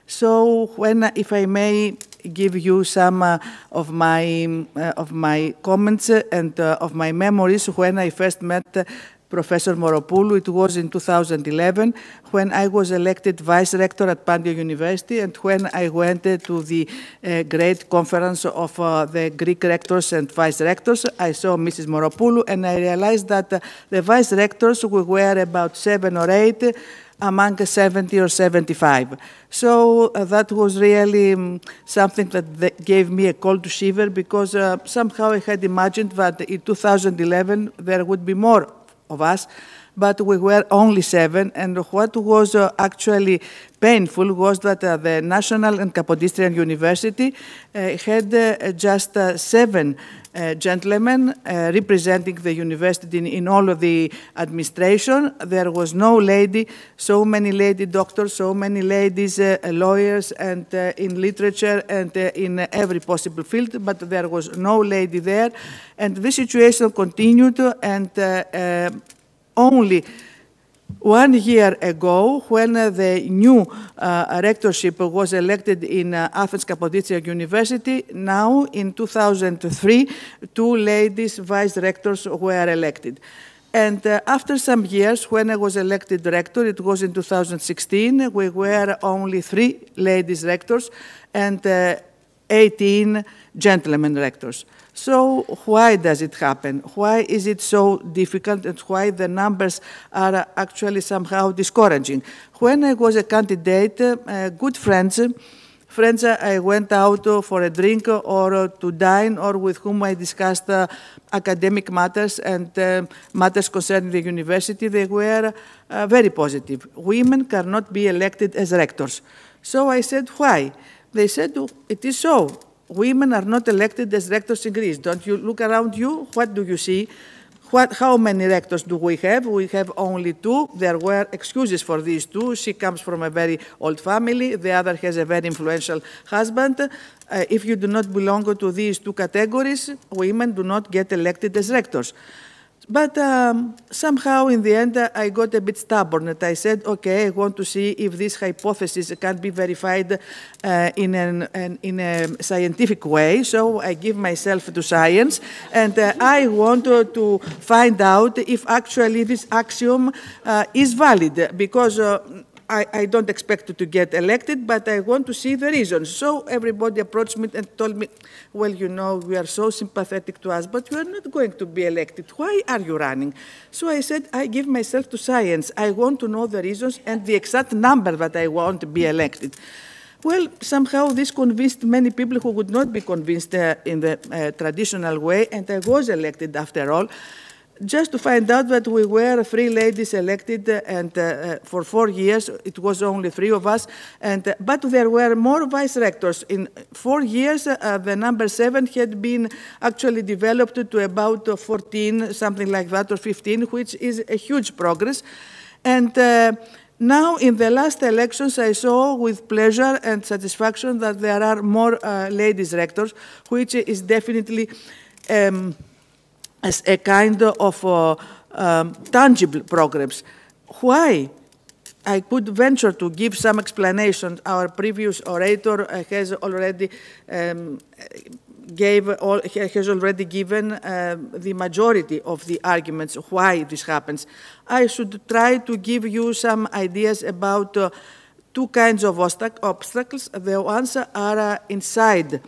L: So, if I may give you some of my comments and of my memories when I first met Professor Moropoulou, it was in 2011 when I was elected Vice Rector at Pandio University and when I went to the great conference of the Greek rectors and Vice Rectors. I saw Mrs. Moropoulou and I realized that the Vice Rectors were about 7 or 8 among 70 or 75. So that was really something that gave me a cold shiver because somehow I had imagined that in 2011 there would be more of us, but we were only 7, and what was actually painful was that the National and Kapodistrian University had just 7 gentlemen representing the university in all of the administration. There was no lady, so many lady doctors, so many ladies lawyers, and in literature and in every possible field, but there was no lady there. And the situation continued, and only 1 year ago, when the new rectorship was elected in Athens Kapodistrian University, now in 2003, 2 ladies vice rectors were elected. And after some years, when I was elected rector, it was in 2016, we were only 3 ladies rectors and 18 gentlemen rectors. So why does it happen? Why is it so difficult and why the numbers are actually somehow discouraging? When I was a candidate, good friends I went out for a drink or to dine or with whom I discussed academic matters and matters concerning the university, they were very positive. Women cannot be elected as rectors. So I said, why? They said, it is so. Women are not elected as rectors in Greece. Don't you look around you? What do you see? How many rectors do we have? We have only 2. There were excuses for these 2. She comes from a very old family. The other has a very influential husband. If you do not belong to these 2 categories, women do not get elected as rectors. But somehow, in the end, I got a bit stubborn, and I said, okay, I want to see if this hypothesis can be verified in a scientific way. So I give myself to science, and I want to find out if actually this axiom is valid, because I don't expect to get elected, but I want to see the reasons. So everybody approached me and told me, well, you know, we are so sympathetic to us, but you are not going to be elected. Why are you running? So I said, I give myself to science. I want to know the reasons and the exact number that I want to be elected. Well, somehow this convinced many people who would not be convinced in the traditional way, and I was elected after all. just to find out that we were 3 ladies elected, and for 4 years it was only 3 of us, and but there were more vice rectors. In 4 years, the number 7 had been actually developed to about 14, something like that, or 15, which is a huge progress. And now, in the last elections, I saw with pleasure and satisfaction that there are more ladies rectors, which is definitely as a kind of tangible progress. Why? I could venture to give some explanation. Our previous orator has already has already given the majority of the arguments why this happens. I should try to give you some ideas about 2 kinds of obstacles. The ones are inside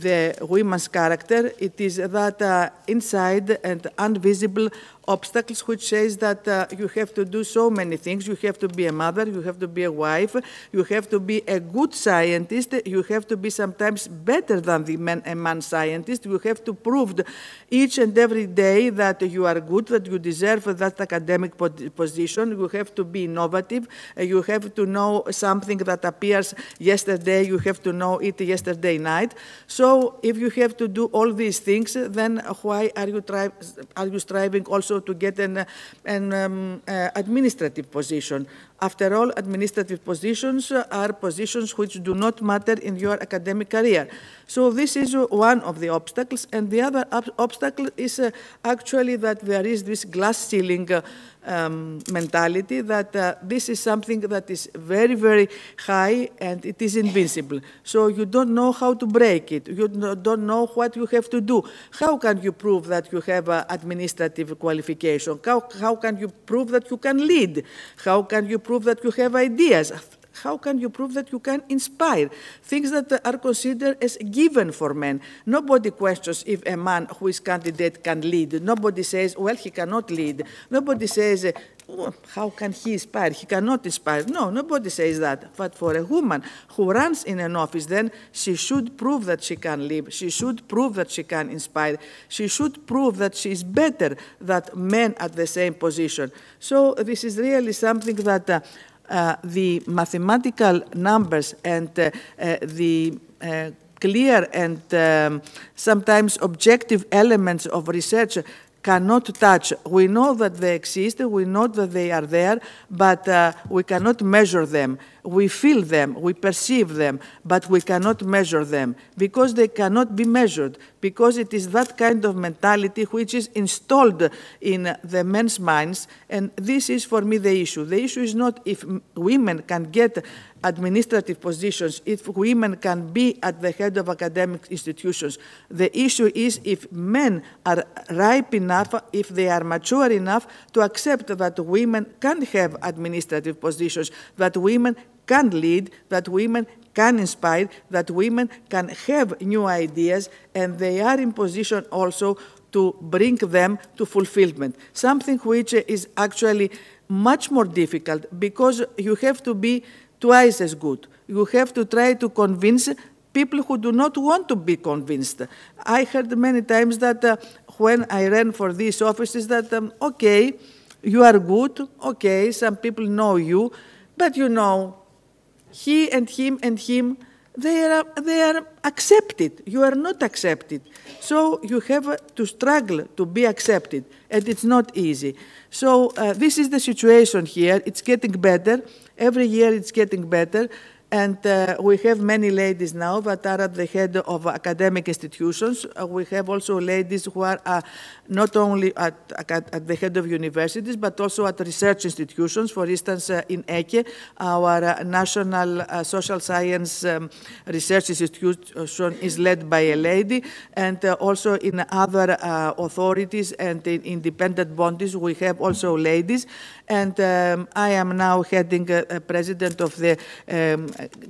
L: the women's character. It is that inside and invisible obstacles, which says that you have to do so many things. You have to be a mother, you have to be a wife, you have to be a good scientist, you have to be sometimes better than a man scientist. You have to prove each and every day that you are good, that you deserve that academic position. You have to be innovative. You have to know something that appears yesterday. You have to know it yesterday night. So if you have to do all these things, then why are you striving also to get an administrative position? After all, administrative positions are positions which do not matter in your academic career. So this is one of the obstacles. And the other obstacle is actually that there is this glass ceiling mentality, that this is something that is very, very high and it is invincible. So you don't know how to break it. You don't know what you have to do. How can you prove that you have administrative qualification? How can you prove that you can lead? How can you prove that you have ideas? How can you prove that you can inspire? Things that are considered as given for men. Nobody questions if a man who is candidate can lead. Nobody says, well, he cannot lead. Nobody says, oh, how can he inspire? He cannot inspire. No, nobody says that. But for a woman who runs in an office, then she should prove that she can lead. She should prove that she can inspire. She should prove that she is better than men at the same position. So this is really something that the mathematical numbers and the clear and sometimes objective elements of research cannot touch. We know that they exist, we know that they are there, but we cannot measure them. We feel them, we perceive them, but we cannot measure them because they cannot be measured, because it is that kind of mentality which is installed in the men's minds, and this is for me the issue. The issue is not if women can get administrative positions, if women can be at the head of academic institutions. The issue is if men are ripe enough, if they are mature enough to accept that women can have administrative positions, that women can lead, that women can inspire, that women can have new ideas, and they are in position also to bring them to fulfillment. Something which is actually much more difficult because you have to be twice as good. You have to try to convince people who do not want to be convinced. I heard many times that when I ran for these offices that, okay, you are good, okay, some people know you, but you know, he and him and him, they are accepted. You are not accepted. So you have to struggle to be accepted, and it's not easy. So this is the situation here. It's getting better. Every year it's getting better. And we have many ladies now that are at the head of academic institutions. We have also ladies who are not only at the head of universities, but also at research institutions. For instance, in ECHE, our National Social Science Research Institution is led by a lady, and also in other authorities and in independent bodies, we have also ladies. And I am now heading president of the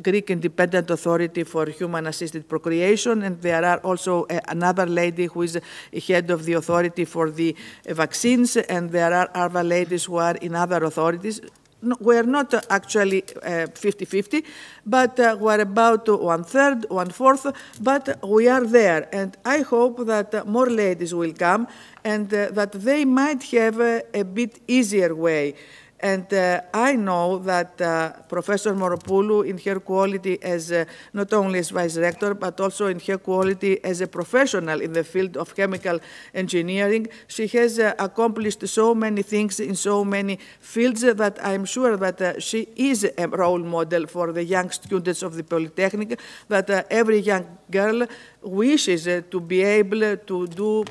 L: Greek Independent Authority for Human-Assisted Procreation, and there are also another lady who is head of the authority for the vaccines, and there are other ladies who are in other authorities. we're not actually 50-50, but we're about 1/3, 1/4, but we are there. And I hope that more ladies will come and that they might have a bit easier way. And I know that Professor Moropoulou, in her quality as not only as Vice Rector, but also in her quality as a professional in the field of chemical engineering, she has accomplished so many things in so many fields that I'm sure that she is a role model for the young students of the Polytechnic, that every young girl wishes to be able to do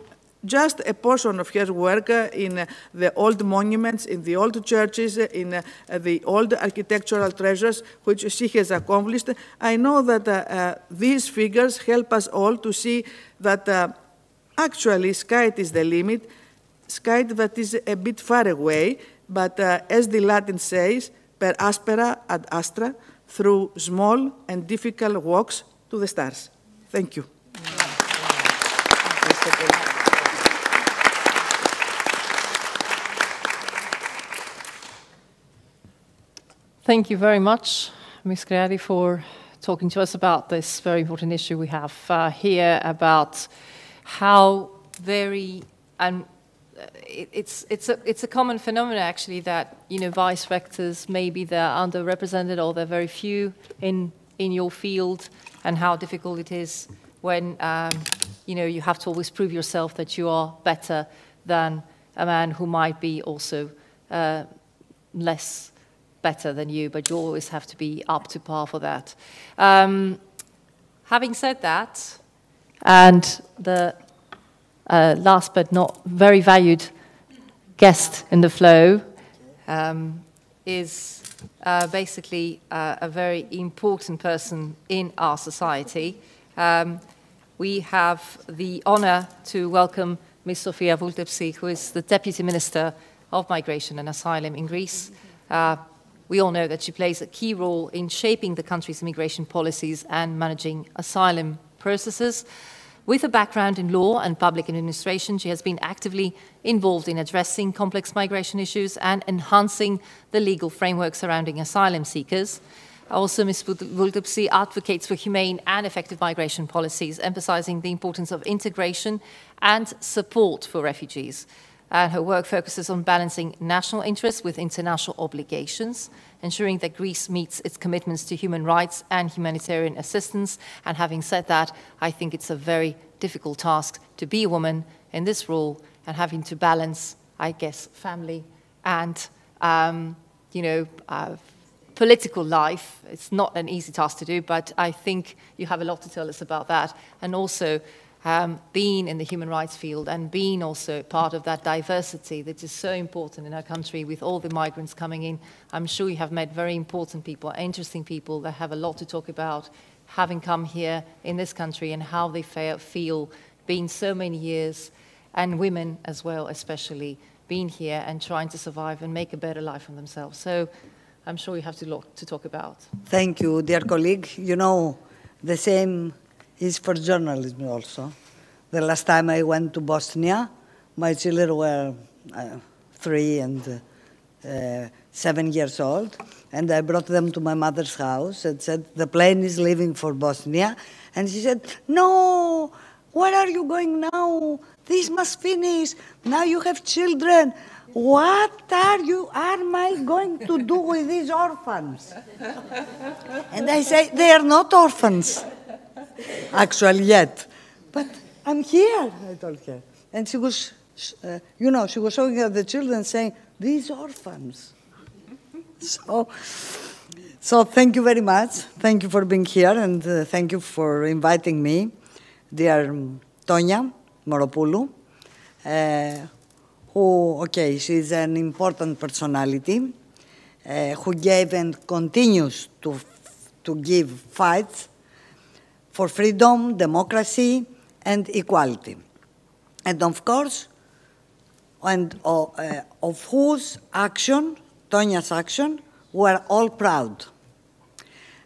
L: just a portion of her work in the old monuments, in the old churches, in the old architectural treasures, which she has accomplished. I know that these figures help us all to see that actually sky is the limit, sky that is a bit far away, but as the Latin says, per aspera ad astra, through small and difficult walks to the stars. Thank you.
U: Thank you very much, Ms. Creati, for talking to us about this very important issue we have here about how very, and it's a common phenomenon actually that, you know, vice rectors, maybe they're underrepresented or they're very few in your field, and how difficult it is when, you know, you have to always prove yourself that you are better than a man who might be also less better than you, but you always have to be up to par for that. Having said that, and the last but not very valued guest in the flow is basically a very important person in our society. We have the honor to welcome Ms. Sofia Vultepsi, who is the Deputy Minister of Migration and Asylum in Greece. We all know that she plays a key role in shaping the country's immigration policies and managing asylum processes. With a background in law and public administration, she has been actively involved in addressing complex migration issues and enhancing the legal framework surrounding asylum seekers. Also, Ms. Vultepsi advocates for humane and effective migration policies, emphasizing the importance of integration and support for refugees. And her work focuses on balancing national interests with international obligations, ensuring that Greece meets its commitments to human rights and humanitarian assistance. And having said that, I think it's a very difficult task to be a woman in this role and having to balance, I guess, family and, you know, political life. It's not an easy task to do, but I think you have a lot to tell us about that. And also, being in the human rights field and being also part of that diversity that is so important in our country with all the migrants coming in. I'm sure you have met very important people, interesting people that have a lot to talk about having come here in this country and how they feel being so many years, and women as well, especially being here and trying to survive and make a better life for themselves. So I'm sure you have a lot to talk about.
M: Thank you, dear colleague. You know, the same is for journalism also. The last time I went to Bosnia, my children were 3 and 7 years old, and I brought them to my mother's house and said, the plane is leaving for Bosnia. And she said, no, where are you going now? This must finish. Now you have children. What am I going to do with these orphans? And I say, they are not orphans. Actually yet, but I'm here, I told her. And she was, you know, she was showing her the children saying, these orphans. So thank you very much. Thank you for being here, and thank you for inviting me, dear Tonia Moropoulou, who, okay, she's an important personality, who gave and continues to give fights for freedom, democracy, and equality. And of course, of whose action, Tonia's action, we're all proud.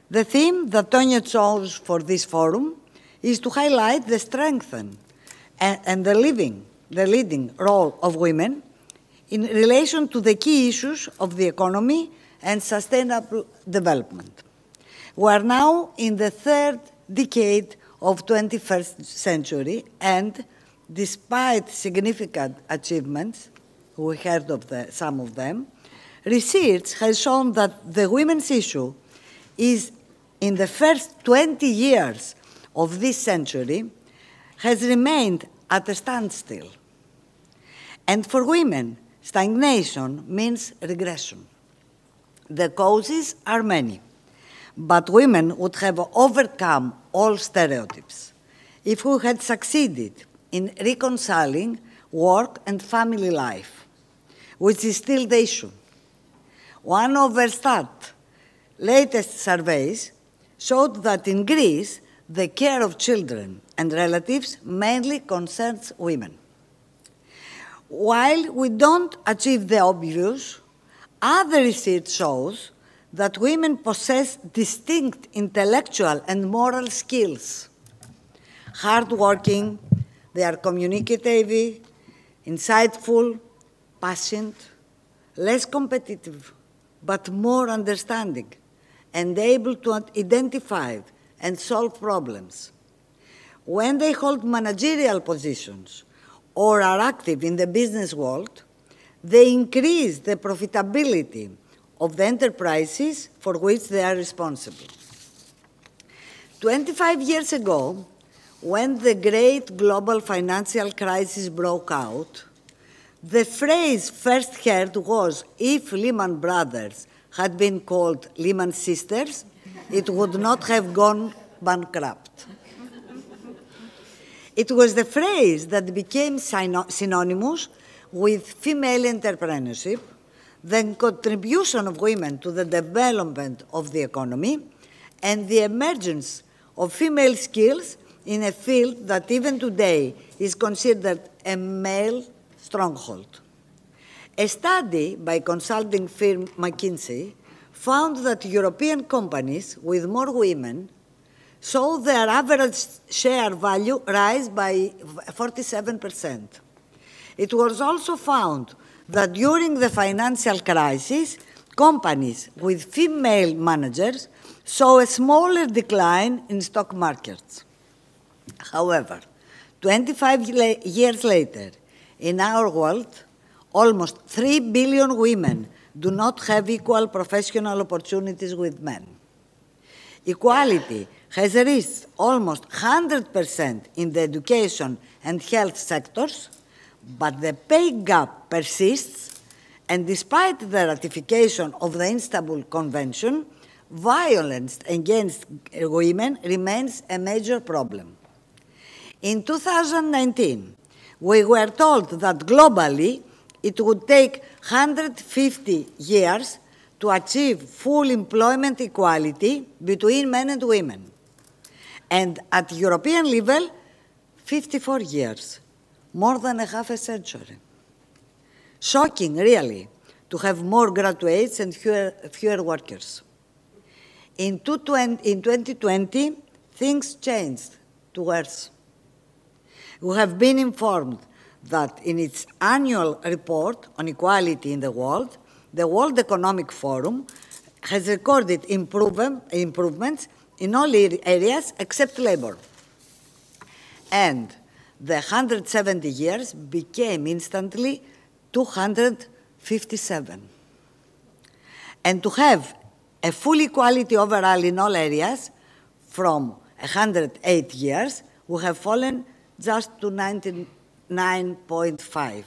M: The theme that Tonia chose for this forum is to highlight the strength and the leading role of women in relation to the key issues of the economy and sustainable development. We are now in the third decade of 21st century, and despite significant achievements, we heard of some of them, research has shown that the women's issue is, in the first 20 years of this century, has remained at a standstill. And for women, stagnation means regression. The causes are many, but women would have overcome all stereotypes if we had succeeded in reconciling work and family life, which is still the issue. One of Verstat's latest surveys showed that in Greece, the care of children and relatives mainly concerns women. While we don't achieve the obvious, other research shows that women possess distinct intellectual and moral skills. Hardworking, they are communicative, insightful, patient, less competitive, but more understanding, and able to identify and solve problems. When they hold managerial positions or are active in the business world, they increase the profitability of the enterprises for which they are responsible. 25 years ago, when the great global financial crisis broke out, the phrase first heard was, if Lehman Brothers had been called Lehman Sisters, it would not have gone bankrupt. It was the phrase that became synonymous with female entrepreneurship, the contribution of women to the development of the economy, and the emergence of female skills in a field that even today is considered a male stronghold. A study by consulting firm McKinsey found that European companies with more women saw their average share value rise by 47%. It was also found that during the financial crisis, companies with female managers saw a smaller decline in stock markets. However, 25 years later, in our world, almost 3 billion women do not have equal professional opportunities with men. Equality has reached almost 100% in the education and health sectors, but the pay gap persists, and despite the ratification of the Istanbul Convention, violence against women remains a major problem. In 2019, we were told that globally it would take 150 years to achieve full employment equality between men and women. And at European level, 54 years, more than a half a century. Shocking, really, to have more graduates and fewer workers. In 2020, things changed to worse. We have been informed that in its annual report on equality in the World Economic Forum has recorded improvements in all areas except labor. And the 170 years became instantly 257. And to have a full equality overall in all areas from 108 years, we have fallen just to 99.5.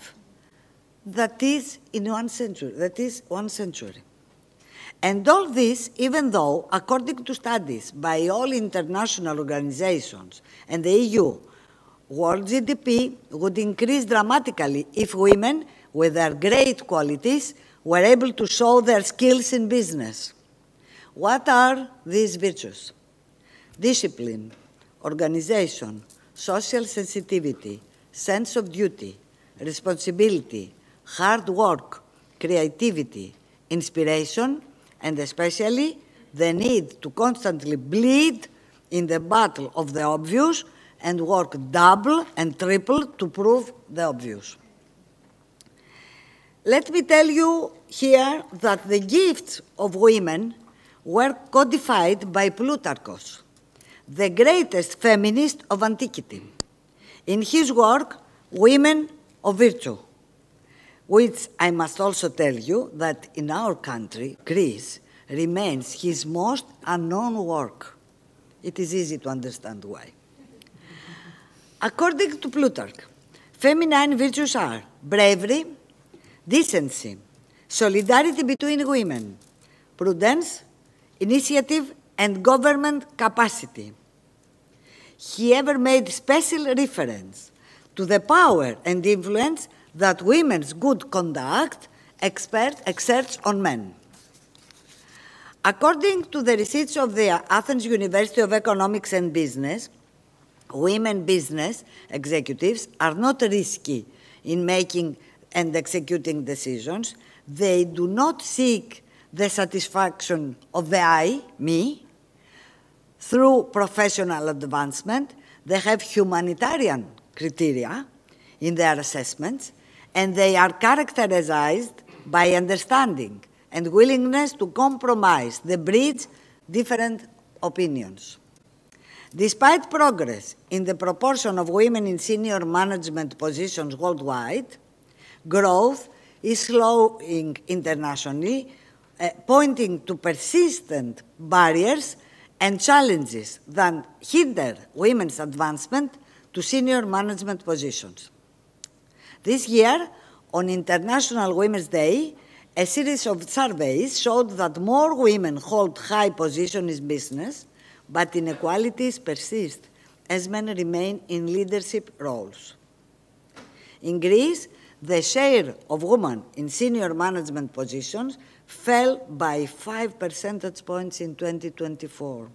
M: That is in 1 century. That is 1 century. And all this, even though, according to studies by all international organizations and the EU, world GDP would increase dramatically if women, with their great qualities, were able to show their skills in business. What are these virtues? Discipline, organization, social sensitivity, sense of duty, responsibility, hard work, creativity, inspiration, and especially the need to constantly bleed in the battle of the obvious and work double and triple to prove the obvious. Let me tell you here that the gifts of women were codified by Plutarchus, the greatest feminist of antiquity, in his work, Women of Virtue, which I must also tell you that in our country, Greece, remains his most unknown work. It is easy to understand why. According to Plutarch, feminine virtues are bravery, decency, solidarity between women, prudence, initiative, and government capacity. He ever made special reference to the power and influence that women's good conduct exerts on men. According to the research of the Athens University of Economics and Business, women business executives are not risky in making and executing decisions. They do not seek the satisfaction of the I, me, through professional advancement. They have humanitarian criteria in their assessments, and they are characterized by understanding and willingness to compromise, the bridge different opinions. Despite progress in the proportion of women in senior management positions worldwide, growth is slowing internationally, pointing to persistent barriers and challenges that hinder women's advancement to senior management positions. This year, on International Women's Day, a series of surveys showed that more women hold high positions in business, but inequalities persist as men remain in leadership roles. In Greece, the share of women in senior management positions fell by 5 percentage points in 2024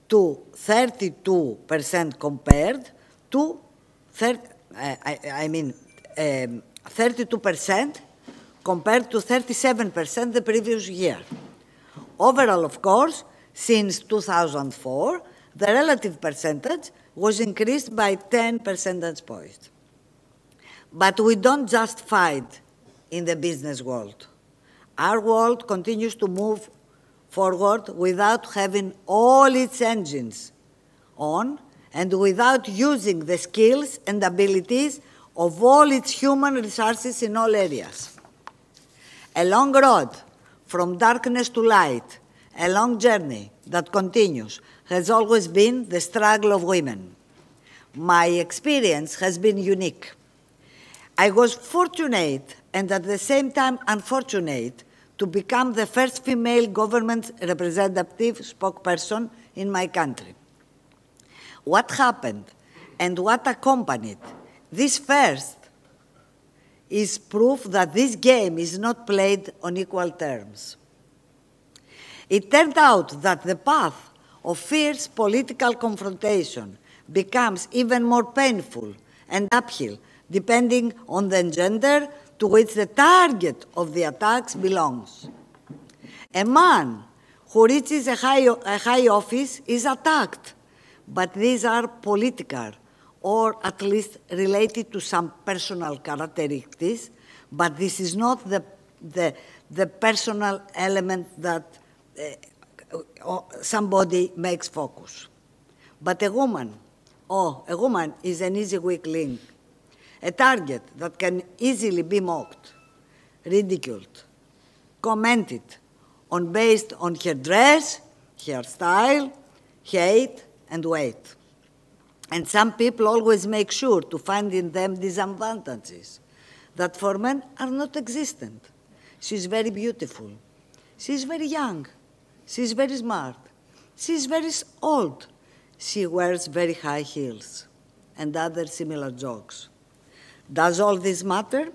M: to 32% compared to 32% compared to 37% the previous year. Overall, of course, since 2004, the relative percentage was increased by 10 percentage points. But we don't just fight in the business world. Our world continues to move forward without having all its engines on and without using the skills and abilities of all its human resources in all areas. A long road from darkness to light, a long journey that continues, has always been the struggle of women. My experience has been unique. I was fortunate and at the same time unfortunate to become the first female government representative spokesperson in my country. What happened and what accompanied this first is proof that this game is not played on equal terms. It turned out that the path of fierce political confrontation becomes even more painful and uphill depending on the gender to which the target of the attacks belongs. A man who reaches a high office is attacked, but these are political or at least related to some personal characteristics, but this is not the personal element that somebody makes focus. But a woman is an easy weak link, a target that can easily be mocked, ridiculed, commented on based on her dress, her style, height, and weight. And some people always make sure to find in them disadvantages that for men are not existent. She's very beautiful. She's very young. She's very smart. She's very old. She wears very high heels and other similar jokes. Does all this matter?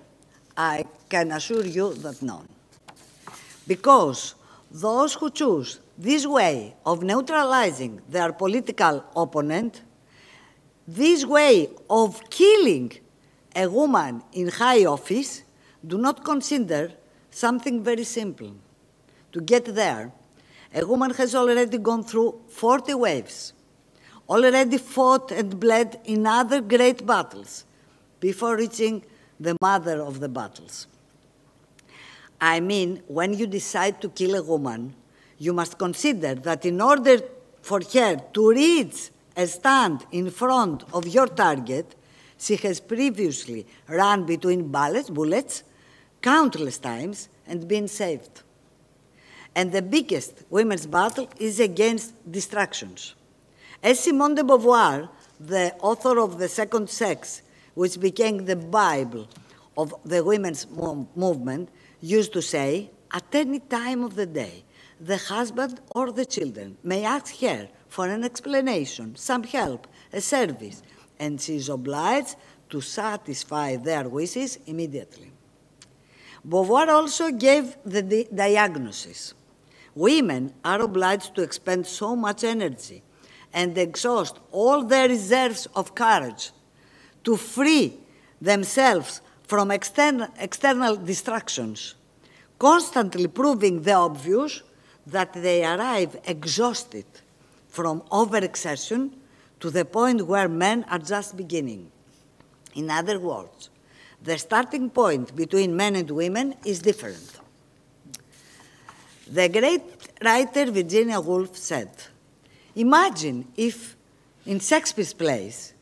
M: I can assure you that none. Because those who choose this way of neutralizing their political opponent, this way of killing a woman in high office, do not consider something very simple. To get there, a woman has already gone through 40 waves, already fought and bled in other great battles before reaching the mother of the battles. I mean, when you decide to kill a woman, you must consider that in order for her to reach a stand in front of your target, she has previously run between bullets countless times and been saved. And the biggest women's battle is against distractions. As Simone de Beauvoir, the author of The Second Sex, which became the Bible of the women's movement, used to say, at any time of the day, the husband or the children may ask her for an explanation, some help, a service, and she is obliged to satisfy their wishes immediately. Beauvoir also gave the diagnosis. Women are obliged to expend so much energy and exhaust all their reserves of courage to free themselves from external distractions, constantly proving the obvious that they arrive exhausted from overexertion to the point where men are just beginning. In other words, the starting point between men and women is different. The great writer Virginia Woolf said, imagine if in Shakespeare's plays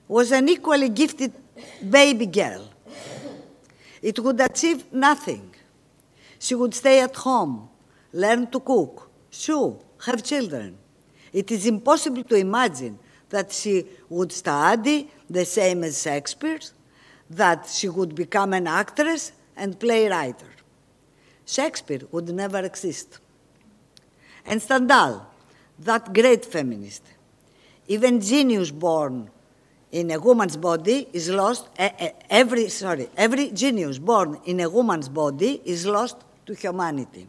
M: was an equally gifted baby girl. It would achieve nothing. She would stay at home, learn to cook, sew, have children. It is impossible to imagine that she would study the same as Shakespeare, that she would become an actress and playwright. Shakespeare would never exist. And Stendhal, that great feminist, even genius born in a woman's body is lost, every genius born in a woman's body is lost to humanity.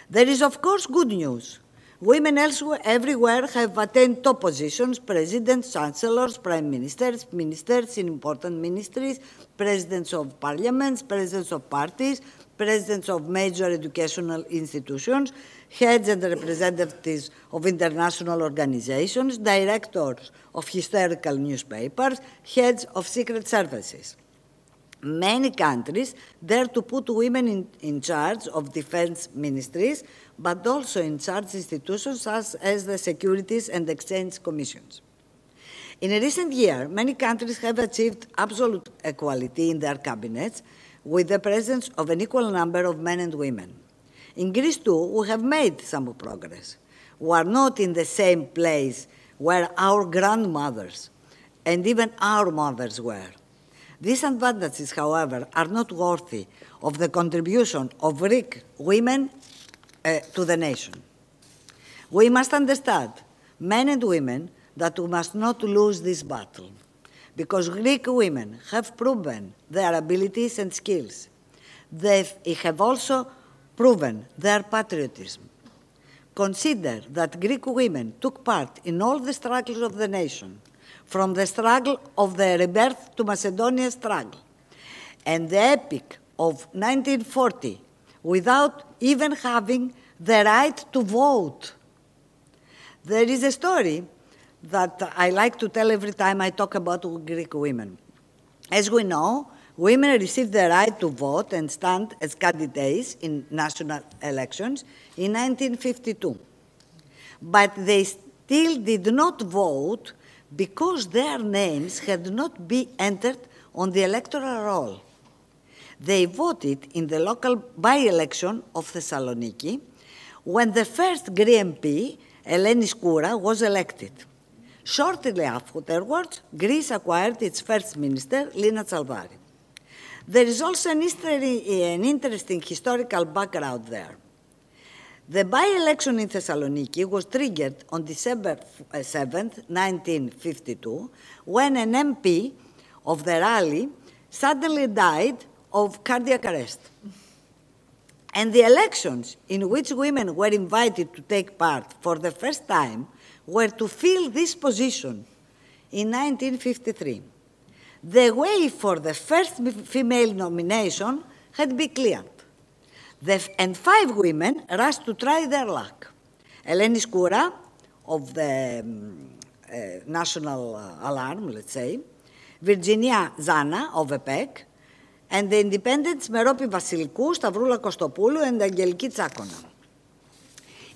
M: There is, of course, good news. Women elsewhere, everywhere have attained top positions, presidents, chancellors, prime ministers, ministers in important ministries, presidents of parliaments, presidents of parties, presidents of major educational institutions, heads and representatives of international organizations, directors of historical newspapers, heads of secret services. Many countries dare to put women in charge of defense ministries, but also in charge institutions such as the Securities and Exchange Commissions. In a recent year, many countries have achieved absolute equality in their cabinets with the presence of an equal number of men and women. In Greece, too, we have made some progress. We are not in the same place where our grandmothers and even our mothers were. These advantages, however, are not worthy of the contribution of Greek women to the nation. We must understand, men and women, that we must not lose this battle, because Greek women have proven their abilities and skills. They have also proven their patriotism. Consider that Greek women took part in all the struggles of the nation, from the struggle of the rebirth to Macedonia's struggle, and the epic of 1940, without even having the right to vote. There is a story that I like to tell every time I talk about Greek women. As we know, women received the right to vote and stand as candidates in national elections in 1952. But they still did not vote because their names had not been entered on the electoral roll. They voted in the local by-election of Thessaloniki when the first Greek MP, Hellenic, was elected. Shortly afterwards, Greece acquired its first minister, Lina Tsalvari. There is also an interesting historical background there. The by-election in Thessaloniki was triggered on December 7, 1952, when an MP of the rally suddenly died of cardiac arrest. And the elections in which women were invited to take part for the first time were to fill this position in 1953. The way for the first female nomination had been cleared. And 5 women rushed to try their luck. Eleni Skoura, of the National Alarm, let's say, Virginia Zana of EPEC, and the independents Meropi Vasilikou, Stavroula Kostopoulou, and Angeliki Tsakona.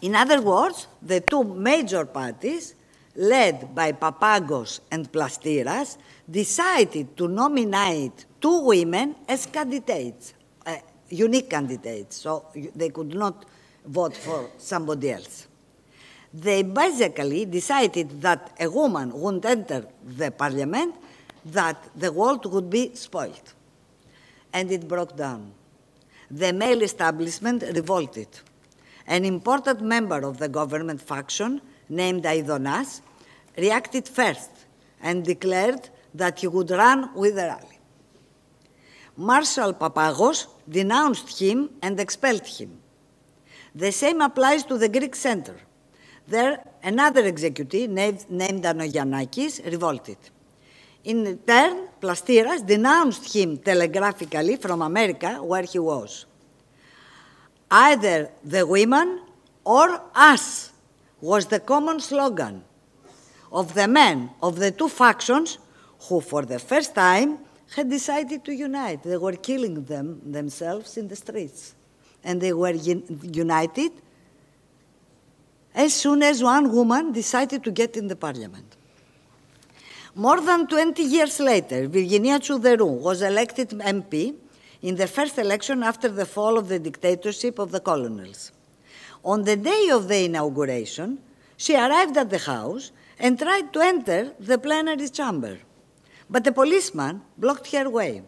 M: In other words, the two major parties, led by Papagos and Plastiras, decided to nominate two women as candidates, unique candidates, so they could not vote for somebody else. They basically decided that a woman wouldn't enter the parliament, that the world would be spoiled. And it broke down. The male establishment revolted. An important member of the government faction, named Aidonas, reacted first and declared that he would run with the rally. Marshal Papagos denounced him and expelled him. The same applies to the Greek center. There, another executive named Anogiannakis revolted. In turn, Plastiras denounced him telegraphically from America, where he was. Either the women or us was the common slogan of the men of the two factions who, for the first time, had decided to unite. They were killing themselves in the streets. And they were united as soon as one woman decided to get in the parliament. More than 20 years later, Virginia Tsoudérou was elected MP in the first election after the fall of the dictatorship of the colonels. On the day of the inauguration, she arrived at the house and tried to enter the plenary chamber. But a policeman blocked her way.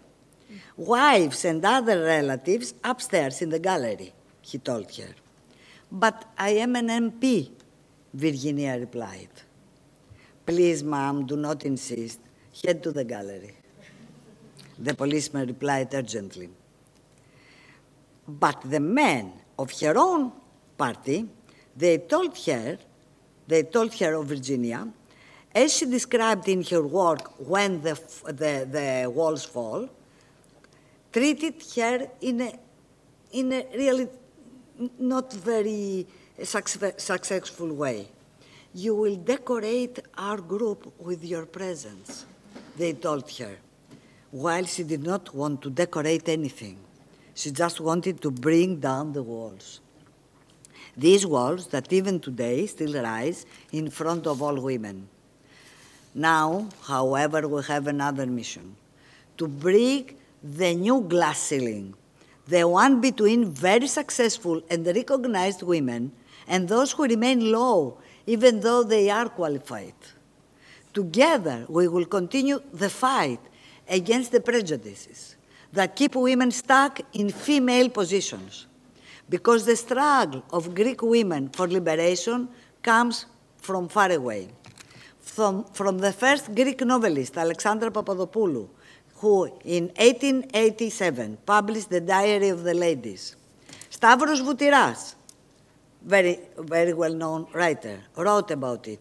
M: Wives and other relatives upstairs in the gallery, he told her. But I am an MP, Virginia replied. Please, ma'am, do not insist. Head to the gallery. The policeman replied urgently. But the men of her own party, they told her of Virginia, as she described in her work When the Walls Fall, treated her in a really not very successful way. You will decorate our group with your presence, they told her, while she did not want to decorate anything. She just wanted to bring down the walls. These walls that even today still rise in front of all women. Now, however, we have another mission, to bring the new glass ceiling, the one between very successful and recognized women and those who remain low, even though they are qualified. Together, we will continue the fight against the prejudices that keep women stuck in female positions, because the struggle of Greek women for liberation comes from far away. From the first Greek novelist, Alexandra Papadopoulou, who in 1887 published The Diary of the Ladies. Stavros Voutiras, very well-known writer, wrote about it.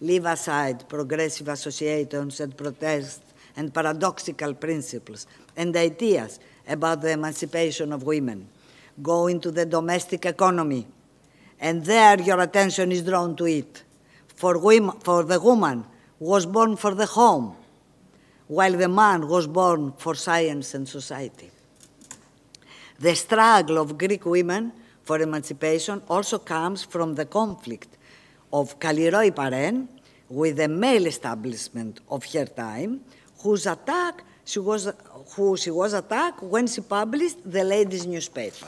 M: Leave aside progressive associations and protests and paradoxical principles and ideas about the emancipation of women. Go into the domestic economy, and there your attention is drawn to it. For the woman was born for the home, while the man was born for science and society. The struggle of Greek women for emancipation also comes from the conflict of Kalliroi Paren with the male establishment of her time, who she was attacked when she published the Ladies' newspaper.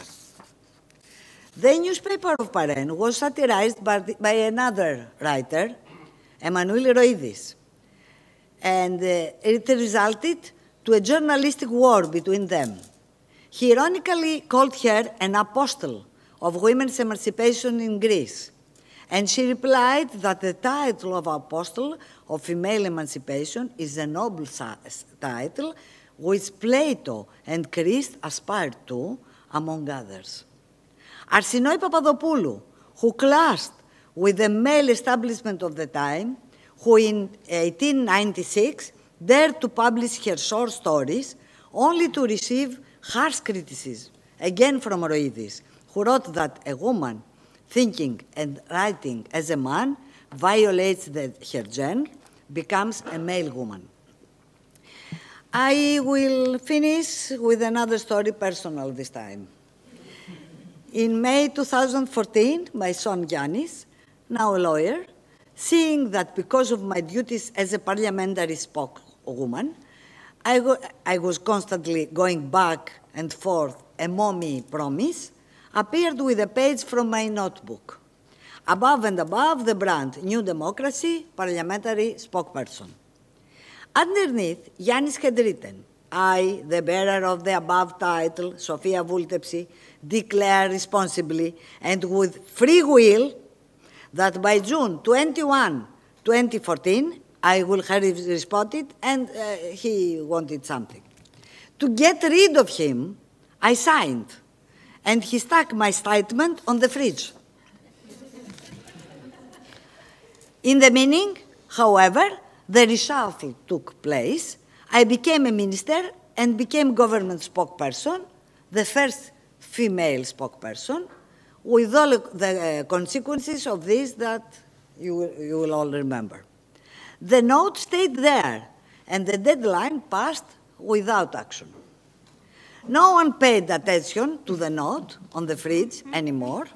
M: The newspaper of Paren was satirized by another writer, Emmanuel Roidis, and it resulted to a journalistic war between them. He ironically called her an apostle of women's emancipation in Greece, and she replied that the title of apostle of female emancipation is a noble title which Plato and Christ aspired to, among others. Arsinoi Papadopoulou, who clashed with the male establishment of the time, who in 1896 dared to publish her short stories, only to receive harsh criticism, again from Roidis, who wrote that a woman thinking and writing as a man violates her gender, becomes a male woman. I will finish with another story, personal this time. In May 2014, my son Giannis, now a lawyer, seeing that because of my duties as a parliamentary spokeswoman, I was constantly going back and forth a mommy promise, appeared with a page from my notebook. Above and above the brand, New Democracy, parliamentary spokesperson. Underneath, Giannis had written, I, the bearer of the above title, Sofia Vultepsi, declare responsibly and with free will that by June 21, 2014, I will have responded, and he wanted something. To get rid of him, I signed, and he stuck my statement on the fridge. In the meaning, however, the reshuffle took place. I became a minister and became government spokesperson, the first female spokesperson, with all the consequences of this that you will all remember. The note stayed there, and the deadline passed without action. No one paid attention to the note on the fridge anymore.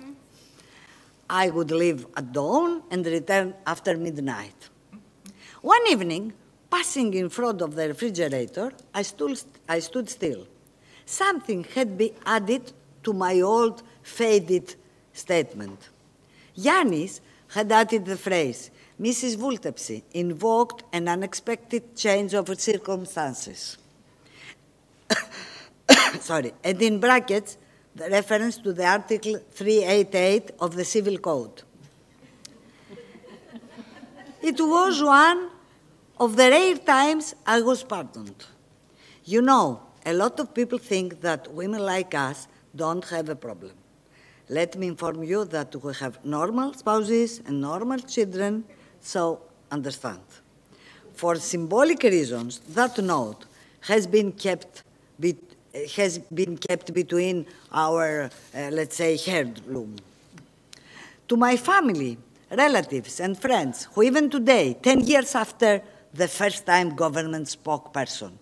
M: I would leave at dawn and return after midnight. One evening, passing in front of the refrigerator, I stood still. Something had been added to my old, faded statement. Giannis had added the phrase, Mrs. Vultepsi invoked an unexpected change of circumstances. Sorry, and in brackets, the reference to the Article 388 of the Civil Code. It was one of the rare times I was pardoned. You know, a lot of people think that women like us don't have a problem. Let me inform you that we have normal spouses and normal children, so understand. For symbolic reasons, that note has been kept between our, let's say, heirloom. To my family, relatives, and friends, who even today, 10 years after the first time government spokesperson,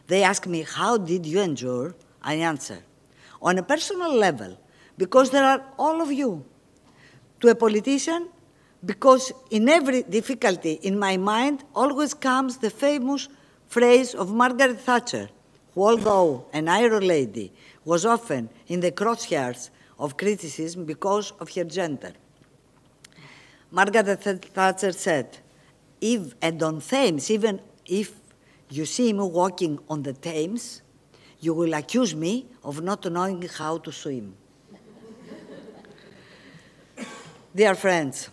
M: they ask me, how did you endure? I answer, on a personal level, because there are all of you. To a politician, because in every difficulty in my mind always comes the famous phrase of Margaret Thatcher, who, although an Iron lady, was often in the crosshairs of criticism because of her gender. Margaret Thatcher said, and on Thames, even if you see me walking on the Thames, you will accuse me of not knowing how to swim. Dear friends,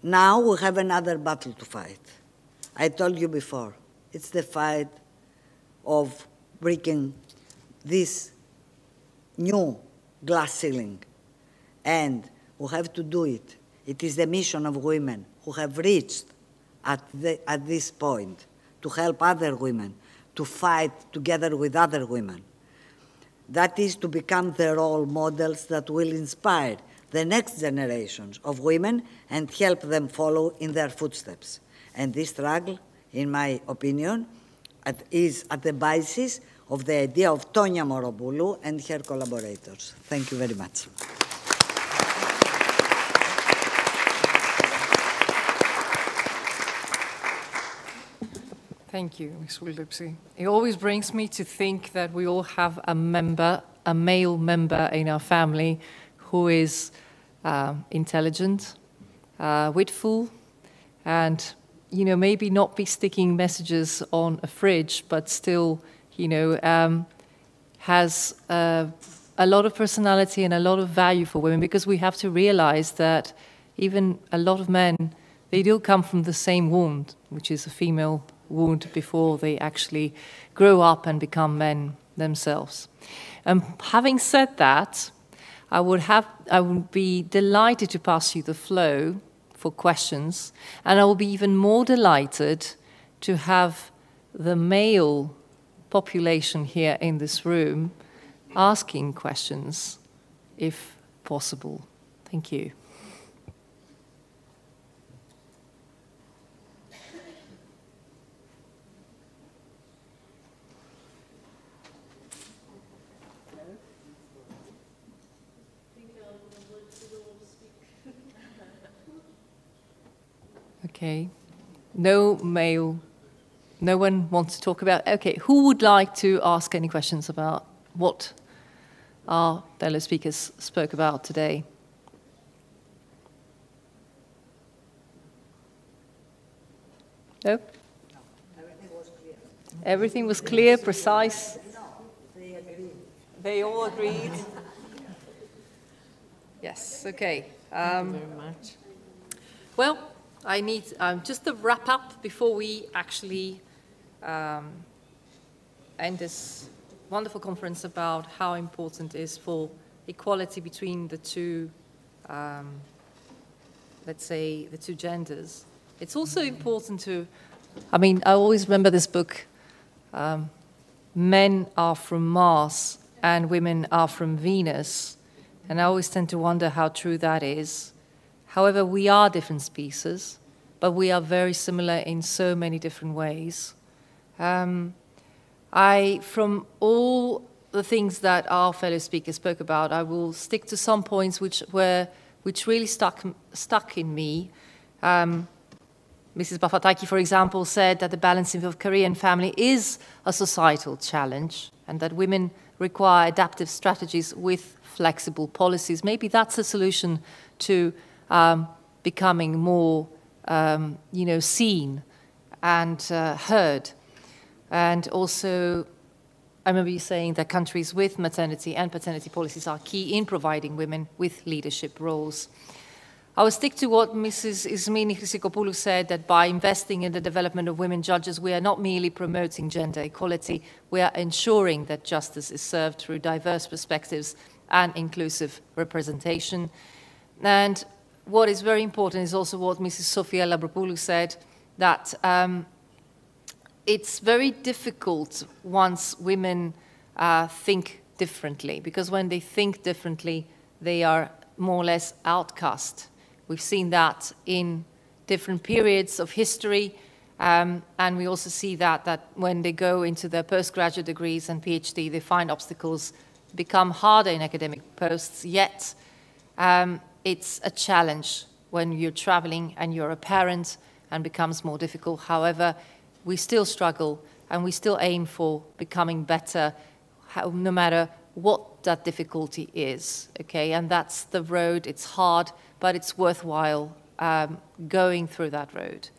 M: now we have another battle to fight. I told you before, it's the fight of breaking this new glass ceiling. And we have to do it. It is the mission of women who have reached at this point to help other women, to fight together with other women. That is to become the role models that will inspire the next generations of women and help them follow in their footsteps. And this struggle, in my opinion, is at the basis of the idea of Tonia Moropoulou and her collaborators. Thank you very much.
U: Thank you, Ms. Vultepsi. It always brings me to think that we all have a male member in our family who is intelligent, witful, and maybe not be sticking messages on a fridge, but still, has a lot of personality and a lot of value for women, because we have to realize that even a lot of men, they do come from the same wound, which is a female wound, before they actually grow up and become men themselves. Having said that, I would be delighted to pass you the flow for questions, and I will be even more delighted to have the male population here in this room asking questions, if possible. Thank you. Okay. No male, no one wants to talk about, okay, who would like to ask any questions about what our fellow speakers spoke about today? No? Everything was clear, precise. They all agreed. Yes, okay.
F: Thank you very much.
U: Well, I need just to wrap up before we actually end this wonderful conference about how important it is for equality between the two, let's say, the two genders. It's also important to, I mean, I always remember this book, Men Are From Mars and Women Are From Venus, and I always tend to wonder how true that is. However, we are different species, but we are very similar in so many different ways. From all the things that our fellow speakers spoke about, I will stick to some points which really stuck in me. Mrs. Bafataki, for example, said that the balancing of career and family is a societal challenge and that women require adaptive strategies with flexible policies. Maybe that's a solution to becoming more, seen and heard. And also, I remember you saying that countries with maternity and paternity policies are key in providing women with leadership roles. I will stick to what Mrs. Ismini Chrysikopoulou said, that by investing in the development of women judges, we are not merely promoting gender equality, we are ensuring that justice is served through diverse perspectives and inclusive representation. And what is very important is also what Mrs. Sofia Labropoulou said, that it's very difficult once women think differently, because when they think differently, they are more or less outcast. We've seen that in different periods of history, and we also see that when they go into their postgraduate degrees and PhD, they find obstacles become harder in academic posts, yet it's a challenge when you're traveling and you're a parent and becomes more difficult. However, we still struggle and we still aim for becoming better, no matter what that difficulty is, okay? And that's the road. It's hard, but it's worthwhile going through that road.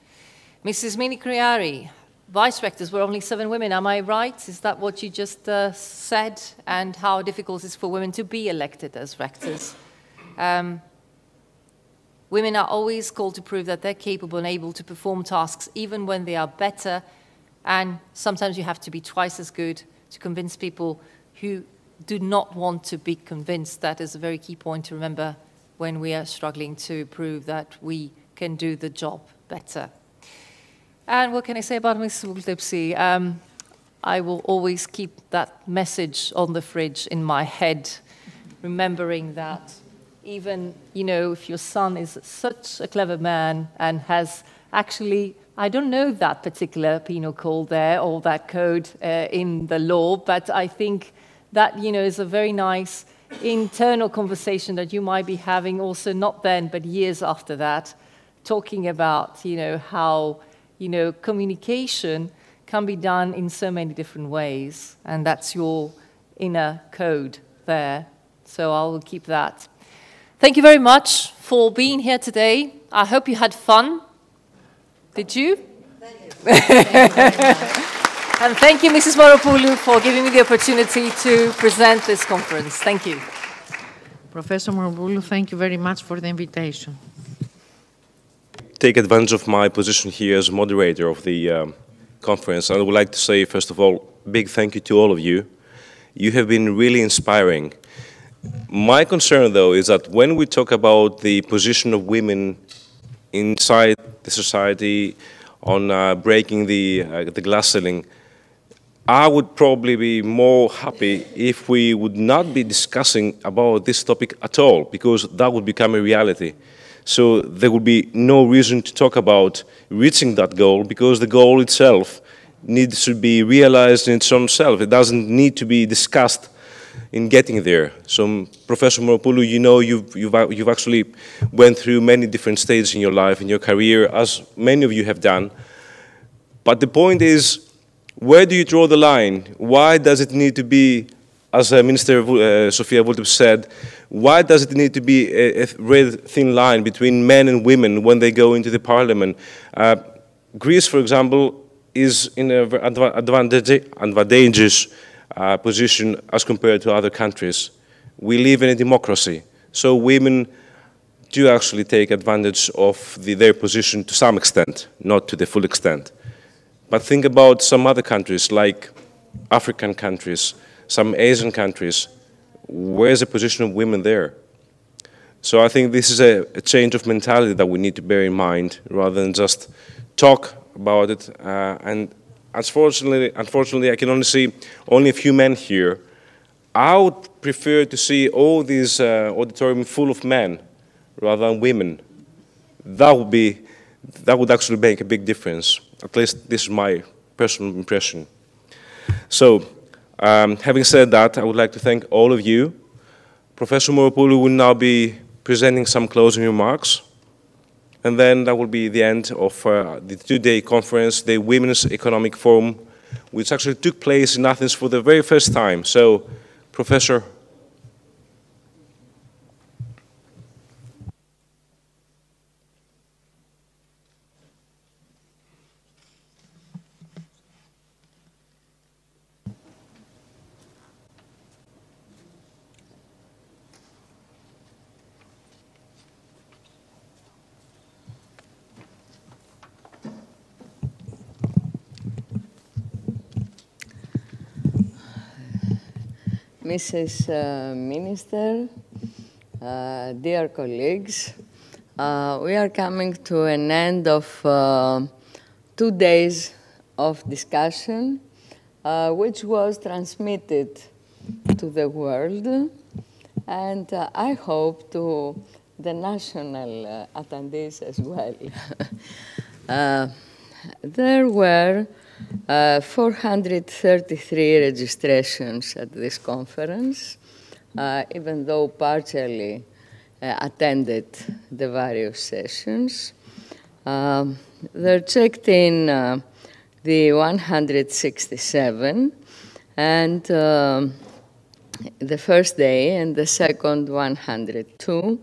U: Mrs. Mini Kriari, vice rectors were only 7 women, am I right? Is that what you just said? And how difficult it is for women to be elected as rectors. Women are always called to prove that they're capable and able to perform tasks even when they are better, and sometimes you have to be twice as good to convince people who do not want to be convinced. That is a very key point to remember when we are struggling to prove that we can do the job better. And what can I say about Ms. Vultepsi? I will always keep that message on the fridge in my head, remembering that even, if your son is such a clever man and has actually, I don't know that particular penal code there or that code in the law, but I think that, is a very nice internal conversation that you might be having also not then, but years after that, talking about, how, communication can be done in so many different ways. And that's your inner code there. So I will keep that. Thank you very much for being here today. I hope you had fun. Did you? Thank you. And thank you, Mrs. Moropoulou, for giving me the opportunity to present this conference. Thank you.
F: Professor Moropoulou, thank you very much for the invitation.
A: Take advantage of my position here as moderator of the conference. I would like to say, first of all, big thank you to all of you. You have been really inspiring. My concern, though, is that when we talk about the position of women inside the society on breaking the glass ceiling, I would probably be more happy if we would not be discussing about this topic at all, because that would become a reality. So there would be no reason to talk about reaching that goal, because the goal itself needs to be realized in its own self. It doesn't need to be discussed in getting there. So, Professor Moropoulou, you know you've actually went through many different stages in your life, in your career, as many of you have done. But the point is, where do you draw the line? Why does it need to be, as Minister Sofia Vultep said, why does it need to be a red thin line between men and women when they go into the parliament? Greece, for example, is in an advantageous position as compared to other countries. We live in a democracy, so women do actually take advantage of their position to some extent, not to the full extent. But think about some other countries, like African countries, some Asian countries. Where's the position of women there? So I think this is a change of mentality that we need to bear in mind, rather than just talk about it. And unfortunately, I can only see only a few men here. I would prefer to see all these auditorium full of men rather than women. That would actually make a big difference. At least this is my personal impression. So, having said that, I would like to thank all of you. Professor Moropoulou will now be presenting some closing remarks. And then that will be the end of the two-day conference, the Women's Economic Forum, which actually took place in Athens for the very first time. So, Professor.
D: Mrs. Minister, dear colleagues, we are coming to an end of 2 days of discussion, which was transmitted to the world, and I hope to the national attendees as well. There were 433 registrations at this conference, even though partially attended the various sessions. They're checked in the 167, and the first day and the second 102.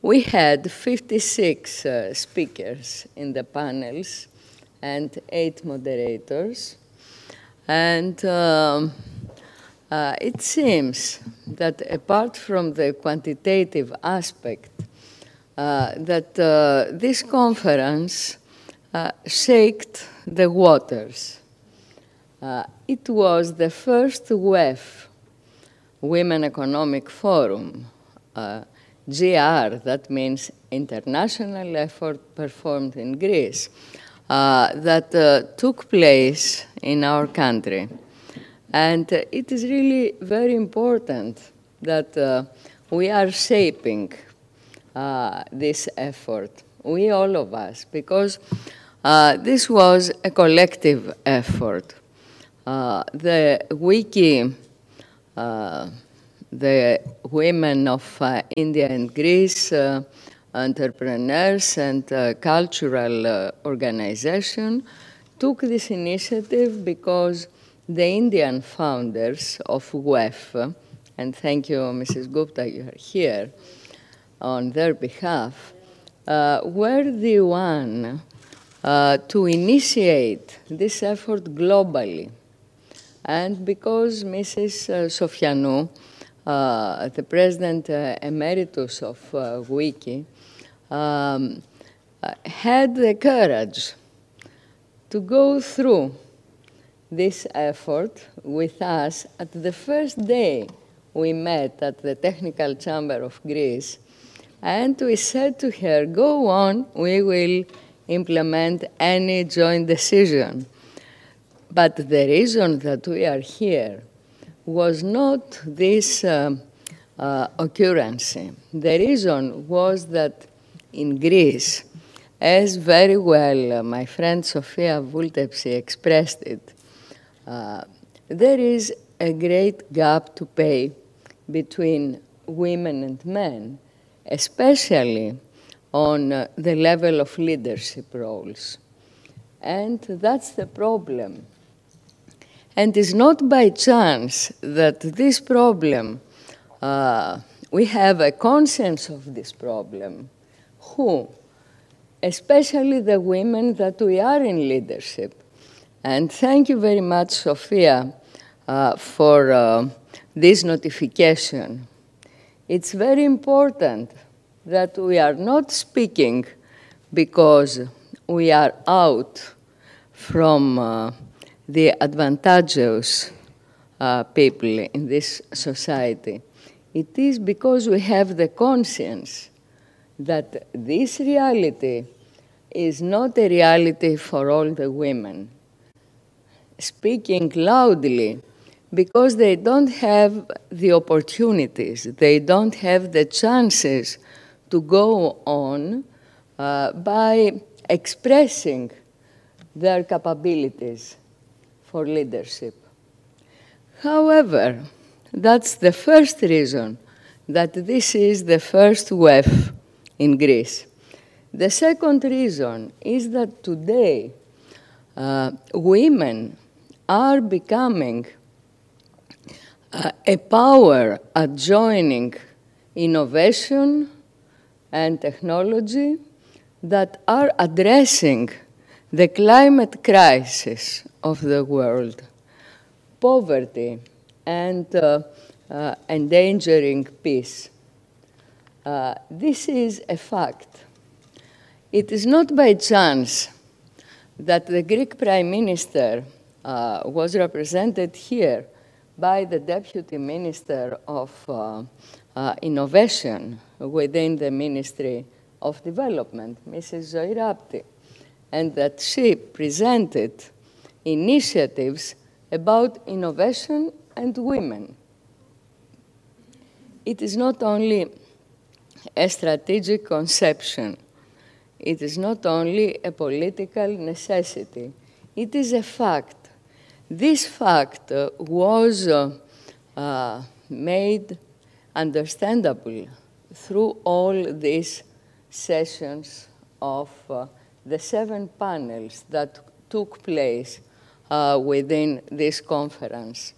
D: We had 56 speakers in the panels and 8 moderators. And it seems that apart from the quantitative aspect, that this conference shaked the waters. It was the first WEF, Women Economic Forum, GR, that means International Effort Performed in Greece, that took place in our country. And it is really very important that we are shaping this effort, we all of us, because this was a collective effort. The WICCI, the women of India and Greece, entrepreneurs and cultural organization took this initiative because the Indian founders of WEF, and thank you, Mrs. Gupta, you are here on their behalf, were the one to initiate this effort globally. And because Mrs. Sofianou, the president emeritus of WICCI, had the courage to go through this effort with us at the first day we met at the Technical Chamber of Greece, and we said to her, go on, we will implement any joint decision. But the reason that we are here was not this occurrence. The reason was that in Greece, as very well my friend Sofia Vultep expressed it, there is a great gap to pay between women and men, especially on the level of leadership roles. And that's the problem. And it's not by chance that this problem, we have a conscience of this problem. Who? Especially the women that we are in leadership. And thank you very much, Sophia, for this notification. It's very important that we are not speaking because we are out from the advantageous people in this society. It is because we have the conscience that this reality is not a reality for all the women. Speaking loudly because they don't have the opportunities, they don't have the chances to go on by expressing their capabilities for leadership. However, that's the first reason that this is the first WEF in Greece. The second reason is that today women are becoming a power at joining innovation and technology that are addressing the climate crisis of the world, poverty, and endangering peace. This is a fact. It is not by chance that the Greek Prime Minister was represented here by the Deputy Minister of Innovation within the Ministry of Development, Mrs. Zoirapti, and that she presented initiatives about innovation and women. It is not only a strategic conception. It is not only a political necessity. It is a fact. This fact was made understandable through all these sessions of the 7 panels that took place within this conference.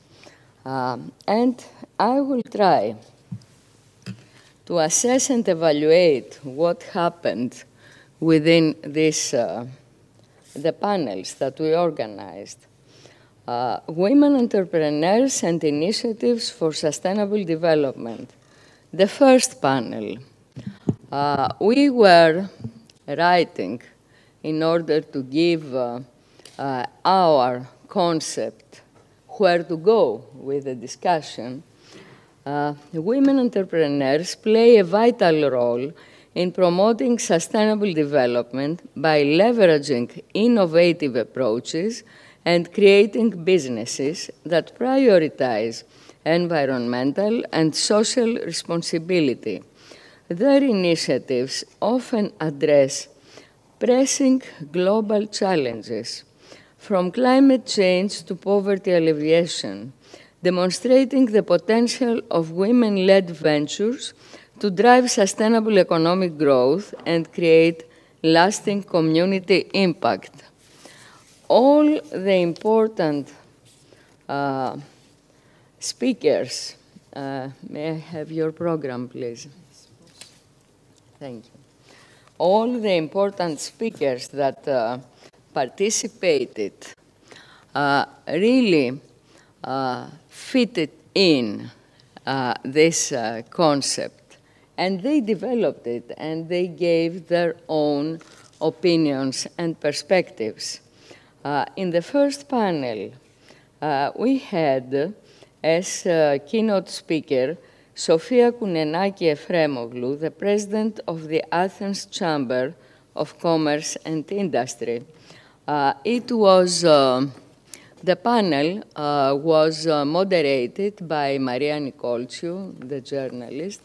D: And I will try to assess and evaluate what happened within this, the panels that we organized. Women entrepreneurs and initiatives for sustainable development. The first panel, we were writing in order to give our concept where to go with the discussion. Women entrepreneurs play a vital role in promoting sustainable development by leveraging innovative approaches and creating businesses that prioritize environmental and social responsibility. Their initiatives often address pressing global challenges, from climate change to poverty alleviation, demonstrating the potential of women-led ventures to drive sustainable economic growth and create lasting community impact. All the important speakers, may I have your program, please? Thank you. All the important speakers that participated really fitted in this concept, and they developed it, and they gave their own opinions and perspectives. In the first panel, we had as keynote speaker Sofia Kounenaki Efremoglu, the president of the Athens Chamber of Commerce and Industry. It was, the panel was moderated by Maria Nicolciu, the journalist,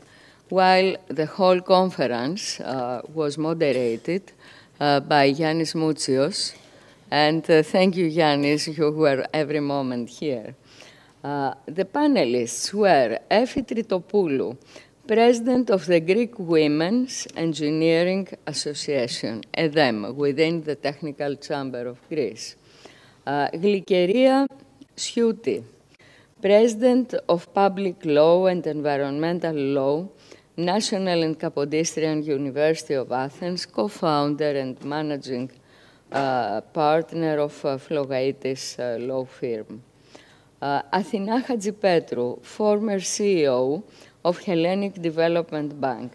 D: while the whole conference was moderated by Yannis Moutsios. And thank you, Yannis, you were every moment here. The panelists were Efi Tritopoulou, President of the Greek Women's Engineering Association, EDEM, within the Technical Chamber of Greece. Glikeria Sciouti, President of Public Law and Environmental Law, National and Kapodistrian University of Athens, co-founder and managing partner of Flogaitis law firm. Athina Hadjipetrou, former CEO of Hellenic Development Bank.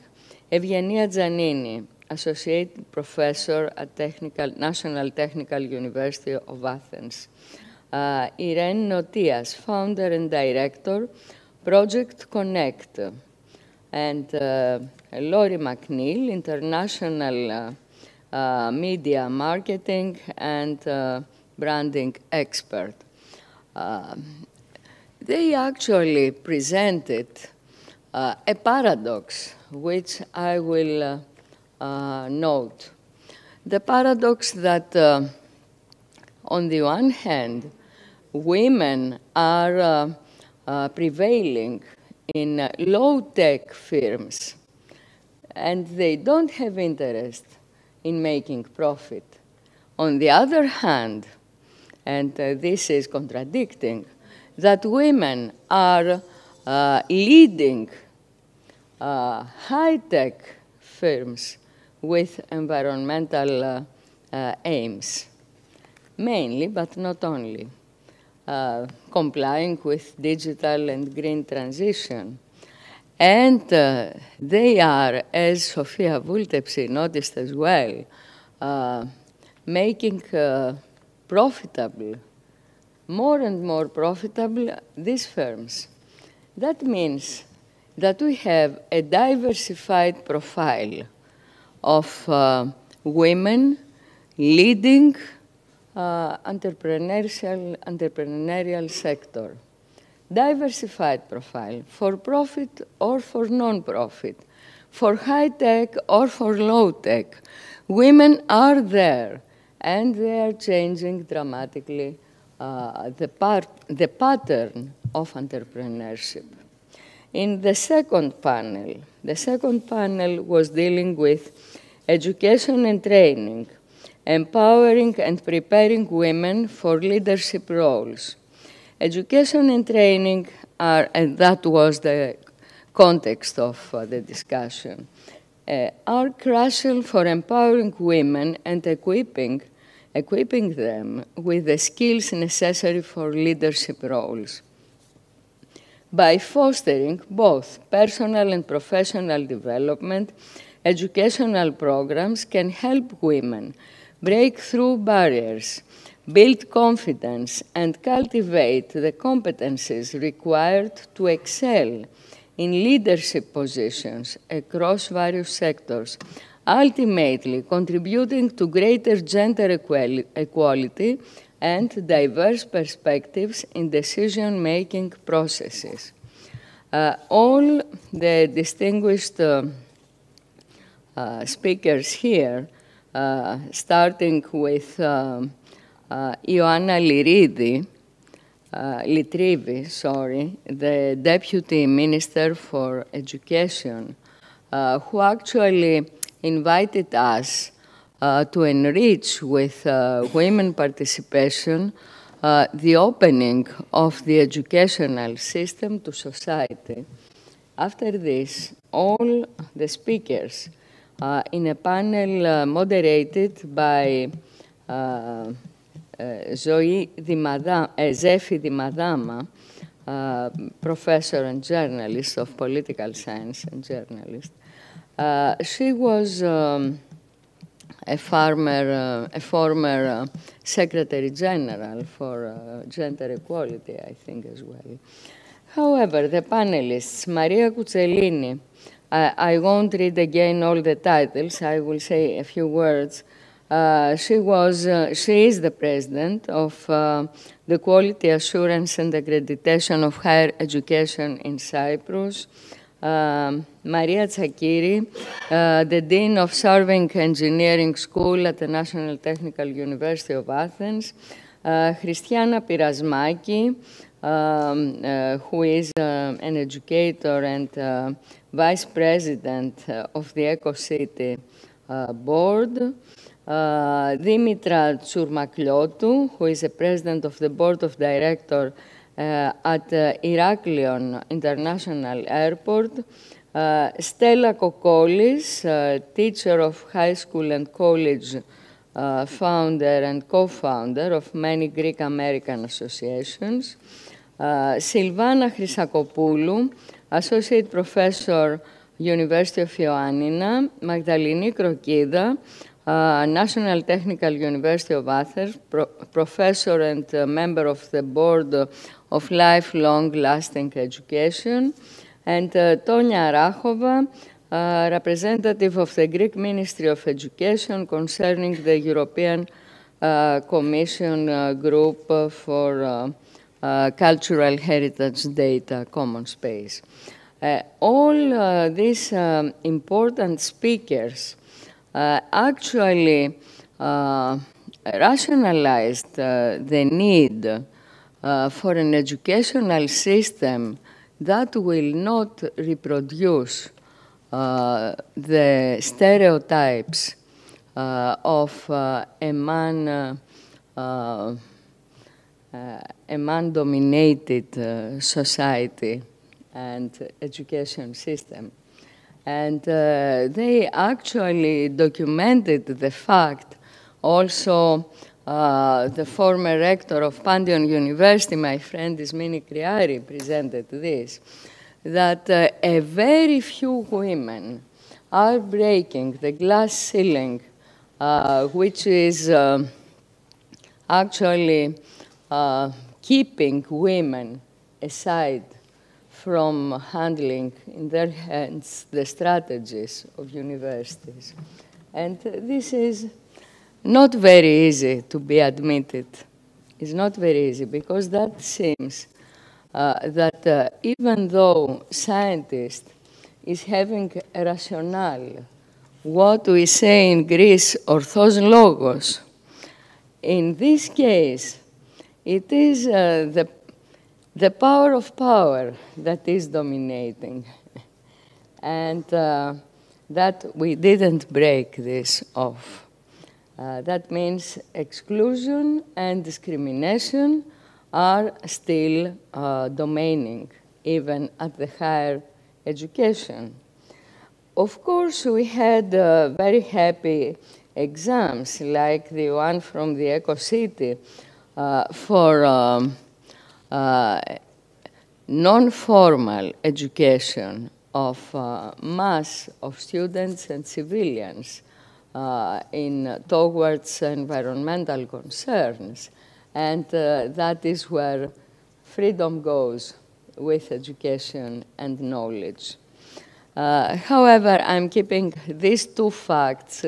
D: Eugenia Giannini, Associate Professor at National Technical University of Athens. Irene Notias, Founder and Director, Project Connect. And Laurie McNeil, International Media Marketing and Branding Expert. They actually presented a paradox, which I will note. The paradox that, on the one hand, women are prevailing in low-tech firms, and they don't have interest in making profit. On the other hand, and this is contradicting, that women are leading high-tech firms with environmental aims, mainly, but not only, complying with digital and green transition. And they are, as Sofia Vultepsi noticed as well, making profitable, more and more profitable, these firms. That means that we have a diversified profile of women leading entrepreneurial sector. Diversified profile, for profit or for non-profit, for high-tech or for low-tech. Women are there, and they are changing dramatically the pattern of entrepreneurship. In the second panel was dealing with education and training, empowering and preparing women for leadership roles. Education and training are, and that was the context of the discussion, are crucial for empowering women and equipping them with the skills necessary for leadership roles. By fostering both personal and professional development, educational programs can help women break through barriers, build confidence, and cultivate the competencies required to excel in leadership positions across various sectors, ultimately contributing to greater gender equality and diverse perspectives in decision-making processes. All the distinguished speakers here, starting with Ioanna Litrivi, the Deputy Minister for Education, who actually invited us to enrich with women participation the opening of the educational system to society. After this, all the speakers in a panel moderated by Zefi Dimadama, professor and journalist of political science and journalist. She was a former Secretary General for gender equality, I think, as well. However, the panelists, Maria Cucellini, I won't read again all the titles, I will say a few words. She is the president of the Quality Assurance and Accreditation of Higher Education in Cyprus. Maria Tsakiri, the Dean of Serving Engineering School at the National Technical University of Athens. Christiana Pyrasmaki, who is an educator and vice president of the EcoCity board. Dimitra Tsourmakliotou, who is the president of the board of directors at Iraklion International Airport. Stella Kokolis, teacher of high school and college, founder and co-founder of many Greek American associations. Silvana Chrysakopoulou, associate professor, University of Ioannina. Magdalini Krokida, National Technical University of Athens, professor and member of the board of lifelong lasting education. And Tonia Arachova, representative of the Greek Ministry of Education concerning the European Commission group for cultural heritage data, common space. All these important speakers actually rationalized the need for an educational system that will not reproduce the stereotypes of a man-dominated society and education system. And they actually documented the fact, also the former rector of Pantheon University, my friend Ismini Kriari, presented this, that a very few women are breaking the glass ceiling, which is actually keeping women aside from handling in their hands the strategies of universities. And this is not very easy to be admitted. It's not very easy because that seems that even though scientist is having a rationale, what we say in Greece, orthos logos, in this case, it is the power of power that is dominating. And that we didn't break this off. That means exclusion and discrimination are still domaining, even at the higher education. Of course, we had very happy exams, like the one from the EcoCity for non-formal education of mass of students and civilians towards environmental concerns. And that is where freedom goes with education and knowledge. However, I'm keeping these two facts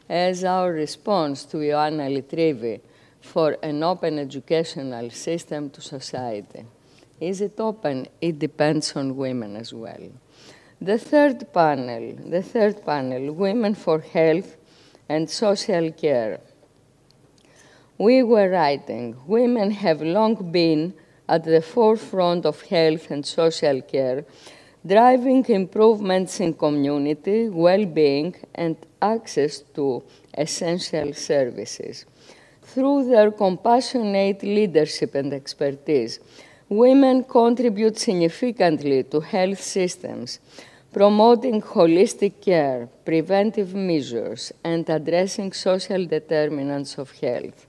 D: as our response to Ioanna Litrivi for an open educational system to society. Is it open? It depends on women as well. The third panel, Women for Health and Social Care. We were writing, women have long been at the forefront of health and social care, driving improvements in community, well-being, and access to essential services. Through their compassionate leadership and expertise, women contribute significantly to health systems, promoting holistic care, preventive measures, and addressing social determinants of health.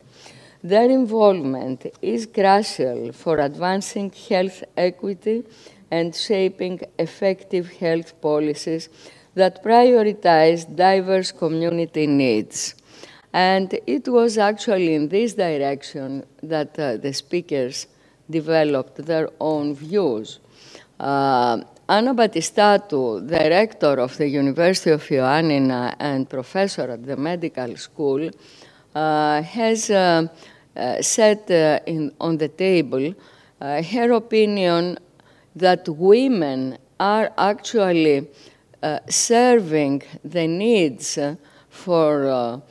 D: Their involvement is crucial for advancing health equity and shaping effective health policies that prioritize diverse community needs. And it was actually in this direction that the speakers developed their own views. Anna Battistatou, the rector of the University of Ioannina and professor at the medical school, has set on the table her opinion that women are actually serving the needs for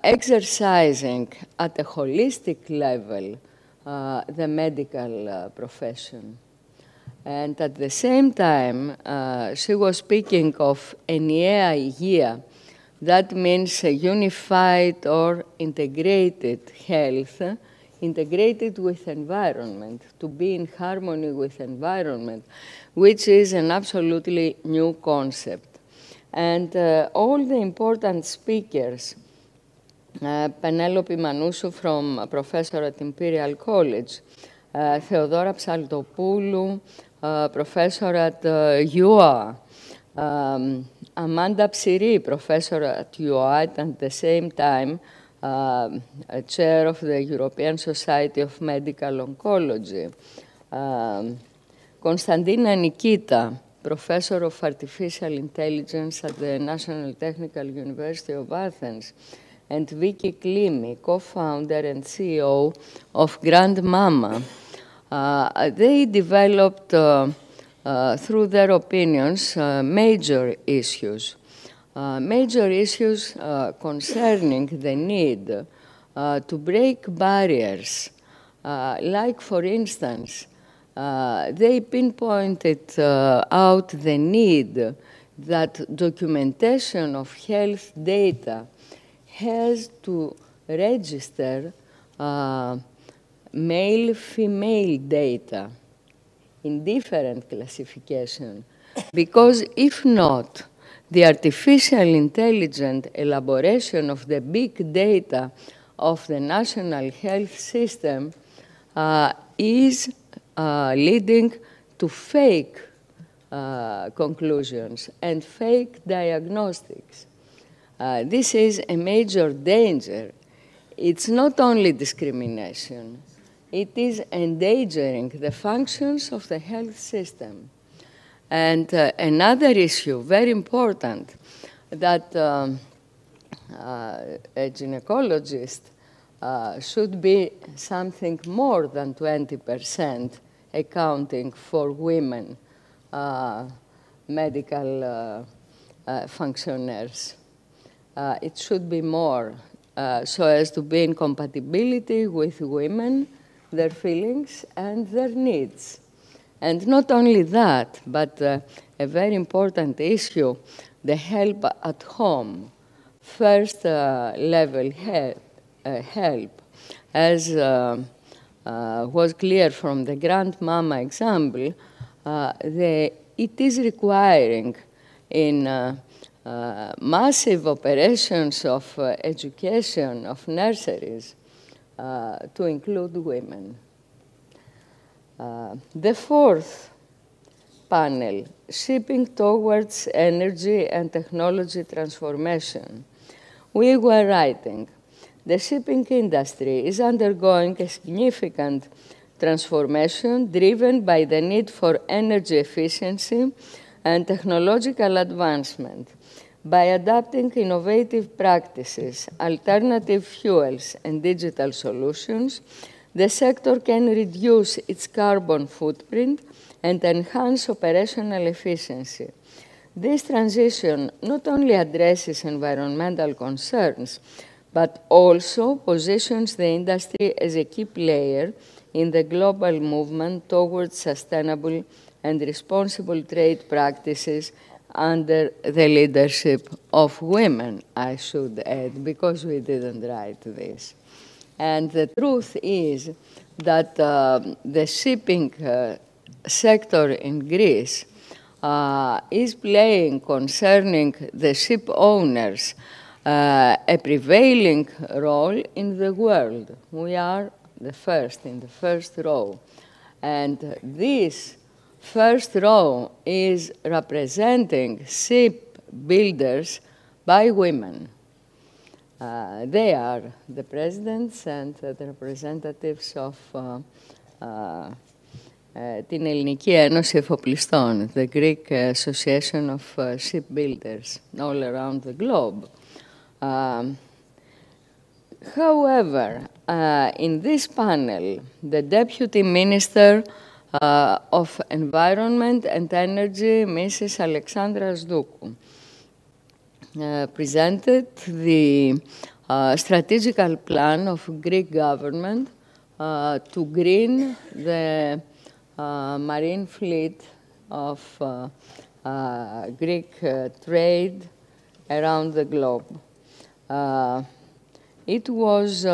D: exercising at a holistic level the medical profession. And at the same time, she was speaking of ENIEA year. That means a unified or integrated health, integrated with environment, to be in harmony with environment, which is an absolutely new concept. And all the important speakers, Penelope Manoussou, from professor at Imperial College, Theodora Psaltopoulou, professor at UA, Amanda Psiri, professor at UA, and at the same time a chair of the European Society of Medical Oncology, Konstantina Nikita, professor of artificial intelligence at the National Technical University of Athens, and Vicky Klimi, co-founder and CEO of Grandmama. They developed, through their opinions, major issues concerning the need to break barriers, like, for instance, they pinpointed out the need that documentation of health data has to register male-female data in different classification, because if not, the artificial intelligent elaboration of the big data of the national health system is leading to fake conclusions and fake diagnostics. This is a major danger. It's not only discrimination, it is endangering the functions of the health system. And another issue, very important, that a gynecologist should be something more than 20% accounting for women medical functionaries. It should be more, so as to be in compatibility with women, their feelings and their needs. And not only that, but a very important issue, the help at home, first level help, as was clear from the Grandmama example, it is requiring in massive operations of education of nurseries to include women. The fourth panel, shipping towards energy and technology transformation. We were writing, the shipping industry is undergoing a significant transformation driven by the need for energy efficiency and technological advancement. By adapting innovative practices, alternative fuels, and digital solutions, the sector can reduce its carbon footprint and enhance operational efficiency. This transition not only addresses environmental concerns, but also positions the industry as a key player in the global movement towards sustainable and responsible trade practices under the leadership of women, I should add, because we didn't write this. And the truth is that the shipping sector in Greece is playing, concerning the ship owners, a prevailing role in the world. We are the first, in the first row. And this first row is representing ship builders by women. They are the presidents and the representatives of την Ελληνική Ένωση Εφοπλιστών, the Greek Association of Shipbuilders all around the globe. However, in this panel, the Deputy Minister of Environment and Energy, Mrs. Alexandra Zdoukou, presented the strategical plan of Greek government to green the marine fleet of Greek trade around the globe. It was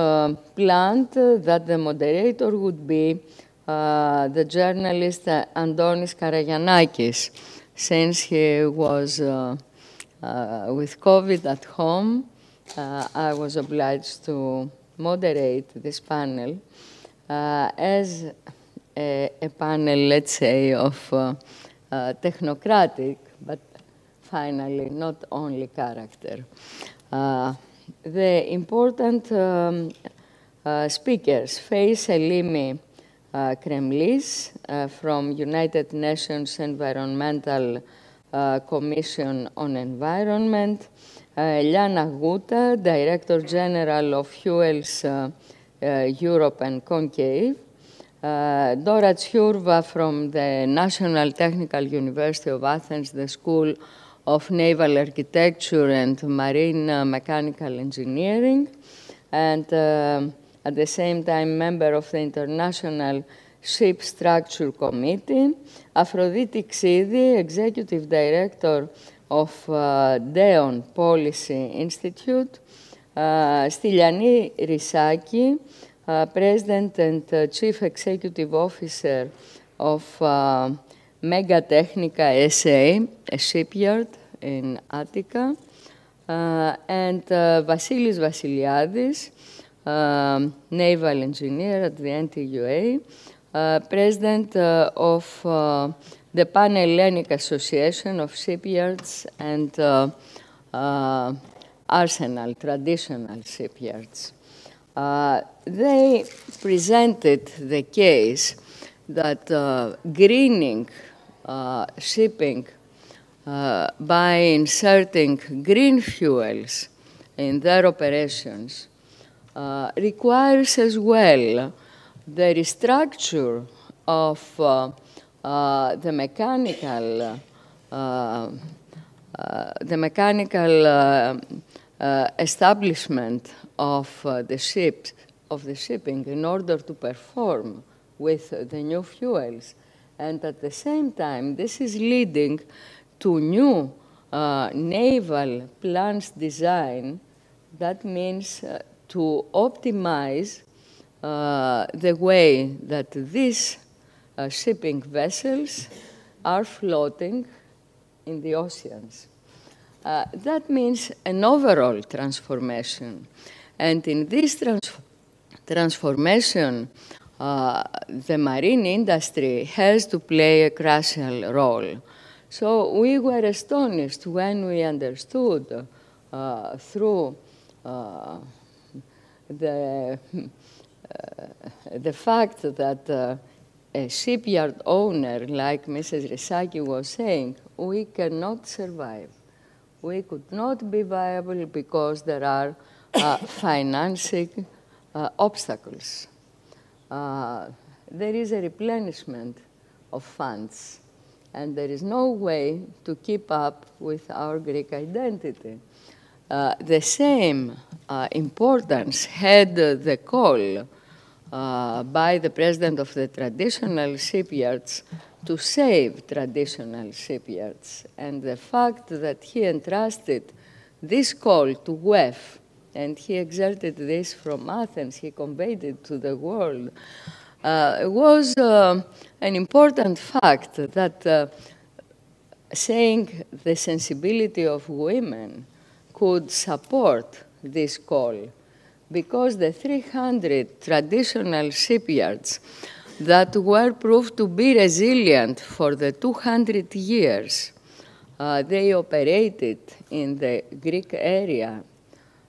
D: planned that the moderator would be the journalist Antonis Karagiannakis, since he was with COVID at home. I was obliged to moderate this panel as a panel, let's say, of technocratic, but finally not only character. The important speakers, Faye Selimi Kremlis from United Nations Environmental Commission on Environment, Liana Guta, Director General of Fuels Europe and Concave, Dora Tsiourva from the National Technical University of Athens, the School of Naval Architecture and Marine Mechanical Engineering, and at the same time member of the International Ship Structure Committee, Aphrodite Xidi, Executive Director of DEON Policy Institute, Styliani Rissaki, President and Chief Executive Officer of Megatechnica SA, a shipyard in Attica, and Vasilis Vasiliadis, naval engineer at the NTUA, President of the Pan-Hellenic Association of Shipyards and Arsenal, traditional shipyards. They presented the case that greening shipping by inserting green fuels in their operations requires as well the restructure of the mechanical establishment of the shipping in order to perform with the new fuels. And at the same time, this is leading to new naval plans design. That means to optimize the way that these shipping vessels are floating in the oceans. That means an overall transformation. And in this transformation, the marine industry has to play a crucial role. So we were astonished when we understood through the fact that a shipyard owner like Mrs. Rissaki was saying, we cannot survive. We could not be viable because there are financing obstacles. There is a replenishment of funds, and there is no way to keep up with our Greek identity. The same importance had the call by the president of the traditional shipyards to save traditional shipyards. And the fact that he entrusted this call to WEF, and he exerted this from Athens, he conveyed it to the world, was an important fact that saying the sensibility of women could support this call, because the 300 traditional shipyards that were proved to be resilient for the 200 years they operated in the Greek area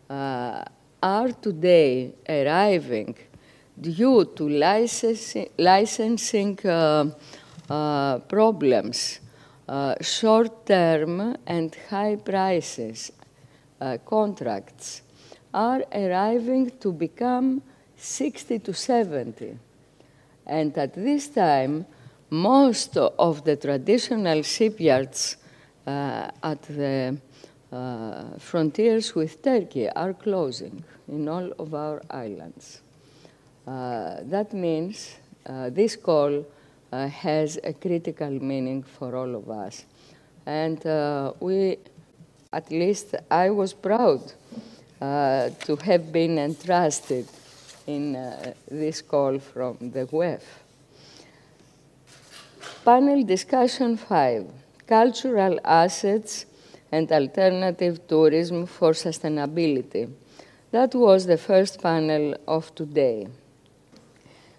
D: are today arriving due to licensing problems, short-term and high prices contracts are arriving to become 60 to 70. And at this time, most of the traditional shipyards at the frontiers with Turkey are closing in all of our islands. That means this call has a critical meaning for all of us. And at least I was proud to have been entrusted in this call from the WEF. Panel discussion 5, cultural assets and alternative tourism for sustainability. That was the first panel of today.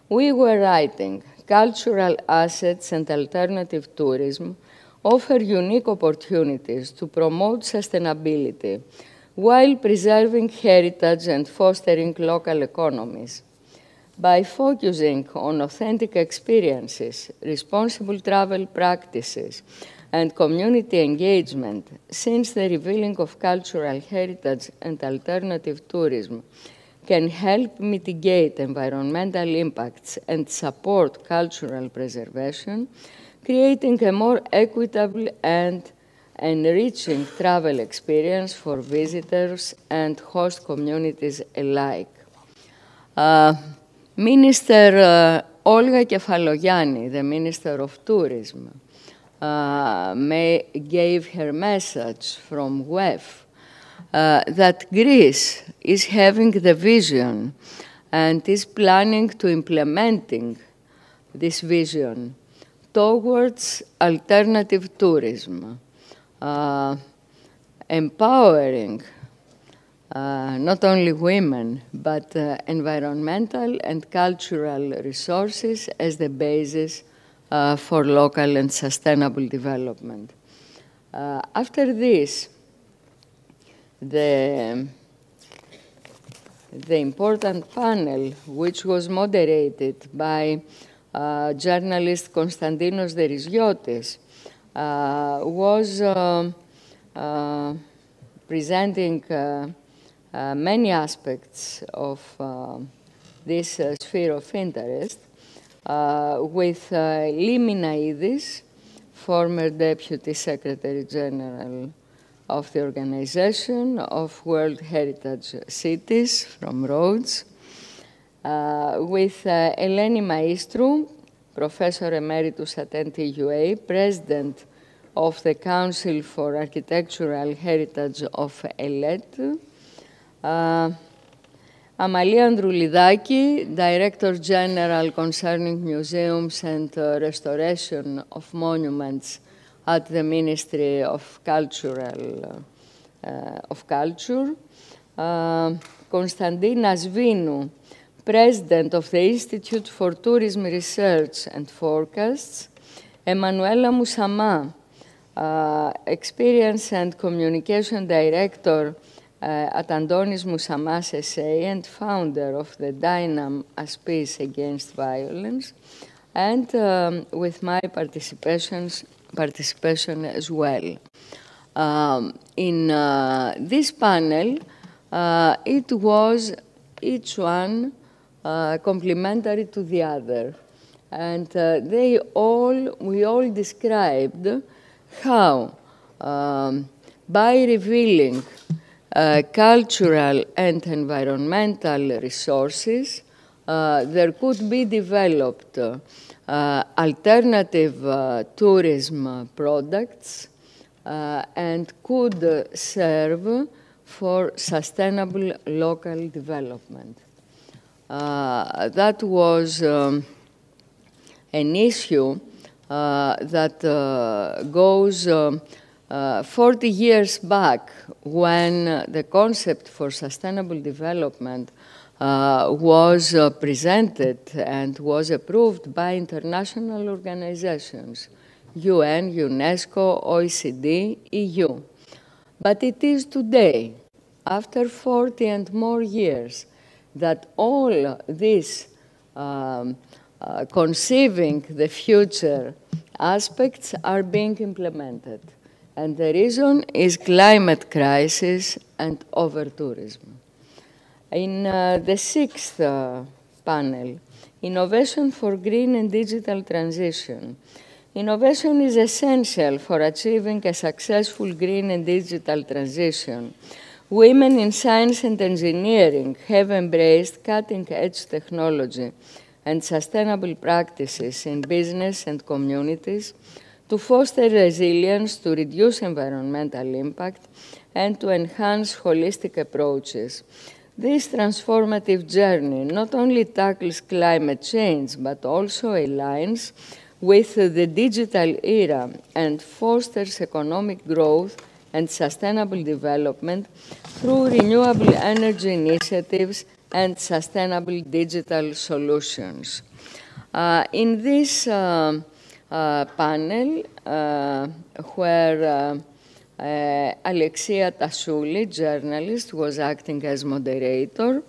D: We were writing, cultural assets and alternative tourism offer unique opportunities to promote sustainability while preserving heritage and fostering local economies. By focusing on authentic experiences, responsible travel practices, and community engagement, since the revealing of cultural heritage and alternative tourism can help mitigate environmental impacts and support cultural preservation, creating a more equitable and enriching travel experience for visitors and host communities alike. Minister Olga Kefalogianni, the Minister of Tourism, gave her message from WEF that Greece is having the vision and is planning to implementing this vision towards alternative tourism, empowering not only women, but environmental and cultural resources as the basis for local and sustainable development. After this, the important panel, which was moderated by journalist Konstantinos Deriziotis, was presenting many aspects of this sphere of interest, with Liminaidis, former Deputy Secretary General of the Organization of World Heritage Cities from Rhodes, with Eleni Maistru, Professor Emeritus at NTUA, President of the Council for Architectural Heritage of ELET, Amalia Androulidaki, Director General concerning Museums and Restoration of Monuments at the Ministry of Culture, Konstantina Svinu, President of the Institute for Tourism Research and Forecasts, Emanuela Moussama, Experience and Communication Director at Antonis Moussamas SA and founder of the Dyname Aspis Against Violence, and with my participation as well. In this panel, it was each one complementary to the other, and we all described how, by revealing cultural and environmental resources, there could be developed alternative tourism products and could serve for sustainable local development. That was an issue that goes 40 years back, when the concept for sustainable development was presented and was approved by international organizations, UN, UNESCO, OECD, EU. But it is today, after 40 and more years, that all this conceiving the future aspects are being implemented. And the reason is climate crisis and over-tourism. In the sixth panel, Innovation for Green and Digital Transition. Innovation is essential for achieving a successful green and digital transition, women in science and engineering have embraced cutting-edge technology and sustainable practices in business and communities to foster resilience, to reduce environmental impact, and to enhance holistic approaches. This transformative journey not only tackles climate change, but also aligns with the digital era and fosters economic growth and sustainable development through renewable energy initiatives and sustainable digital solutions. In this panel, where Alexia Tassouli, journalist, was acting as moderator,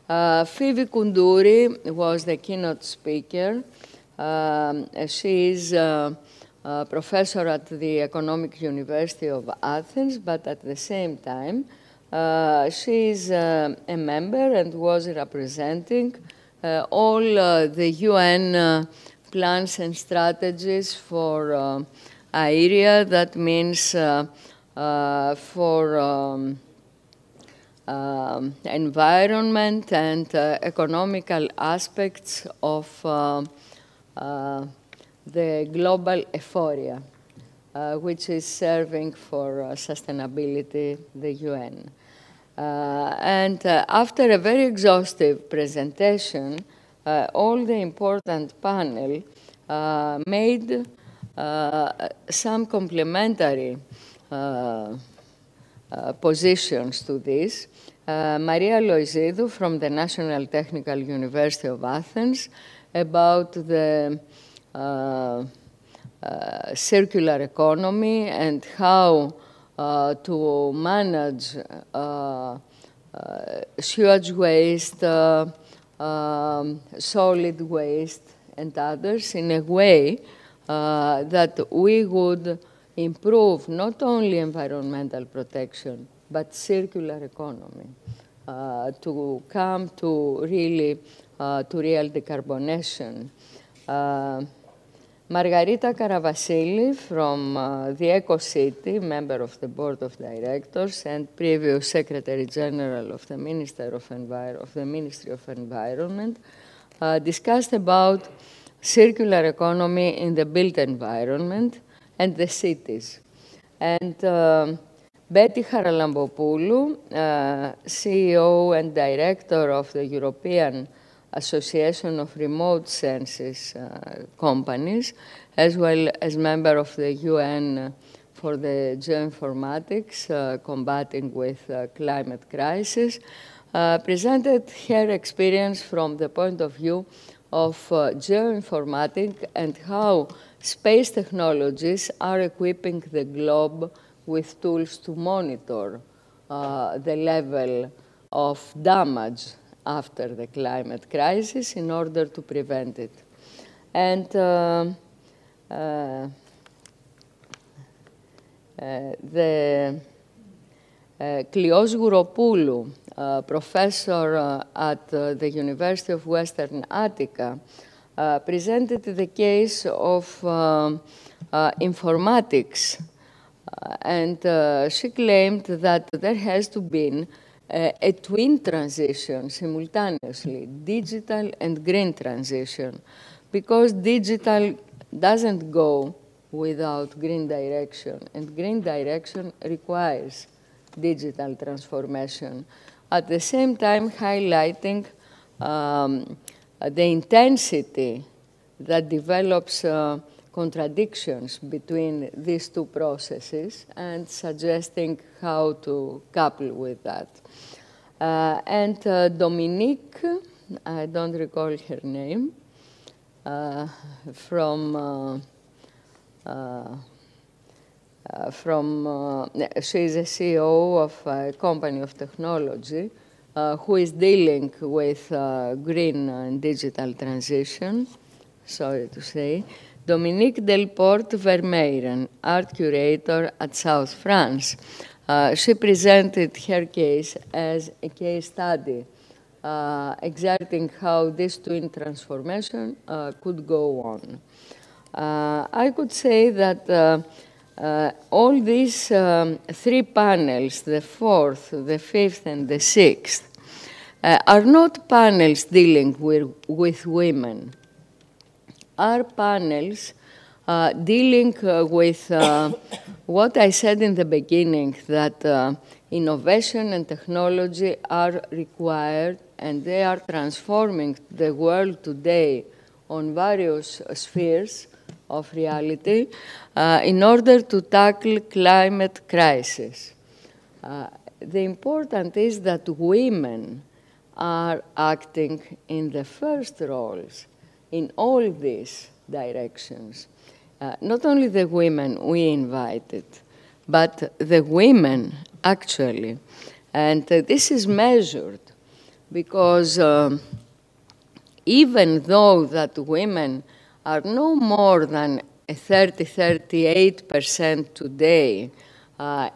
D: Phoebe Koundouri was the keynote speaker. She is a professor at the Economic University of Athens, but at the same time, she is a member and was representing all the UN plans and strategies for area. That means for environment and economical aspects of the global euphoria, which is serving for sustainability, the UN. And after a very exhaustive presentation, all the important panel made some complementary positions to this. Maria Loizidou from the National Technical University of Athens about the circular economy and how to manage sewage waste, solid waste, and others in a way that we would improve not only environmental protection, but circular economy to come to really to real decarbonation. Margarita Karavasili from the EcoCity, member of the Board of Directors and previous Secretary General of the Ministry of Environment, discussed about circular economy in the built environment and the cities. And Betty Haralambopoulou, CEO and Director of the European Association of Remote Census Companies, as well as member of the UN for the geoinformatics, combating with climate crisis, presented her experience from the point of view of geoinformatics and how space technologies are equipping the globe with tools to monitor the level of damage after the climate crisis in order to prevent it. And Klios Gouropoulou, professor at the University of Western Attica, presented the case of informatics. And she claimed that there has to be a twin transition simultaneously, digital and green transition, because digital doesn't go without green direction, and green direction requires digital transformation. At the same time, highlighting the intensity that develops contradictions between these two processes and suggesting how to couple with that. And Dominique, I don't recall her name, she's a CEO of a company of technology who is dealing with green and digital transition, sorry to say. Dominique Delporte Vermeiren, art curator at South France. She presented her case as a case study, exerting how this twin transformation could go on. I could say that All these three panels, the fourth, the fifth, and the sixth, are not panels dealing with women, are panels dealing with what I said in the beginning, that innovation and technology are required, and they are transforming the world today on various spheres of reality in order to tackle climate crisis. The important is that women are acting in the first roles in all these directions. Not only the women we invited, but the women actually. And this is measured because even though that women are no more than 38% today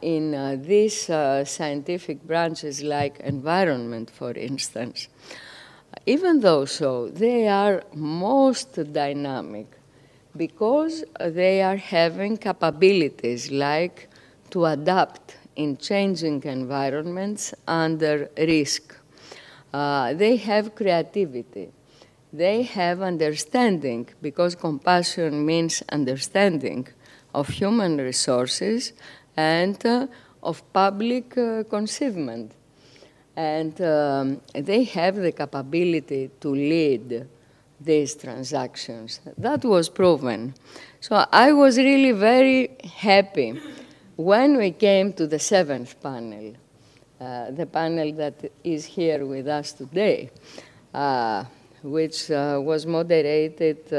D: in these scientific branches like environment, for instance, even though so, they are most dynamic because they are having capabilities like to adapt in changing environments under risk. They have creativity. They have understanding, because compassion means understanding of human resources and of public conceivement. And they have the capability to lead these transactions. That was proven. So I was really very happy when we came to the seventh panel, the panel that is here with us today, which was moderated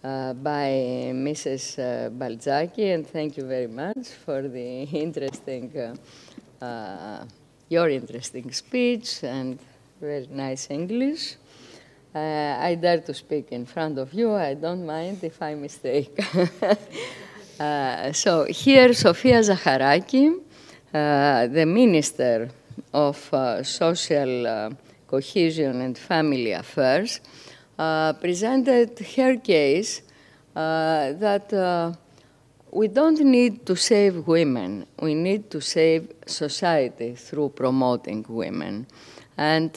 D: by Mrs. Balzaki, and thank you very much for the interesting, your interesting speech and very nice English. I dare to speak in front of you. I don't mind if I mistake. So here, Sofia Zacharaki, the Minister of Social Cohesion and Family Affairs, presented her case that we don't need to save women. We need to save society through promoting women. And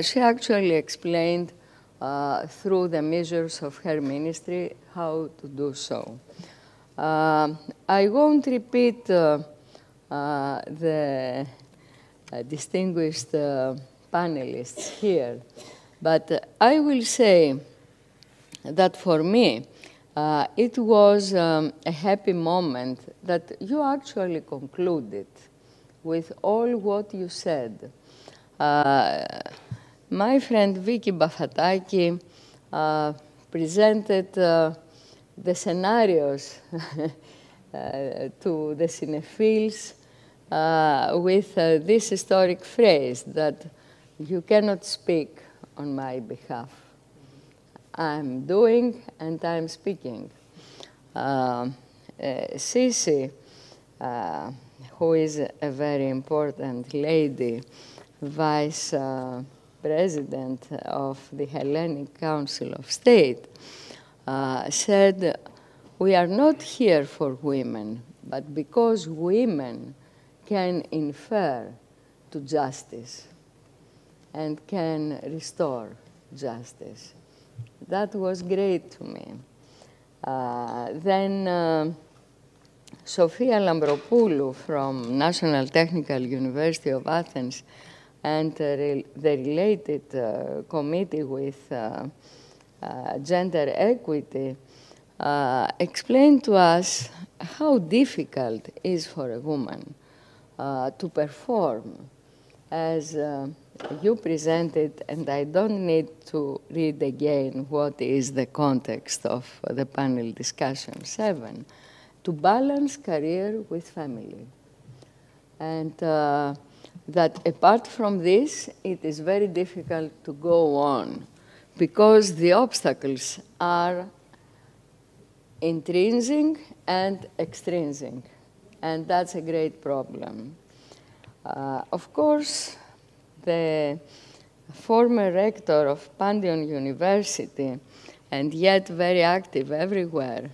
D: she actually explained through the measures of her ministry how to do so. I won't repeat the distinguished panelists here, but I will say that for me, it was a happy moment that you actually concluded with all what you said. My friend Vicky Bafataki presented the scenarios to the cinephiles with this historic phrase that you cannot speak on my behalf. I'm doing and I'm speaking. Sisi, who is a very important lady, Vice President of the Hellenic Council of State, said, we are not here for women, but because women can infer to justice and can restore justice. That was great to me. Then Sofia Lambropoulou from National Technical University of Athens and the related committee with gender equity explained to us how difficult it is for a woman to perform as you presented, and I don't need to read again what is the context of the panel discussion 7, to balance career with family. And that apart from this, it is very difficult to go on because the obstacles are intrinsic and extrinsic, and that's a great problem. Of course, the former rector of Pantheon University, and yet very active everywhere,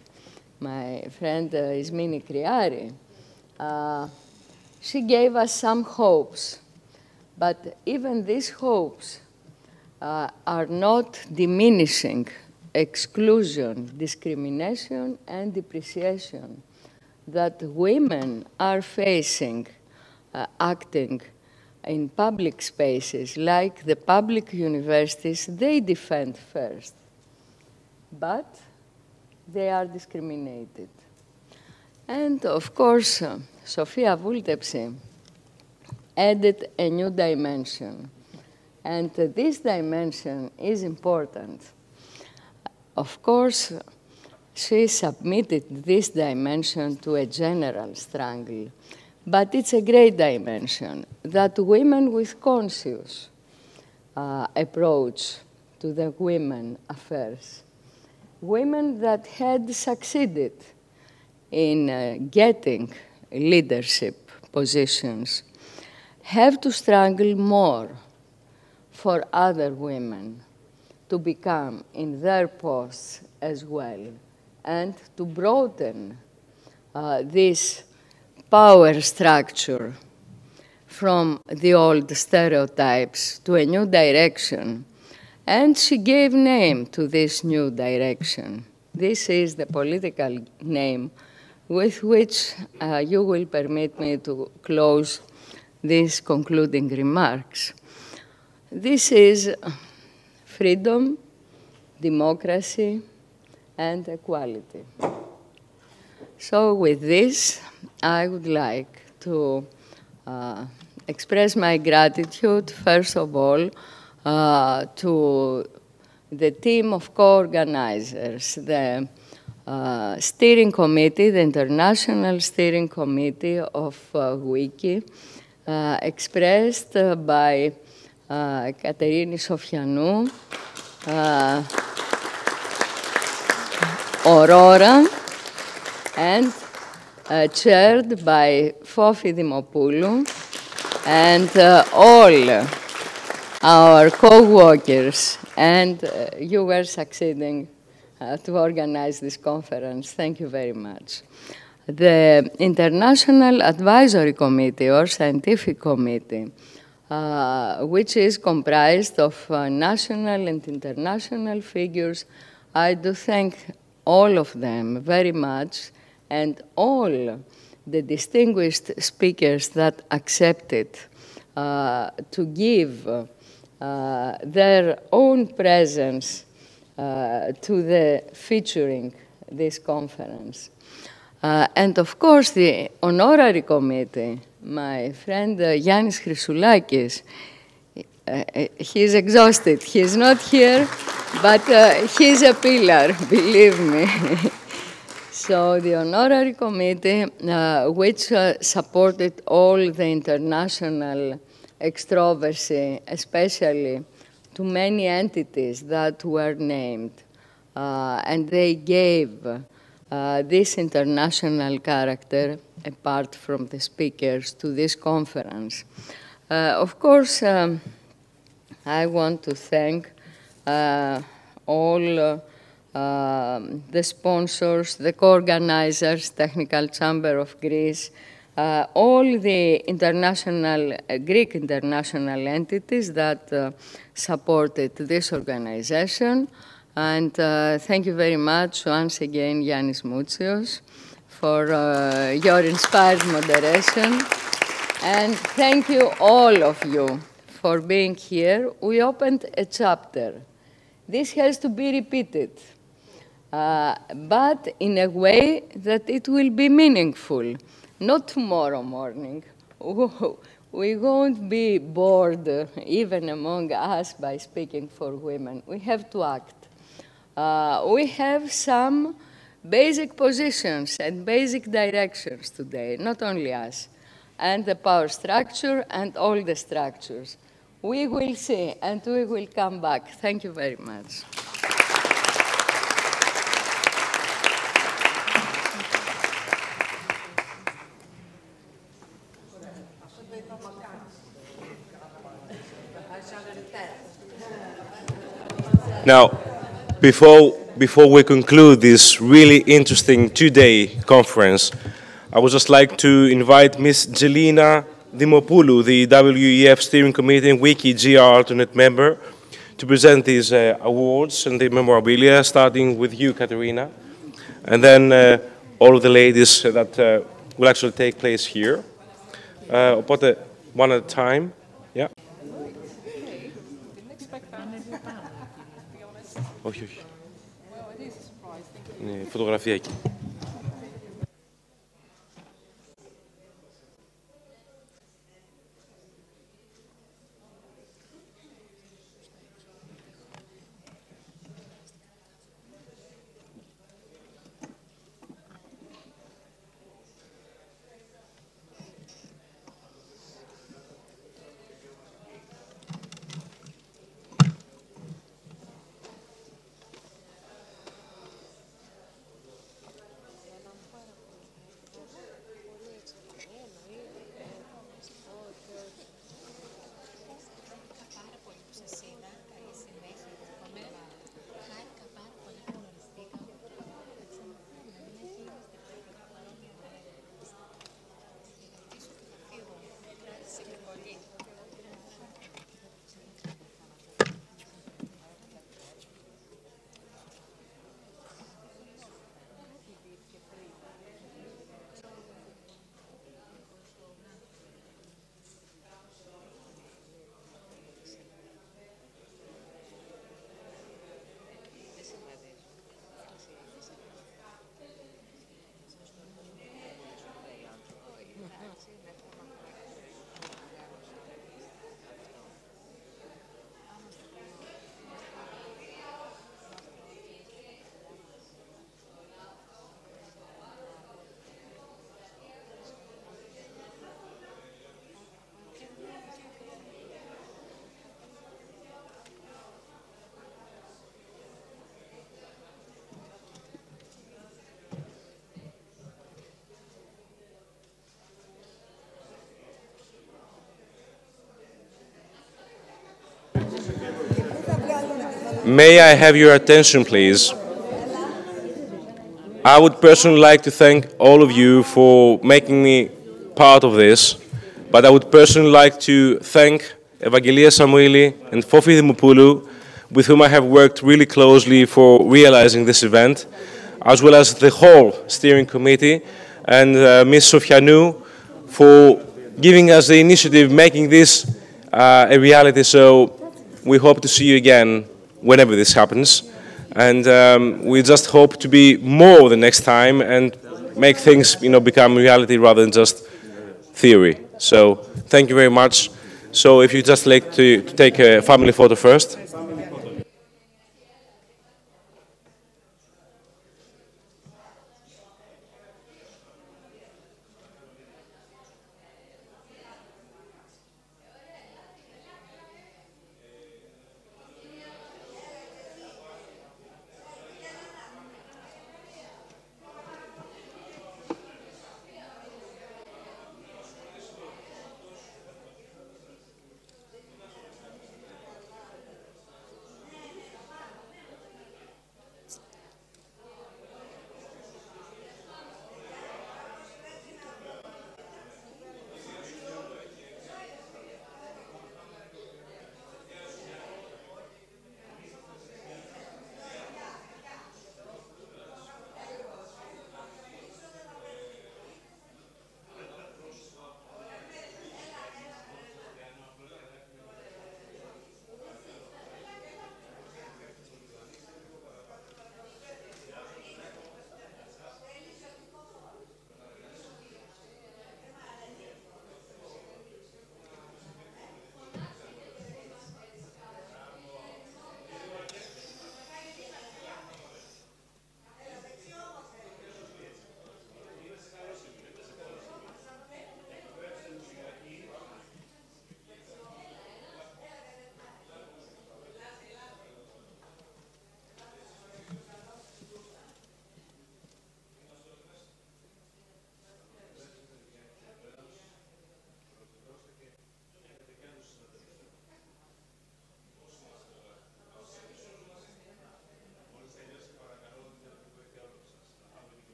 D: my friend Ismini Kriari, she gave us some hopes. But even these hopes are not diminishing exclusion, discrimination, and depreciation that women are facing acting in public spaces like the public universities they defend first. But they are discriminated. And of course, Sofia Vultepsi added a new dimension. And this dimension is important. Of course, she submitted this dimension to a general struggle, but it's a great dimension that women with conscious approach to the women affairs, women that had succeeded in getting leadership positions, have to struggle more for other women to become in their posts as well, and to broaden this power structure from the old stereotypes to a new direction. And she gave name to this new direction. This is the political name with which you will permit me to close these concluding remarks. This is freedom, democracy, and equality. So with this, I would like to express my gratitude, first of all, to the team of co-organizers, the steering committee, the International Steering Committee of WICCI, expressed by Katerini Sofianou, Aurora, and chaired by Fofi Dimopoulou, and all our co-workers, and you were succeeding to organize this conference. Thank you very much. The International Advisory Committee, or Scientific Committee, which is comprised of national and international figures, I do thank all of them very much, and all the distinguished speakers that accepted to give their own presence to the featuring this conference. And of course, the honorary committee, my friend Yannis Chrysoulakis, he's exhausted. He's not here, but he's a pillar, believe me. So the honorary committee, which supported all the international extroversy, especially to many entities that were named, and they gave this international character, apart from the speakers, to this conference. Of course, I want to thank all the sponsors, the co-organizers, Technical Chamber of Greece, all the international, Greek international entities that supported this organization. And thank you very much once again, Yannis Moutsios, for your inspired moderation. And thank you all of you for being here. We opened a chapter. This has to be repeated, but in a way that it will be meaningful. Not tomorrow morning. We won't be bored, even among us, by speaking for women. We have to act. We have some basic positions and basic directions today, not only us, and the power structure and all the structures. We will see, and we will come back. Thank you very much.
A: Now, before before we conclude this really interesting two-day conference, I would just like to invite Ms. Jelena Dimopoulou, the WEF Steering Committee and WICCI GR alternate member, to present these awards and the memorabilia, starting with you, Katerina, and then all of the ladies that will actually take place here. Οπότε, one at a time. Yeah. Όχι, όχι. Είναι φωτογραφία εκεί. May I have your attention, please? I would personally like to thank all of you for making me part of this, but I would personally like to thank Evangelia Samuili and Fofi Dimopoulou, with whom I have worked really closely for realizing this event, as well as the whole steering committee, and Ms. Sofianou for giving us the initiative, making this a reality. So we hope to see you again whenever this happens, and we just hope to be more the next time and make things, become reality rather than just theory. So thank you very much. So if you just like to take a family photo first.